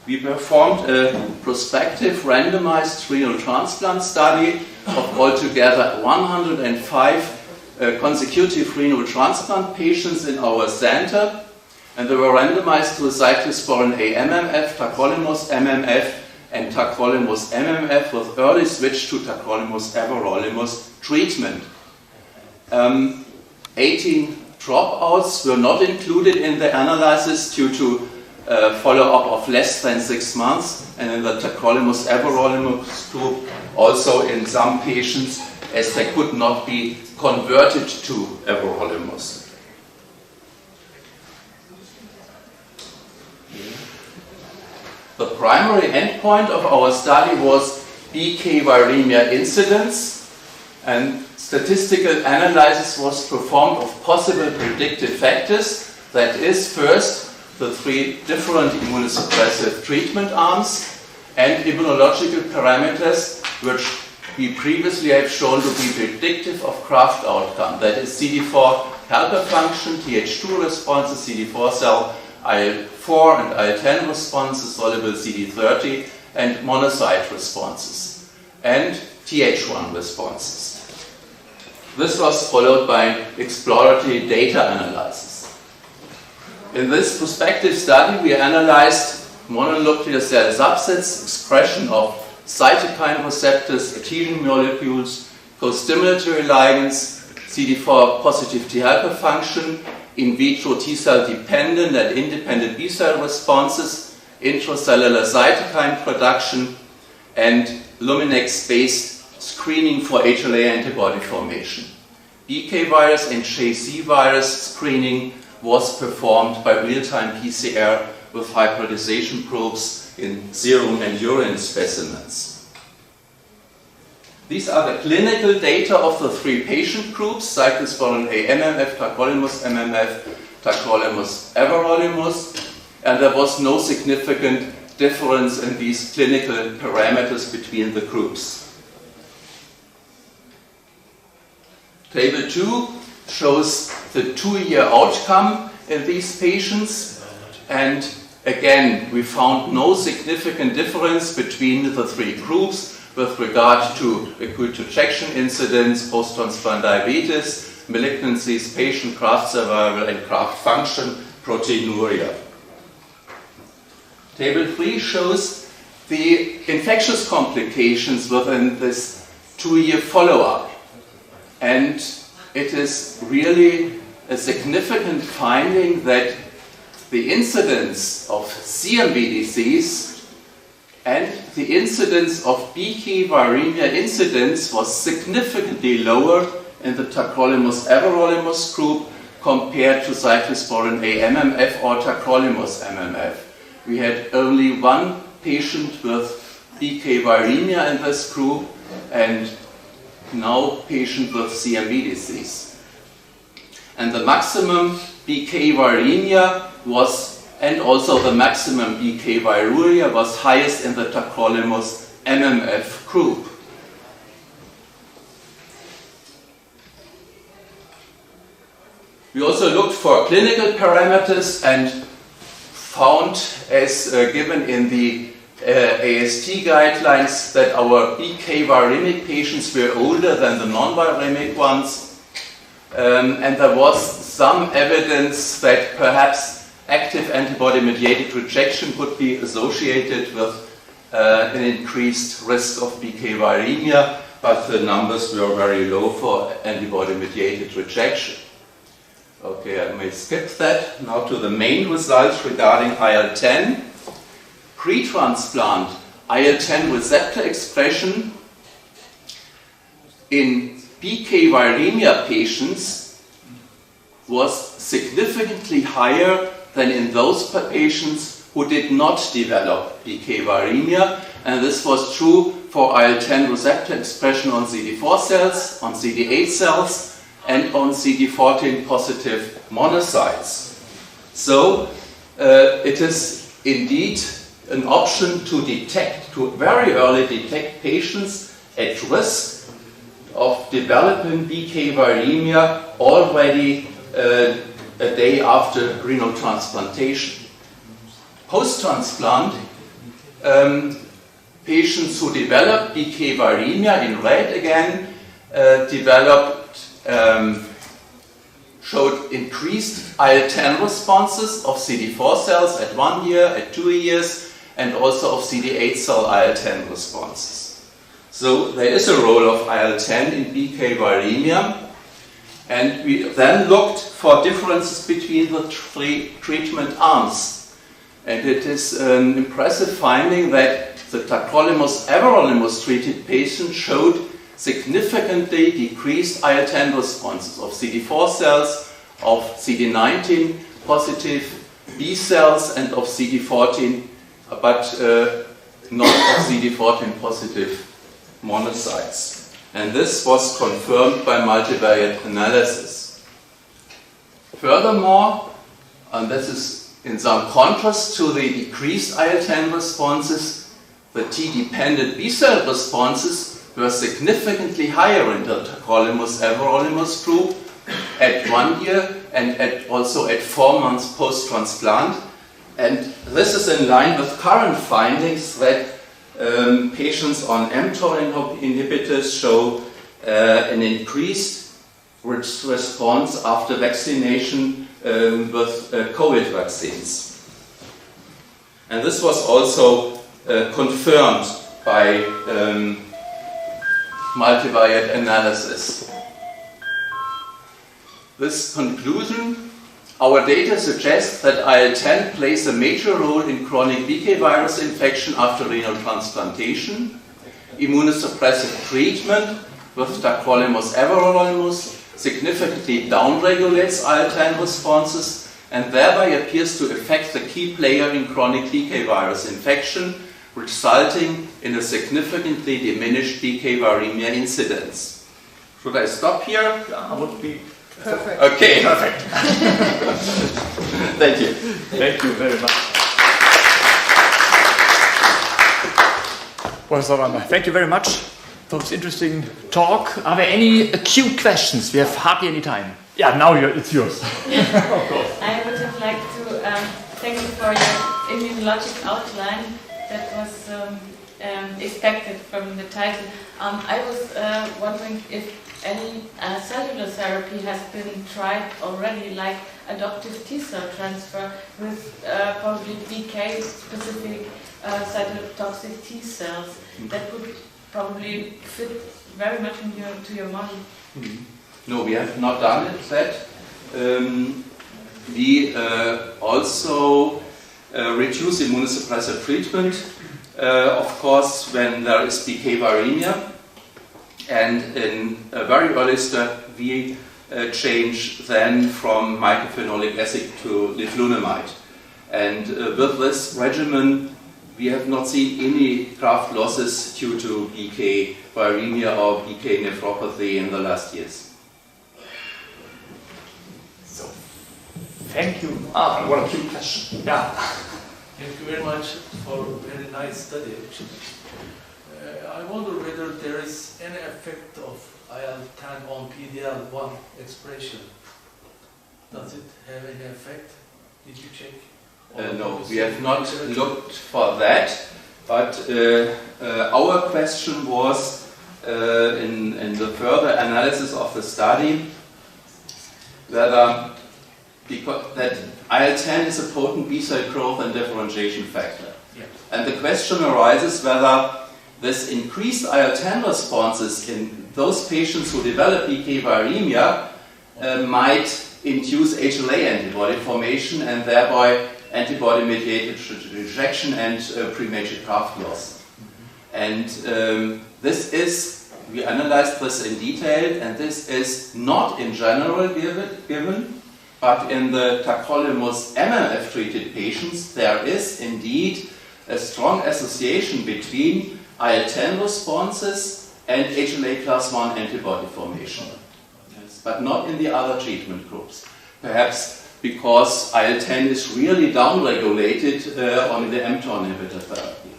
We performed a prospective randomized renal transplant study of altogether 105 consecutive renal transplant patients in our center, and they were randomized to cyclosporin A MMF, tacrolimus MMF, and tacrolimus MMF with early switch to tacrolimus everolimus treatment. 18 dropouts were not included in the analysis due to follow-up of less than 6 months, and in the tacrolimus everolimus group also in some patients as they could not be converted to everolimus. The primary endpoint of our study was BK viremia incidence, and statistical analysis was performed of possible predictive factors. That is, first, the 3 different immunosuppressive treatment arms and immunological parameters which we previously have shown to be predictive of graft outcome. That is CD4 helper function, Th2 responses, CD4 cell, IL-4 and IL-10 responses, soluble CD30, and monocyte responses, and Th1 responses. This was followed by exploratory data analysis. In this prospective study, we analyzed mononuclear cell subsets, expression of cytokine receptors, adhesion molecules, co-stimulatory ligands, CD4 positive T helper function, in vitro T cell dependent and independent B cell responses, intracellular cytokine production, and Luminex-based screening for HLA antibody formation. BK virus and JC virus screening was performed by real-time PCR with hybridization probes in serum and urine specimens. These are the clinical data of the 3 patient groups, cyclosporin A MMF, tacrolimus MMF, tacrolimus everolimus, and there was no significant difference in these clinical parameters between the groups. Table 2 shows the 2-year outcome in these patients, and again we found no significant difference between the 3 groups with regard to acute rejection incidence, post-transplant diabetes, malignancies, patient graft survival, and graft function, proteinuria. Table 3 shows the infectious complications within this 2-year follow-up. And it is really a significant finding that the incidence of CMV disease and the incidence of BK viremia incidence was significantly lower in the tacrolimus everolimus group compared to cyclosporin A MMF or tacrolimus MMF. We had only 1 patient with BK viremia in this group and no patient with CMV disease. And the maximum BK viremia was, and also the maximum BK viruria was highest in the tacrolimus MMF group. We also looked for clinical parameters and found, as given in the AST guidelines that our BK viremic patients were older than the non-viremic ones. And there was some evidence that perhaps active antibody-mediated rejection could be associated with an increased risk of BK viremia, but the numbers were very low for antibody-mediated rejection. Okay, I may skip that. Now to the main results regarding IL-10. Pre-transplant IL-10 receptor expression in BK viremia patients was significantly higher than in those patients who did not develop BK viremia, and this was true for IL-10 receptor expression on CD4 cells, on CD8 cells, and on CD14 positive monocytes. So it is indeed an option to detect, to very early detect patients at risk of developing BK viremia already a day after renal transplantation. Post-transplant, patients who developed BK viremia, in red again, showed increased IL-10 responses of CD4 cells at 1 year, at 2 years, and also of CD8 cell IL-10 responses. So there is a role of IL-10 in BK viremia, and we then looked for differences between the three treatment arms. And it is an impressive finding that the tacrolimus-everolimus treated patients showed significantly decreased IL-10 responses of CD4 cells, of CD19 positive B cells, and of CD14, but not of CD14 positive monocytes. And this was confirmed by multivariate analysis. Furthermore, and this is in some contrast to the decreased IL-10 responses, the T-dependent B cell responses were significantly higher in the tacrolimus-everolimus group at 1 year and also at 4 months post-transplant. And this is in line with current findings that patients on mTOR inhibitors show an increased response after vaccination with COVID vaccines. And this was also confirmed by multivariate analysis. This conclusion, our data suggests that IL-10 plays a major role in chronic BK virus infection after renal transplantation. Immunosuppressive treatment with tacrolimus-everolimus significantly downregulates IL-10 responses and thereby appears to affect the key player in chronic BK virus infection, resulting in a significantly diminished BK viremia incidence. Should I stop here? Yeah, would be perfect. Okay, perfect. Thank you. Thank you very much. Professor Rama, thank you very much for this interesting talk. Are there any acute questions? We have hardly any time. Yeah, now it's yours. Of course. I would have liked to thank you for your immunologic outline that was expected from the title. I was wondering if any cellular therapy has been tried already, like adoptive T-cell transfer with probably BK-specific cytotoxic T-cells. That would probably fit very much into your model. No, we have not done that. We also reduce immunosuppressive treatment, of course, when there is BK viremia. And in a very early step, we change then from mycophenolic acid to leflunomide. And with this regimen, we have not seen any graft losses due to BK viremia or BK nephropathy in the last years. So, thank you. What a cute question. Yeah. Thank you very much for a very nice study. I wonder whether there is any effect of IL-10 on PD-L1 expression. Does it have any effect? Did you check? No, we have not looked for that. But our question was, in the further analysis of the study, whether that IL-10 is a potent B-cell growth and differentiation factor. Yeah. And the question arises whether this increased IL-10 responses in those patients who develop BK viremia might induce HLA antibody formation and thereby antibody-mediated rejection and premature graft loss. And this is, we analyzed this in detail, and this is not in general given, but in the tacrolimus MMF-treated patients, there is indeed a strong association between IL-10 responses and HLA class 1 antibody formation. Yes, but not in the other treatment groups. Perhaps because IL-10 is really downregulated on the mTOR inhibitor therapy.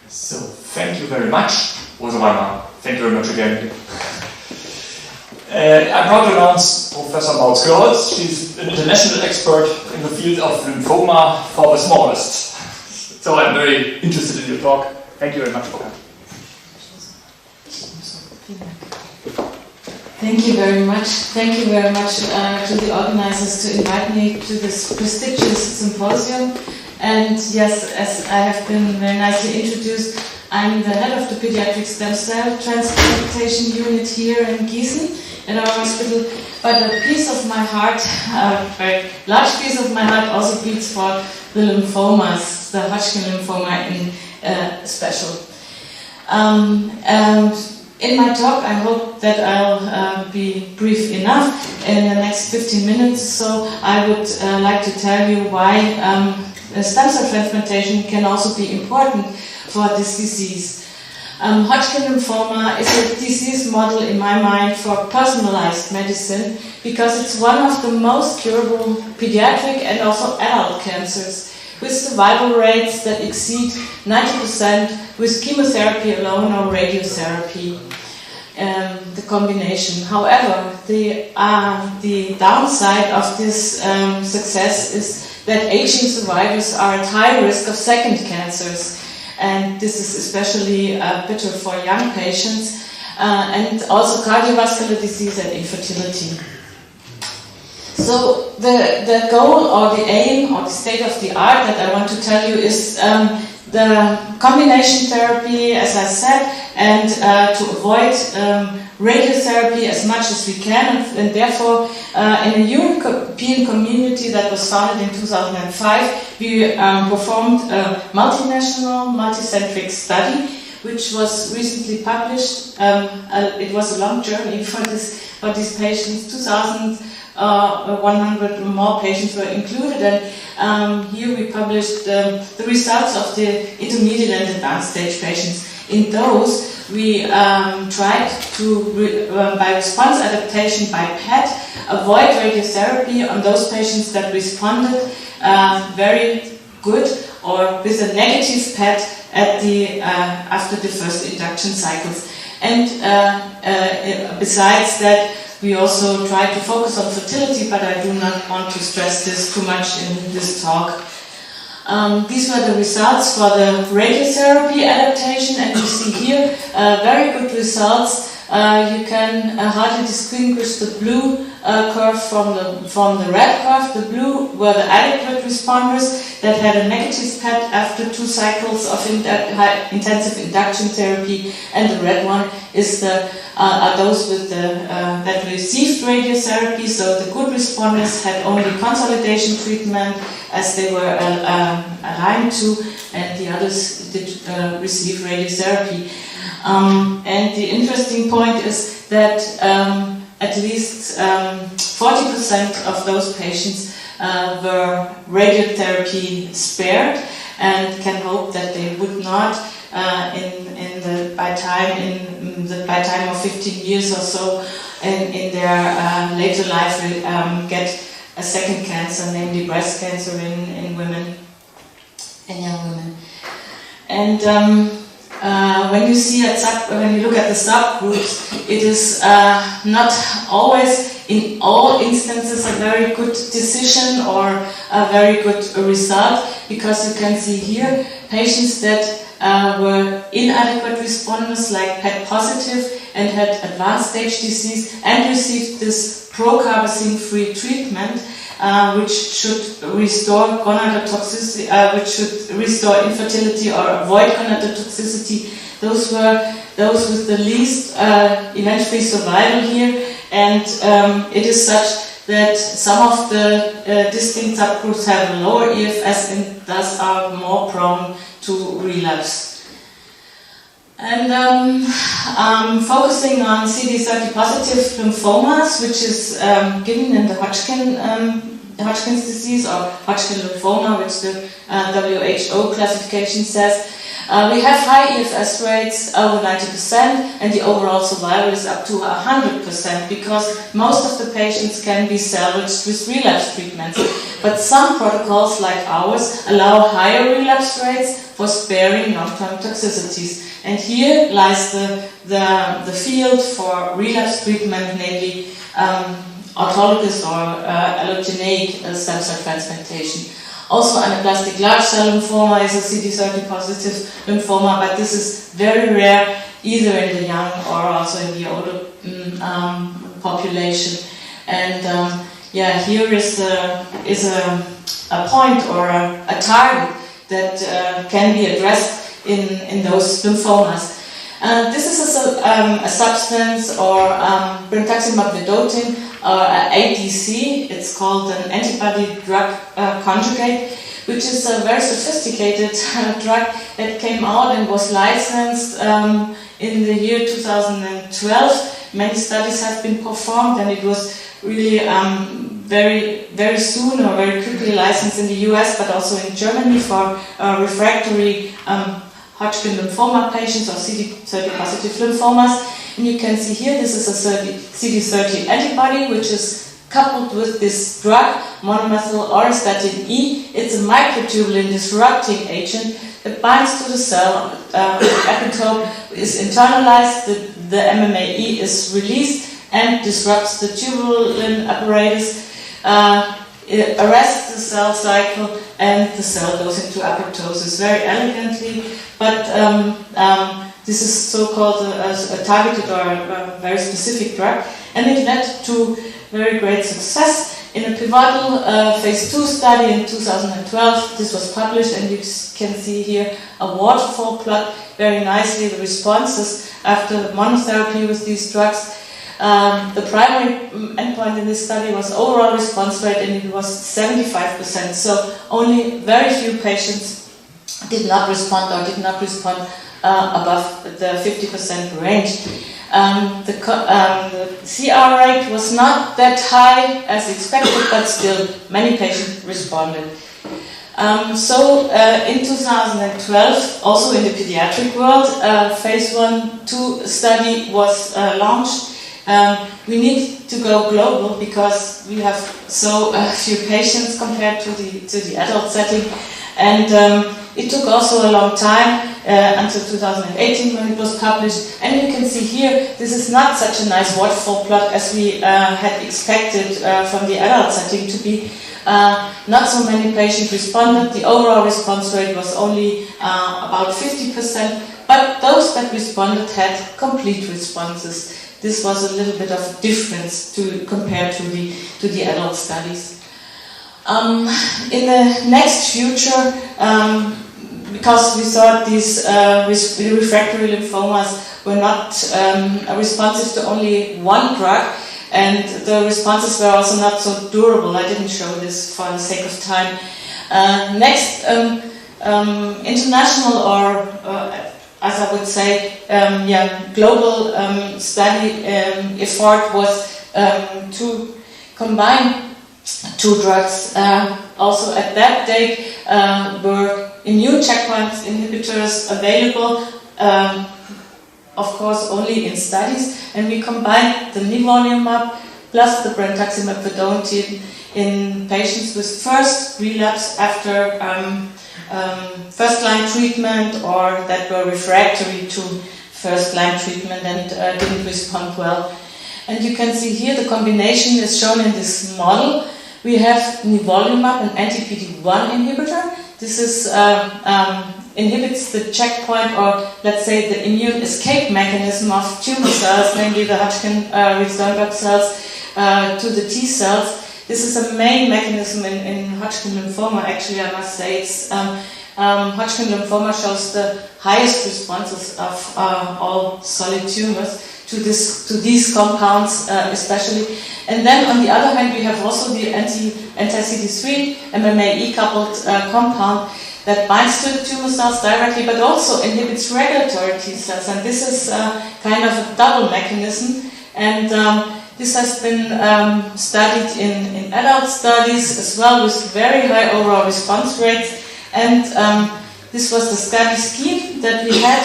So, thank you very much, Rosa. Thank you very much again. I'm proud to announce Professor Mautz-Girls. She's an international expert in the field of lymphoma for the smallest. So I'm very interested in your talk. Thank you very much for coming. Thank you very much. Thank you very much to the organizers to invite me to this prestigious symposium. And yes, as I have been very nicely introduced, I'm the head of the pediatric stem cell transplantation unit here in Gießen in our hospital. But a piece of my heart, a very large piece of my heart, also beats for the lymphomas, the Hodgkin lymphoma in special. In my talk, I hope that I'll be brief enough in the next 15 minutes. So I would like to tell you why stem cell transplantation can also be important for this disease. Hodgkin lymphoma is a disease model in my mind for personalized medicine because it's one of the most curable pediatric and also adult cancers with survival rates that exceed 90% with chemotherapy alone or radiotherapy, the combination. However, the downside of this success is that aging survivors are at high risk of second cancers. And this is especially bitter for young patients, and also cardiovascular disease and infertility. So the goal or the aim or the state of the art that I want to tell you is the combination therapy, as I said, and to avoid radiotherapy as much as we can, and therefore in a European community that was founded in 2005, we performed a multinational, multicentric study, which was recently published. It was a long journey for these patients. 2,100 more patients were included, and here we published the results of the intermediate and advanced stage patients. In those, we tried to, by response adaptation by PET, avoid radiotherapy on those patients that responded very good or with a negative PET at after the first induction cycles. And besides that, we also tried to focus on fertility, but I do not want to stress this too much in this talk. These were the results for the radiotherapy adaptation, and you see here very good results. You can hardly distinguish the blue curve from the red curve. The blue were the adequate responders that had a negative PET after 2 cycles of intensive induction therapy, and the red one is are those with that received radiotherapy. So the good responders had only consolidation treatment as they were aligned to, and the others did receive radiotherapy. And the interesting point is that at least 40% of those patients were radiotherapy spared, and can hope that they would not by time of 15 years or so in their later life get a second cancer, namely breast cancer in women, in young women. And when you look at the subgroups, it is not always in all instances a very good decision or a very good result, because you can see here patients that were inadequate responders, like PET positive and had advanced stage disease and received this procarbazine-free treatment, which should restore gonadotoxicity, which should restore infertility or avoid gonadotoxicity. Those were those with the least event-free survival here, and it is such that some of the distinct subgroups have a lower EFS and thus are more prone to relapse. And focusing on CD30 positive lymphomas, which is given in the Hodgkin's disease or Hodgkin lymphoma, which the WHO classification says, we have high EFS rates over 90%, and the overall survival is up to 100% because most of the patients can be salvaged with relapse treatments. But some protocols like ours allow higher relapse rates for sparing long-term toxicities. And here lies the field for relapse treatment, namely autologous or allogeneic stem cell transplantation. Also, anaplastic large cell lymphoma is a CD30 positive lymphoma, but this is very rare either in the young or also in the older population. And here is a point or a target that can be addressed in those lymphomas. This is a substance or brentuximab vedotin, or ADC. It's called an antibody-drug conjugate, which is a very sophisticated drug that came out and was licensed in the year 2012. Many studies have been performed, and it was really very soon or very quickly licensed in the US, but also in Germany for refractory Hodgkin lymphoma patients or CD30 positive lymphomas. And you can see here, this is a CD30 antibody, which is coupled with this drug, monomethyl auristatin E. It's a microtubule disrupting agent that binds to the cell. The epitope is internalized, the MMAE is released and disrupts the tubulin apparatus. It arrests the cell cycle and the cell goes into apoptosis very elegantly, but this is so-called a targeted or a very specific drug, and it led to very great success. In a pivotal phase 2 study in 2012, this was published, and you can see here a waterfall plot very nicely, the responses after monotherapy with these drugs. The primary endpoint in this study was overall response rate, and it was 75%, so only very few patients did not respond above the 50% range. The CR rate was not that high as expected, but still many patients responded. In 2012, also in the pediatric world, phase 1-2 study was launched. We need to go global because we have so few patients compared to the adult setting, and it took also a long time until 2018 when it was published. And you can see here, this is not such a nice waterfall plot as we had expected from the adult setting to be. Not so many patients responded. The overall response rate was only about 50%, but those that responded had complete responses. This was a little bit of a difference compared to the adult studies. In the next future, because we thought these refractory lymphomas were not responsive to only one drug, and the responses were also not so durable. I didn't show this for the sake of time. Next, international or as I would say, global study effort was to combine two drugs. Also at that date were immune checkpoint inhibitors available, of course only in studies, and we combined the nivolumab plus the brentuximab vedotin in patients with first relapse after first-line treatment or that were refractory to first-line treatment and didn't respond well. And you can see here the combination is shown in this model. We have nivolumab, an anti-PD-1 inhibitor. this is inhibits the checkpoint, or let's say the immune escape mechanism of tumor cells, namely the Hodgkin-Sternberg cells, to the T cells. This is a main mechanism in Hodgkin lymphoma, actually, I must say. It's, Hodgkin lymphoma shows the highest responses of all solid tumors to these compounds, especially. And then on the other hand, we have also the anti-CD3 MMAE coupled compound that binds to the tumor cells directly, but also inhibits regulatory T cells. And this is kind of a double mechanism. And this has been studied in adult studies as well, with very high overall response rates. And this was the study scheme that we had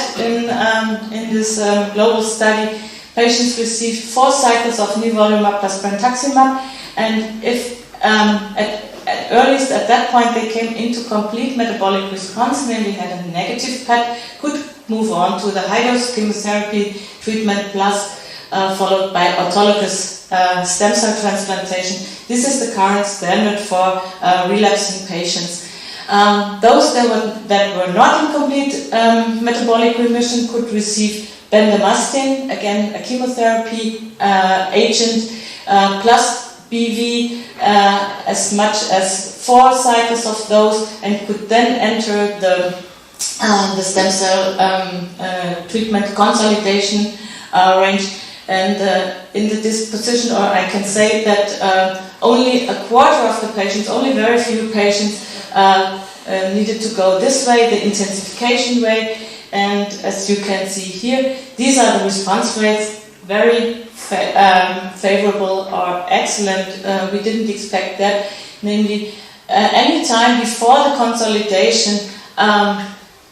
in this global study. Patients received 4 cycles of nivolumab plus brentuximab, and if at earliest at that point they came into complete metabolic response, namely had a negative PET, could move on to the high-dose chemotherapy treatment plus followed by autologous stem cell transplantation. This is the current standard for relapsing patients. Those that were not in complete metabolic remission could receive bendamustine, again a chemotherapy agent, plus BV, as much as 4 cycles of those, and could then enter the stem cell treatment consolidation range. And in the disposition, or I can say that only a quarter of the patients, only very few patients needed to go this way, the intensification way. And as you can see here, these are the response rates, very favorable or excellent. We didn't expect that. Namely, any time before the consolidation,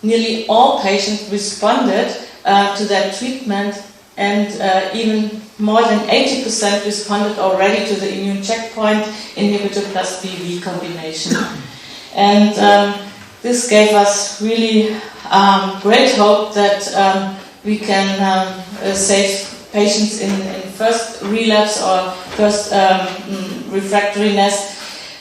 nearly all patients responded to that treatment, and even more than 80% responded already to the immune checkpoint inhibitor plus BV combination. And this gave us really great hope that we can save patients in first relapse or first refractoriness.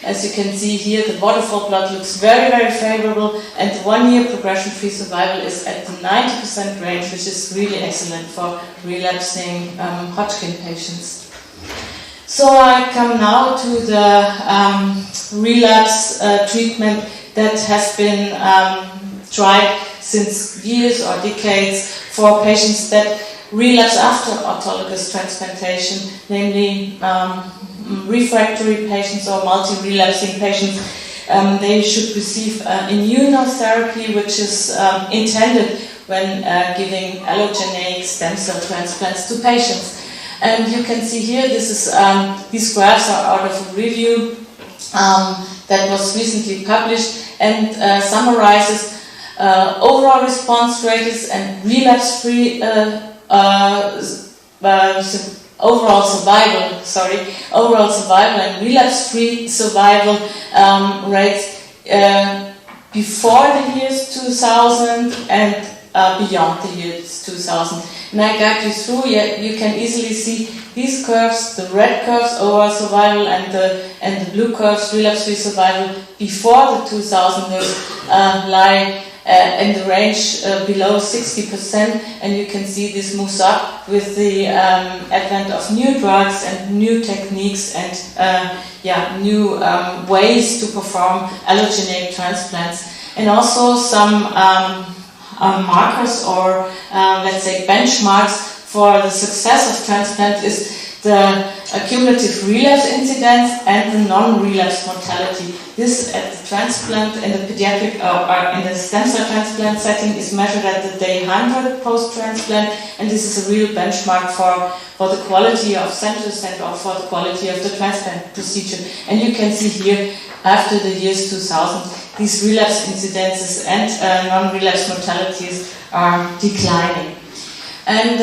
As you can see here, the waterfall plot looks very, very favorable, and the 1-year progression-free survival is at the 90% range, which is really excellent for relapsing Hodgkin patients. So I come now to the relapse treatment that has been tried since years or decades for patients that relapse after autologous transplantation, namely refractory patients or multi-relapsing patients. They should receive immunotherapy, which is intended when giving allogeneic stem cell transplants to patients. And you can see here, this is these graphs are out of a review that was recently published and summarizes overall response rates and relapse-free overall survival and relapse-free survival rates before the years 2000 and beyond the years 2000. And I guide you through. You can easily see these curves, the red curves overall survival and the blue curves relapse-free survival before the 2000 years lie in the range below 60%, and you can see this moves up with the advent of new drugs and new techniques and new ways to perform allogeneic transplants, and also some markers or let's say benchmarks for the success of transplant is the cumulative relapse incidence and the non-relapse mortality. This at the transplant in the pediatric or in the stem cell transplant setting is measured at the day 100 post-transplant, and this is a real benchmark for the quality of centers and for the quality of the transplant procedure. And you can see here, after the years 2000, these relapse incidences and non-relapse mortalities are declining. And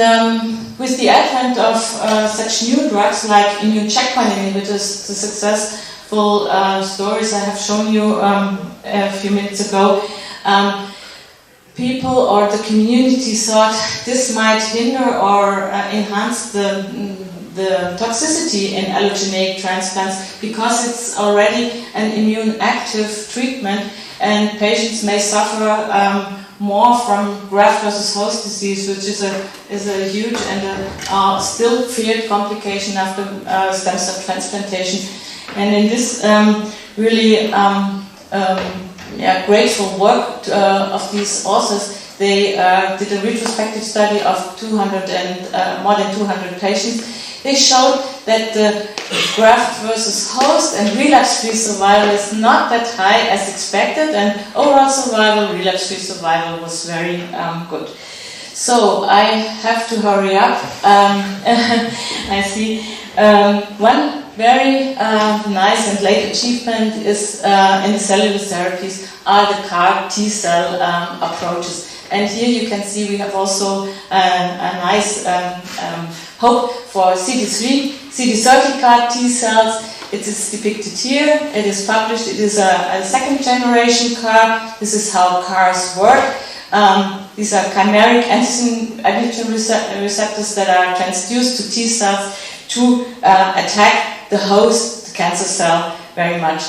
with the advent of such new drugs like immune checkpoint inhibitors, the successful stories I have shown you a few minutes ago, people or the community thought this might hinder or enhance the toxicity in allogeneic transplants because it's already an immune active treatment, and patients may suffer more from graft versus host disease, which is a huge and still feared complication after stem cell transplantation. And in this really grateful work of these authors, they did a retrospective study of more than 200 patients. They showed that the graft versus host and relapse-free survival is not that high as expected, and overall survival, relapse-free survival was very good. So I have to hurry up. I see one very nice and late achievement is in the cellular therapies are the CAR T-cell approaches. And here you can see we have also a nice hope for CD30 CAR T-cells. It is depicted here. It is published. It is a second generation CAR. This is how CARs work. These are chimeric antigen receptors that are transduced to T cells to attack the host, the cancer cell, very much.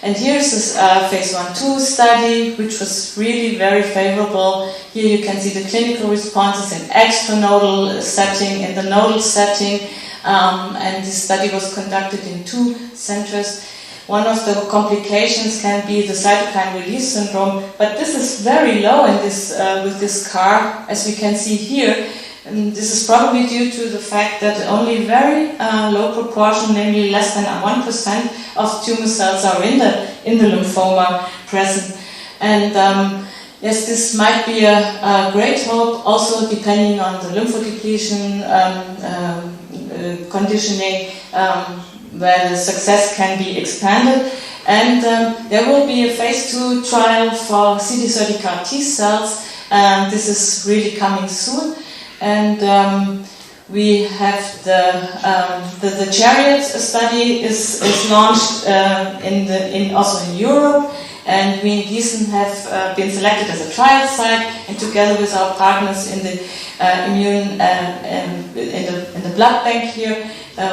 And here's this phase 1/2 study, which was really very favorable. Here you can see the clinical responses in extranodal setting, in the nodal setting, and this study was conducted in 2 centers. One of the complications can be the cytokine release syndrome, but this is very low in this, with this CAR, as we can see here. And this is probably due to the fact that only very low proportion, namely less than 1% of tumor cells are in the lymphoma present. And yes, this might be a great hope, also depending on the lymphodepletion conditioning, where the success can be expanded. And there will be a phase 2 trial for CD30 CAR T cells. This is really coming soon. And we have the Chariot study is launched also in Europe, and we in Gießen have been selected as a trial site, and together with our partners in the immune in the blood bank here,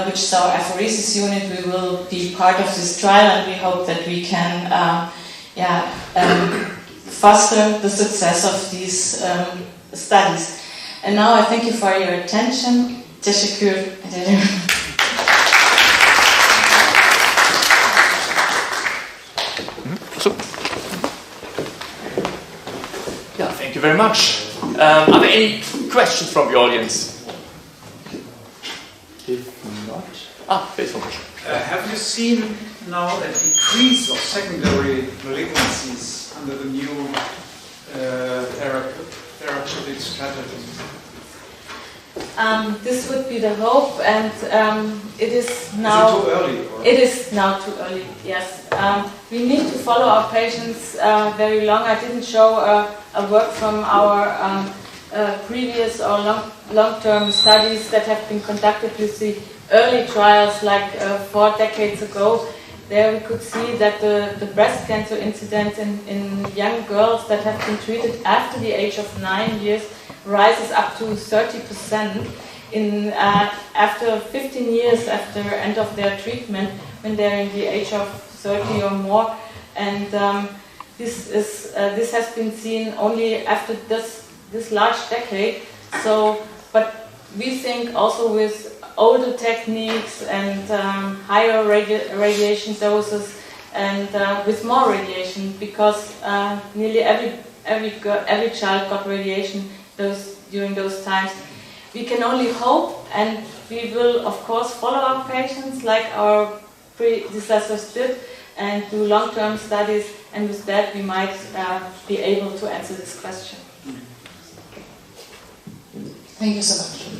which is our apheresis unit, we will be part of this trial, and we hope that we can foster the success of these studies. And now I thank you for your attention. Teşekkür ederim. Yeah, thank you very much. Are there any questions from the audience? If not, there's one question. Have you seen now a decrease of secondary malignancies under the new therapeutic strategy? This would be the hope, and it is now. Is it too early? Or? It is now too early. Yes, we need to follow our patients very long. I didn't show a work from our previous or long-term studies that have been conducted with the early trials, like 4 decades ago. There we could see that the breast cancer incidence in young girls that have been treated after the age of 9 years rises up to 30% after 15 years after end of their treatment, when they're in the age of 30 or more. And this has been seen only after this large decade. So, but we think also with older techniques and higher radiation doses, and with more radiation, because nearly every child got radiation during those times. We can only hope, and we will of course follow our patients like our predecessors did, and do long-term studies, and with that we might be able to answer this question. Thank you so much.